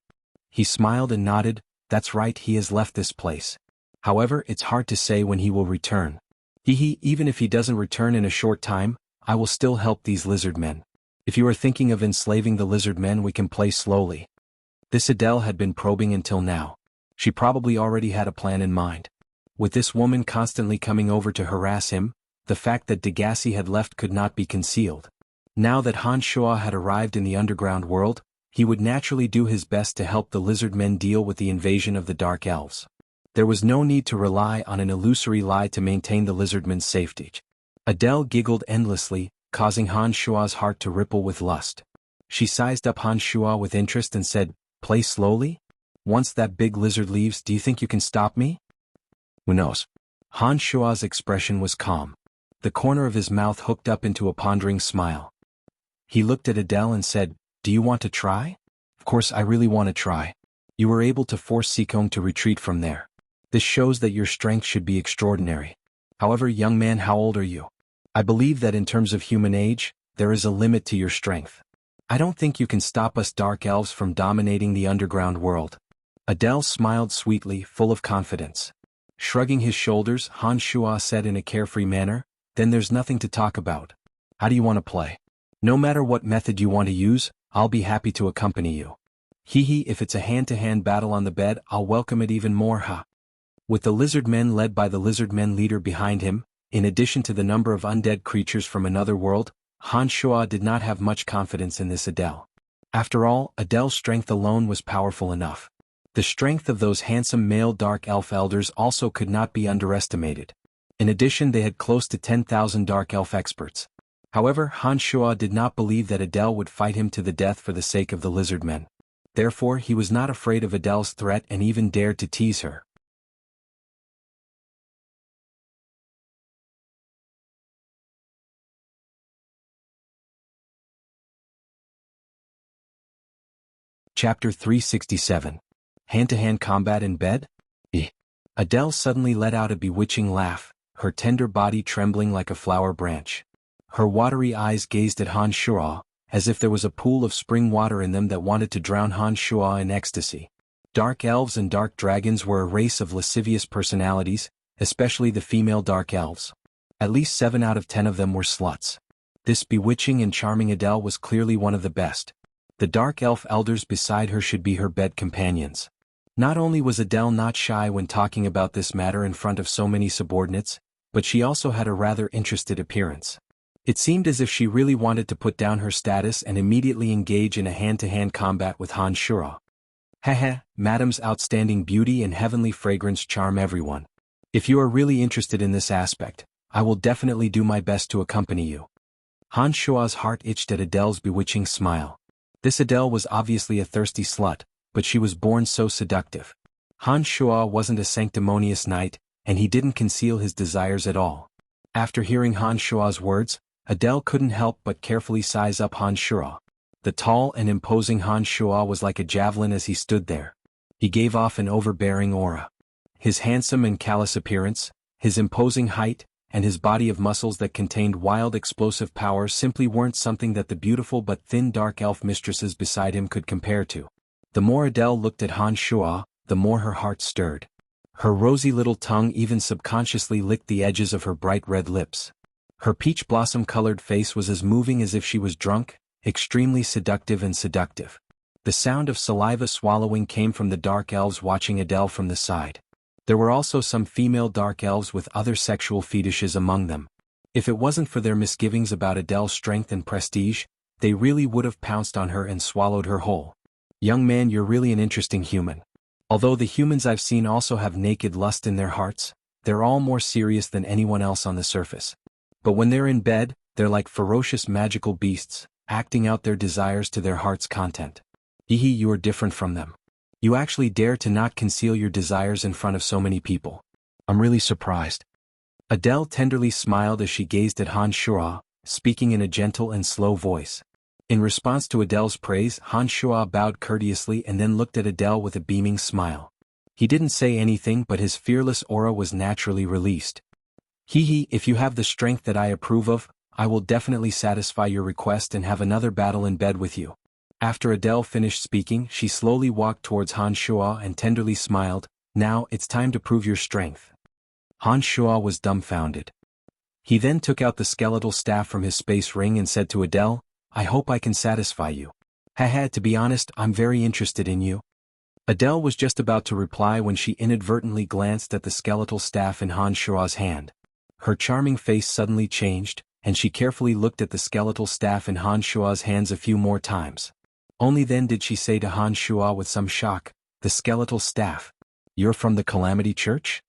He smiled and nodded, "That's right, he has left this place. However, it's hard to say when he will return. Even if he doesn't return in a short time, I will still help these lizard men. If you are thinking of enslaving the lizard men, we can play slowly." This Adele had been probing until now. She probably already had a plan in mind. With this woman constantly coming over to harass him, the fact that Degassi had left could not be concealed. Now that Han Shuo had arrived in the underground world, he would naturally do his best to help the lizard men deal with the invasion of the Dark Elves. There was no need to rely on an illusory lie to maintain the lizardmen's safety. Adele giggled endlessly, causing Han Shuo's heart to ripple with lust. She sized up Han Shuo with interest and said, "Play slowly? Once that big lizard leaves, do you think you can stop me?" "Who knows?" Han Shuo's expression was calm. The corner of his mouth hooked up into a pondering smile. He looked at Adele and said, "Do you want to try?" "Of course I really want to try. You were able to force Sikong to retreat from there. This shows that your strength should be extraordinary. However, young man, how old are you? I believe that in terms of human age, there is a limit to your strength. I don't think you can stop us Dark Elves from dominating the underground world." Adele smiled sweetly, full of confidence. Shrugging his shoulders, Han Shuo said in a carefree manner, "Then there's nothing to talk about. How do you want to play? No matter what method you want to use, I'll be happy to accompany you. If it's a hand-to-hand battle on the bed, I'll welcome it even more, ha." With the lizard men led by the lizard men leader behind him, in addition to the number of undead creatures from another world, Han Shuo did not have much confidence in this Adele. After all, Adele's strength alone was powerful enough. The strength of those handsome male dark elf elders also could not be underestimated. In addition, they had close to 10,000 dark elf experts. However, Han Shuo did not believe that Adele would fight him to the death for the sake of the lizard men. Therefore he was not afraid of Adele's threat and even dared to tease her. Chapter 367. Hand-to-hand combat in bed? Eh. Adele suddenly let out a bewitching laugh, her tender body trembling like a flower branch. Her watery eyes gazed at Han Shuo, as if there was a pool of spring water in them that wanted to drown Han Shuo in ecstasy. Dark elves and dark dragons were a race of lascivious personalities, especially the female dark elves. At least 7 out of 10 of them were sluts. This bewitching and charming Adele was clearly one of the best. The dark elf elders beside her should be her bed companions. Not only was Adele not shy when talking about this matter in front of so many subordinates, but she also had a rather interested appearance. It seemed as if she really wanted to put down her status and immediately engage in a hand-to-hand combat with Han Shuo. Heh, Madame's outstanding beauty and heavenly fragrance charm everyone. If you are really interested in this aspect, I will definitely do my best to accompany you. Han Shuo's heart itched at Adele's bewitching smile. This Adele was obviously a thirsty slut, but she was born so seductive. Han Shuo wasn't a sanctimonious knight, and he didn't conceal his desires at all. After hearing Han Shuo's words, Adele couldn't help but carefully size up Han Shuo. The tall and imposing Han Shuo was like a javelin as he stood there. He gave off an overbearing aura. His handsome and callous appearance, his imposing height, and his body of muscles that contained wild explosive power simply weren't something that the beautiful but thin dark elf mistresses beside him could compare to. The more Adele looked at Han Shuo, the more her heart stirred. Her rosy little tongue even subconsciously licked the edges of her bright red lips. Her peach blossom-colored face was as moving as if she was drunk, extremely seductive and seductive. The sound of saliva swallowing came from the dark elves watching Adele from the side. There were also some female dark elves with other sexual fetishes among them. If it wasn't for their misgivings about Adele's strength and prestige, they really would have pounced on her and swallowed her whole. Young man, you're really an interesting human. Although the humans I've seen also have naked lust in their hearts, they're all more serious than anyone else on the surface. But when they're in bed, they're like ferocious magical beasts, acting out their desires to their heart's content. Hehe, you are different from them. You actually dare to not conceal your desires in front of so many people. I'm really surprised. Adele tenderly smiled as she gazed at Han Shuo, speaking in a gentle and slow voice. In response to Adele's praise, Han Shuo bowed courteously and then looked at Adele with a beaming smile. He didn't say anything, but his fearless aura was naturally released. Hehe, if you have the strength that I approve of, I will definitely satisfy your request and have another battle in bed with you. After Adele finished speaking, she slowly walked towards Han Shuo and tenderly smiled. Now, it's time to prove your strength. Han Shuo was dumbfounded. He then took out the skeletal staff from his space ring and said to Adele, I hope I can satisfy you. Haha, to be honest, I'm very interested in you. Adele was just about to reply when she inadvertently glanced at the skeletal staff in Han Shuo's hand. Her charming face suddenly changed, and she carefully looked at the skeletal staff in Han Shuo's hands a few more times. Only then did she say to Han Shuo with some shock, the skeletal staff. You're from the Calamity Church?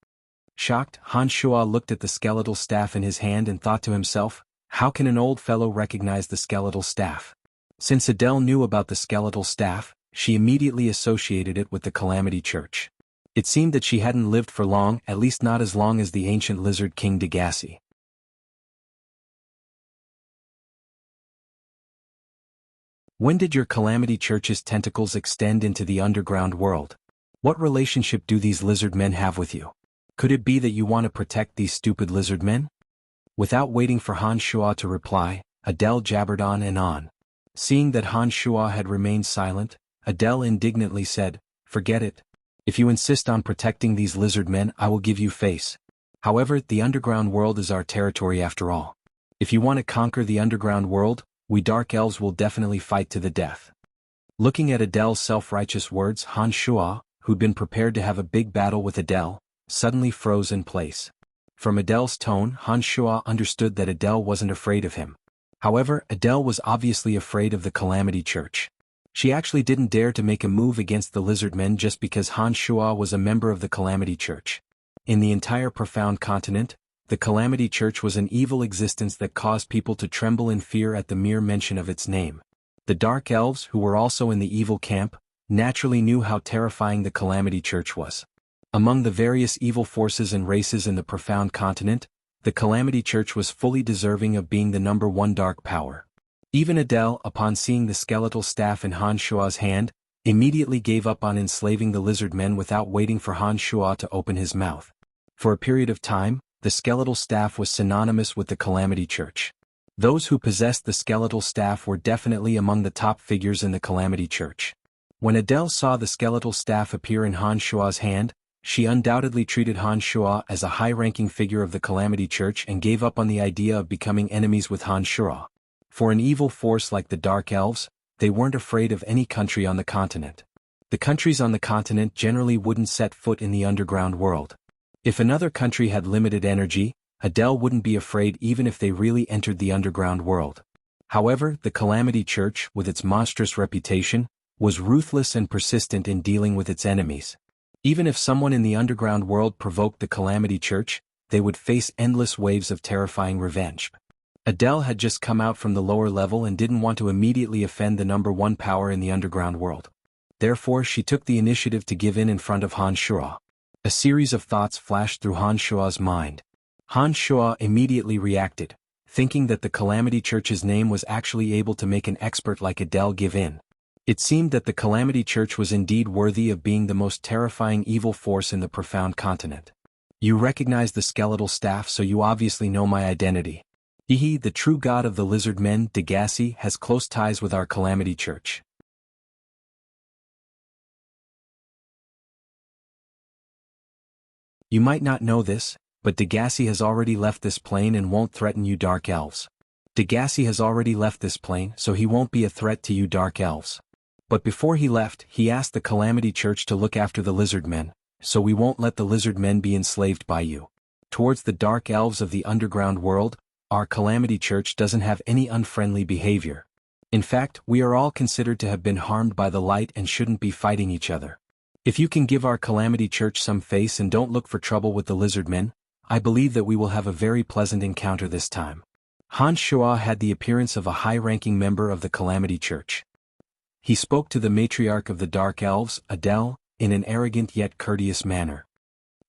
Shocked, Han Shuo looked at the skeletal staff in his hand and thought to himself, how can an old fellow recognize the skeletal staff? Since Adele knew about the skeletal staff, she immediately associated it with the Calamity Church. It seemed that she hadn't lived for long, at least not as long as the ancient lizard king Degassi. When did your Calamity Church's tentacles extend into the underground world? What relationship do these lizard men have with you? Could it be that you want to protect these stupid lizard men? Without waiting for Han Shuo to reply, Adele jabbered on and on. Seeing that Han Shuo had remained silent, Adele indignantly said, forget it. If you insist on protecting these lizard men, I will give you face. However, the underground world is our territory after all. If you want to conquer the underground world, we dark elves will definitely fight to the death. Looking at Adele's self-righteous words, Han Shuo, who'd been prepared to have a big battle with Adele, suddenly froze in place. From Adele's tone, Han Shuo understood that Adele wasn't afraid of him. However, Adele was obviously afraid of the Calamity Church. She actually didn't dare to make a move against the lizard men just because Han Shuo was a member of the Calamity Church. In the entire profound continent, the Calamity Church was an evil existence that caused people to tremble in fear at the mere mention of its name. The Dark Elves, who were also in the evil camp, naturally knew how terrifying the Calamity Church was. Among the various evil forces and races in the profound continent, the Calamity Church was fully deserving of being the #1 dark power. Even Adele, upon seeing the skeletal staff in Han Shua's hand, immediately gave up on enslaving the lizard men without waiting for Han Shua to open his mouth. For a period of time, the skeletal staff was synonymous with the Calamity Church. Those who possessed the skeletal staff were definitely among the top figures in the Calamity Church. When Adele saw the skeletal staff appear in Han Shua's hand, she undoubtedly treated Han Shua as a high-ranking figure of the Calamity Church and gave up on the idea of becoming enemies with Han Shua. For an evil force like the Dark Elves, they weren't afraid of any country on the continent. The countries on the continent generally wouldn't set foot in the underground world. If another country had limited energy, Adele wouldn't be afraid even if they really entered the underground world. However, the Calamity Church, with its monstrous reputation, was ruthless and persistent in dealing with its enemies. Even if someone in the underground world provoked the Calamity Church, they would face endless waves of terrifying revenge. Adele had just come out from the lower level and didn't want to immediately offend the #1 power in the underground world. Therefore she took the initiative to give in front of Han Shua. A series of thoughts flashed through Han Shua's mind. Han Shua immediately reacted, thinking that the Calamity Church's name was actually able to make an expert like Adele give in. It seemed that the Calamity Church was indeed worthy of being the most terrifying evil force in the profound continent. You recognize the skeletal staff, so you obviously know my identity. He, the true god of the lizard men, Degassi, has close ties with our Calamity Church. You might not know this, but Degassi has already left this plane and won't threaten you Dark Elves. Degassi has already left this plane, so he won't be a threat to you Dark Elves. But before he left, he asked the Calamity Church to look after the lizard men, so we won't let the lizard men be enslaved by you. Towards the Dark Elves of the underground world, our Calamity Church doesn't have any unfriendly behavior. In fact, we are all considered to have been harmed by the light and shouldn't be fighting each other. If you can give our Calamity Church some face and don't look for trouble with the lizard men, I believe that we will have a very pleasant encounter this time. Han Shua had the appearance of a high-ranking member of the Calamity Church. He spoke to the matriarch of the Dark Elves, Adele, in an arrogant yet courteous manner.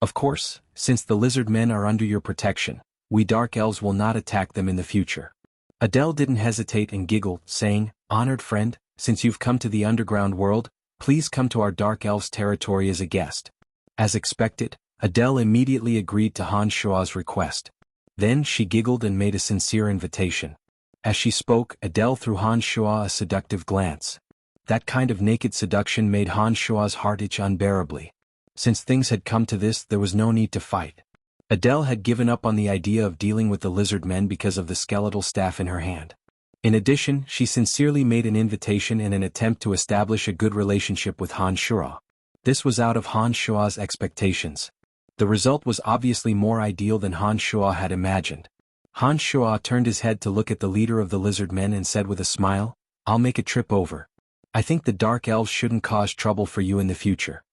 Of course, since the lizard men are under your protection, we Dark Elves will not attack them in the future. Adele didn't hesitate and giggled, saying, "Honored friend, since you've come to the underground world, please come to our Dark Elves territory as a guest." As expected, Adele immediately agreed to Han Shua's request. Then she giggled and made a sincere invitation. As she spoke, Adele threw Han Shua a seductive glance. That kind of naked seduction made Han Shua's heart itch unbearably. Since things had come to this, there was no need to fight. Adele had given up on the idea of dealing with the lizard men because of the skeletal staff in her hand. In addition, she sincerely made an invitation in an attempt to establish a good relationship with Han Shua. This was out of Han Shua's expectations. The result was obviously more ideal than Han Shua had imagined. Han Shua turned his head to look at the leader of the lizard men and said with a smile, "I'll make a trip over. I think the Dark Elves shouldn't cause trouble for you in the future."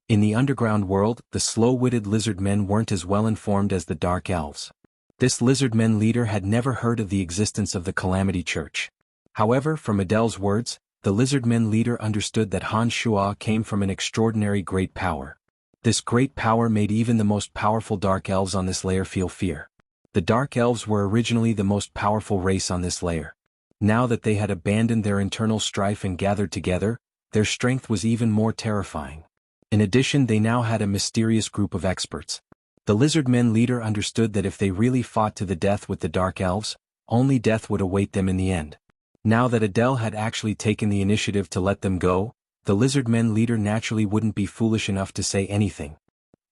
In the underground world, the slow-witted lizard men weren't as well informed as the Dark Elves. This lizard men leader had never heard of the existence of the Calamity Church. However, from Adele's words, the lizard men leader understood that Han Shua came from an extraordinary great power. This great power made even the most powerful Dark Elves on this layer feel fear. The Dark Elves were originally the most powerful race on this layer. Now that they had abandoned their internal strife and gathered together, their strength was even more terrifying. In addition, they now had a mysterious group of experts. The lizard men leader understood that if they really fought to the death with the Dark Elves, only death would await them in the end. Now that Adele had actually taken the initiative to let them go, the lizard men leader naturally wouldn't be foolish enough to say anything.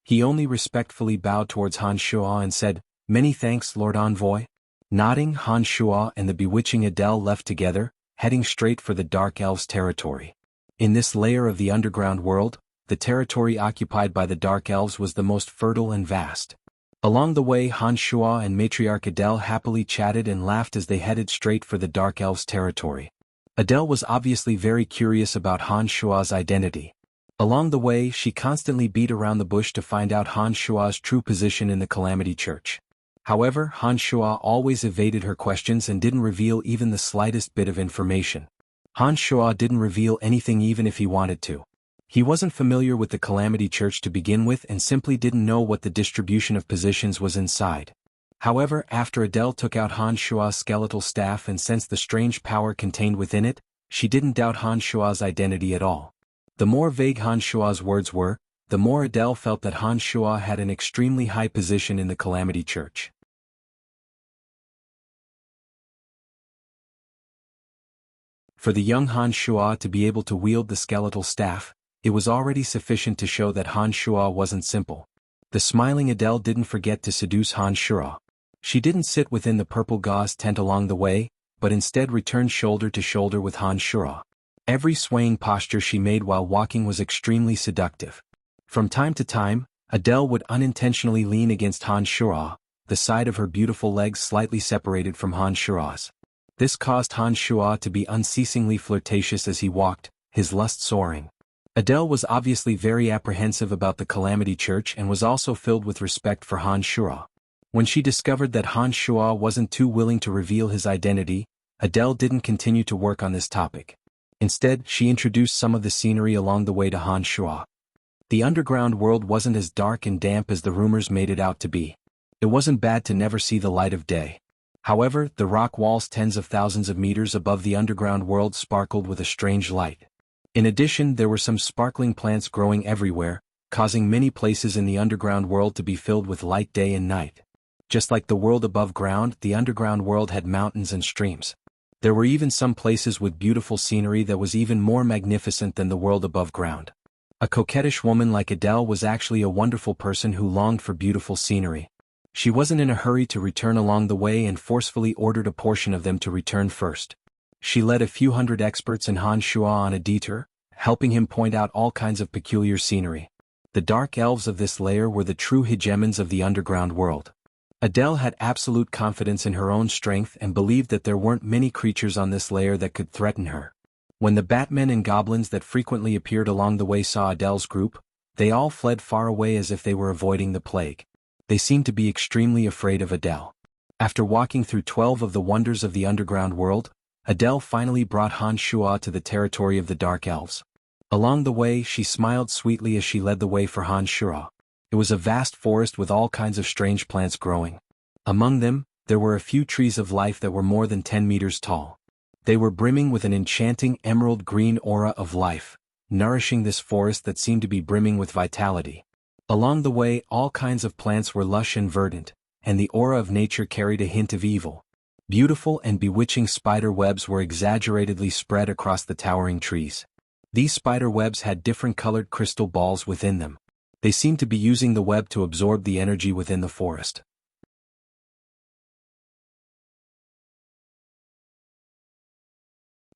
He only respectfully bowed towards Han Shua and said, "Many thanks, Lord Envoy." Nodding, Han Shua and the bewitching Adele left together, heading straight for the Dark Elves' territory. In this layer of the underground world, the territory occupied by the Dark Elves was the most fertile and vast. Along the way, Han Shua and Matriarch Adele happily chatted and laughed as they headed straight for the Dark Elves' territory. Adele was obviously very curious about Han Shua's identity. Along the way, she constantly beat around the bush to find out Han Shua's true position in the Calamity Church. However, Han Shua always evaded her questions and didn't reveal even the slightest bit of information. Han Shuo didn't reveal anything even if he wanted to. He wasn't familiar with the Calamity Church to begin with and simply didn't know what the distribution of positions was inside. However, after Adele took out Han Shuo's skeletal staff and sensed the strange power contained within it, she didn't doubt Han Shuo's identity at all. The more vague Han Shuo's words were, the more Adele felt that Han Shuo had an extremely high position in the Calamity Church. For the young Han Shuo to be able to wield the skeletal staff, it was already sufficient to show that Han Shuo wasn't simple. The smiling Adele didn't forget to seduce Han Shuo. She didn't sit within the purple gauze tent along the way, but instead returned shoulder to shoulder with Han Shuo. Every swaying posture she made while walking was extremely seductive. From time to time, Adele would unintentionally lean against Han Shuo, the side of her beautiful legs slightly separated from Han Shuo's. This caused Han Shuo to be unceasingly flirtatious as he walked, his lust soaring. Adele was obviously very apprehensive about the Calamity Church and was also filled with respect for Han Shuo. When she discovered that Han Shuo wasn't too willing to reveal his identity, Adele didn't continue to work on this topic. Instead, she introduced some of the scenery along the way to Han Shuo. The underground world wasn't as dark and damp as the rumors made it out to be. It wasn't bad to never see the light of day. However, the rock walls tens of thousands of meters above the underground world sparkled with a strange light. In addition, there were some sparkling plants growing everywhere, causing many places in the underground world to be filled with light day and night. Just like the world above ground, the underground world had mountains and streams. There were even some places with beautiful scenery that was even more magnificent than the world above ground. A coquettish woman like Adele was actually a wonderful person who longed for beautiful scenery. She wasn't in a hurry to return along the way and forcefully ordered a portion of them to return first. She led a few hundred experts in Han Shuo on a detour, helping him point out all kinds of peculiar scenery. The dark elves of this layer were the true hegemons of the underground world. Adele had absolute confidence in her own strength and believed that there weren't many creatures on this layer that could threaten her. When the Batmen and goblins that frequently appeared along the way saw Adele's group, they all fled far away as if they were avoiding the plague. They seemed to be extremely afraid of Adele. After walking through 12 of the wonders of the underground world, Adele finally brought Han Shuo to the territory of the Dark Elves. Along the way, she smiled sweetly as she led the way for Han Shuo. It was a vast forest with all kinds of strange plants growing. Among them, there were a few trees of life that were more than 10 meters tall. They were brimming with an enchanting emerald green aura of life, nourishing this forest that seemed to be brimming with vitality. Along the way, all kinds of plants were lush and verdant, and the aura of nature carried a hint of evil. Beautiful and bewitching spider webs were exaggeratedly spread across the towering trees. These spider webs had different colored crystal balls within them. They seemed to be using the web to absorb the energy within the forest.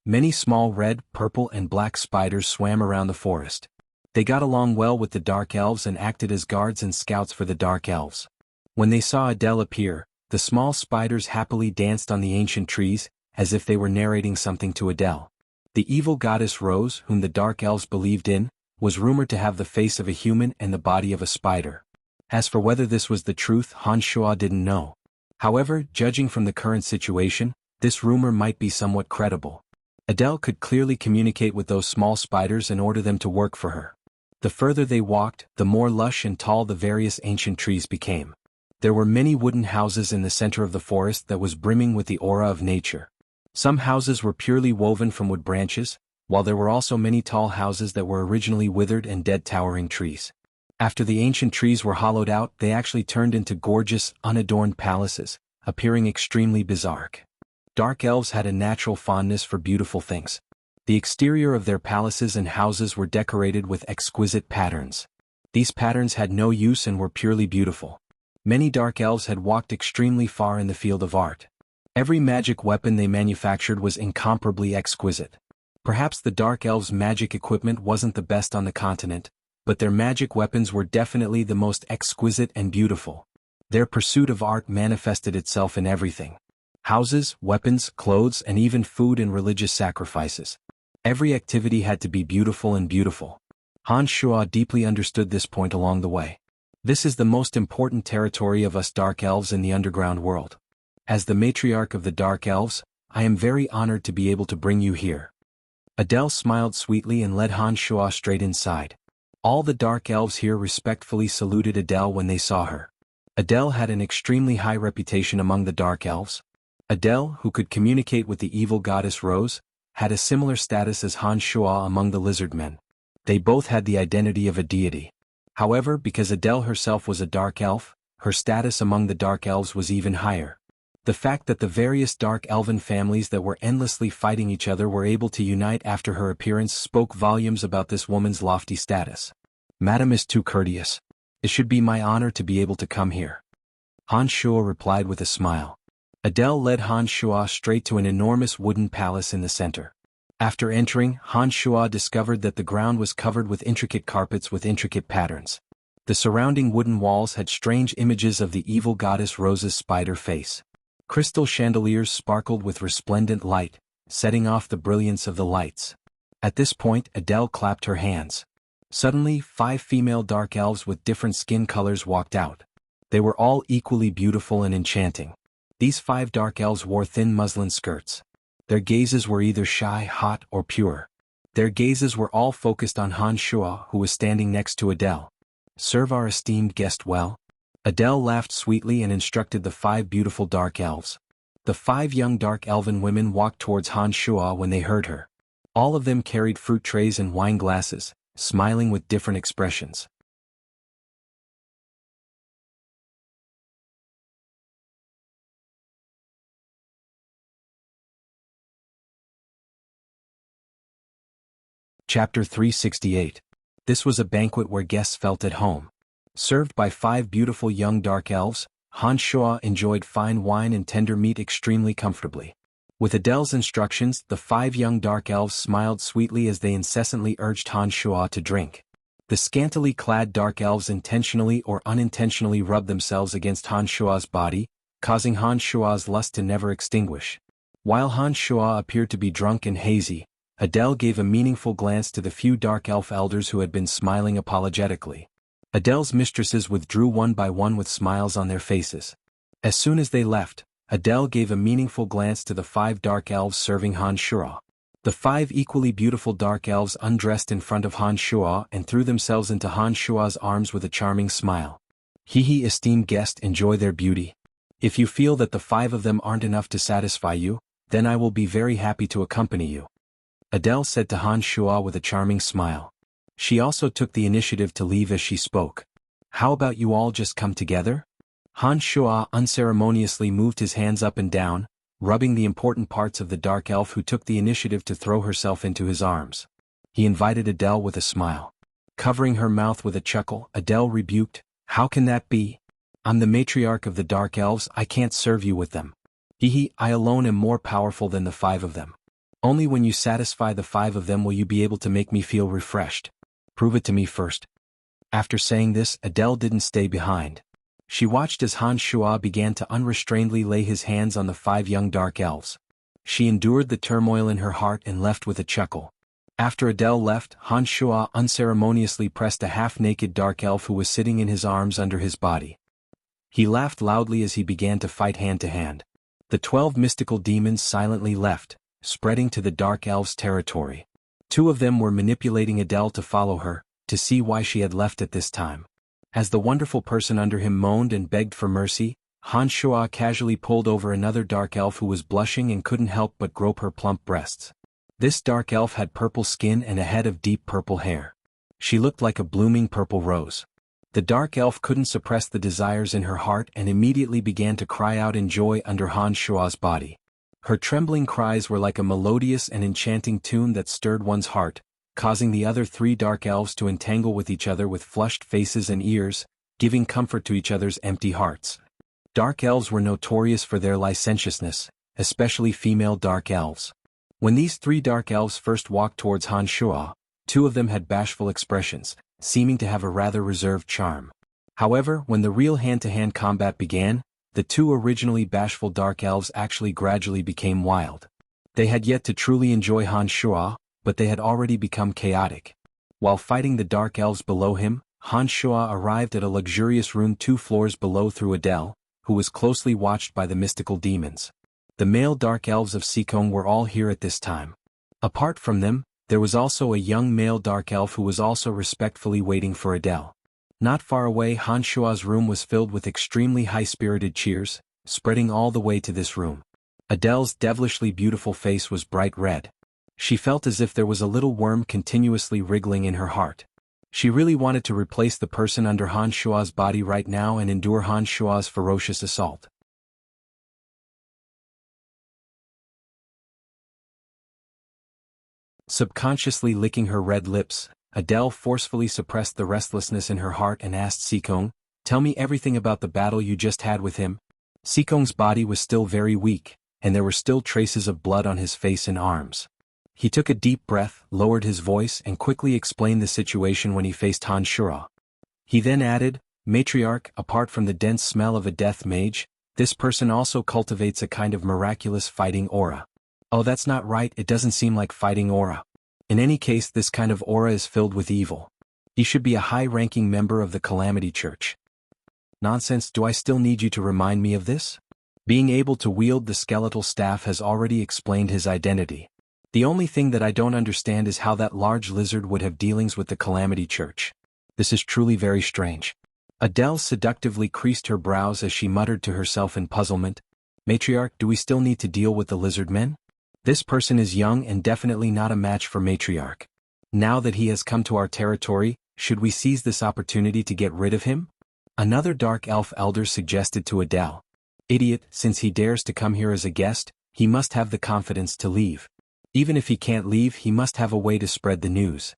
Many small red, purple and black spiders swam around the forest. They got along well with the Dark Elves and acted as guards and scouts for the Dark Elves. When they saw Adele appear, the small spiders happily danced on the ancient trees, as if they were narrating something to Adele. The evil goddess Rose, whom the Dark Elves believed in, was rumored to have the face of a human and the body of a spider. As for whether this was the truth, Han Shuo didn't know. However, judging from the current situation, this rumor might be somewhat credible. Adele could clearly communicate with those small spiders and order them to work for her. The further they walked, the more lush and tall the various ancient trees became. There were many wooden houses in the center of the forest that was brimming with the aura of nature. Some houses were purely woven from wood branches, while there were also many tall houses that were originally withered and dead towering trees. After the ancient trees were hollowed out, they actually turned into gorgeous, unadorned palaces, appearing extremely bizarre. Dark elves had a natural fondness for beautiful things. The exterior of their palaces and houses were decorated with exquisite patterns. These patterns had no use and were purely beautiful. Many dark elves had walked extremely far in the field of art. Every magic weapon they manufactured was incomparably exquisite. Perhaps the dark elves' magic equipment wasn't the best on the continent, but their magic weapons were definitely the most exquisite and beautiful. Their pursuit of art manifested itself in everything. Houses, weapons, clothes, and even food and religious sacrifices. Every activity had to be beautiful and beautiful. Han Shuo deeply understood this point along the way. This is the most important territory of us Dark Elves in the underground world. As the matriarch of the Dark Elves, I am very honored to be able to bring you here. Adele smiled sweetly and led Han Shuo straight inside. All the dark elves here respectfully saluted Adele when they saw her. Adele had an extremely high reputation among the dark elves. Adele, who could communicate with the evil goddess Rose, had a similar status as Han Shuo among the lizard men. They both had the identity of a deity. However, because Adele herself was a dark elf, her status among the dark elves was even higher. The fact that the various dark elven families that were endlessly fighting each other were able to unite after her appearance spoke volumes about this woman's lofty status. "Madam is too courteous. It should be my honor to be able to come here," Han Shuo replied with a smile. Adele led Han Shuo straight to an enormous wooden palace in the center. After entering, Han Shuo discovered that the ground was covered with intricate carpets with intricate patterns. The surrounding wooden walls had strange images of the evil goddess Rose's spider face. Crystal chandeliers sparkled with resplendent light, setting off the brilliance of the lights. At this point, Adele clapped her hands. Suddenly, 5 female dark elves with different skin colors walked out. They were all equally beautiful and enchanting. These 5 dark elves wore thin muslin skirts. Their gazes were either shy, hot, or pure. Their gazes were all focused on Han Shuo, who was standing next to Adele. "Serve our esteemed guest well." Adele laughed sweetly and instructed the 5 beautiful dark elves. The 5 young dark elven women walked towards Han Shuo when they heard her. All of them carried fruit trays and wine glasses, smiling with different expressions. Chapter 368. This was a banquet where guests felt at home. Served by 5 beautiful young dark elves, Han Shuo enjoyed fine wine and tender meat extremely comfortably. With Adele's instructions, the 5 young dark elves smiled sweetly as they incessantly urged Han Shuo to drink. The scantily clad dark elves intentionally or unintentionally rubbed themselves against Han Shuo's body, causing Han Shuo's lust to never extinguish. While Han Shuo appeared to be drunk and hazy, Adele gave a meaningful glance to the few dark elf elders who had been smiling apologetically. Adele's mistresses withdrew one by one with smiles on their faces. As soon as they left, Adele gave a meaningful glance to the 5 dark elves serving Han Shuo. The 5 equally beautiful dark elves undressed in front of Han Shuo and threw themselves into Han Shuo's arms with a charming smile. "He, esteemed guest, enjoy their beauty. If you feel that the 5 of them aren't enough to satisfy you, then I will be very happy to accompany you," Adele said to Han Shuo with a charming smile. She also took the initiative to leave as she spoke. "How about you all just come together?" Han Shuo unceremoniously moved his hands up and down, rubbing the important parts of the dark elf who took the initiative to throw herself into his arms. He invited Adele with a smile. Covering her mouth with a chuckle, Adele rebuked, "How can that be? I'm the matriarch of the dark elves, I can't serve you with them. I alone am more powerful than the 5 of them. Only when you satisfy the 5 of them will you be able to make me feel refreshed. Prove it to me first." After saying this, Adele didn't stay behind. She watched as Han Shuo began to unrestrainedly lay his hands on the 5 young dark elves. She endured the turmoil in her heart and left with a chuckle. After Adele left, Han Shuo unceremoniously pressed a half-naked dark elf who was sitting in his arms under his body. He laughed loudly as he began to fight hand to hand. The 12 mystical demons silently left, spreading to the dark elves' territory. 2 of them were manipulating Adele to follow her, to see why she had left at this time. As the wonderful person under him moaned and begged for mercy, Han Shuo casually pulled over another dark elf who was blushing and couldn't help but grope her plump breasts. This dark elf had purple skin and a head of deep purple hair. She looked like a blooming purple rose. The dark elf couldn't suppress the desires in her heart and immediately began to cry out in joy under Han Shuo's body. Her trembling cries were like a melodious and enchanting tune that stirred one's heart, causing the other 3 dark elves to entangle with each other with flushed faces and ears, giving comfort to each other's empty hearts. Dark elves were notorious for their licentiousness, especially female dark elves. When these 3 dark elves first walked towards Han Shuo, 2 of them had bashful expressions, seeming to have a rather reserved charm. However, when the real hand-to-hand combat began, the 2 originally bashful dark elves actually gradually became wild. They had yet to truly enjoy Han Shuo, but they had already become chaotic. While fighting the dark elves below him, Han Shuo arrived at a luxurious room 2 floors below through Adele, who was closely watched by the mystical demons. The male dark elves of Sikong were all here at this time. Apart from them, There was also a young male dark elf who was also respectfully waiting for Adele. Not far away, Han Shua's room was filled with extremely high-spirited cheers, spreading all the way to this room. Adele's devilishly beautiful face was bright red. She felt as if there was a little worm continuously wriggling in her heart. She really wanted to replace the person under Han Shua's body right now and endure Han Shua's ferocious assault. Subconsciously licking her red lips, Adele forcefully suppressed the restlessness in her heart and asked Sikong, "Tell me everything about the battle you just had with him." Sikong's body was still very weak, and there were still traces of blood on his face and arms. He took a deep breath, lowered his voice and quickly explained the situation when he faced Han Shura. He then added, "Matriarch, apart from the dense smell of a death mage, this person also cultivates a kind of miraculous fighting aura." "Oh, that's not right, it doesn't seem like fighting aura. In any case, this kind of aura is filled with evil. He should be a high-ranking member of the Calamity Church." "Nonsense, do I still need you to remind me of this?" Being able to wield the skeletal staff has already explained his identity. The only thing that I don't understand is how that large lizard would have dealings with the Calamity Church. This is truly very strange. Adele seductively creased her brows as she muttered to herself in puzzlement, "Matriarch, do we still need to deal with the lizard men? This person is young and definitely not a match for Matriarch. Now that he has come to our territory, should we seize this opportunity to get rid of him?" Another dark elf elder suggested to Adele. "Idiot, since he dares to come here as a guest, he must have the confidence to leave. Even if he can't leave, he must have a way to spread the news."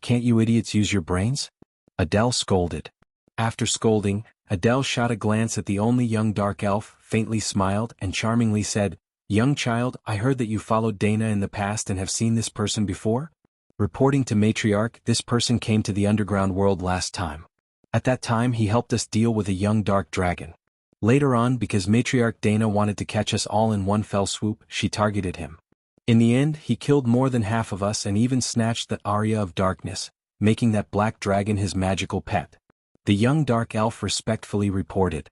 "Can't you idiots use your brains?" Adele scolded. After scolding, Adele shot a glance at the only young dark elf, faintly smiled and charmingly said, "Young child, I heard that you followed Dana in the past and have seen this person before?" Reporting to Matriarch, "This person came to the underground world last time. At that time he helped us deal with a young dark dragon. Later on, because Matriarch Dana wanted to catch us all in one fell swoop, she targeted him. In the end, he killed more than half of us and even snatched the Arya of Darkness, making that black dragon his magical pet." The young dark elf respectfully reported.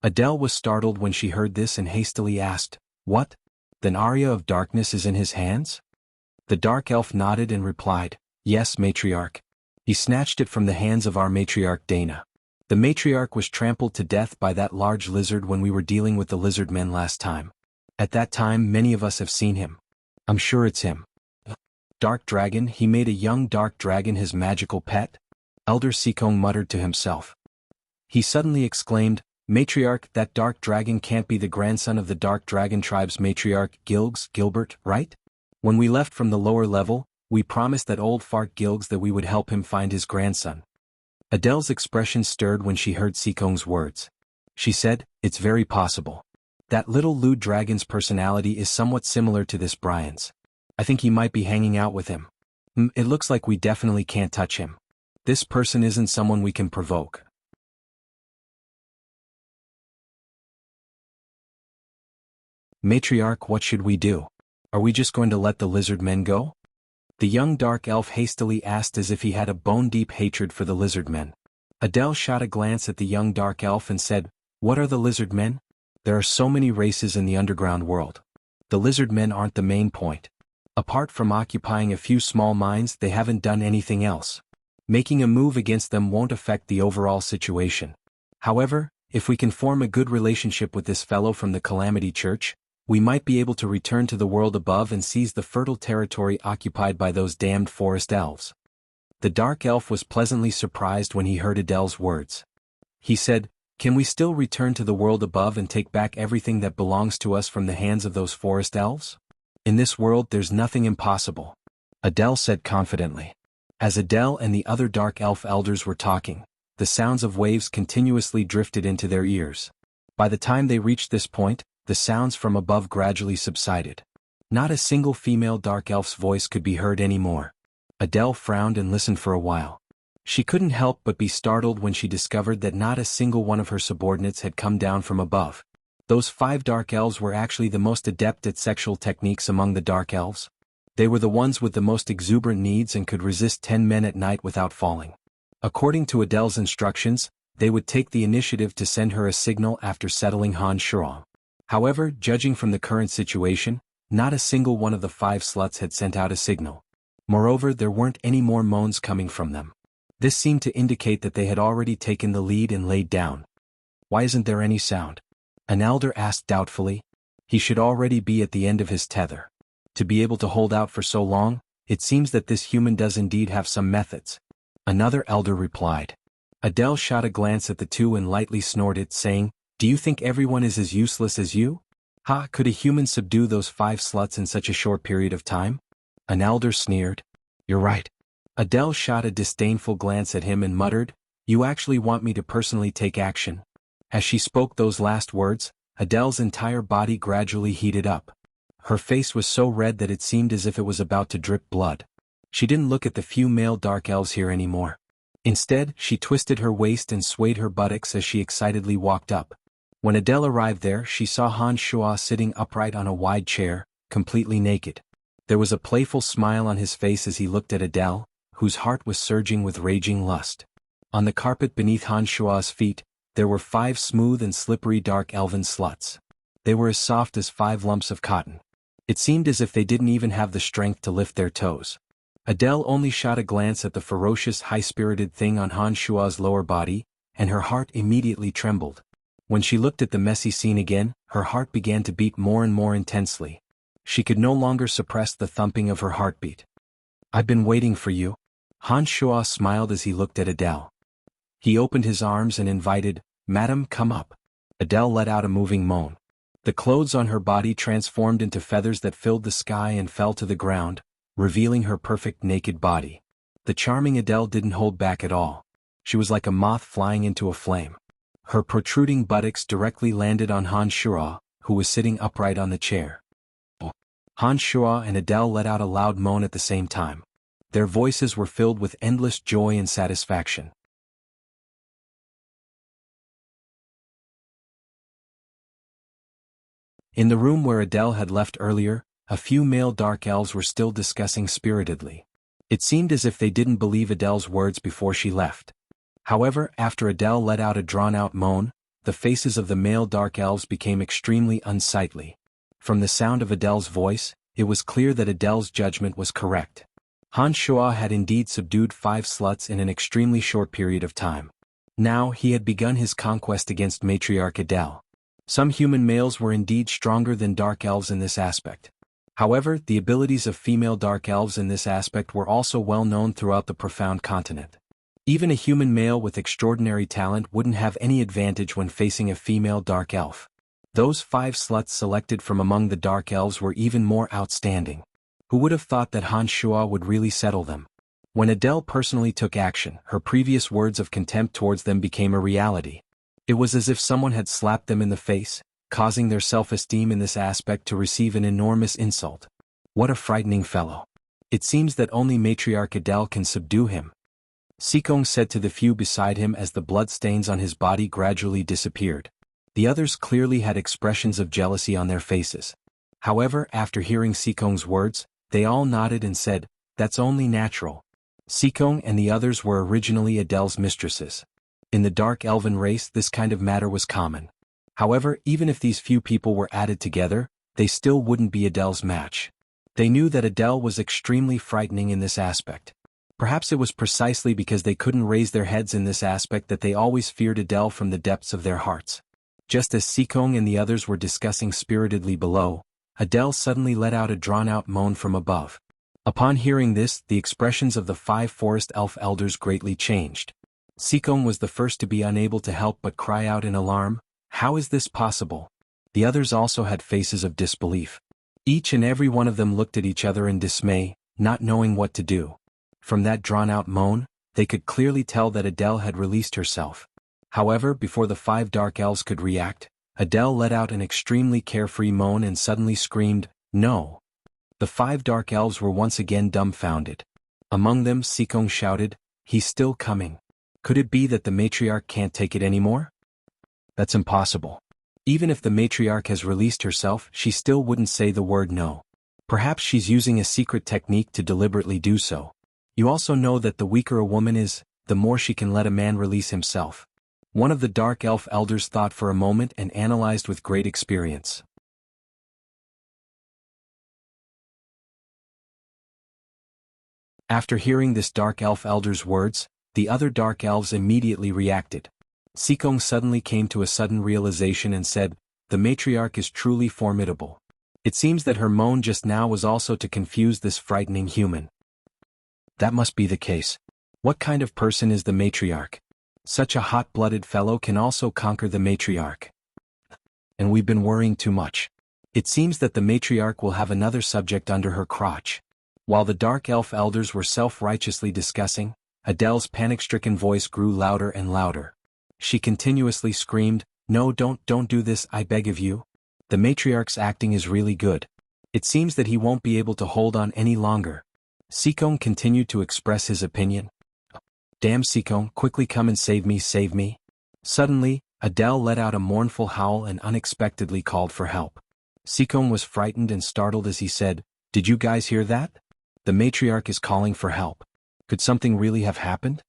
Adele was startled when she heard this and hastily asked, "What? Then Arya of Darkness is in his hands?" The dark elf nodded and replied, "Yes, Matriarch. He snatched it from the hands of our Matriarch Dana. The Matriarch was trampled to death by that large lizard when we were dealing with the lizard men last time. At that time many of us have seen him. I'm sure it's him." "Dark dragon, he made a young dark dragon his magical pet?" Elder Sikong muttered to himself. He suddenly exclaimed, "Matriarch, that dark dragon can't be the grandson of the dark dragon tribe's matriarch Gilbert, right? When we left from the lower level, we promised that old fart Gilgs that we would help him find his grandson." Adele's expression stirred when she heard Sikong's words. She said, "It's very possible. That little lewd dragon's personality is somewhat similar to this Brian's. I think he might be hanging out with him. It looks like we definitely can't touch him. This person isn't someone we can provoke." "Matriarch, what should we do? Are we just going to let the lizard men go?" The young dark elf hastily asked as if he had a bone-deep hatred for the lizard men. Adele shot a glance at the young dark elf and said, "What are the lizard men? There are so many races in the underground world. The lizard men aren't the main point. Apart from occupying a few small mines, they haven't done anything else. Making a move against them won't affect the overall situation. However, if we can form a good relationship with this fellow from the Calamity Church, we might be able to return to the world above and seize the fertile territory occupied by those damned forest elves." The dark elf was pleasantly surprised when he heard Adele's words. He said, "Can we still return to the world above and take back everything that belongs to us from the hands of those forest elves? In this world there's nothing impossible," Adele said confidently. As Adele and the other dark elf elders were talking, the sounds of waves continuously drifted into their ears. By the time they reached this point, the sounds from above gradually subsided. Not a single female dark elf's voice could be heard anymore. Adele frowned and listened for a while. She couldn't help but be startled when she discovered that not a single one of her subordinates had come down from above. Those 5 dark elves were actually the most adept at sexual techniques among the dark elves. They were the ones with the most exuberant needs and could resist 10 men at night without falling. According to Adele's instructions, they would take the initiative to send her a signal after settling Han Shura. However, judging from the current situation, not a single one of the 5 sluts had sent out a signal. Moreover, there weren't any more moans coming from them. This seemed to indicate that they had already taken the lead and laid down. Why isn't there any sound? An elder asked doubtfully. He should already be at the end of his tether. To be able to hold out for so long, it seems that this human does indeed have some methods. Another elder replied. Adele shot a glance at the two and lightly snorted, saying, "Do you think everyone is as useless as you? Ha, could a human subdue those 5 sluts in such a short period of time?" An elder sneered. "You're right." Adele shot a disdainful glance at him and muttered, "You actually want me to personally take action?" As she spoke those last words, Adele's entire body gradually heated up. Her face was so red that it seemed as if it was about to drip blood. She didn't look at the few male dark elves here anymore. Instead, she twisted her waist and swayed her buttocks as she excitedly walked up. When Adele arrived there, she saw Han Shuo sitting upright on a wide chair, completely naked. There was a playful smile on his face as he looked at Adele, whose heart was surging with raging lust. On the carpet beneath Han Shuo's feet, there were 5 smooth and slippery dark elven sluts. They were as soft as 5 lumps of cotton. It seemed as if they didn't even have the strength to lift their toes. Adele only shot a glance at the ferocious, high-spirited thing on Han Shuo's lower body, and her heart immediately trembled. When she looked at the messy scene again, her heart began to beat more and more intensely. She could no longer suppress the thumping of her heartbeat. "I've been waiting for you." Han Shuo smiled as he looked at Adele. He opened his arms and invited, "Madam, come up." Adele let out a moving moan. The clothes on her body transformed into feathers that filled the sky and fell to the ground, revealing her perfect naked body. The charming Adele didn't hold back at all. She was like a moth flying into a flame. Her protruding buttocks directly landed on Han Shuo, who was sitting upright on the chair. Han Shuo and Adele let out a loud moan at the same time. Their voices were filled with endless joy and satisfaction. In the room where Adele had left earlier, a few male dark elves were still discussing spiritedly. It seemed as if they didn't believe Adele's words before she left. However, after Adele let out a drawn-out moan, the faces of the male dark elves became extremely unsightly. From the sound of Adele's voice, it was clear that Adele's judgment was correct. Han Shuo had indeed subdued 5 sluts in an extremely short period of time. Now he had begun his conquest against matriarch Adele. Some human males were indeed stronger than dark elves in this aspect. However, the abilities of female dark elves in this aspect were also well known throughout the profound continent. Even a human male with extraordinary talent wouldn't have any advantage when facing a female dark elf. Those 5 sluts selected from among the dark elves were even more outstanding. Who would have thought that Han Shuo would really settle them? When Adele personally took action, her previous words of contempt towards them became a reality. It was as if someone had slapped them in the face, causing their self-esteem in this aspect to receive an enormous insult. What a frightening fellow. It seems that only matriarch Adele can subdue him. Sikong said to the few beside him as the bloodstains on his body gradually disappeared. The others clearly had expressions of jealousy on their faces. However, after hearing Sikong's words, they all nodded and said, "That's only natural." Sikong and the others were originally Adele's mistresses. In the dark elven race, this kind of matter was common. However, even if these few people were added together, they still wouldn't be Adele's match. They knew that Adele was extremely frightening in this aspect. Perhaps it was precisely because they couldn't raise their heads in this aspect that they always feared Adele from the depths of their hearts. Just as Sikong and the others were discussing spiritedly below, Adele suddenly let out a drawn-out moan from above. Upon hearing this, the expressions of the 5 forest elf elders greatly changed. Sikong was the first to be unable to help but cry out in alarm, "How is this possible?" The others also had faces of disbelief. Each and every one of them looked at each other in dismay, not knowing what to do. From that drawn-out moan, they could clearly tell that Adele had released herself. However, before the 5 dark elves could react, Adele let out an extremely carefree moan and suddenly screamed, "No!" The 5 dark elves were once again dumbfounded. Among them, Sikong shouted, "He's still coming. Could it be that the matriarch can't take it anymore? That's impossible. Even if the matriarch has released herself, she still wouldn't say the word no. Perhaps she's using a secret technique to deliberately do so. You also know that the weaker a woman is, the more she can let a man release himself." One of the dark elf elders thought for a moment and analyzed with great experience. After hearing this dark elf elder's words, the other dark elves immediately reacted. Sikong suddenly came to a sudden realization and said, "The matriarch is truly formidable. It seems that her moan just now was also to confuse this frightening human." That must be the case. What kind of person is the matriarch? Such a hot-blooded fellow can also conquer the matriarch. And we've been worrying too much. It seems that the matriarch will have another subject under her crotch. While the dark elf elders were self-righteously discussing, Adele's panic-stricken voice grew louder and louder. She continuously screamed, "No, don't do this, I beg of you. The matriarch's acting is really good. It seems that he won't be able to hold on any longer." Sikong continued to express his opinion. "Damn Sikong, quickly come and save me, save me." Suddenly, Adele let out a mournful howl and unexpectedly called for help. Sikong was frightened and startled as he said, "Did you guys hear that? The matriarch is calling for help. Could something really have happened?"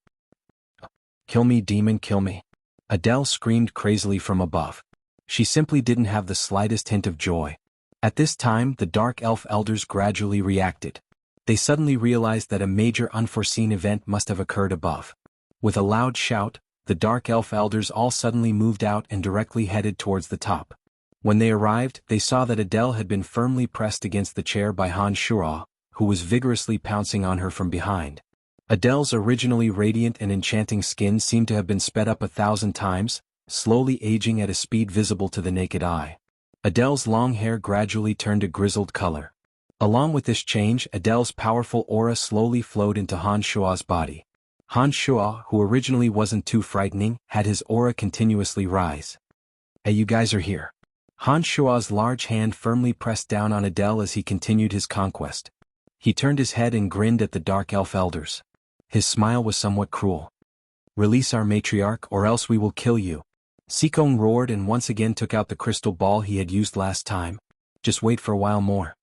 "Kill me, demon, kill me." Adele screamed crazily from above. She simply didn't have the slightest hint of joy. At this time, the dark elf elders gradually reacted. They suddenly realized that a major unforeseen event must have occurred above. With a loud shout, the dark elf elders all suddenly moved out and directly headed towards the top. When they arrived, they saw that Adele had been firmly pressed against the chair by Han Shuo, who was vigorously pouncing on her from behind. Adele's originally radiant and enchanting skin seemed to have been sped up 1,000 times, slowly aging at a speed visible to the naked eye. Adele's long hair gradually turned a grizzled color. Along with this change, Adele's powerful aura slowly flowed into Han Shuo's body. Han Shuo, who originally wasn't too frightening, had his aura continuously rise. "Hey, you guys are here." Han Shuo's large hand firmly pressed down on Adele as he continued his conquest. He turned his head and grinned at the dark elf elders. His smile was somewhat cruel. "Release our matriarch or else we will kill you." Sikong roared and once again took out the crystal ball he had used last time. "Just wait for a while more,"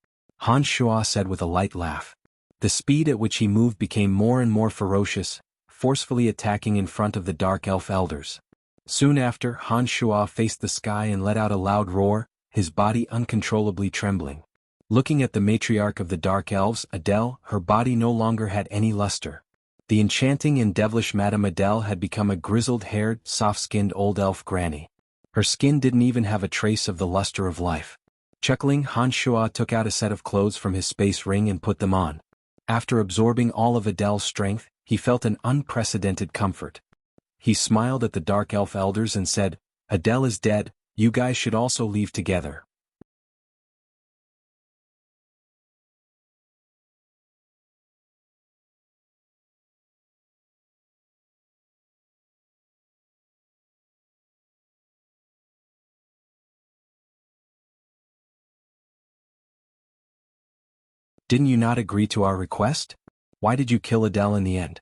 Han Shuo said with a light laugh. The speed at which he moved became more and more ferocious, forcefully attacking in front of the dark elf elders. Soon after, Han Shuo faced the sky and let out a loud roar, his body uncontrollably trembling. Looking at the matriarch of the dark elves, Adele, her body no longer had any luster. The enchanting and devilish Madame Adele had become a grizzled-haired, soft-skinned old elf granny. Her skin didn't even have a trace of the luster of life. Chuckling, Han Shuo took out a set of clothes from his space ring and put them on. After absorbing all of Adele's strength, he felt an unprecedented comfort. He smiled at the dark elf elders and said, "Adele is dead, you guys should also leave together." "Didn't you not agree to our request? Why did you kill Adele in the end?"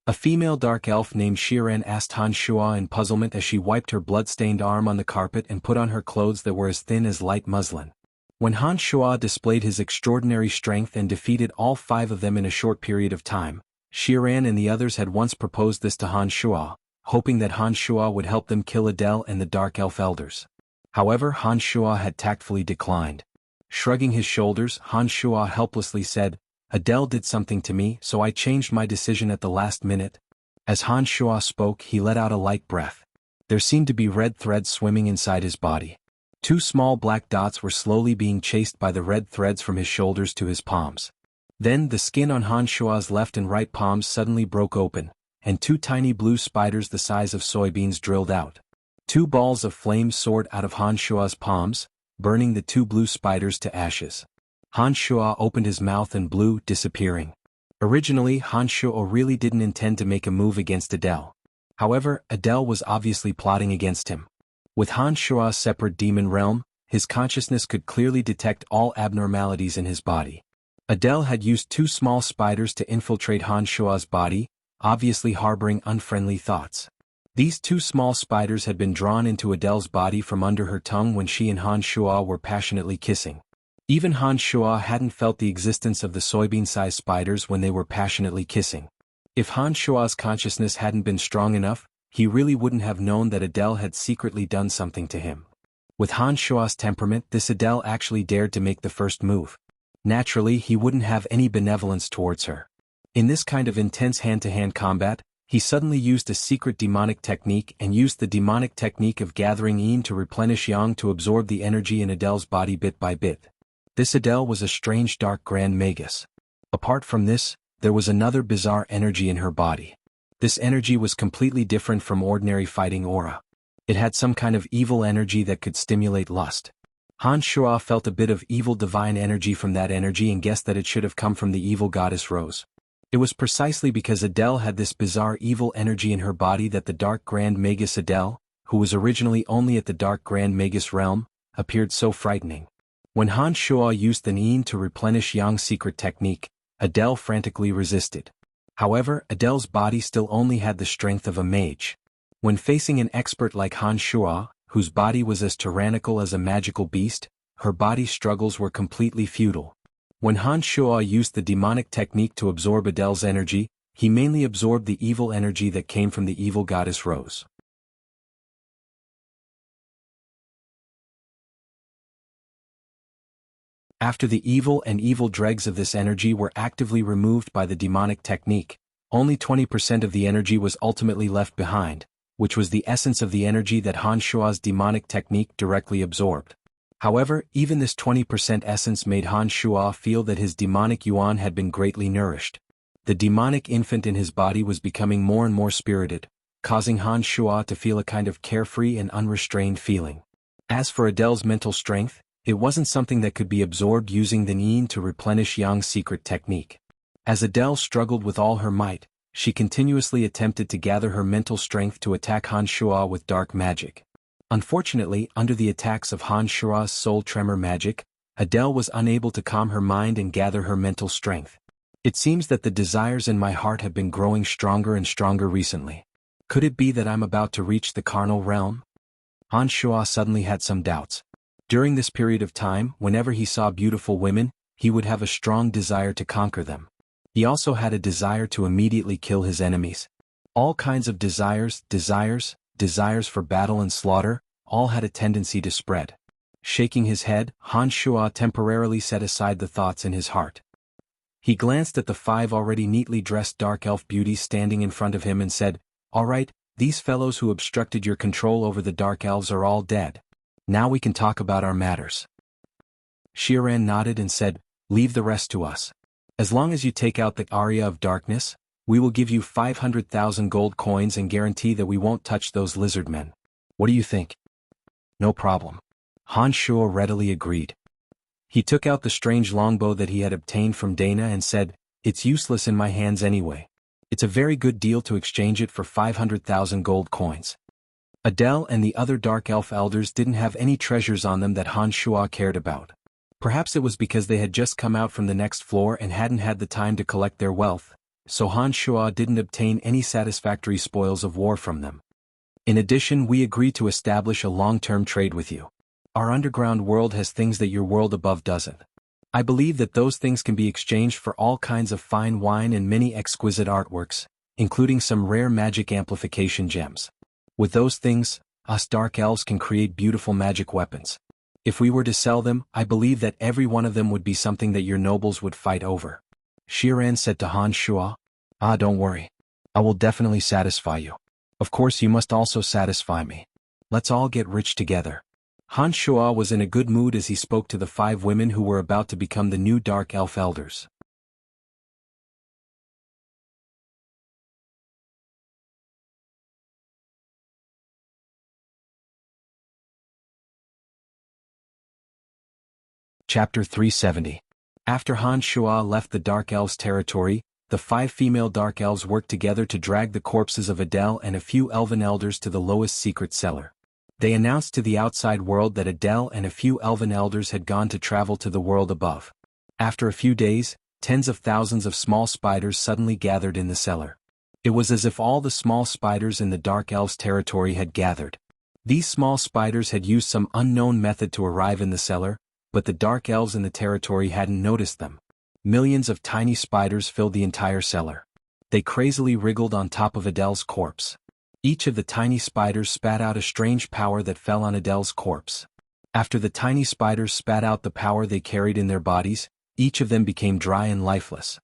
A female dark elf named Shiren asked Han Shuo in puzzlement as she wiped her blood-stained arm on the carpet and put on her clothes that were as thin as light muslin. When Han Shuo displayed his extraordinary strength and defeated all 5 of them in a short period of time, Shiren and the others had once proposed this to Han Shuo, hoping that Han Shuo would help them kill Adele and the dark elf elders. However, Han Shuo had tactfully declined. Shrugging his shoulders, Han Shuo helplessly said, "Adele did something to me, so I changed my decision at the last minute." As Han Shuo spoke, he let out a light breath. There seemed to be red threads swimming inside his body. 2 small black dots were slowly being chased by the red threads from his shoulders to his palms. Then the skin on Han Shuo's left and right palms suddenly broke open, and 2 tiny blue spiders the size of soybeans drilled out. 2 balls of flame soared out of Han Shuo's palms, burning the 2 blue spiders to ashes. Han Shuo opened his mouth and blew, disappearing. Originally, Han Shuo really didn't intend to make a move against Adele. However, Adele was obviously plotting against him. With Han Shuo's separate demon realm, his consciousness could clearly detect all abnormalities in his body. Adele had used 2 small spiders to infiltrate Han Shuo's body, obviously harboring unfriendly thoughts. These 2 small spiders had been drawn into Adele's body from under her tongue when she and Han Shuo were passionately kissing. Even Han Shuo hadn't felt the existence of the soybean-sized spiders when they were passionately kissing. If Han Shuo's consciousness hadn't been strong enough, he really wouldn't have known that Adele had secretly done something to him. With Han Shuo's temperament, this Adele actually dared to make the first move. Naturally, he wouldn't have any benevolence towards her. In this kind of intense hand-to-hand combat, he suddenly used a secret demonic technique and used the demonic technique of gathering yin to replenish yang to absorb the energy in Adele's body bit by bit. This Adele was a strange dark grand magus. Apart from this, there was another bizarre energy in her body. This energy was completely different from ordinary fighting aura. It had some kind of evil energy that could stimulate lust. Han Shuo felt a bit of evil divine energy from that energy and guessed that it should have come from the evil goddess Rose. It was precisely because Adele had this bizarre evil energy in her body that the Dark Grand Magus Adele, who was originally only at the Dark Grand Magus realm, appeared so frightening. When Han Shuo used the yin to replenish Yang's secret technique, Adele frantically resisted. However, Adele's body still only had the strength of a mage. When facing an expert like Han Shuo, whose body was as tyrannical as a magical beast, her body's struggles were completely futile. When Han Shuo used the demonic technique to absorb Adele's energy, he mainly absorbed the evil energy that came from the evil goddess Rose. After the evil and evil dregs of this energy were actively removed by the demonic technique, only 20% of the energy was ultimately left behind, which was the essence of the energy that Han Shuo's demonic technique directly absorbed. However, even this 20% essence made Han Shuo feel that his demonic yuan had been greatly nourished. The demonic infant in his body was becoming more and more spirited, causing Han Shuo to feel a kind of carefree and unrestrained feeling. As for Adele's mental strength, it wasn't something that could be absorbed using the yin to replenish Yang's secret technique. As Adele struggled with all her might, she continuously attempted to gather her mental strength to attack Han Shuo with dark magic. Unfortunately, under the attacks of Han Shuo's soul tremor magic, Adele was unable to calm her mind and gather her mental strength. It seems that the desires in my heart have been growing stronger and stronger recently. Could it be that I'm about to reach the carnal realm? Han Shuo suddenly had some doubts. During this period of time, whenever he saw beautiful women, he would have a strong desire to conquer them. He also had a desire to immediately kill his enemies. All kinds of desires for battle and slaughter, all had a tendency to spread. Shaking his head, Han Shuo temporarily set aside the thoughts in his heart. He glanced at the 5 already neatly dressed dark elf beauties standing in front of him and said, "All right, these fellows who obstructed your control over the dark elves are all dead. Now we can talk about our matters." Shiran nodded and said, "Leave the rest to us. As long as you take out the Arya of Darkness, we will give you 500,000 gold coins and guarantee that we won't touch those lizard men. What do you think?" "No problem." Han Shuo readily agreed. He took out the strange longbow that he had obtained from Dana and said, "It's useless in my hands anyway. It's a very good deal to exchange it for 500,000 gold coins." Adele and the other dark elf elders didn't have any treasures on them that Han Shuo cared about. Perhaps it was because they had just come out from the next floor and hadn't had the time to collect their wealth, so Han Shuo didn't obtain any satisfactory spoils of war from them. "In addition, we agreed to establish a long-term trade with you. Our underground world has things that your world above doesn't. I believe that those things can be exchanged for all kinds of fine wine and many exquisite artworks, including some rare magic amplification gems. With those things, us dark elves can create beautiful magic weapons. If we were to sell them, I believe that every one of them would be something that your nobles would fight over." Shiran said to Han Shuo, Don't worry. I will definitely satisfy you. Of course you must also satisfy me. Let's all get rich together." Han Shuo was in a good mood as he spoke to the 5 women who were about to become the new dark elf elders. Chapter 370. After Han Shuo left the Dark Elves' territory, the 5 female Dark Elves worked together to drag the corpses of Adele and a few elven elders to the lowest secret cellar. They announced to the outside world that Adele and a few elven elders had gone to travel to the world above. After a few days, tens of thousands of small spiders suddenly gathered in the cellar. It was as if all the small spiders in the Dark Elves' territory had gathered. These small spiders had used some unknown method to arrive in the cellar, but the Dark Elves in the territory hadn't noticed them. Millions of tiny spiders filled the entire cellar. They crazily wriggled on top of Adele's corpse. Each of the tiny spiders spat out a strange power that fell on Adele's corpse. After the tiny spiders spat out the power they carried in their bodies, each of them became dry and lifeless.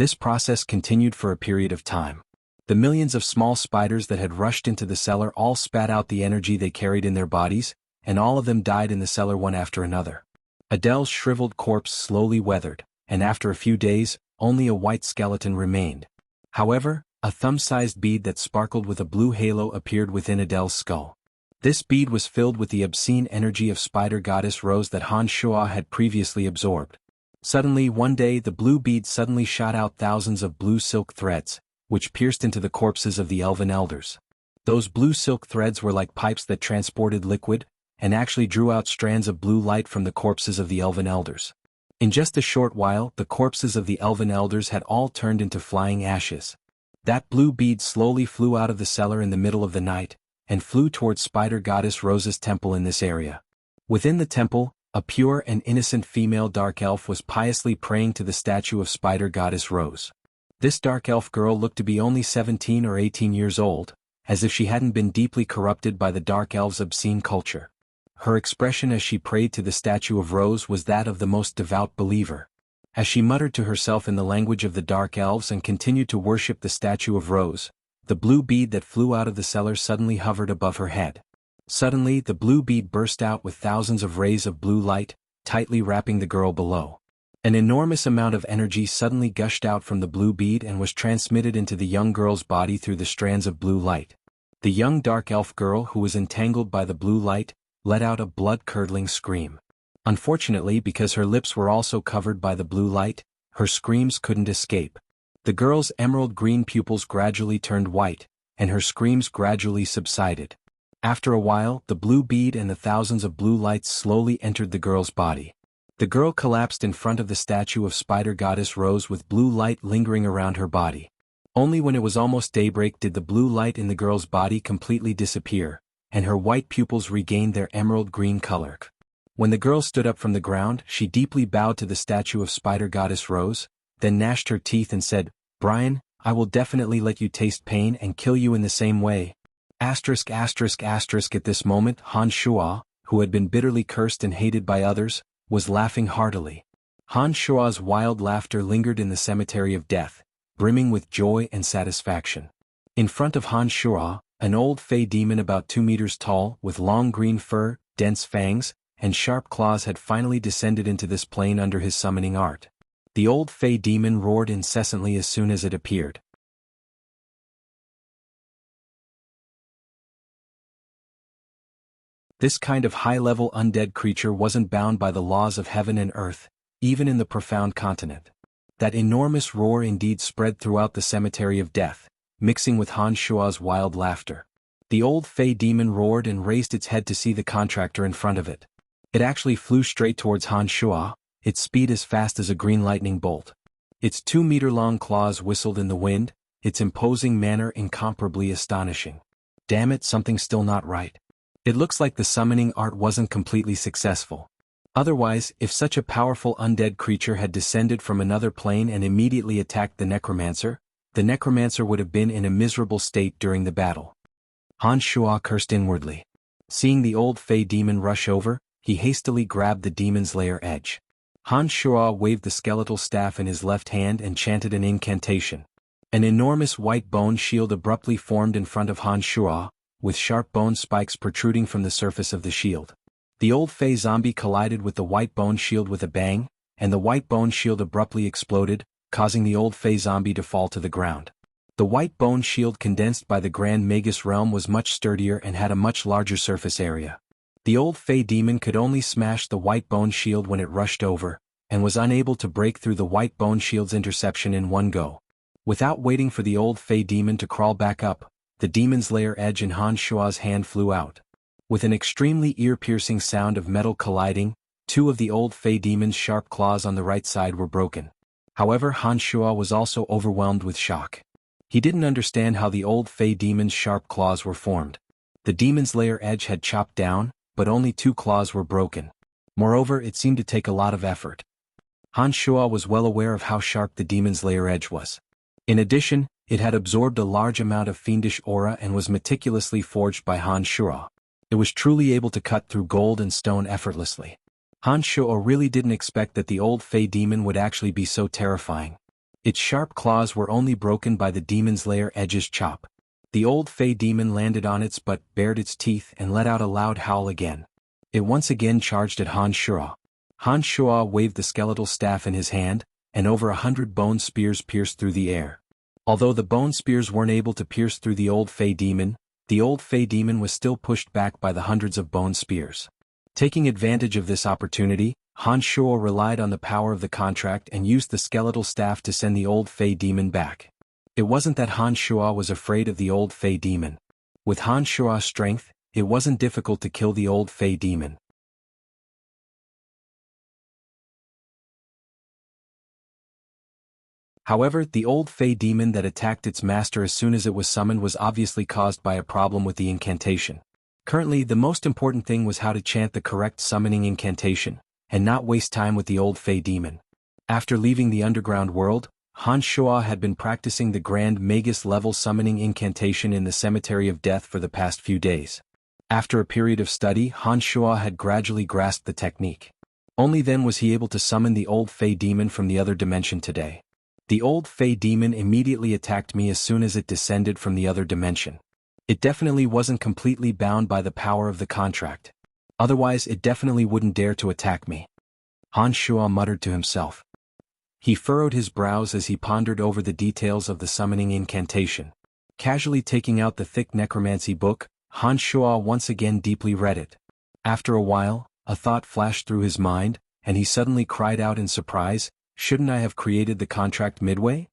This process continued for a period of time. The millions of small spiders that had rushed into the cellar all spat out the energy they carried in their bodies, and all of them died in the cellar one after another. Adele's shriveled corpse slowly weathered, and after a few days, only a white skeleton remained. However, a thumb-sized bead that sparkled with a blue halo appeared within Adele's skull. This bead was filled with the obscene energy of spider goddess Rose that Han Shuo had previously absorbed. Suddenly one day the blue bead suddenly shot out thousands of blue silk threads, which pierced into the corpses of the elven elders. Those blue silk threads were like pipes that transported liquid, and actually drew out strands of blue light from the corpses of the elven elders. In just a short while the corpses of the elven elders had all turned into flying ashes. That blue bead slowly flew out of the cellar in the middle of the night, and flew towards Spider Goddess Rose's temple in this area. Within the temple, a pure and innocent female dark elf was piously praying to the statue of Spider Goddess Rose. This dark elf girl looked to be only 17 or 18 years old, as if she hadn't been deeply corrupted by the dark elves' obscene culture. Her expression as she prayed to the statue of Rose was that of the most devout believer. As she muttered to herself in the language of the dark elves and continued to worship the statue of Rose, the blue bead that flew out of the cellar suddenly hovered above her head. Suddenly the blue bead burst out with thousands of rays of blue light, tightly wrapping the girl below. An enormous amount of energy suddenly gushed out from the blue bead and was transmitted into the young girl's body through the strands of blue light. The young dark elf girl who was entangled by the blue light let out a blood-curdling scream. Unfortunately, because her lips were also covered by the blue light, her screams couldn't escape. The girl's emerald-green pupils gradually turned white, and her screams gradually subsided. After a while, the blue bead and the thousands of blue lights slowly entered the girl's body. The girl collapsed in front of the statue of Spider Goddess Rose with blue light lingering around her body. Only when it was almost daybreak did the blue light in the girl's body completely disappear, and her white pupils regained their emerald-green color. When the girl stood up from the ground, she deeply bowed to the statue of Spider Goddess Rose, then gnashed her teeth and said, "Brian, I will definitely let you taste pain and kill you in the same way." At this moment, Han Shuo, who had been bitterly cursed and hated by others, was laughing heartily. Han Shuo's wild laughter lingered in the cemetery of death, brimming with joy and satisfaction. In front of Han Shuo, an old fey demon about 2 meters tall, with long green fur, dense fangs, and sharp claws had finally descended into this plane under his summoning art. The old fey demon roared incessantly as soon as it appeared. This kind of high-level undead creature wasn't bound by the laws of heaven and earth, even in the profound continent. That enormous roar indeed spread throughout the cemetery of death, mixing with Han Shuo's wild laughter. The old fey demon roared and raised its head to see the contractor in front of it. It actually flew straight towards Han Shuo, its speed as fast as a green lightning bolt. Its 2-meter-long claws whistled in the wind, its imposing manner incomparably astonishing. Damn it, something's still not right. It looks like the summoning art wasn't completely successful. Otherwise, if such a powerful undead creature had descended from another plane and immediately attacked the necromancer would have been in a miserable state during the battle. Han Shuo cursed inwardly. Seeing the old fey demon rush over, he hastily grabbed the demon's lair edge. Han Shuo waved the skeletal staff in his left hand and chanted an incantation. An enormous white bone shield abruptly formed in front of Han Shuo, with sharp bone spikes protruding from the surface of the shield. The old fey zombie collided with the white bone shield with a bang, and the white bone shield abruptly exploded, causing the old fey zombie to fall to the ground. The white bone shield condensed by the Grand Magus realm was much sturdier and had a much larger surface area. The old fey demon could only smash the white bone shield when it rushed over, and was unable to break through the white bone shield's interception in one go. Without waiting for the old fey demon to crawl back up, the demon's lair edge in Han Shuo's hand flew out. With an extremely ear-piercing sound of metal colliding, 2 of the old fey demon's sharp claws on the right side were broken. However, Han Shuo was also overwhelmed with shock. He didn't understand how the old fey demon's sharp claws were formed. The demon's lair edge had chopped down, but only 2 claws were broken. Moreover, it seemed to take a lot of effort. Han Shuo was well aware of how sharp the demon's lair edge was. In addition, it had absorbed a large amount of fiendish aura and was meticulously forged by Han Shuo. It was truly able to cut through gold and stone effortlessly. Han Shuo really didn't expect that the old fey demon would actually be so terrifying. Its sharp claws were only broken by the demon's lair edge's chop. The old fey demon landed on its butt, bared its teeth and let out a loud howl again. It once again charged at Han Shuo. Han Shuo waved the skeletal staff in his hand, and over 100 bone spears pierced through the air. Although the bone spears weren't able to pierce through the old fey demon was still pushed back by the hundreds of bone spears. Taking advantage of this opportunity, Han Shuo relied on the power of the contract and used the skeletal staff to send the old fey demon back. It wasn't that Han Shuo was afraid of the old fey demon. With Han Shuo's strength, it wasn't difficult to kill the old fey demon. However, the old fey demon that attacked its master as soon as it was summoned was obviously caused by a problem with the incantation. Currently, the most important thing was how to chant the correct summoning incantation, and not waste time with the old fey demon. After leaving the underground world, Han Shuo had been practicing the Grand Magus level summoning incantation in the Cemetery of Death for the past few days. After a period of study, Han Shuo had gradually grasped the technique. Only then was he able to summon the old fey demon from the other dimension today. The old fey demon immediately attacked me as soon as it descended from the other dimension. It definitely wasn't completely bound by the power of the contract. Otherwise it definitely wouldn't dare to attack me. Han Shuo muttered to himself. He furrowed his brows as he pondered over the details of the summoning incantation. Casually taking out the thick necromancy book, Han Shuo once again deeply read it. After a while, a thought flashed through his mind, and he suddenly cried out in surprise, "Shouldn't I have created the contract midway?"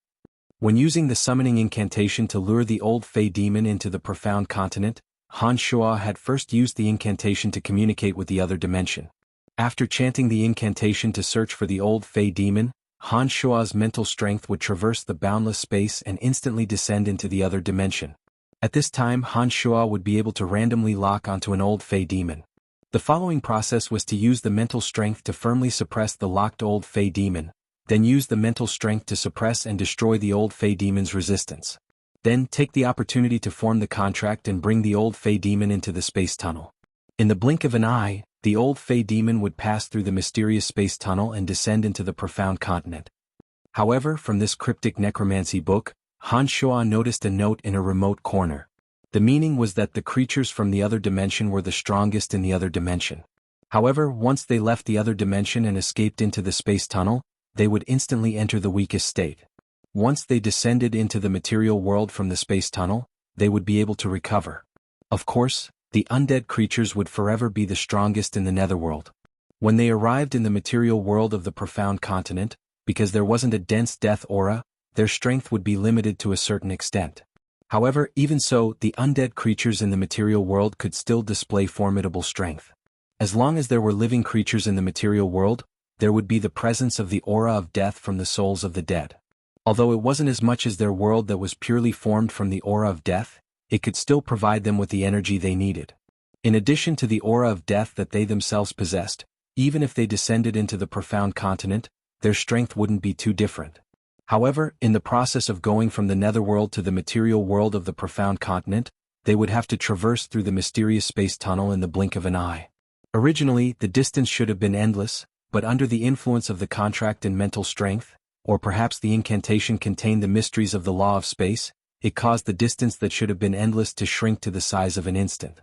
When using the summoning incantation to lure the old fey demon into the profound continent, Han Shuo had first used the incantation to communicate with the other dimension. After chanting the incantation to search for the old fey demon, Han Shuo's mental strength would traverse the boundless space and instantly descend into the other dimension. At this time Han Shuo would be able to randomly lock onto an old fey demon. The following process was to use the mental strength to firmly suppress the locked old fey demon, then use the mental strength to suppress and destroy the old fey demon's resistance. Then take the opportunity to form the contract and bring the old fey demon into the space tunnel. In the blink of an eye, the old fey demon would pass through the mysterious space tunnel and descend into the profound continent. However, from this cryptic necromancy book, Han Shuo noticed a note in a remote corner. The meaning was that the creatures from the other dimension were the strongest in the other dimension. However, once they left the other dimension and escaped into the space tunnel, they would instantly enter the weakest state. Once they descended into the material world from the space tunnel, they would be able to recover. Of course, the undead creatures would forever be the strongest in the netherworld. When they arrived in the material world of the profound continent, because there wasn't a dense death aura, their strength would be limited to a certain extent. However, even so, the undead creatures in the material world could still display formidable strength. As long as there were living creatures in the material world, there would be the presence of the aura of death from the souls of the dead. Although it wasn't as much as their world that was purely formed from the aura of death, it could still provide them with the energy they needed. In addition to the aura of death that they themselves possessed, even if they descended into the profound continent, their strength wouldn't be too different. However, in the process of going from the netherworld to the material world of the profound continent, they would have to traverse through the mysterious space tunnel in the blink of an eye. Originally, the distance should have been endless, but under the influence of the contract and mental strength, or perhaps the incantation contained the mysteries of the law of space, it caused the distance that should have been endless to shrink to the size of an instant.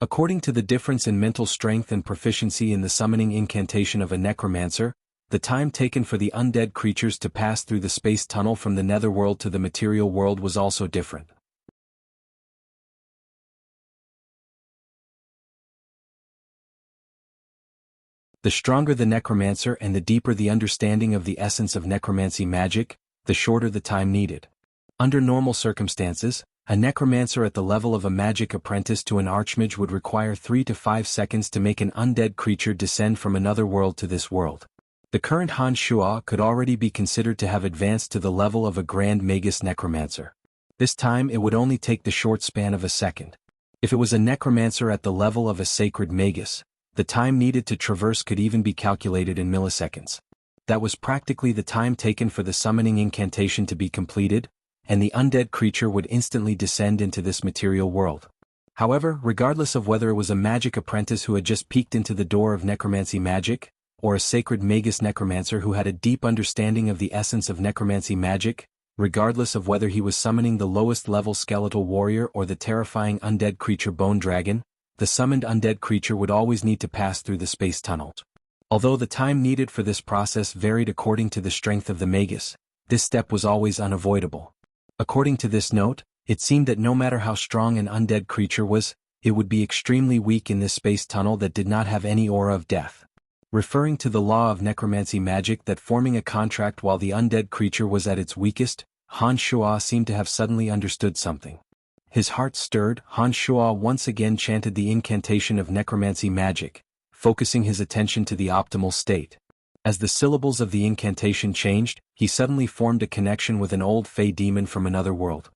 According to the difference in mental strength and proficiency in the summoning incantation of a necromancer, the time taken for the undead creatures to pass through the space tunnel from the netherworld to the material world was also different. The stronger the necromancer and the deeper the understanding of the essence of necromancy magic, the shorter the time needed. Under normal circumstances, a necromancer at the level of a magic apprentice to an archmage would require 3 to 5 seconds to make an undead creature descend from another world to this world. The current Han Shuo could already be considered to have advanced to the level of a Grand Magus necromancer. This time it would only take the short span of a second. If it was a necromancer at the level of a sacred magus, the time needed to traverse could even be calculated in milliseconds. That was practically the time taken for the summoning incantation to be completed, and the undead creature would instantly descend into this material world. However, regardless of whether it was a magic apprentice who had just peeked into the door of necromancy magic, or a sacred magus necromancer who had a deep understanding of the essence of necromancy magic, regardless of whether he was summoning the lowest-level skeletal warrior or the terrifying undead creature Bone Dragon, the summoned undead creature would always need to pass through the space tunnel. Although the time needed for this process varied according to the strength of the magus, this step was always unavoidable. According to this note, it seemed that no matter how strong an undead creature was, it would be extremely weak in this space tunnel that did not have any aura of death. Referring to the law of necromancy magic that forming a contract while the undead creature was at its weakest, Han Shuo seemed to have suddenly understood something. His heart stirred. Han Shuo once again chanted the incantation of necromancy magic, focusing his attention to the optimal state. As the syllables of the incantation changed, he suddenly formed a connection with an old Fey demon from another world.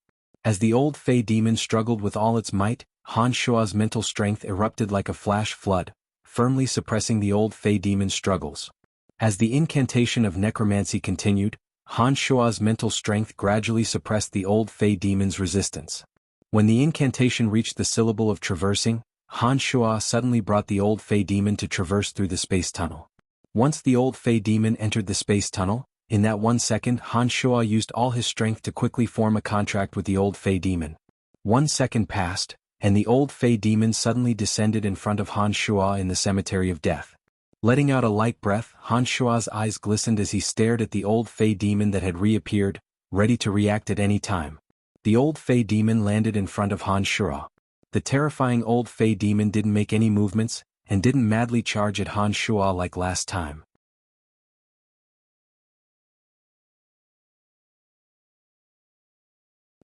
As the old Fey demon struggled with all its might, Han Shuo's mental strength erupted like a flash flood, firmly suppressing the old Fey demon's struggles. As the incantation of necromancy continued, Han Shuo's mental strength gradually suppressed the old Fey demon's resistance. When the incantation reached the syllable of traversing, Han Shuo suddenly brought the old Fey demon to traverse through the space tunnel. Once the old Fey demon entered the space tunnel, in that 1 second Han Shuo used all his strength to quickly form a contract with the old Fey demon. 1 second passed, and the old Fey demon suddenly descended in front of Han Shuo in the cemetery of death. Letting out a light breath, Han Shuo's eyes glistened as he stared at the old Fey demon that had reappeared, ready to react at any time. The old Fey demon landed in front of Han Shuo. The terrifying old Fey demon didn't make any movements, and didn't madly charge at Han Shuo like last time.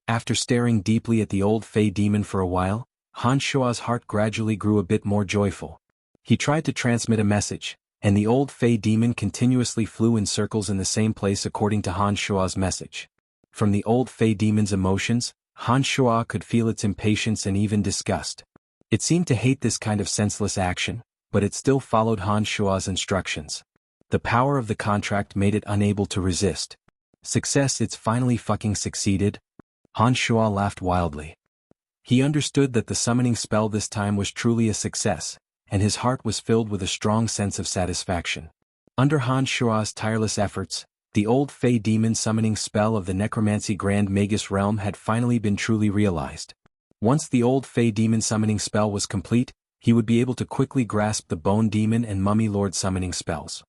After staring deeply at the old Fey demon for a while, Han Shuo's heart gradually grew a bit more joyful. He tried to transmit a message, and the old Fey demon continuously flew in circles in the same place according to Han Shuo's message. From the old Fey demon's emotions, Han Shuo could feel its impatience and even disgust. It seemed to hate this kind of senseless action, but it still followed Han Shuo's instructions. The power of the contract made it unable to resist. Success, it's finally fucking succeeded. Han Shuo laughed wildly. He understood that the summoning spell this time was truly a success, and his heart was filled with a strong sense of satisfaction. Under Han Shuo's tireless efforts, the old Fey demon summoning spell of the necromancy Grand Magus realm had finally been truly realized. Once the old Fey demon summoning spell was complete, he would be able to quickly grasp the Bone Demon and Mummy Lord summoning spells.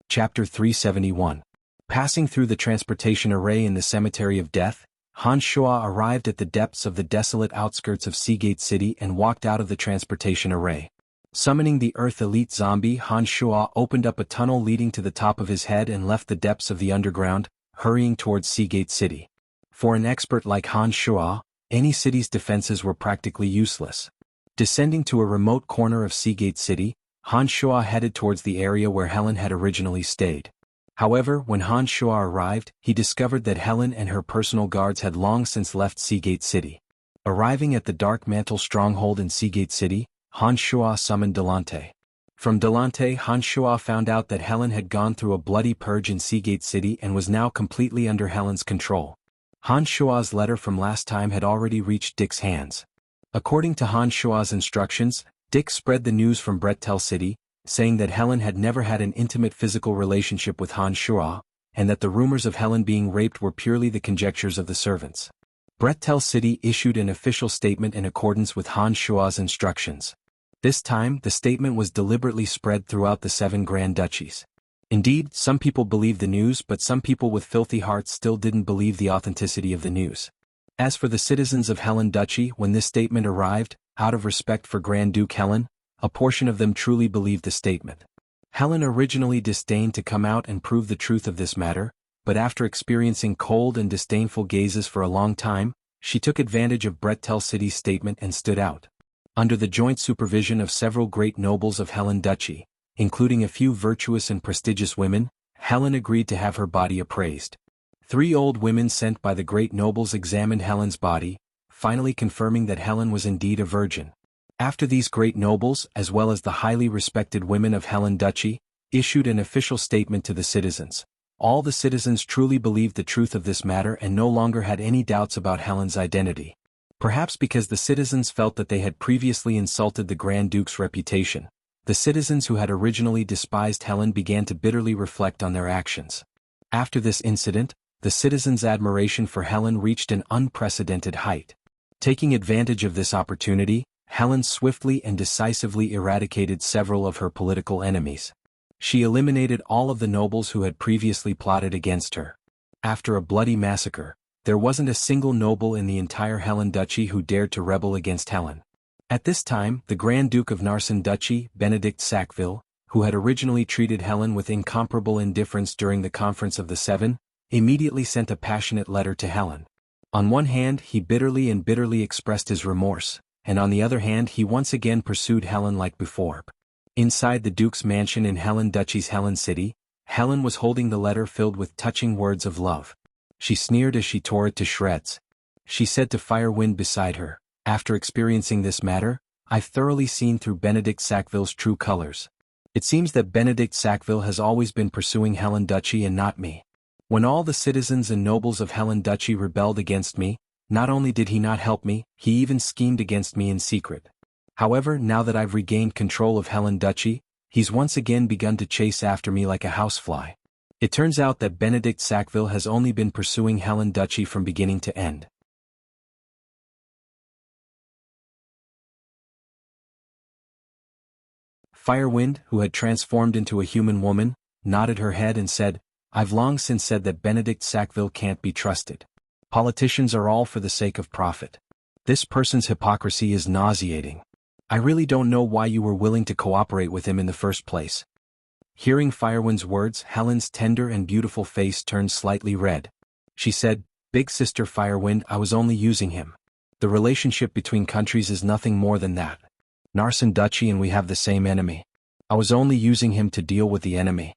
Chapter 371. Passing through the transportation array in the Cemetery of Death, Han Shuo arrived at the depths of the desolate outskirts of Seagate City and walked out of the transportation array. Summoning the Earth Elite Zombie, Han Shuo opened up a tunnel leading to the top of his head and left the depths of the underground, hurrying towards Seagate City. For an expert like Han Shuo, any city's defenses were practically useless. Descending to a remote corner of Seagate City, Han Shuo headed towards the area where Helen had originally stayed. However, when Han Shuo arrived, he discovered that Helen and her personal guards had long since left Seagate City. Arriving at the Dark Mantle stronghold in Seagate City, Han Shuo summoned Delante. From Delante, Han Shuo found out that Helen had gone through a bloody purge in Seagate City and was now completely under Helen's control. Han Shuo's letter from last time had already reached Dick's hands. According to Han Shuo's instructions, Dick spread the news from Brettel City, saying that Helen had never had an intimate physical relationship with Han Shuo, and that the rumors of Helen being raped were purely the conjectures of the servants. Brettel City issued an official statement in accordance with Han Shuo's instructions. This time, the statement was deliberately spread throughout the 7 Grand Duchies. Indeed, some people believed the news, but some people with filthy hearts still didn't believe the authenticity of the news. As for the citizens of Helen Duchy, when this statement arrived, out of respect for Grand Duke Helen, a portion of them truly believed the statement. Helen originally disdained to come out and prove the truth of this matter, but after experiencing cold and disdainful gazes for a long time, she took advantage of Brettel City's statement and stood out. Under the joint supervision of several great nobles of Helen Duchy, including a few virtuous and prestigious women, Helen agreed to have her body appraised. 3 old women sent by the great nobles examined Helen's body, finally confirming that Helen was indeed a virgin. After these great nobles, as well as the highly respected women of Helen Duchy, issued an official statement to the citizens, All the citizens truly believed the truth of this matter and no longer had any doubts about Helen's identity. Perhaps because the citizens felt that they had previously insulted the Grand Duke's reputation, the citizens who had originally despised Helen began to bitterly reflect on their actions. After this incident, the citizens' admiration for Helen reached an unprecedented height. Taking advantage of this opportunity, Helen swiftly and decisively eradicated several of her political enemies. She eliminated all of the nobles who had previously plotted against her. After a bloody massacre, there wasn't a single noble in the entire Helen Duchy who dared to rebel against Helen. At this time, the Grand Duke of Narsen Duchy, Benedict Sackville, who had originally treated Helen with incomparable indifference during the Conference of the Seven, immediately sent a passionate letter to Helen. On one hand, he bitterly expressed his remorse, and on the other hand he once again pursued Helen like before. Inside the Duke's mansion in Helen Duchy's Helen City, Helen was holding the letter filled with touching words of love. She sneered as she tore it to shreds. She said to Firewind beside her, "After experiencing this matter, I've thoroughly seen through Benedict Sackville's true colors. It seems that Benedict Sackville has always been pursuing Helen Duchy and not me. When all the citizens and nobles of Helen Duchy rebelled against me, not only did he not help me, he even schemed against me in secret. However, now that I've regained control of Helen Duchy, he's once again begun to chase after me like a housefly. It turns out that Benedict Sackville has only been pursuing Helen Duchy from beginning to end." Firewind, who had transformed into a human woman, nodded her head and said, "I've long since said that Benedict Sackville can't be trusted. Politicians are all for the sake of profit. This person's hypocrisy is nauseating. I really don't know why you were willing to cooperate with him in the first place." Hearing Firewind's words, Helen's tender and beautiful face turned slightly red. She said, "Big Sister Firewind, I was only using him. The relationship between countries is nothing more than that. Narsen Duchy and we have the same enemy. I was only using him to deal with the enemy."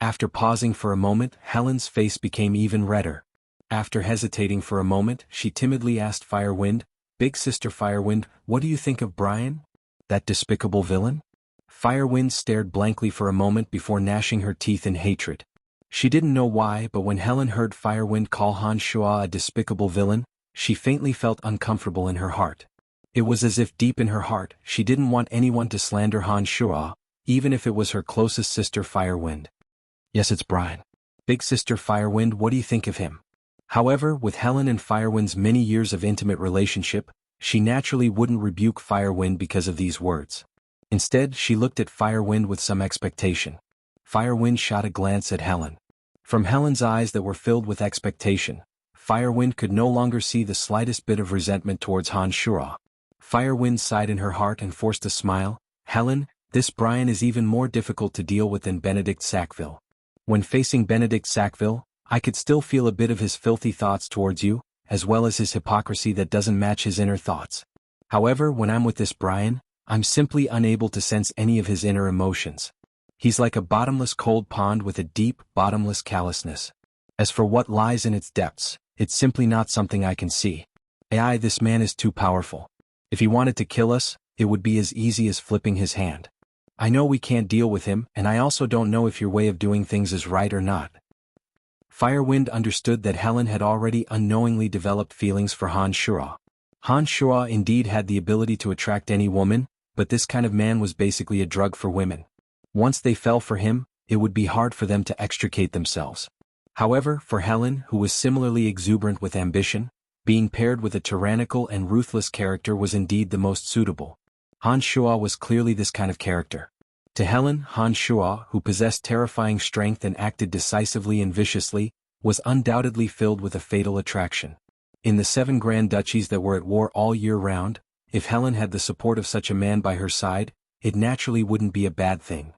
After pausing for a moment, Helen's face became even redder. After hesitating for a moment, she timidly asked Firewind, "Big Sister Firewind, what do you think of Brian? That despicable villain?" Firewind stared blankly for a moment before gnashing her teeth in hatred. She didn't know why, but when Helen heard Firewind call Han Shuo a despicable villain, she faintly felt uncomfortable in her heart. It was as if deep in her heart, she didn't want anyone to slander Han Shuo, even if it was her closest sister Firewind. "Yes, it's Brian. Big Sister Firewind, what do you think of him?" However, with Helen and Firewind's many years of intimate relationship, she naturally wouldn't rebuke Firewind because of these words. Instead, she looked at Firewind with some expectation. Firewind shot a glance at Helen. From Helen's eyes that were filled with expectation, Firewind could no longer see the slightest bit of resentment towards Han Shuo. Firewind sighed in her heart and forced a smile. "Helen, this Brian is even more difficult to deal with than Benedict Sackville. When facing Benedict Sackville, I could still feel a bit of his filthy thoughts towards you, as well as his hypocrisy that doesn't match his inner thoughts. However, when I'm with this Brian, I'm simply unable to sense any of his inner emotions. He's like a bottomless cold pond with a deep, bottomless callousness. As for what lies in its depths, it's simply not something I can see. This man is too powerful. If he wanted to kill us, it would be as easy as flipping his hand. I know we can't deal with him, and I also don't know if your way of doing things is right or not." Firewind understood that Helen had already unknowingly developed feelings for Han Shuo. Han Shuo indeed had the ability to attract any woman, but this kind of man was basically a drug for women. Once they fell for him, it would be hard for them to extricate themselves. However, for Helen, who was similarly exuberant with ambition, being paired with a tyrannical and ruthless character was indeed the most suitable. Han Shuo was clearly this kind of character. To Helen, Han Shuo, who possessed terrifying strength and acted decisively and viciously, was undoubtedly filled with a fatal attraction. In the 7 grand duchies that were at war all year round, if Helen had the support of such a man by her side, it naturally wouldn't be a bad thing.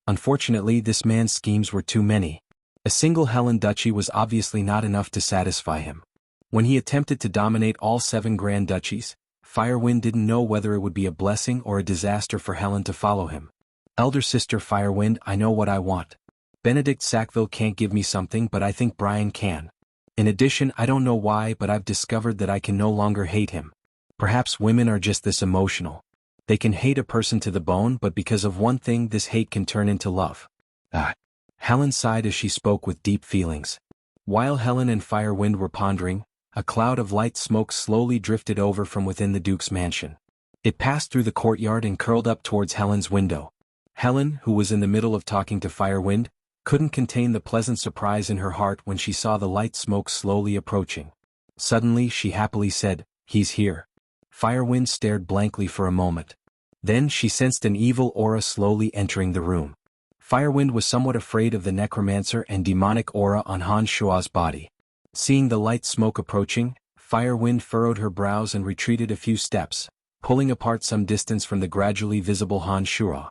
Unfortunately, this man's schemes were too many. A single Helen Duchy was obviously not enough to satisfy him. When he attempted to dominate all 7 grand duchies, Firewind didn't know whether it would be a blessing or a disaster for Helen to follow him. "Elder Sister Firewind, I know what I want. Benedict Sackville can't give me something, but I think Brian can. In addition, I don't know why, but I've discovered that I can no longer hate him. Perhaps women are just this emotional. They can hate a person to the bone, but because of one thing this hate can turn into love. Ah. Helen sighed as she spoke with deep feelings. While Helen and Firewind were pondering, a cloud of light smoke slowly drifted over from within the Duke's mansion. It passed through the courtyard and curled up towards Helen's window. Helen, who was in the middle of talking to Firewind, couldn't contain the pleasant surprise in her heart when she saw the light smoke slowly approaching. Suddenly she happily said, "He's here." Firewind stared blankly for a moment. Then she sensed an evil aura slowly entering the room. Firewind was somewhat afraid of the necromancer and demonic aura on Han Shua's body. Seeing the light smoke approaching, Firewind furrowed her brows and retreated a few steps, pulling apart some distance from the gradually visible Han Shua.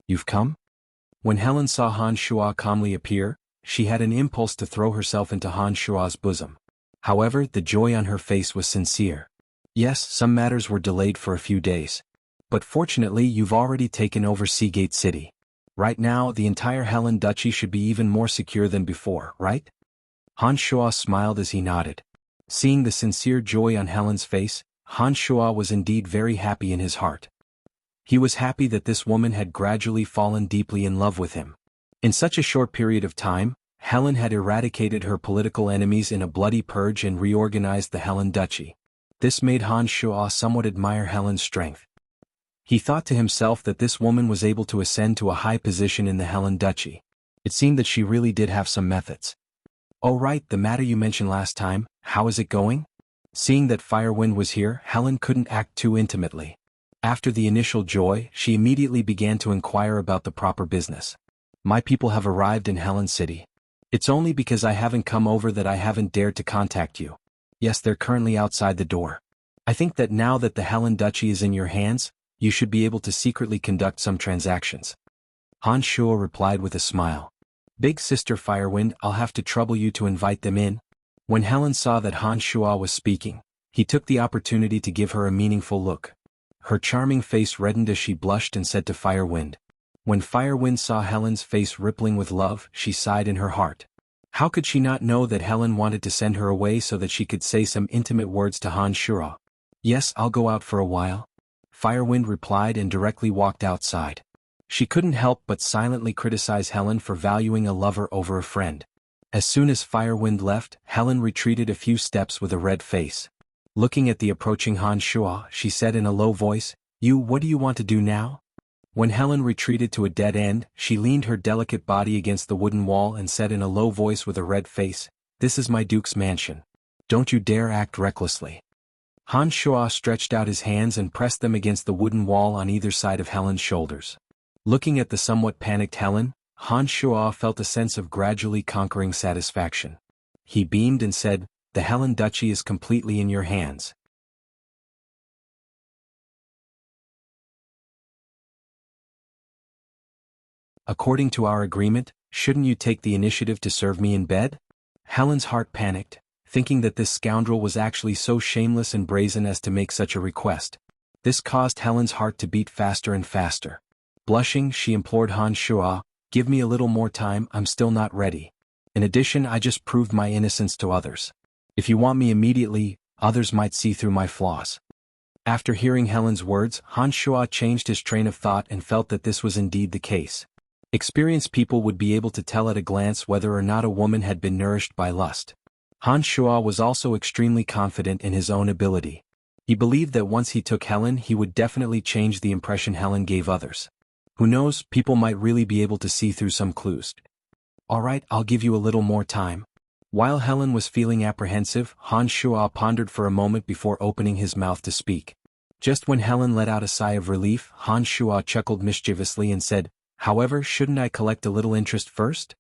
"You've come?" When Helen saw Han Shua calmly appear, she had an impulse to throw herself into Han Shua's bosom. However, the joy on her face was sincere. "Yes, some matters were delayed for a few days. But fortunately you've already taken over Seagate City. Right now the entire Helen Duchy should be even more secure than before, right?" Han Shua smiled as he nodded. Seeing the sincere joy on Helen's face, Han Shua was indeed very happy in his heart. He was happy that this woman had gradually fallen deeply in love with him. In such a short period of time, Helen had eradicated her political enemies in a bloody purge and reorganized the Helen Duchy. This made Han Shua somewhat admire Helen's strength. He thought to himself that this woman was able to ascend to a high position in the Helen Duchy. It seemed that she really did have some methods. "Oh right, the matter you mentioned last time, how is it going?" Seeing that Firewind was here, Helen couldn't act too intimately. After the initial joy, she immediately began to inquire about the proper business. "My people have arrived in Helen City. It's only because I haven't come over that I haven't dared to contact you. Yes, they're currently outside the door. I think that now that the Helen Duchy is in your hands, you should be able to secretly conduct some transactions." Han Shua replied with a smile. "Big Sister Firewind, I'll have to trouble you to invite them in." When Helen saw that Han Shua was speaking, he took the opportunity to give her a meaningful look. Her charming face reddened as she blushed and said to Firewind. When Firewind saw Helen's face rippling with love, she sighed in her heart. How could she not know that Helen wanted to send her away so that she could say some intimate words to Han Shua? "Yes, I'll go out for a while," Firewind replied and directly walked outside. She couldn't help but silently criticize Helen for valuing a lover over a friend. As soon as Firewind left, Helen retreated a few steps with a red face. Looking at the approaching Han Shua, she said in a low voice, What do you want to do now?" When Helen retreated to a dead end, she leaned her delicate body against the wooden wall and said in a low voice with a red face, "This is my Duke's mansion. Don't you dare act recklessly." Han Shua stretched out his hands and pressed them against the wooden wall on either side of Helen's shoulders. Looking at the somewhat panicked Helen, Han Shua felt a sense of gradually conquering satisfaction. He beamed and said, "The Helen Duchy is completely in your hands." "According to our agreement, shouldn't you take the initiative to serve me in bed?" Helen's heart panicked, thinking that this scoundrel was actually so shameless and brazen as to make such a request. This caused Helen's heart to beat faster and faster. Blushing, she implored Han Shua, "Give me a little more time, I'm still not ready. In addition, I just proved my innocence to others. If you want me immediately, others might see through my flaws." After hearing Helen's words, Han Shua changed his train of thought and felt that this was indeed the case. Experienced people would be able to tell at a glance whether or not a woman had been nourished by lust. Han Shua was also extremely confident in his own ability. He believed that once he took Helen, he would definitely change the impression Helen gave others. Who knows, people might really be able to see through some clues. "Alright, I'll give you a little more time." While Helen was feeling apprehensive, Han Shua pondered for a moment before opening his mouth to speak. Just when Helen let out a sigh of relief, Han Shua chuckled mischievously and said, "However, shouldn't I collect a little interest first?"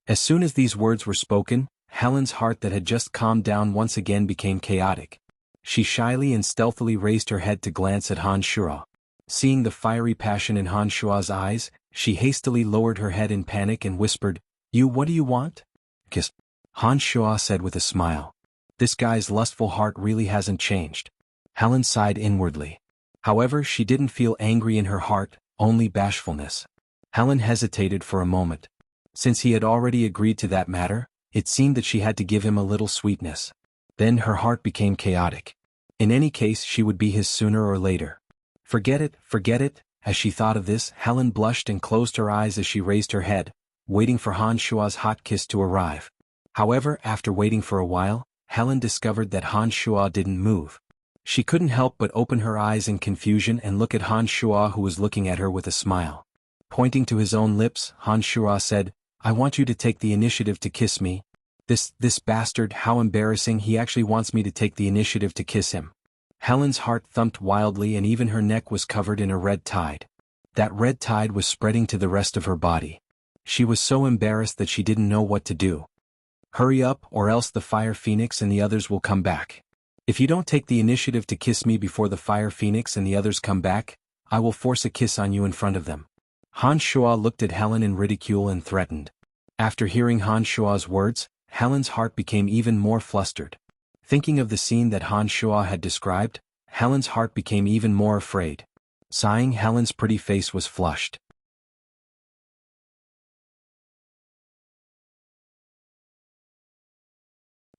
As soon as these words were spoken, Helen's heart that had just calmed down once again became chaotic. She shyly and stealthily raised her head to glance at Han Shua. Seeing the fiery passion in Han Shua's eyes, she hastily lowered her head in panic and whispered, What do you want?" "Kiss." Han Shua said with a smile. This guy's lustful heart really hasn't changed. Helen sighed inwardly. However, she didn't feel angry in her heart, only bashfulness. Helen hesitated for a moment. Since he had already agreed to that matter, it seemed that she had to give him a little sweetness. Then her heart became chaotic. In any case, she would be his sooner or later. Forget it." As she thought of this, Helen blushed and closed her eyes as she raised her head, waiting for Han Shua's hot kiss to arrive. However, after waiting for a while, Helen discovered that Han Shua didn't move. She couldn't help but open her eyes in confusion and look at Han Shua, who was looking at her with a smile. Pointing to his own lips, Han Shua said, "I want you to take the initiative to kiss me." This bastard, how embarrassing, he actually wants me to take the initiative to kiss him. Helen's heart thumped wildly and even her neck was covered in a red tide. That red tide was spreading to the rest of her body. She was so embarrassed that she didn't know what to do. "Hurry up, or else the Fire Phoenix and the others will come back. If you don't take the initiative to kiss me before the Fire Phoenix and the others come back, I will force a kiss on you in front of them." Han Shua looked at Helen in ridicule and threatened. After hearing Han Shua's words, Helen's heart became even more flustered. Thinking of the scene that Han Shua had described, Helen's heart became even more afraid. Sighing, Helen's pretty face was flushed.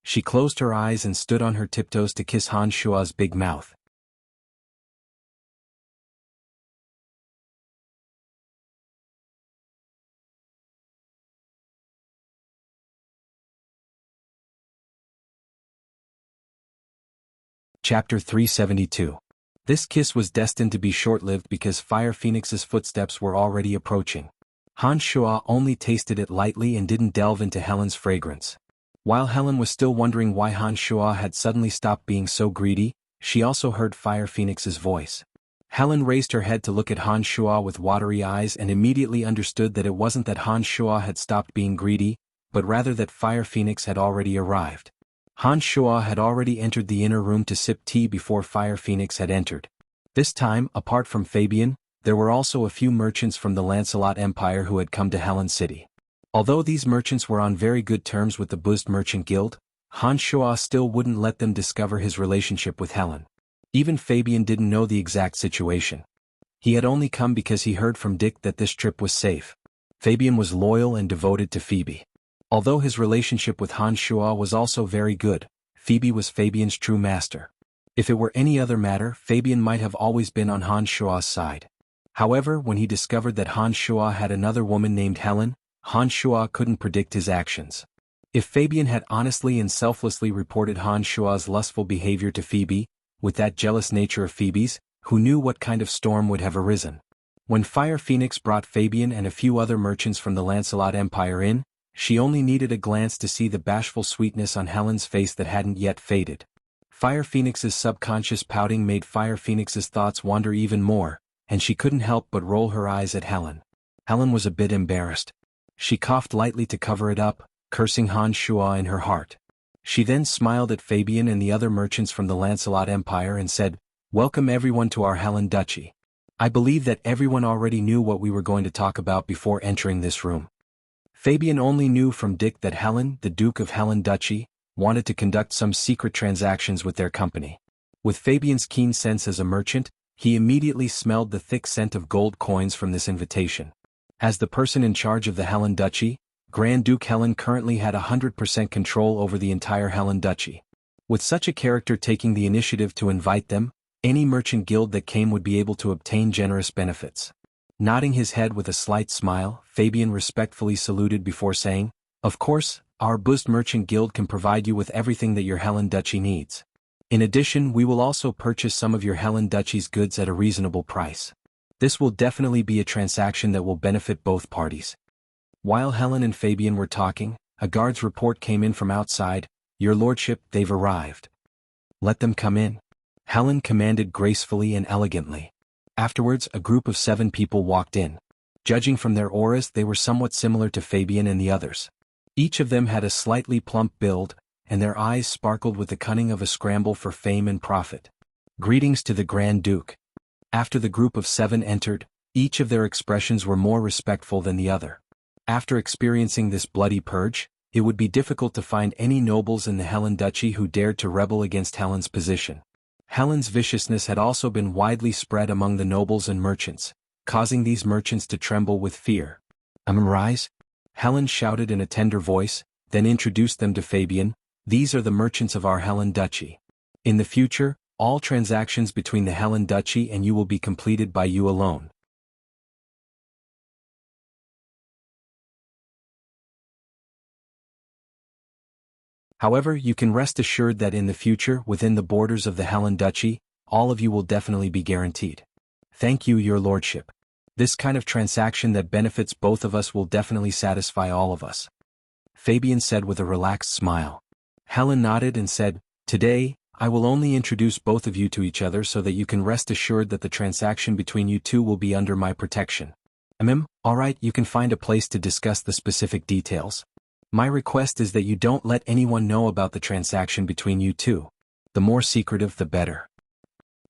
She closed her eyes and stood on her tiptoes to kiss Han Shua's big mouth. Chapter 372. This kiss was destined to be short-lived because Fire Phoenix's footsteps were already approaching. Han Shua only tasted it lightly and didn't delve into Helen's fragrance. While Helen was still wondering why Han Shua had suddenly stopped being so greedy, she also heard Fire Phoenix's voice. Helen raised her head to look at Han Shua with watery eyes and immediately understood that it wasn't that Han Shua had stopped being greedy, but rather that Fire Phoenix had already arrived. Han Shua had already entered the inner room to sip tea before Fire Phoenix had entered. This time, apart from Fabian, there were also a few merchants from the Lancelot Empire who had come to Helen City. Although these merchants were on very good terms with the Buzzed Merchant Guild, Han Shua still wouldn't let them discover his relationship with Helen. Even Fabian didn't know the exact situation. He had only come because he heard from Dick that this trip was safe. Fabian was loyal and devoted to Phoebe. Although his relationship with Han Shua was also very good, Phoebe was Fabian's true master. If it were any other matter, Fabian might have always been on Han Shua's side. However, when he discovered that Han Shua had another woman named Helen, Han Shua couldn't predict his actions. If Fabian had honestly and selflessly reported Han Shua's lustful behavior to Phoebe, with that jealous nature of Phoebe's, who knew what kind of storm would have arisen? When Fire Phoenix brought Fabian and a few other merchants from the Lancelot Empire in, she only needed a glance to see the bashful sweetness on Helen's face that hadn't yet faded. Fire Phoenix's subconscious pouting made Fire Phoenix's thoughts wander even more, and she couldn't help but roll her eyes at Helen. Helen was a bit embarrassed. She coughed lightly to cover it up, cursing Han Shua in her heart. She then smiled at Fabian and the other merchants from the Lancelot Empire and said, "Welcome everyone to our Helen Duchy. I believe that everyone already knew what we were going to talk about before entering this room." Fabian only knew from Dick that Helen, the Duke of Helen Duchy, wanted to conduct some secret transactions with their company. With Fabian's keen sense as a merchant, he immediately smelled the thick scent of gold coins from this invitation. As the person in charge of the Helen Duchy, Grand Duke Helen currently had 100% control over the entire Helen Duchy. With such a character taking the initiative to invite them, any merchant guild that came would be able to obtain generous benefits. Nodding his head with a slight smile, Fabian respectfully saluted before saying, "Of course, our Buzzed Merchant Guild can provide you with everything that your Helen Duchy needs. In addition, we will also purchase some of your Helen Duchy's goods at a reasonable price. This will definitely be a transaction that will benefit both parties." While Helen and Fabian were talking, a guard's report came in from outside, "Your lordship, they've arrived." "Let them come in," Helen commanded gracefully and elegantly. Afterwards, a group of 7 people walked in. Judging from their auras, they were somewhat similar to Fabian and the others. Each of them had a slightly plump build, and their eyes sparkled with the cunning of a scramble for fame and profit. "Greetings to the Grand Duke." After the group of 7 entered, each of their expressions were more respectful than the other. After experiencing this bloody purge, it would be difficult to find any nobles in the Helen Duchy who dared to rebel against Helen's position. Helen's viciousness had also been widely spread among the nobles and merchants, causing these merchants to tremble with fear. "Arise?" Helen shouted in a tender voice, then introduced them to Fabian. "These are the merchants of our Helen Duchy. In the future, All transactions between the Helen Duchy and you will be completed by you alone. However, you can rest assured that in the future, within the borders of the Helen Duchy, all of you will definitely be guaranteed. Thank you, your lordship. This kind of transaction that benefits both of us will definitely satisfy all of us, Fabian said with a relaxed smile. Helen nodded and said, Today, I will only introduce both of you to each other so that you can rest assured that the transaction between you two will be under my protection. Alright, you can find a place to discuss the specific details. My request is that you don't let anyone know about the transaction between you two. The more secretive the better.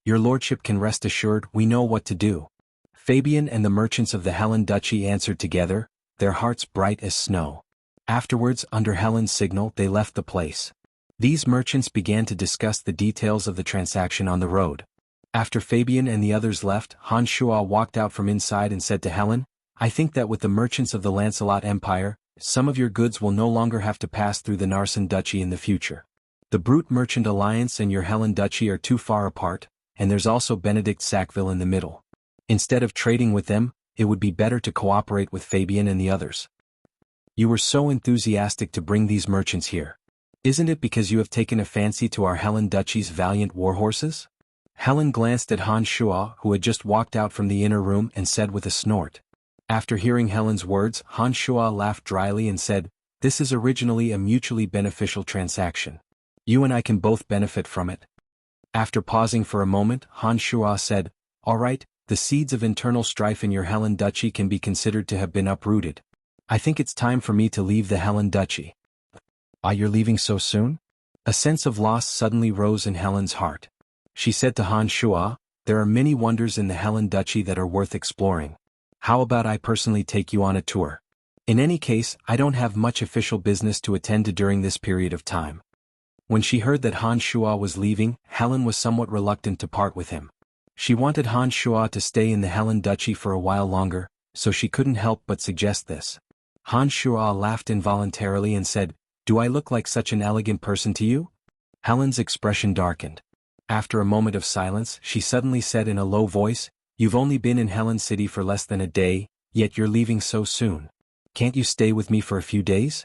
Your lordship can rest assured we know what to do. Fabian and the merchants of the Helen Duchy answered together, their hearts bright as snow. Afterwards, under Helen's signal, they left the place. These merchants began to discuss the details of the transaction on the road. After Fabian and the others left, Han Shua walked out from inside and said to Helen, I think that with the merchants of the Lancelot Empire, some of your goods will no longer have to pass through the Narsen Duchy in the future. The Brute Merchant Alliance and your Helen Duchy are too far apart, and there's also Benedict Sackville in the middle. Instead of trading with them, it would be better to cooperate with Fabian and the others. You were so enthusiastic to bring these merchants here. Isn't it because you have taken a fancy to our Helen Duchy's valiant warhorses? Helen glanced at Han Shua, who had just walked out from the inner room, and said with a snort. After hearing Helen's words, Han Shua laughed dryly and said, This is originally a mutually beneficial transaction. You and I can both benefit from it. After pausing for a moment, Han Shua said, All right, the seeds of internal strife in your Helen Duchy can be considered to have been uprooted. I think it's time for me to leave the Helen Duchy. You're leaving so soon? A sense of loss suddenly rose in Helen's heart. She said to Han Shua, There are many wonders in the Helen Duchy that are worth exploring. How about I personally take you on a tour? In any case, I don't have much official business to attend to during this period of time. When she heard that Han Shua was leaving, Helen was somewhat reluctant to part with him. She wanted Han Shua to stay in the Helen Duchy for a while longer, so she couldn't help but suggest this. Han Shua laughed involuntarily and said, Do I look like such an elegant person to you? Helen's expression darkened. After a moment of silence, she suddenly said in a low voice, You've only been in Helen City for less than a day, yet you're leaving so soon. Can't you stay with me for a few days?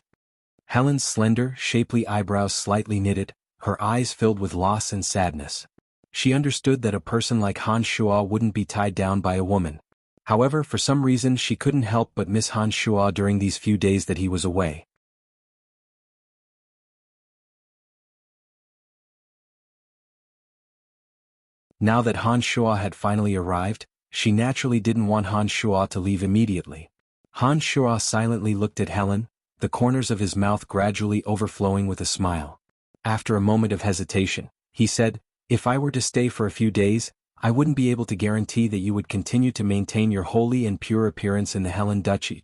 Helen's slender, shapely eyebrows slightly knitted, her eyes filled with loss and sadness. She understood that a person like Han Shua wouldn't be tied down by a woman. However, for some reason she couldn't help but miss Han Shua during these few days that he was away. Now that Han Shua had finally arrived, she naturally didn't want Han Shua to leave immediately. Han Shua silently looked at Helen, the corners of his mouth gradually overflowing with a smile. After a moment of hesitation, he said, If I were to stay for a few days, I wouldn't be able to guarantee that you would continue to maintain your holy and pure appearance in the Helen Duchy.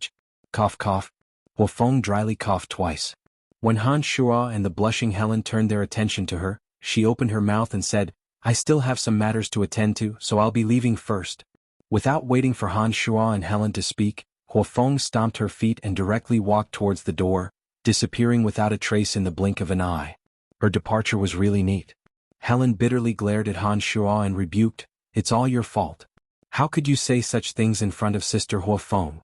Cough cough. Wu Feng dryly coughed twice. When Han Shua and the blushing Helen turned their attention to her, she opened her mouth and said, I still have some matters to attend to, so I'll be leaving first. Without waiting for Han Shua and Helen to speak, Wu Feng stomped her feet and directly walked towards the door, disappearing without a trace in the blink of an eye. Her departure was really neat. Helen bitterly glared at Han Shua and rebuked, It's all your fault. How could you say such things in front of Sister Wu Feng?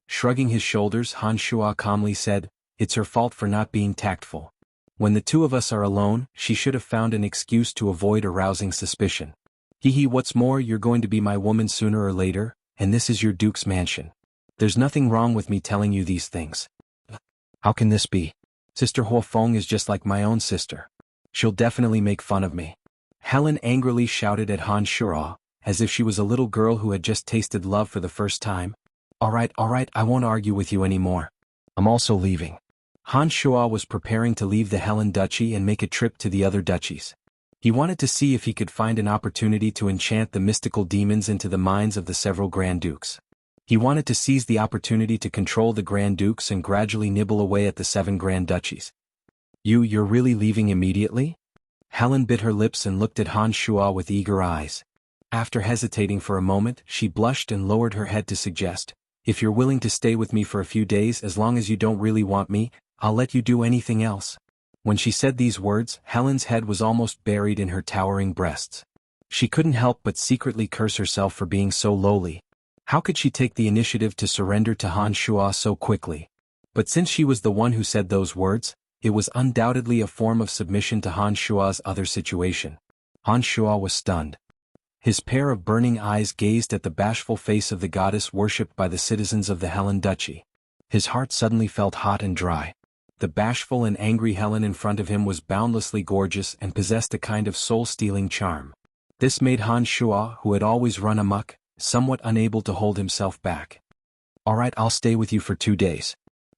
Shrugging his shoulders, Han Shua calmly said, It's her fault for not being tactful. When the two of us are alone, she should have found an excuse to avoid arousing suspicion. What's more, you're going to be my woman sooner or later, and this is your Duke's mansion. There's nothing wrong with me telling you these things. How can this be? Sister Wu Feng is just like my own sister. She'll definitely make fun of me. Helen angrily shouted at Han Shua, as if she was a little girl who had just tasted love for the first time. All right, I won't argue with you anymore. I'm also leaving. Han Shua was preparing to leave the Helen Duchy and make a trip to the other duchies. He wanted to see if he could find an opportunity to enchant the mystical demons into the minds of the several Grand Dukes. He wanted to seize the opportunity to control the Grand Dukes and gradually nibble away at the 7 Grand Duchies. You're really leaving immediately? Helen bit her lips and looked at Han Shua with eager eyes. After hesitating for a moment, she blushed and lowered her head to suggest, If you're willing to stay with me for a few days as long as you don't really want me, I'll let you do anything else. When she said these words, Helen's head was almost buried in her towering breasts. She couldn't help but secretly curse herself for being so lowly. How could she take the initiative to surrender to Han Shuo so quickly? But since she was the one who said those words, it was undoubtedly a form of submission to Han Shuo's other situation. Han Shuo was stunned. His pair of burning eyes gazed at the bashful face of the goddess worshipped by the citizens of the Helen Duchy. His heart suddenly felt hot and dry. The bashful and angry Helen in front of him was boundlessly gorgeous and possessed a kind of soul-stealing charm. This made Han Shuo, who had always run amok, somewhat unable to hold himself back. "All right, I'll stay with you for 2 days."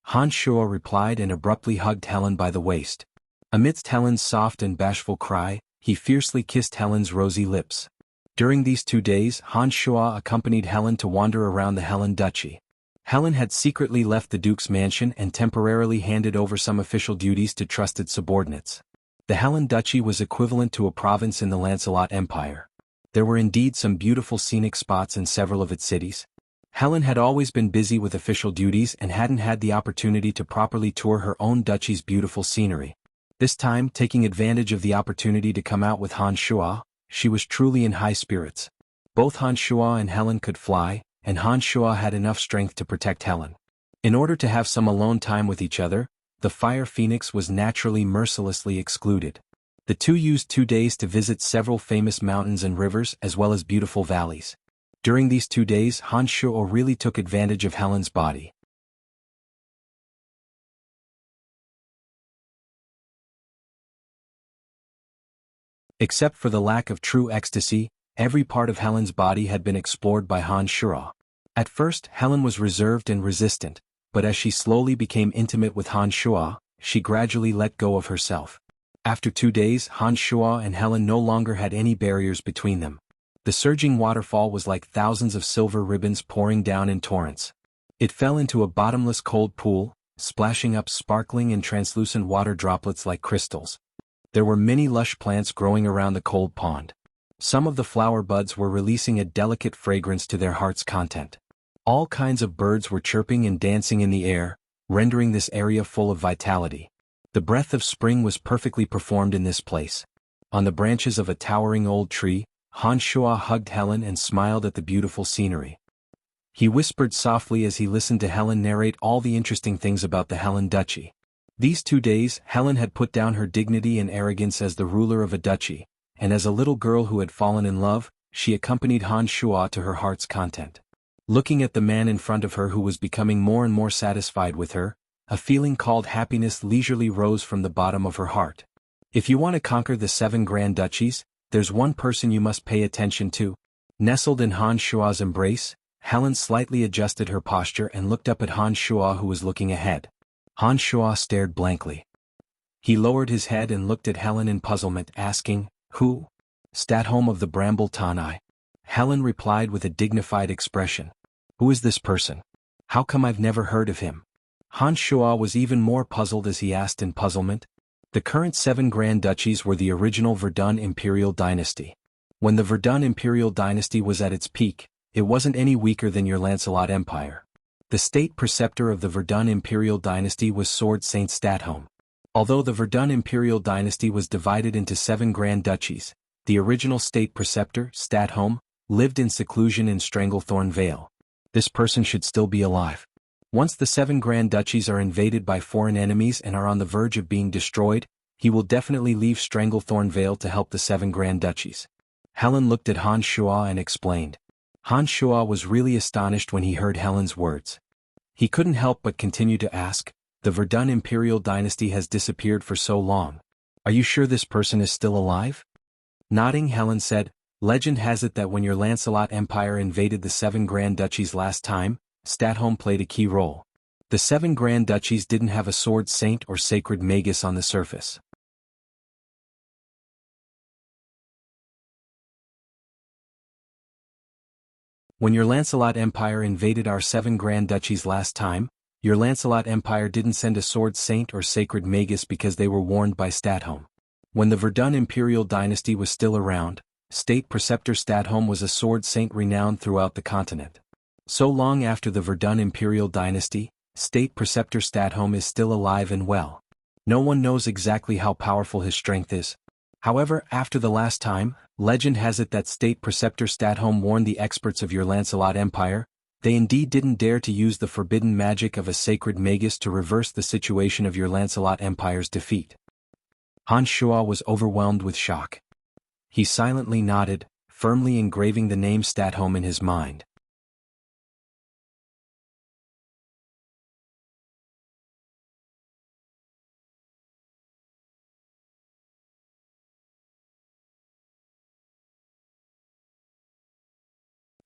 Han Shuo replied and abruptly hugged Helen by the waist. Amidst Helen's soft and bashful cry, he fiercely kissed Helen's rosy lips. During these 2 days, Han Shuo accompanied Helen to wander around the Helen Duchy. Helen had secretly left the Duke's mansion and temporarily handed over some official duties to trusted subordinates. The Helen Duchy was equivalent to a province in the Lancelot Empire. There were indeed some beautiful scenic spots in several of its cities. Helen had always been busy with official duties and hadn't had the opportunity to properly tour her own duchy's beautiful scenery. This time, taking advantage of the opportunity to come out with Han Shuo, she was truly in high spirits. Both Han Shuo and Helen could fly, and Han Shuo had enough strength to protect Helen. In order to have some alone time with each other, the Fire Phoenix was naturally mercilessly excluded. The two used 2 days to visit several famous mountains and rivers as well as beautiful valleys. During these 2 days, Han Shuo really took advantage of Helen's body. Except for the lack of true ecstasy, every part of Helen's body had been explored by Han Shuo. At first, Helen was reserved and resistant, but as she slowly became intimate with Han Shuo, she gradually let go of herself. After 2 days, Han Shuo and Helen no longer had any barriers between them. The surging waterfall was like thousands of silver ribbons pouring down in torrents. It fell into a bottomless cold pool, splashing up sparkling and translucent water droplets like crystals. There were many lush plants growing around the cold pond. Some of the flower buds were releasing a delicate fragrance to their heart's content. All kinds of birds were chirping and dancing in the air, rendering this area full of vitality. The breath of spring was perfectly performed in this place. On the branches of a towering old tree, Han Shuo hugged Helen and smiled at the beautiful scenery. He whispered softly as he listened to Helen narrate all the interesting things about the Helen Duchy. These 2 days, Helen had put down her dignity and arrogance as the ruler of a duchy, and as a little girl who had fallen in love, she accompanied Han Shuo to her heart's content. Looking at the man in front of her who was becoming more and more satisfied with her, a feeling called happiness leisurely rose from the bottom of her heart. If you want to conquer the 7 grand duchies, there's one person you must pay attention to. Nestled in Han Shuo's embrace, Helen slightly adjusted her posture and looked up at Han Shuo, who was looking ahead. Han Shuo stared blankly. He lowered his head and looked at Helen in puzzlement, asking, "Who?" "Statholm of the Bramble Tanai." Helen replied with a dignified expression. "Who is this person? How come I've never heard of him?" Han Shuo was even more puzzled as he asked in puzzlement. The current 7 grand duchies were the original Verdun imperial dynasty. When the Verdun imperial dynasty was at its peak, it wasn't any weaker than your Lancelot Empire. The state preceptor of the Verdun imperial dynasty was Sword Saint Statholm. Although the Verdun imperial dynasty was divided into 7 grand duchies, the original state preceptor, Statholm, lived in seclusion in Stranglethorn Vale. This person should still be alive. Once the 7 grand duchies are invaded by foreign enemies and are on the verge of being destroyed, he will definitely leave Stranglethorn Vale to help the 7 grand duchies. Helen looked at Han Shuo and explained. Han Shuo was really astonished when he heard Helen's words. He couldn't help but continue to ask, "The Verdun imperial dynasty has disappeared for so long. Are you sure this person is still alive?" Nodding, Helen said, "Legend has it that when your Lancelot Empire invaded the 7 grand duchies last time, Statholm played a key role. The 7 grand duchies didn't have a sword saint or sacred magus on the surface. When your Lancelot Empire invaded our 7 grand duchies last time, your Lancelot Empire didn't send a sword saint or sacred magus because they were warned by Statholm. When the Verdun imperial dynasty was still around, State Preceptor Statholm was a sword saint renowned throughout the continent. So long after the Verdun imperial dynasty, State Preceptor Statholm is still alive and well. No one knows exactly how powerful his strength is. However, after the last time, legend has it that State Preceptor Statholm warned the experts of your Lancelot Empire. They indeed didn't dare to use the forbidden magic of a sacred magus to reverse the situation of your Lancelot Empire's defeat. Han Shuo was overwhelmed with shock. He silently nodded, firmly engraving the name Statholm in his mind.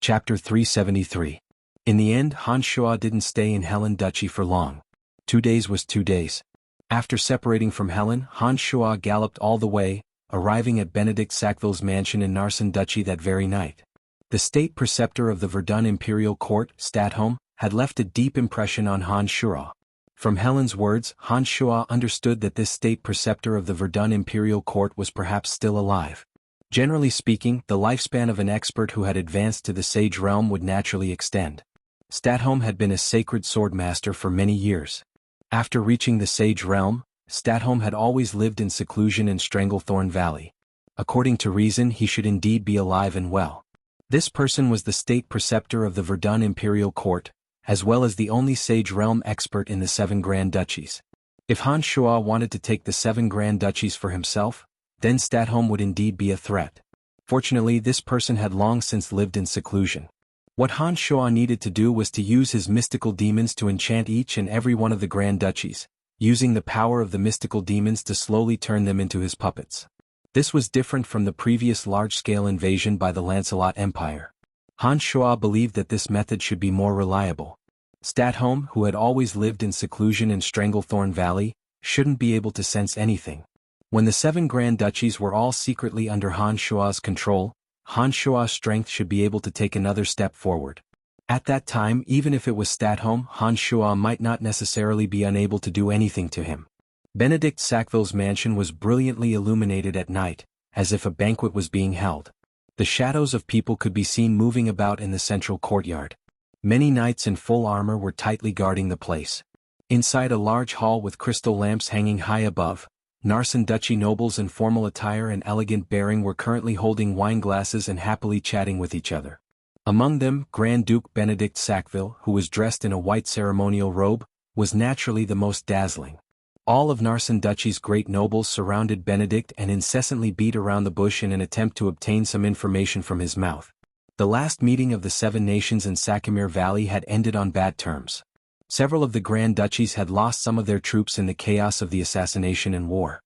Chapter 373. In the end, Han Shuo didn't stay in Helen Duchy for long. 2 days was 2 days. After separating from Helen, Han Shuo galloped all the way, arriving at Benedict Sackville's mansion in Narsen Duchy that very night. The state preceptor of the Verdun Imperial Court, Statholm, had left a deep impression on Han Shuo. From Helen's words, Han Shuo understood that this state preceptor of the Verdun Imperial Court was perhaps still alive. Generally speaking, the lifespan of an expert who had advanced to the sage realm would naturally extend. Statholm had been a sacred sword master for many years. After reaching the sage realm, Statholm had always lived in seclusion in Stranglethorn Valley. According to reason, he should indeed be alive and well. This person was the state preceptor of the Verdun Imperial Court, as well as the only sage realm expert in the 7 Grand Duchies. If Han Shuo wanted to take the 7 Grand Duchies for himself, then Statholm would indeed be a threat. Fortunately, this person had long since lived in seclusion. What Han Shuo needed to do was to use his mystical demons to enchant each and every one of the Grand Duchies, using the power of the mystical demons to slowly turn them into his puppets. This was different from the previous large-scale invasion by the Lancelot Empire. Han Shuo believed that this method should be more reliable. Statholm, who had always lived in seclusion in Stranglethorn Valley, shouldn't be able to sense anything. When the 7 Grand Duchies were all secretly under Han Shuo's control, Han Shuo's strength should be able to take another step forward. At that time, even if it was Statholm, Han Shuo might not necessarily be unable to do anything to him. Benedict Sackville's mansion was brilliantly illuminated at night, as if a banquet was being held. The shadows of people could be seen moving about in the central courtyard. Many knights in full armor were tightly guarding the place. Inside a large hall with crystal lamps hanging high above, Narsen Duchy nobles in formal attire and elegant bearing were currently holding wine glasses and happily chatting with each other. Among them, Grand Duke Benedict Sackville, who was dressed in a white ceremonial robe, was naturally the most dazzling. All of Narsen Duchy's great nobles surrounded Benedict and incessantly beat around the bush in an attempt to obtain some information from his mouth. The last meeting of the 7 nations in Sakimir Valley had ended on bad terms. Several of the Grand Duchies had lost some of their troops in the chaos of the assassination and war.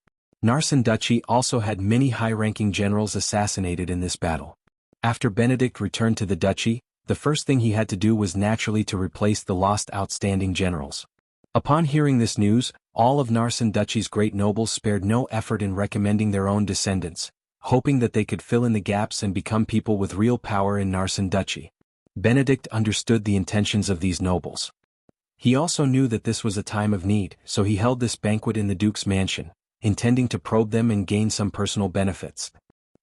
Narsen Duchy also had many high-ranking generals assassinated in this battle. After Benedict returned to the duchy, the first thing he had to do was naturally to replace the lost outstanding generals. Upon hearing this news, all of Narsen Duchy's great nobles spared no effort in recommending their own descendants, hoping that they could fill in the gaps and become people with real power in Narsen Duchy. Benedict understood the intentions of these nobles. He also knew that this was a time of need, so he held this banquet in the Duke's mansion, intending to probe them and gain some personal benefits.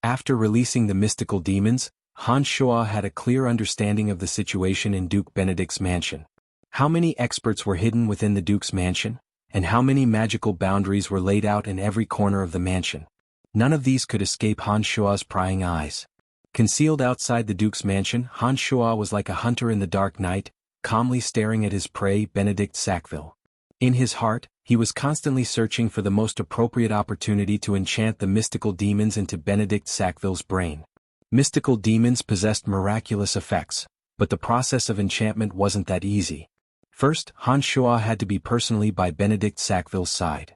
After releasing the mystical demons, Han Shuo had a clear understanding of the situation in Duke Benedict's mansion. How many experts were hidden within the Duke's mansion, and how many magical boundaries were laid out in every corner of the mansion. None of these could escape Han Shuo's prying eyes. Concealed outside the Duke's mansion, Han Shuo was like a hunter in the dark night, calmly staring at his prey, Benedict Sackville. In his heart, he was constantly searching for the most appropriate opportunity to enchant the mystical demons into Benedict Sackville's brain. Mystical demons possessed miraculous effects, but the process of enchantment wasn't that easy. First, Han Shuo had to be personally by Benedict Sackville's side.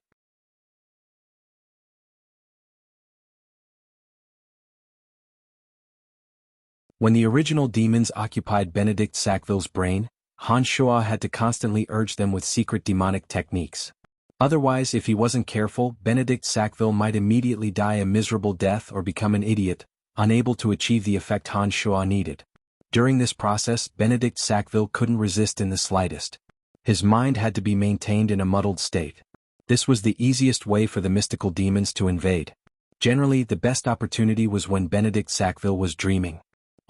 When the original demons occupied Benedict Sackville's brain, Han Shuo had to constantly urge them with secret demonic techniques. Otherwise, if he wasn't careful, Benedict Sackville might immediately die a miserable death or become an idiot, unable to achieve the effect Han Shuo needed. During this process, Benedict Sackville couldn't resist in the slightest. His mind had to be maintained in a muddled state. This was the easiest way for the mystical demons to invade. Generally, the best opportunity was when Benedict Sackville was dreaming.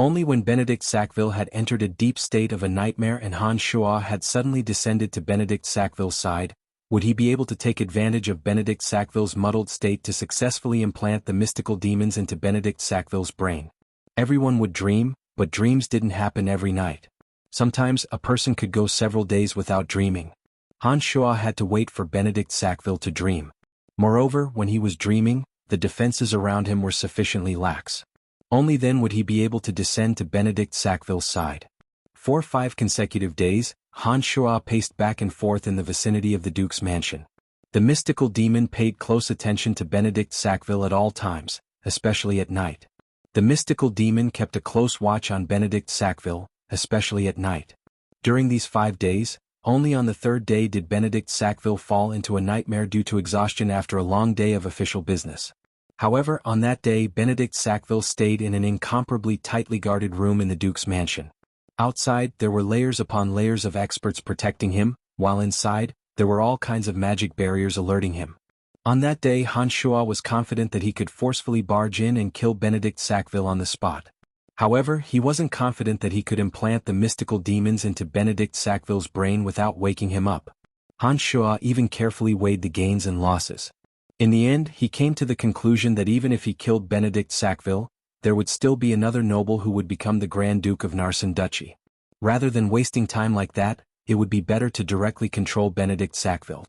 Only when Benedict Sackville had entered a deep state of a nightmare and Han Shuo had suddenly descended to Benedict Sackville's side, Would he be able to take advantage of Benedict Sackville's muddled state to successfully implant the mystical demons into Benedict Sackville's brain? Everyone would dream, but dreams didn't happen every night. Sometimes a person could go several days without dreaming. Han Shuo had to wait for Benedict Sackville to dream. Moreover, when he was dreaming, the defenses around him were sufficiently lax. Only then would he be able to descend to Benedict Sackville's side. For 5 consecutive days, Han Shuo paced back and forth in the vicinity of the Duke's mansion. The mystical demon paid close attention to Benedict Sackville at all times, especially at night. The mystical demon kept a close watch on Benedict Sackville, especially at night. During these 5 days, only on the 3rd day did Benedict Sackville fall into a nightmare due to exhaustion after a long day of official business. However, on that day Benedict Sackville stayed in an incomparably tightly guarded room in the Duke's mansion. Outside, there were layers upon layers of experts protecting him, while inside, there were all kinds of magic barriers alerting him. On that day Han Shuo was confident that he could forcefully barge in and kill Benedict Sackville on the spot. However, he wasn't confident that he could implant the mystical demons into Benedict Sackville's brain without waking him up. Han Shuo even carefully weighed the gains and losses. In the end, he came to the conclusion that even if he killed Benedict Sackville, there would still be another noble who would become the Grand Duke of Narsen Duchy. Rather than wasting time like that, it would be better to directly control Benedict Sackville.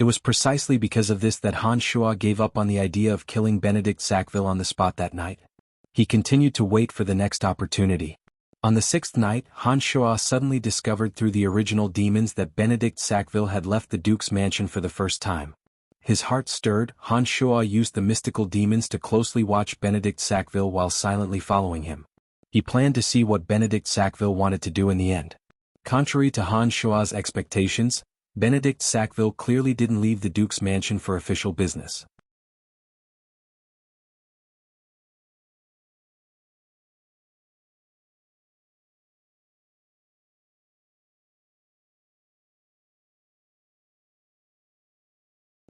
It was precisely because of this that Han Shuo gave up on the idea of killing Benedict Sackville on the spot that night. He continued to wait for the next opportunity. On the 6th night, Han Shuo suddenly discovered through the original demons that Benedict Sackville had left the Duke's mansion for the first time. His heart stirred. Han Shuo used the mystical demons to closely watch Benedict Sackville while silently following him. He planned to see what Benedict Sackville wanted to do in the end. Contrary to Han Shuo's expectations, Benedict Sackville clearly didn't leave the Duke's mansion for official business.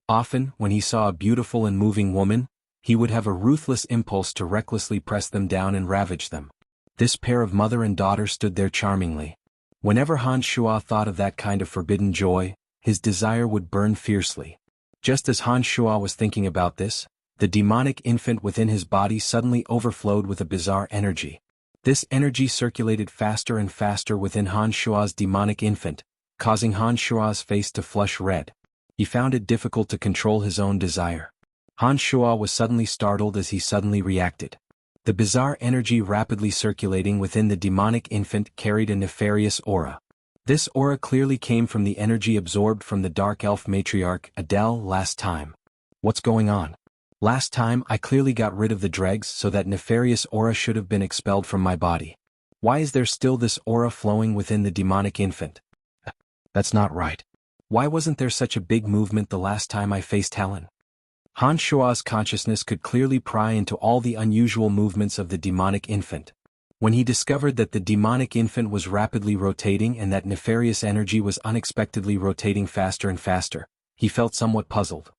Often, when he saw a beautiful and moving woman, he would have a ruthless impulse to recklessly press them down and ravage them. This pair of mother and daughter stood there charmingly. Whenever Han Shuo thought of that kind of forbidden joy, his desire would burn fiercely. Just as Han Shuo was thinking about this, the demonic infant within his body suddenly overflowed with a bizarre energy. This energy circulated faster and faster within Han Shuo's demonic infant, causing Han Shuo's face to flush red. He found it difficult to control his own desire. Han Shuo was suddenly startled as he suddenly reacted. The bizarre energy rapidly circulating within the demonic infant carried a nefarious aura. This aura clearly came from the energy absorbed from the dark elf matriarch Adele last time. What's going on? Last time I clearly got rid of the dregs, so that nefarious aura should have been expelled from my body. Why is there still this aura flowing within the demonic infant? That's not right. Why wasn't there such a big movement the last time I faced Helen? Han Shuo's consciousness could clearly pry into all the unusual movements of the demonic infant. When he discovered that the demonic infant was rapidly rotating and that nefarious energy was unexpectedly rotating faster and faster, he felt somewhat puzzled.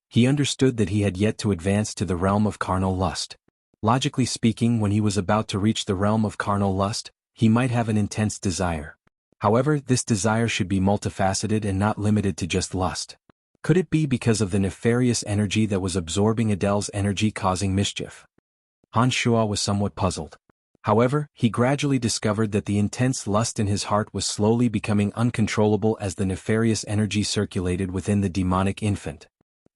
He understood that he had yet to advance to the realm of carnal lust. Logically speaking, when he was about to reach the realm of carnal lust, he might have an intense desire. However, this desire should be multifaceted and not limited to just lust. Could it be because of the nefarious energy that was absorbing Adele's energy causing mischief? Han Shuo was somewhat puzzled. However, he gradually discovered that the intense lust in his heart was slowly becoming uncontrollable as the nefarious energy circulated within the demonic infant.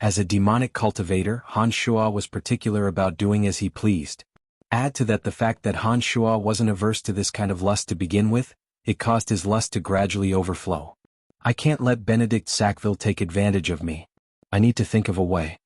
As a demonic cultivator, Han Shuo was particular about doing as he pleased. Add to that the fact that Han Shuo wasn't averse to this kind of lust to begin with, it caused his lust to gradually overflow. I can't let Benedict Sackville take advantage of me. I need to think of a way.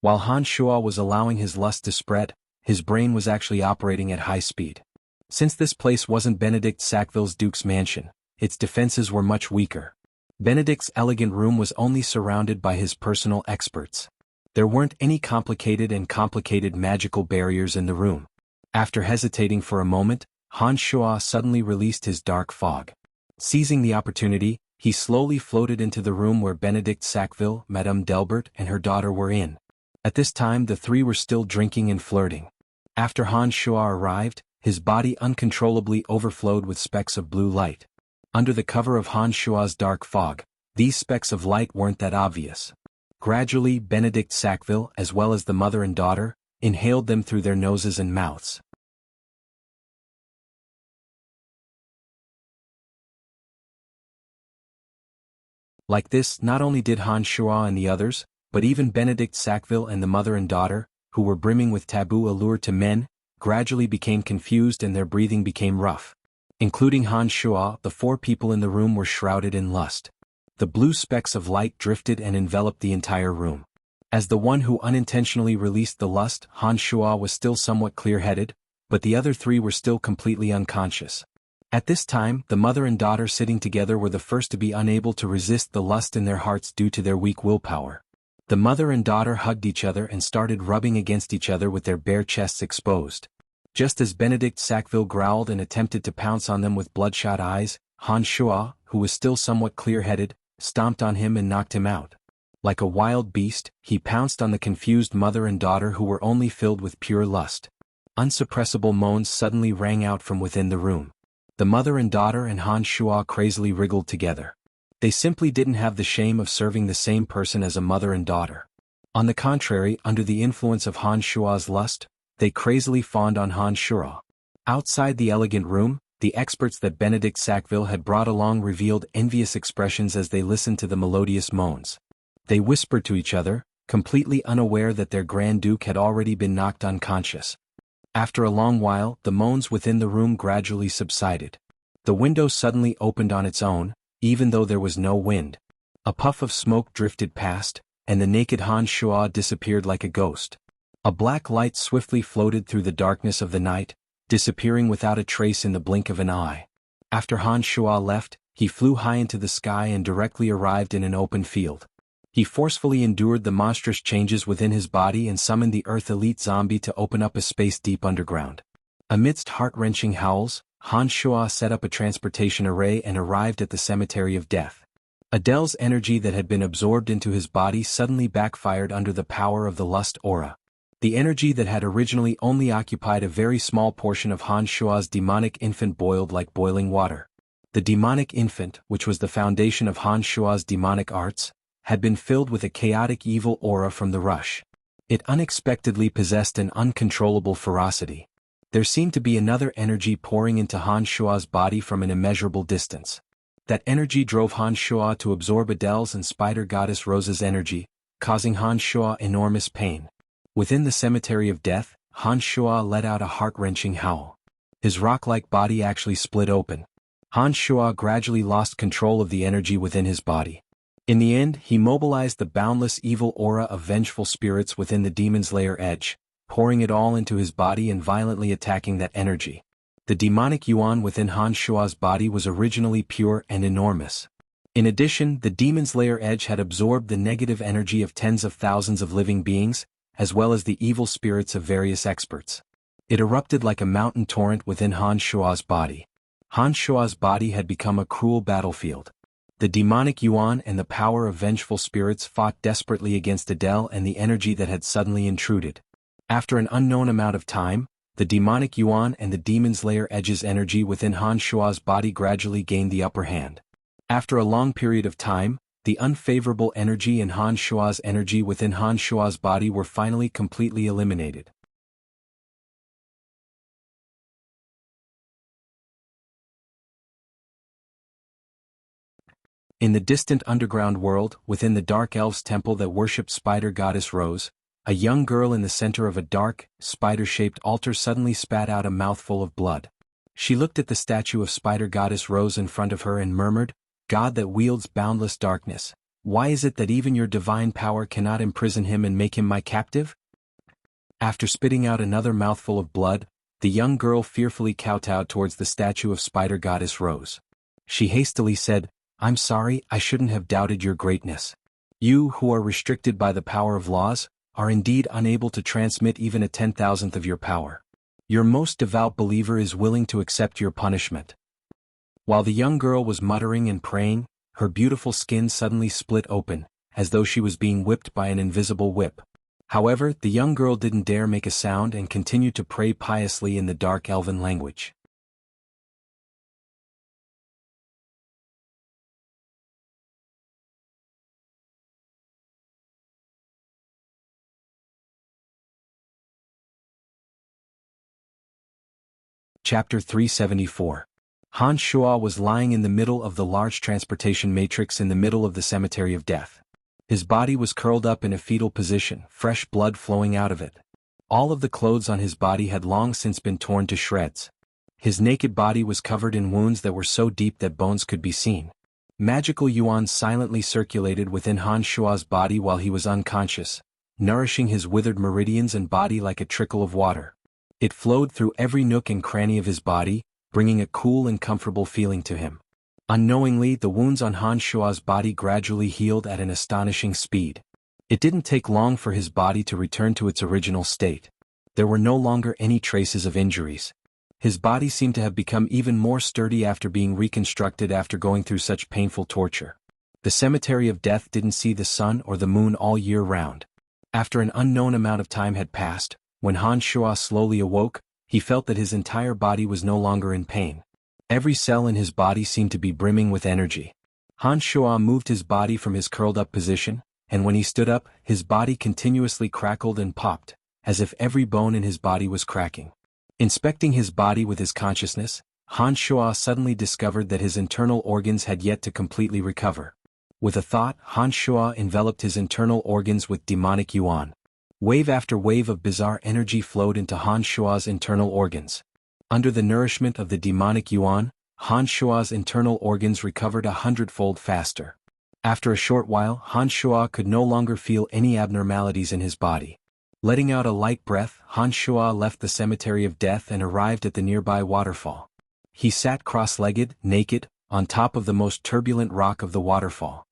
While Han Shuo was allowing his lust to spread, his brain was actually operating at high speed. Since this place wasn't Benedict Sackville's Duke's mansion, its defenses were much weaker. Benedict's elegant room was only surrounded by his personal experts. There weren't any complicated magical barriers in the room. After hesitating for a moment, Han Shuo suddenly released his dark fog. Seizing the opportunity, he slowly floated into the room where Benedict Sackville, Madame Delbert, and her daughter were in. At this time the three were still drinking and flirting. After Han Shuo arrived, his body uncontrollably overflowed with specks of blue light. Under the cover of Han Shuo's dark fog, These specks of light weren't that obvious. Gradually, Benedict Sackville, as well as the mother and daughter, inhaled them through their noses and mouths. Like this, not only did Han Shuo and the others, but even Benedict Sackville and the mother and daughter, who were brimming with taboo allure to men, gradually became confused and their breathing became rough. Including Han Shuo, the 4 people in the room were shrouded in lust. The blue specks of light drifted and enveloped the entire room. As the one who unintentionally released the lust, Han Shuo was still somewhat clear-headed, but the other 3 were still completely unconscious. At this time, the mother and daughter sitting together were the first to be unable to resist the lust in their hearts due to their weak willpower. The mother and daughter hugged each other and started rubbing against each other with their bare chests exposed. Just as Benedict Sackville growled and attempted to pounce on them with bloodshot eyes, Han Shuo, who was still somewhat clear-headed, stomped on him and knocked him out. Like a wild beast, he pounced on the confused mother and daughter who were only filled with pure lust. Unsuppressible moans suddenly rang out from within the room. The mother and daughter and Han Shuo crazily wriggled together. They simply didn't have the shame of serving the same person as a mother and daughter. On the contrary, under the influence of Han Shuo's lust, they crazily fawned on Han Shuo. Outside the elegant room, the experts that Benedict Sackville had brought along revealed envious expressions as they listened to the melodious moans. They whispered to each other, completely unaware that their Grand Duke had already been knocked unconscious. After a long while, the moans within the room gradually subsided. The window suddenly opened on its own, even though there was no wind. A puff of smoke drifted past, and the naked Han Shuo disappeared like a ghost. A black light swiftly floated through the darkness of the night, disappearing without a trace in the blink of an eye. After Han Shuo left, he flew high into the sky and directly arrived in an open field. He forcefully endured the monstrous changes within his body and summoned the Earth Elite Zombie to open up a space deep underground. Amidst heart-wrenching howls, Han Shuo set up a transportation array and arrived at the Cemetery of Death. Adele's energy that had been absorbed into his body suddenly backfired under the power of the lust aura. The energy that had originally only occupied a very small portion of Han Shuo's demonic infant boiled like boiling water. The demonic infant, which was the foundation of Han Shuo's demonic arts, had been filled with a chaotic evil aura from the rush. It unexpectedly possessed an uncontrollable ferocity. There seemed to be another energy pouring into Han Shuo's body from an immeasurable distance. That energy drove Han Shuo to absorb Adele's and Spider Goddess Rose's energy, causing Han Shuo enormous pain. Within the Cemetery of Death, Han Shuo let out a heart-wrenching howl. His rock-like body actually split open. Han Shuo gradually lost control of the energy within his body. In the end, he mobilized the boundless evil aura of vengeful spirits within the demon's lair edge, pouring it all into his body and violently attacking that energy. The demonic yuan within Han Shuo's body was originally pure and enormous. In addition, the demon's lair edge had absorbed the negative energy of tens of thousands of living beings, as well as the evil spirits of various experts. It erupted like a mountain torrent within Han Shuo's body. Han Shuo's body had become a cruel battlefield. The demonic yuan and the power of vengeful spirits fought desperately against Adele and the energy that had suddenly intruded. After an unknown amount of time, the demonic yuan and the demon's lair edge's energy within Han Shuo's body gradually gained the upper hand. After a long period of time, the unfavorable energy and Han Shuo's energy within Han Shuo's body were finally completely eliminated. In the distant underground world, within the Dark Elves' temple that worshipped Spider Goddess Rose, a young girl in the center of a dark, spider-shaped altar suddenly spat out a mouthful of blood. She looked at the statue of Spider Goddess Rose in front of her and murmured, "God that wields boundless darkness, why is it that even your divine power cannot imprison him and make him my captive?" After spitting out another mouthful of blood, the young girl fearfully kowtowed towards the statue of Spider Goddess Rose. She hastily said, "I'm sorry, I shouldn't have doubted your greatness. You, who are restricted by the power of laws, are indeed unable to transmit even a 10,000th of your power. Your most devout believer is willing to accept your punishment." While the young girl was muttering and praying, her beautiful skin suddenly split open, as though she was being whipped by an invisible whip. However, the young girl didn't dare make a sound and continued to pray piously in the dark elven language. Chapter 374. Han Shuo was lying in the middle of the large transportation matrix in the middle of the cemetery of death. His body was curled up in a fetal position, fresh blood flowing out of it. All of the clothes on his body had long since been torn to shreds. His naked body was covered in wounds that were so deep that bones could be seen. Magical yuan silently circulated within Han Shuo's body while he was unconscious, nourishing his withered meridians and body like a trickle of water. It flowed through every nook and cranny of his body, bringing a cool and comfortable feeling to him. Unknowingly, the wounds on Han Shuo's body gradually healed at an astonishing speed. It didn't take long for his body to return to its original state. There were no longer any traces of injuries. His body seemed to have become even more sturdy after being reconstructed after going through such painful torture. The cemetery of death didn't see the sun or the moon all year round. After an unknown amount of time had passed, when Han Shuo slowly awoke, he felt that his entire body was no longer in pain. Every cell in his body seemed to be brimming with energy. Han Shuo moved his body from his curled-up position, and when he stood up, his body continuously crackled and popped, as if every bone in his body was cracking. Inspecting his body with his consciousness, Han Shuo suddenly discovered that his internal organs had yet to completely recover. With a thought, Han Shuo enveloped his internal organs with demonic yuan. Wave after wave of bizarre energy flowed into Han Shuo's internal organs. Under the nourishment of the demonic yuan, Han Shuo's internal organs recovered 100-fold faster. After a short while, Han Shuo could no longer feel any abnormalities in his body. Letting out a light breath, Han Shuo left the cemetery of death and arrived at the nearby waterfall. He sat cross-legged, naked, on top of the most turbulent rock of the waterfall.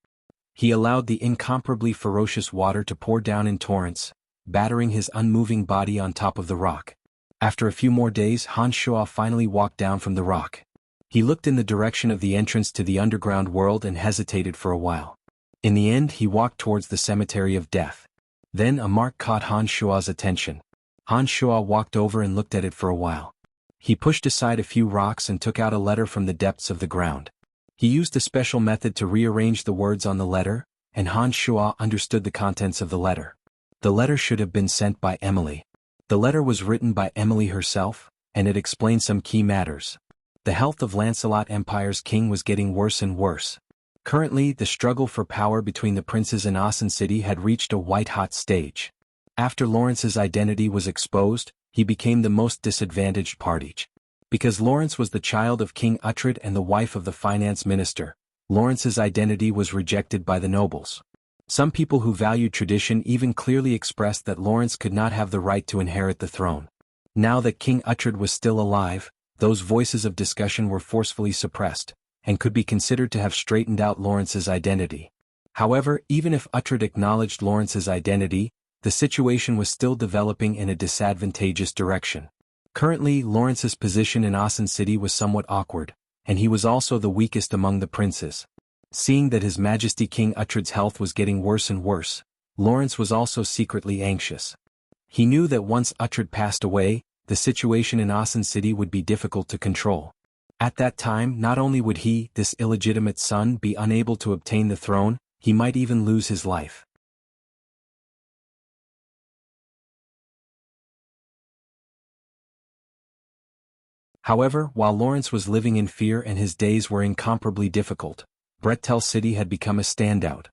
He allowed the incomparably ferocious water to pour down in torrents, battering his unmoving body on top of the rock. After a few more days, Han Shuo finally walked down from the rock. He looked in the direction of the entrance to the underground world and hesitated for a while. In the end, he walked towards the cemetery of death. Then a mark caught Han Shuo's attention. Han Shuo walked over and looked at it for a while. He pushed aside a few rocks and took out a letter from the depths of the ground. He used a special method to rearrange the words on the letter, and Han Shuo understood the contents of the letter. The letter should have been sent by Emily. The letter was written by Emily herself, and it explained some key matters. The health of Lancelot Empire's king was getting worse and worse. Currently, the struggle for power between the princes in Asen City had reached a white-hot stage. After Lawrence's identity was exposed, he became the most disadvantaged party. Because Lawrence was the child of King Uhtred and the wife of the finance minister, Lawrence's identity was rejected by the nobles. Some people who valued tradition even clearly expressed that Lawrence could not have the right to inherit the throne. Now that King Uhtred was still alive, those voices of discussion were forcefully suppressed, and could be considered to have straightened out Lawrence's identity. However, even if Uhtred acknowledged Lawrence's identity, the situation was still developing in a disadvantageous direction. Currently, Lawrence's position in Asen City was somewhat awkward, and he was also the weakest among the princes. Seeing that His Majesty King Uhtred's health was getting worse and worse, Lawrence was also secretly anxious. He knew that once Uhtred passed away, the situation in Asen City would be difficult to control. At that time, not only would he, this illegitimate son, be unable to obtain the throne, he might even lose his life. However, while Lawrence was living in fear and his days were incomparably difficult, Brettel City had become a standout.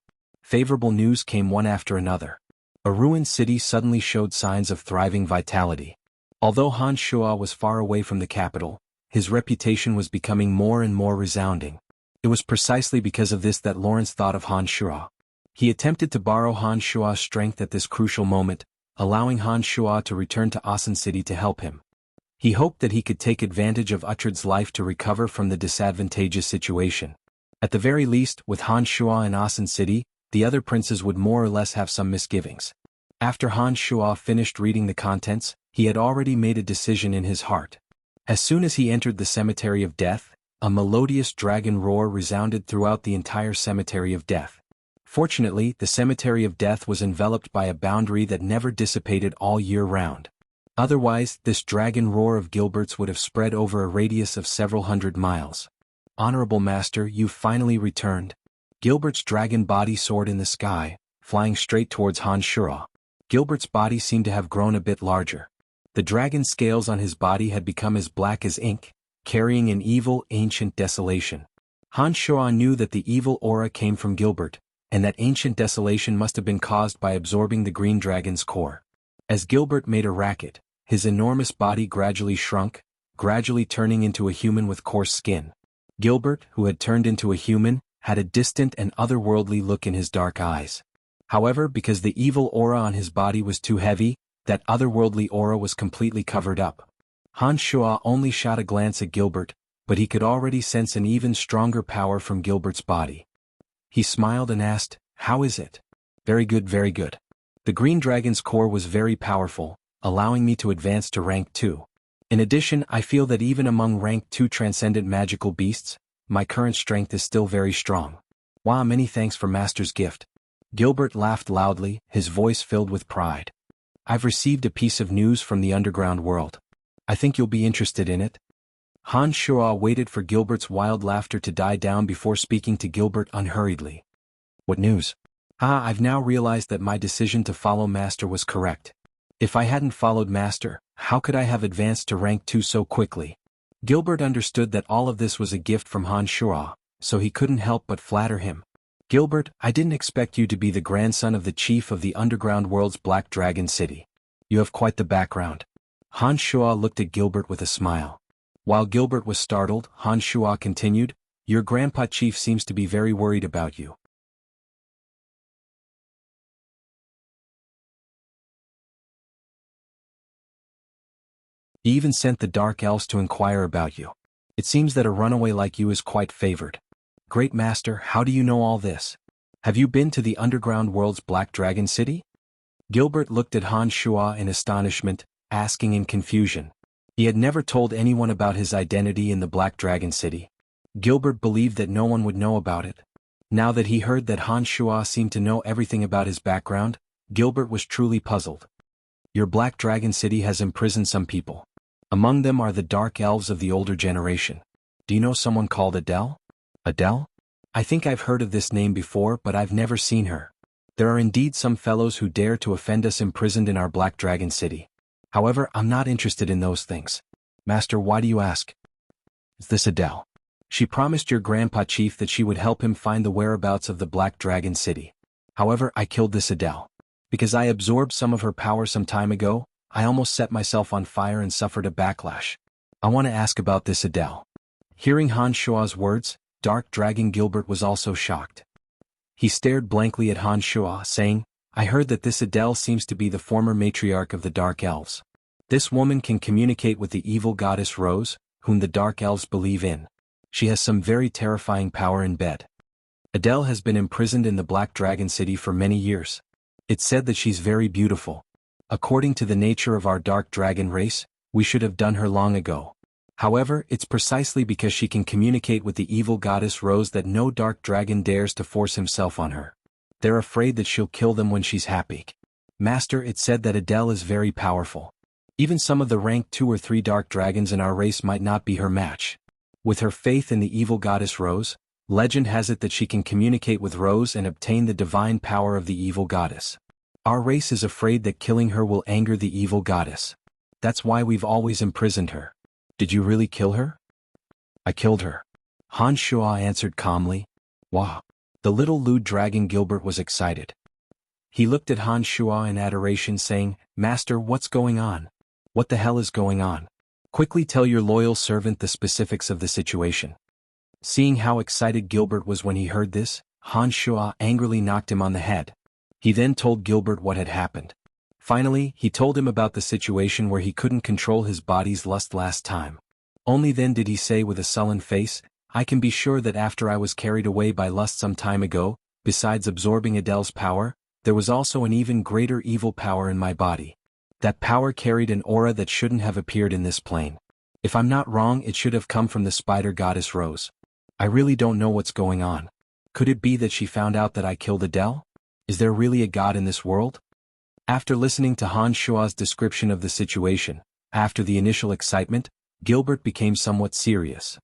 Favorable news came one after another. A ruined city suddenly showed signs of thriving vitality. Although Han Shuo was far away from the capital, his reputation was becoming more and more resounding. It was precisely because of this that Lawrence thought of Han Shuo. He attempted to borrow Han Shuo's strength at this crucial moment, allowing Han Shuo to return to Asen City to help him. He hoped that he could take advantage of Uhtred's life to recover from the disadvantageous situation. At the very least, with Han Shuo in Asen City, the other princes would more or less have some misgivings. After Han Shuo finished reading the contents, he had already made a decision in his heart. As soon as he entered the cemetery of death, a melodious dragon roar resounded throughout the entire cemetery of death. Fortunately, the cemetery of death was enveloped by a boundary that never dissipated all year round. Otherwise, this dragon roar of Gilbert's would have spread over a radius of several hundred miles. Honorable Master, you've finally returned. Gilbert's dragon body soared in the sky, flying straight towards Han Shuo. Gilbert's body seemed to have grown a bit larger. The dragon scales on his body had become as black as ink, carrying an evil, ancient desolation. Han Shuo knew that the evil aura came from Gilbert, and that ancient desolation must have been caused by absorbing the green dragon's core. As Gilbert made a racket, his enormous body gradually shrunk, gradually turning into a human with coarse skin. Gilbert, who had turned into a human, had a distant and otherworldly look in his dark eyes. However, because the evil aura on his body was too heavy, that otherworldly aura was completely covered up. Han Shuo only shot a glance at Gilbert, but he could already sense an even stronger power from Gilbert's body. He smiled and asked, "How is it?" "Very good, very good. The green dragon's core was very powerful, allowing me to advance to rank 2. In addition, I feel that even among rank 2 transcendent magical beasts, my current strength is still very strong." "Wow, many thanks for Master's gift." Gilbert laughed loudly, his voice filled with pride. "I've received a piece of news from the underground world. I think you'll be interested in it." Han Shuo waited for Gilbert's wild laughter to die down before speaking to Gilbert unhurriedly. "What news?" I've now realized that my decision to follow Master was correct. If I hadn't followed Master, how could I have advanced to rank 2 so quickly?" Gilbert understood that all of this was a gift from Han Shuo, so he couldn't help but flatter him. "Gilbert, I didn't expect you to be the grandson of the chief of the underground world's Black Dragon City. You have quite the background." Han Shuo looked at Gilbert with a smile. While Gilbert was startled, Han Shuo continued, "Your grandpa chief seems to be very worried about you. He even sent the dark elves to inquire about you. It seems that a runaway like you is quite favored." "Great Master, how do you know all this? Have you been to the underground world's Black Dragon City?" Gilbert looked at Han Shuo in astonishment, asking in confusion. He had never told anyone about his identity in the Black Dragon City. Gilbert believed that no one would know about it. Now that he heard that Han Shuo seemed to know everything about his background, Gilbert was truly puzzled. "Your Black Dragon City has imprisoned some people. Among them are the dark elves of the older generation. Do you know someone called Adele?" "Adele? I think I've heard of this name before, but I've never seen her. There are indeed some fellows who dare to offend us imprisoned in our Black Dragon City. However, I'm not interested in those things." "Master, why do you ask?" "Is this Adele? She promised your grandpa chief that she would help him find the whereabouts of the Black Dragon City. However, I killed this Adele. Because I absorbed some of her power some time ago, I almost set myself on fire and suffered a backlash. I want to ask about this Adele." Hearing Han Shuo's words, Dark Dragon Gilbert was also shocked. He stared blankly at Han Shuo, saying, "I heard that this Adele seems to be the former matriarch of the Dark Elves. This woman can communicate with the evil goddess Rose, whom the Dark Elves believe in. She has some very terrifying power in bed. Adele has been imprisoned in the Black Dragon City for many years. It's said that she's very beautiful. According to the nature of our Dark Dragon race, we should have done her long ago. However, it's precisely because she can communicate with the evil goddess Rose that no Dark Dragon dares to force himself on her. They're afraid that she'll kill them when she's happy. Master, it's said that Adele is very powerful. Even some of the rank 2 or 3 Dark Dragons in our race might not be her match. With her faith in the evil goddess Rose, legend has it that she can communicate with Rose and obtain the divine power of the evil goddess. Our race is afraid that killing her will anger the evil goddess. That's why we've always imprisoned her." "Did you really kill her?" "I killed her," Han Shuo answered calmly. "Wow." The little lewd dragon Gilbert was excited. He looked at Han Shuo in adoration, saying, "Master, what's going on? What the hell is going on? Quickly tell your loyal servant the specifics of the situation." Seeing how excited Gilbert was when he heard this, Han Shuo angrily knocked him on the head. He then told Gilbert what had happened. Finally, he told him about the situation where he couldn't control his body's lust last time. Only then did he say with a sullen face, "I can be sure that after I was carried away by lust some time ago, besides absorbing Adele's power, there was also an even greater evil power in my body. That power carried an aura that shouldn't have appeared in this plane. If I'm not wrong, it should have come from the spider goddess Rose. I really don't know what's going on. Could it be that she found out that I killed Adele? Is there really a god in this world?" After listening to Han Shuo's description of the situation, after the initial excitement, Gilbert became somewhat serious.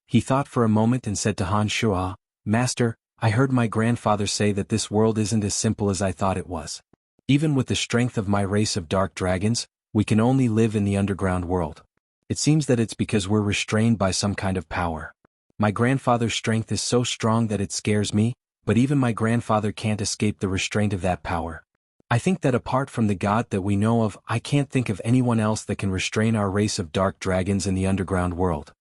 He thought for a moment and said to Han Shuo, "Master, I heard my grandfather say that this world isn't as simple as I thought it was. Even with the strength of my race of dark dragons, We can only live in the underground world. It seems that it's because we're restrained by some kind of power. My grandfather's strength is so strong that it scares me, but even my grandfather can't escape the restraint of that power. I think that apart from the God that we know of, I can't think of anyone else that can restrain our race of dark dragons in the underground world.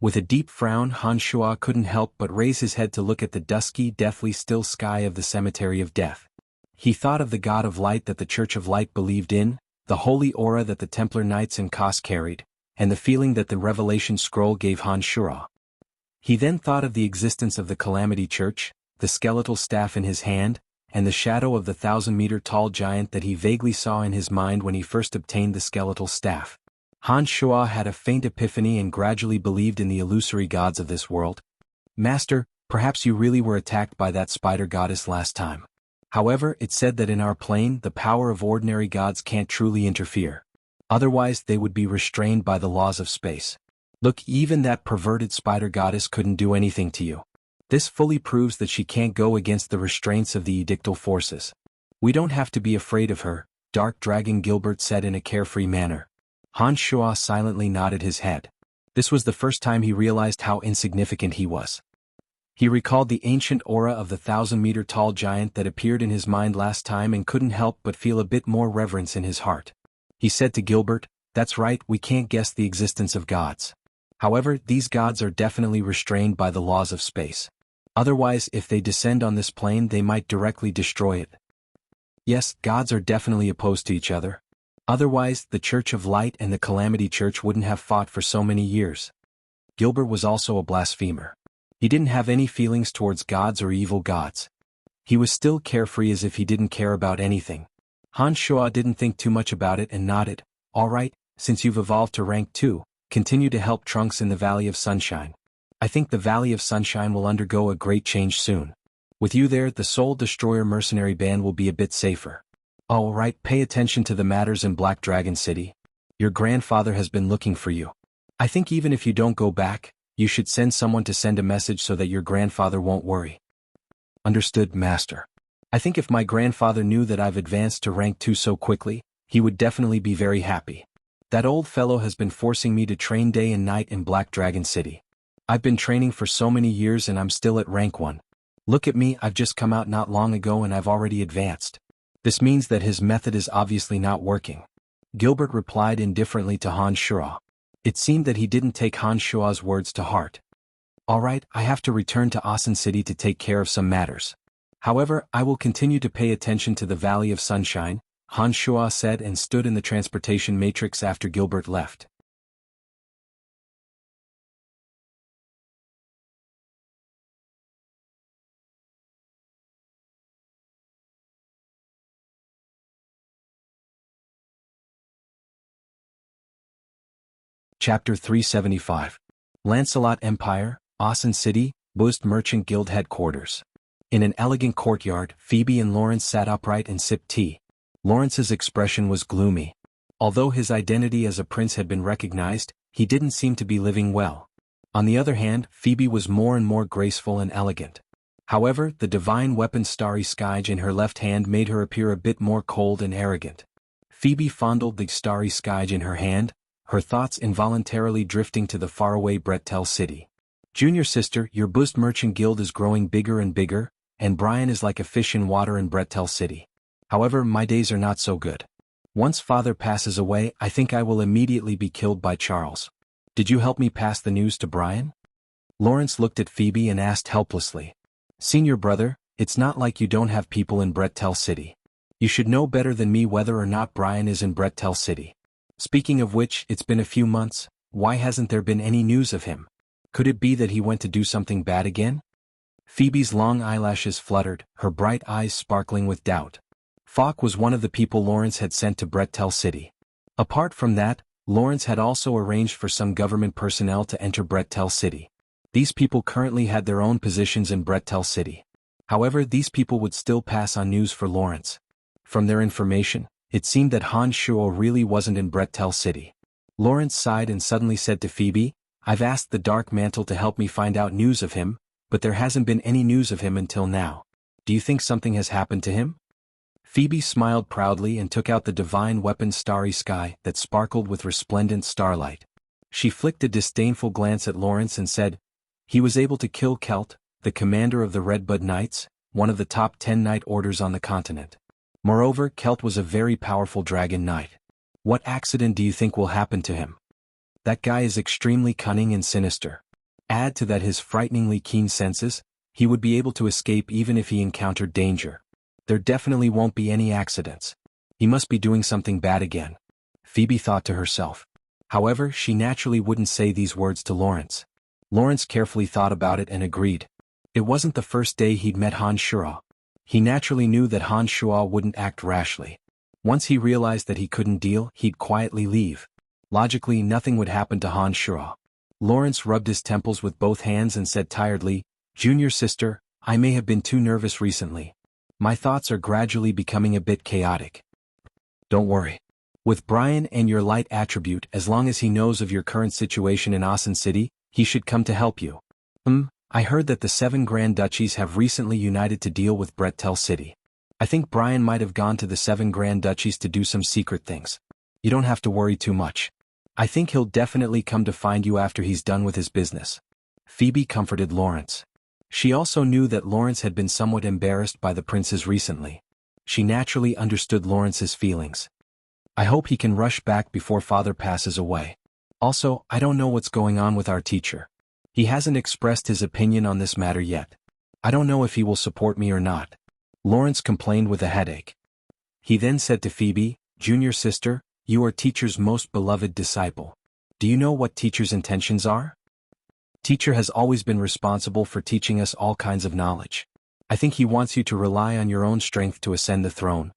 With a deep frown, Han Shuo couldn't help but raise his head to look at the dusky, deathly still sky of the Cemetery of Death. He thought of the God of Light that the Church of Light believed in, the holy aura that the Templar Knights and Kos carried, and the feeling that the Revelation Scroll gave Han Shuo. He then thought of the existence of the Calamity Church, the skeletal staff in his hand, and the shadow of the 1,000-meter-tall giant that he vaguely saw in his mind when he first obtained the skeletal staff. Han Shuo had a faint epiphany and gradually believed in the illusory gods of this world. Master, perhaps you really were attacked by that spider goddess last time. However, it said that in our plane the power of ordinary gods can't truly interfere. Otherwise they would be restrained by the laws of space. Look, even that perverted spider goddess couldn't do anything to you. This fully proves that she can't go against the restraints of the edictal forces. We don't have to be afraid of her, Dark Dragon Gilbert said in a carefree manner. Han Shuo silently nodded his head. This was the first time he realized how insignificant he was. He recalled the ancient aura of the 1,000-meter-tall giant that appeared in his mind last time and couldn't help but feel a bit more reverence in his heart. He said to Gilbert, "That's right, we can't guess the existence of gods. However, these gods are definitely restrained by the laws of space. Otherwise, if they descend on this plane they might directly destroy it. Yes, gods are definitely opposed to each other. Otherwise, the Church of Light and the Calamity Church wouldn't have fought for so many years." Gilbert was also a blasphemer. He didn't have any feelings towards gods or evil gods. He was still carefree as if he didn't care about anything. Han Shuo didn't think too much about it and nodded. "All right, since you've evolved to rank 2, continue to help Trunks in the Valley of Sunshine. I think the Valley of Sunshine will undergo a great change soon. With you there, the Soul Destroyer mercenary band will be a bit safer. All right, pay attention to the matters in Black Dragon City. Your grandfather has been looking for you. I think even if you don't go back, you should send someone to send a message so that your grandfather won't worry." "Understood, Master. I think if my grandfather knew that I've advanced to rank 2 so quickly, he would definitely be very happy. That old fellow has been forcing me to train day and night in Black Dragon City. I've been training for so many years and I'm still at rank 1. Look at me, I've just come out not long ago and I've already advanced. This means that his method is obviously not working." Gilbert replied indifferently to Han Shuo. It seemed that he didn't take Han Shuo's words to heart. "All right, I have to return to Asen City to take care of some matters. However, I will continue to pay attention to the Valley of Sunshine," Han Shuo said and stood in the transportation matrix after Gilbert left. Chapter 375. Lancelot Empire, Asen City, Buzzed Merchant Guild Headquarters. In an elegant courtyard, Phoebe and Lawrence sat upright and sipped tea. Lawrence's expression was gloomy. Although his identity as a prince had been recognized, he didn't seem to be living well. On the other hand, Phoebe was more and more graceful and elegant. However, the divine weapon Starry Skyge in her left hand made her appear a bit more cold and arrogant. Phoebe fondled the Starry Skyge in her hand, her thoughts involuntarily drifting to the faraway Brettel City. "Junior sister, your Buzzed Merchant Guild is growing bigger and bigger, and Brian is like a fish in water in Brettel City. However, my days are not so good. Once father passes away, I think I will immediately be killed by Charles. Did you help me pass the news to Brian?" Lawrence looked at Phoebe and asked helplessly. "Senior brother, it's not like you don't have people in Brettel City. You should know better than me whether or not Brian is in Brettel City. Speaking of which, it's been a few months, why hasn't there been any news of him? Could it be that he went to do something bad again?" Phoebe's long eyelashes fluttered, her bright eyes sparkling with doubt. Falk was one of the people Lawrence had sent to Brettel City. Apart from that, Lawrence had also arranged for some government personnel to enter Brettel City. These people currently had their own positions in Brettel City. However, these people would still pass on news for Lawrence. From their information, it seemed that Han Shuo really wasn't in Brettel City. Lawrence sighed and suddenly said to Phoebe, "I've asked the Dark Mantle to help me find out news of him, but there hasn't been any news of him until now. Do you think something has happened to him? Phoebe smiled proudly and took out the divine weapon Starry Sky that sparkled with resplendent starlight. She flicked a disdainful glance at Lawrence and said, "He was able to kill Kelt, the commander of the Redbud Knights, one of the top 10 knight orders on the continent. Moreover, Kelt was a very powerful dragon knight. What accident do you think will happen to him? That guy is extremely cunning and sinister. Add to that his frighteningly keen senses, he would be able to escape even if he encountered danger. There definitely won't be any accidents. He must be doing something bad again," Phoebe thought to herself. However, she naturally wouldn't say these words to Lawrence. Lawrence carefully thought about it and agreed. It wasn't the first day he'd met Han Shuo. He naturally knew that Han Shuo wouldn't act rashly. Once he realized that he couldn't deal, he'd quietly leave. Logically, nothing would happen to Han Shuo. Lawrence rubbed his temples with both hands and said tiredly, "Junior sister, I may have been too nervous recently. My thoughts are gradually becoming a bit chaotic." "Don't worry. With Brian and your light attribute, as long as he knows of your current situation in Asen City, he should come to help you." I heard that the 7 Grand Duchies have recently united to deal with Brettel City. I think Brian might have gone to the 7 Grand Duchies to do some secret things. You don't have to worry too much. I think he'll definitely come to find you after he's done with his business," Phoebe comforted Lawrence. She also knew that Lawrence had been somewhat embarrassed by the princes recently. She naturally understood Lawrence's feelings. "I hope he can rush back before father passes away. Also, I don't know what's going on with our teacher. He hasn't expressed his opinion on this matter yet. I don't know if he will support me or not," Lawrence complained with a headache. He then said to Phoebe, "Junior sister, you are teacher's most beloved disciple. Do you know what teacher's intentions are? Teacher has always been responsible for teaching us all kinds of knowledge. I think he wants you to rely on your own strength to ascend the throne."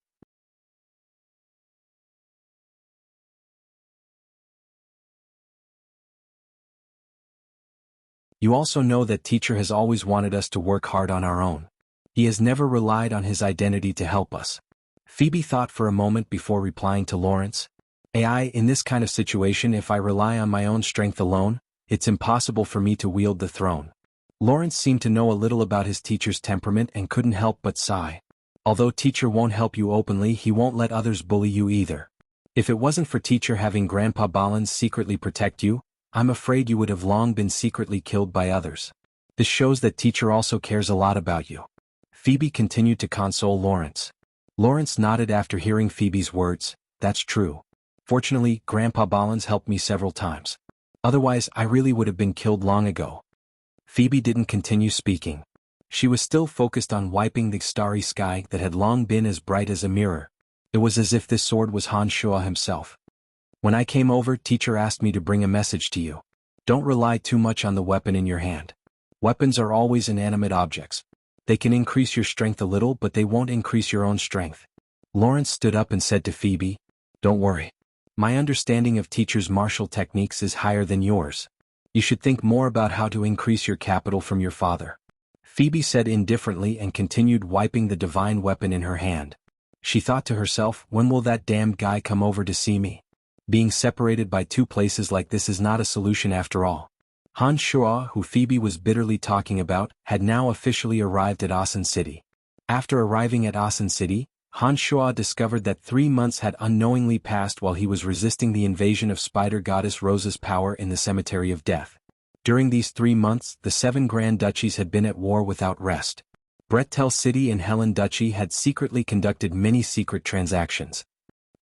"You also know that teacher has always wanted us to work hard on our own. He has never relied on his identity to help us." Phoebe thought for a moment before replying to Lawrence. In this kind of situation, if I rely on my own strength alone, it's impossible for me to wield the throne." Lawrence seemed to know a little about his teacher's temperament and couldn't help but sigh. Although teacher won't help you openly, he won't let others bully you either. If it wasn't for teacher having Grandpa Balans secretly protect you, I'm afraid you would have long been secretly killed by others. This shows that teacher also cares a lot about you. Phoebe continued to console Lawrence. Lawrence nodded after hearing Phoebe's words. "That's true. Fortunately, Grandpa Balans helped me several times. Otherwise, I really would have been killed long ago." Phoebe didn't continue speaking. She was still focused on wiping the starry sky that had long been as bright as a mirror. It was as if this sword was Han Shuo himself. "When I came over, teacher asked me to bring a message to you. Don't rely too much on the weapon in your hand. Weapons are always inanimate objects. They can increase your strength a little, but they won't increase your own strength." Lawrence stood up and said to Phoebe, "Don't worry. My understanding of teacher's martial techniques is higher than yours. You should think more about how to increase your capital from your father." Phoebe said indifferently and continued wiping the divine weapon in her hand. She thought to herself, when will that damned guy come over to see me? Being separated by 2 places like this is not a solution after all. Han Shuo, who Phoebe was bitterly talking about, had now officially arrived at Asen City. After arriving at Asen City, Han Shuo discovered that 3 months had unknowingly passed while he was resisting the invasion of Spider Goddess Rosa's power in the Cemetery of Death. During these 3 months, the 7 Grand Duchies had been at war without rest. Brettel City and Helen Duchy had secretly conducted many secret transactions.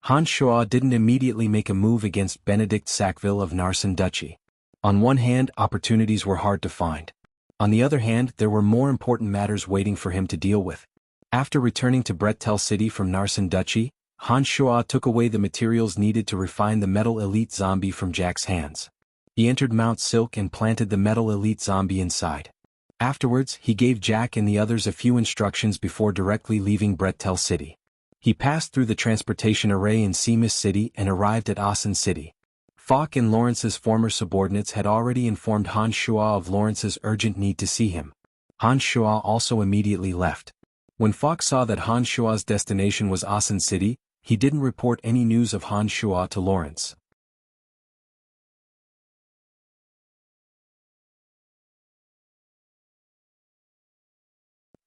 Han Shuo didn't immediately make a move against Benedict Sackville of Narsen Duchy. On one hand, opportunities were hard to find. On the other hand, there were more important matters waiting for him to deal with. After returning to Brettel City from Narsen Duchy, Han Shuo took away the materials needed to refine the metal elite zombie from Jack's hands. He entered Mount Silk and planted the metal elite zombie inside. Afterwards, he gave Jack and the others a few instructions before directly leaving Brettel City. He passed through the transportation array in Seamus City and arrived at Asen City. Falk and Lawrence's former subordinates had already informed Han Shuo of Lawrence's urgent need to see him. Han Shuo also immediately left. When Falk saw that Han Shuo's destination was Asen City, he didn't report any news of Han Shuo to Lawrence.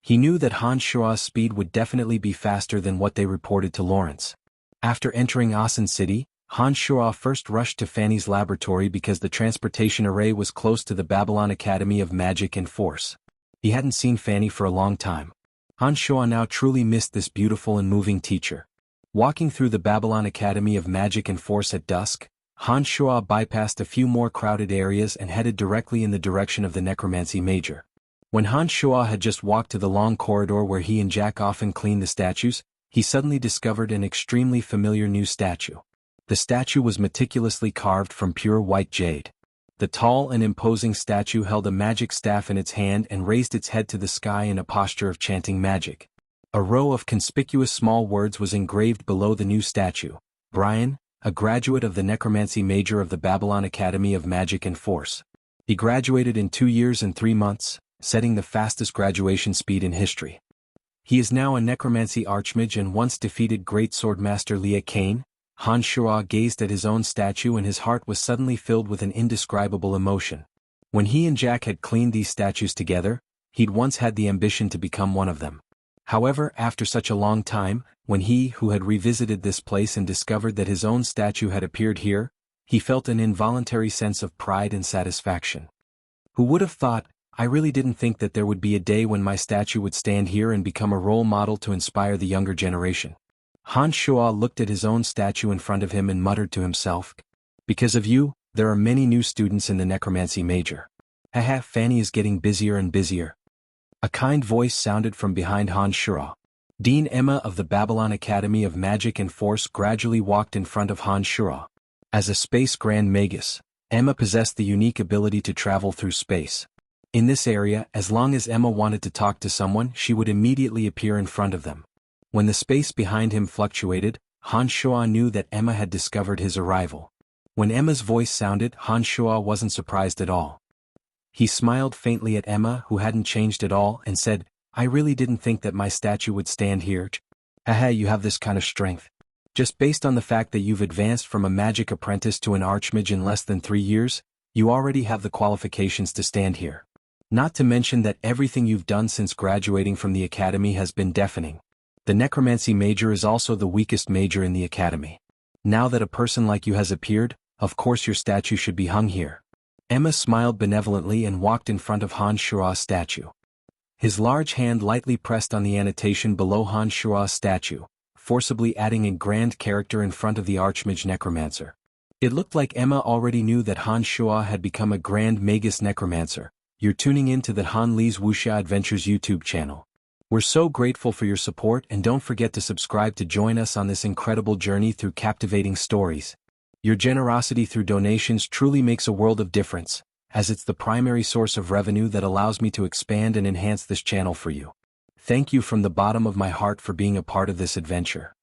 He knew that Han Shua's speed would definitely be faster than what they reported to Lawrence. After entering Asen City, Han Shua first rushed to Fanny's laboratory because the transportation array was close to the Babylon Academy of Magic and Force. He hadn't seen Fanny for a long time. Han Shua now truly missed this beautiful and moving teacher. Walking through the Babylon Academy of Magic and Force at dusk, Han Shua bypassed a few more crowded areas and headed directly in the direction of the Necromancy Major. When Han Shua had just walked to the long corridor where he and Jack often cleaned the statues, he suddenly discovered an extremely familiar new statue. The statue was meticulously carved from pure white jade. The tall and imposing statue held a magic staff in its hand and raised its head to the sky in a posture of chanting magic. A row of conspicuous small words was engraved below the new statue. Brian, a graduate of the Necromancy Major of the Babylon Academy of Magic and Force. He graduated in 2 years and 3 months, setting the fastest graduation speed in history. He is now a Necromancy Archmage and once defeated Great Swordmaster Lia Kane. Han Shua gazed at his own statue and his heart was suddenly filled with an indescribable emotion. When he and Jack had cleaned these statues together, he'd once had the ambition to become one of them. However, after such a long time, when he who had revisited this place and discovered that his own statue had appeared here, he felt an involuntary sense of pride and satisfaction. Who would have thought, I really didn't think that there would be a day when my statue would stand here and become a role model to inspire the younger generation. Han Shua looked at his own statue in front of him and muttered to himself, because of you, there are many new students in the Necromancy Major. Haha, Fanny is getting busier and busier. A kind voice sounded from behind Han Shua. Dean Emma of the Babylon Academy of Magic and Force gradually walked in front of Han Shua. As a Space Grand Magus, Emma possessed the unique ability to travel through space. In this area, as long as Emma wanted to talk to someone, she would immediately appear in front of them. When the space behind him fluctuated, Han Shua knew that Emma had discovered his arrival. When Emma's voice sounded, Han Shua wasn't surprised at all. He smiled faintly at Emma, who hadn't changed at all, and said, I really didn't think that my statue would stand here. Haha, you have this kind of strength. Just based on the fact that you've advanced from a magic apprentice to an archmage in less than 3 years, you already have the qualifications to stand here. Not to mention that everything you've done since graduating from the academy has been deafening. The Necromancy Major is also the weakest major in the academy. Now that a person like you has appeared, of course your statue should be hung here. Emma smiled benevolently and walked in front of Han Shua's statue. His large hand lightly pressed on the annotation below Han Shua's statue, forcibly adding a grand character in front of the Archmage Necromancer. It looked like Emma already knew that Han Shua had become a Grand Magus Necromancer. You're tuning in to the Han Li's Wuxia Adventures YouTube channel. We're so grateful for your support and don't forget to subscribe to join us on this incredible journey through captivating stories. Your generosity through donations truly makes a world of difference, as it's the primary source of revenue that allows me to expand and enhance this channel for you. Thank you from the bottom of my heart for being a part of this adventure.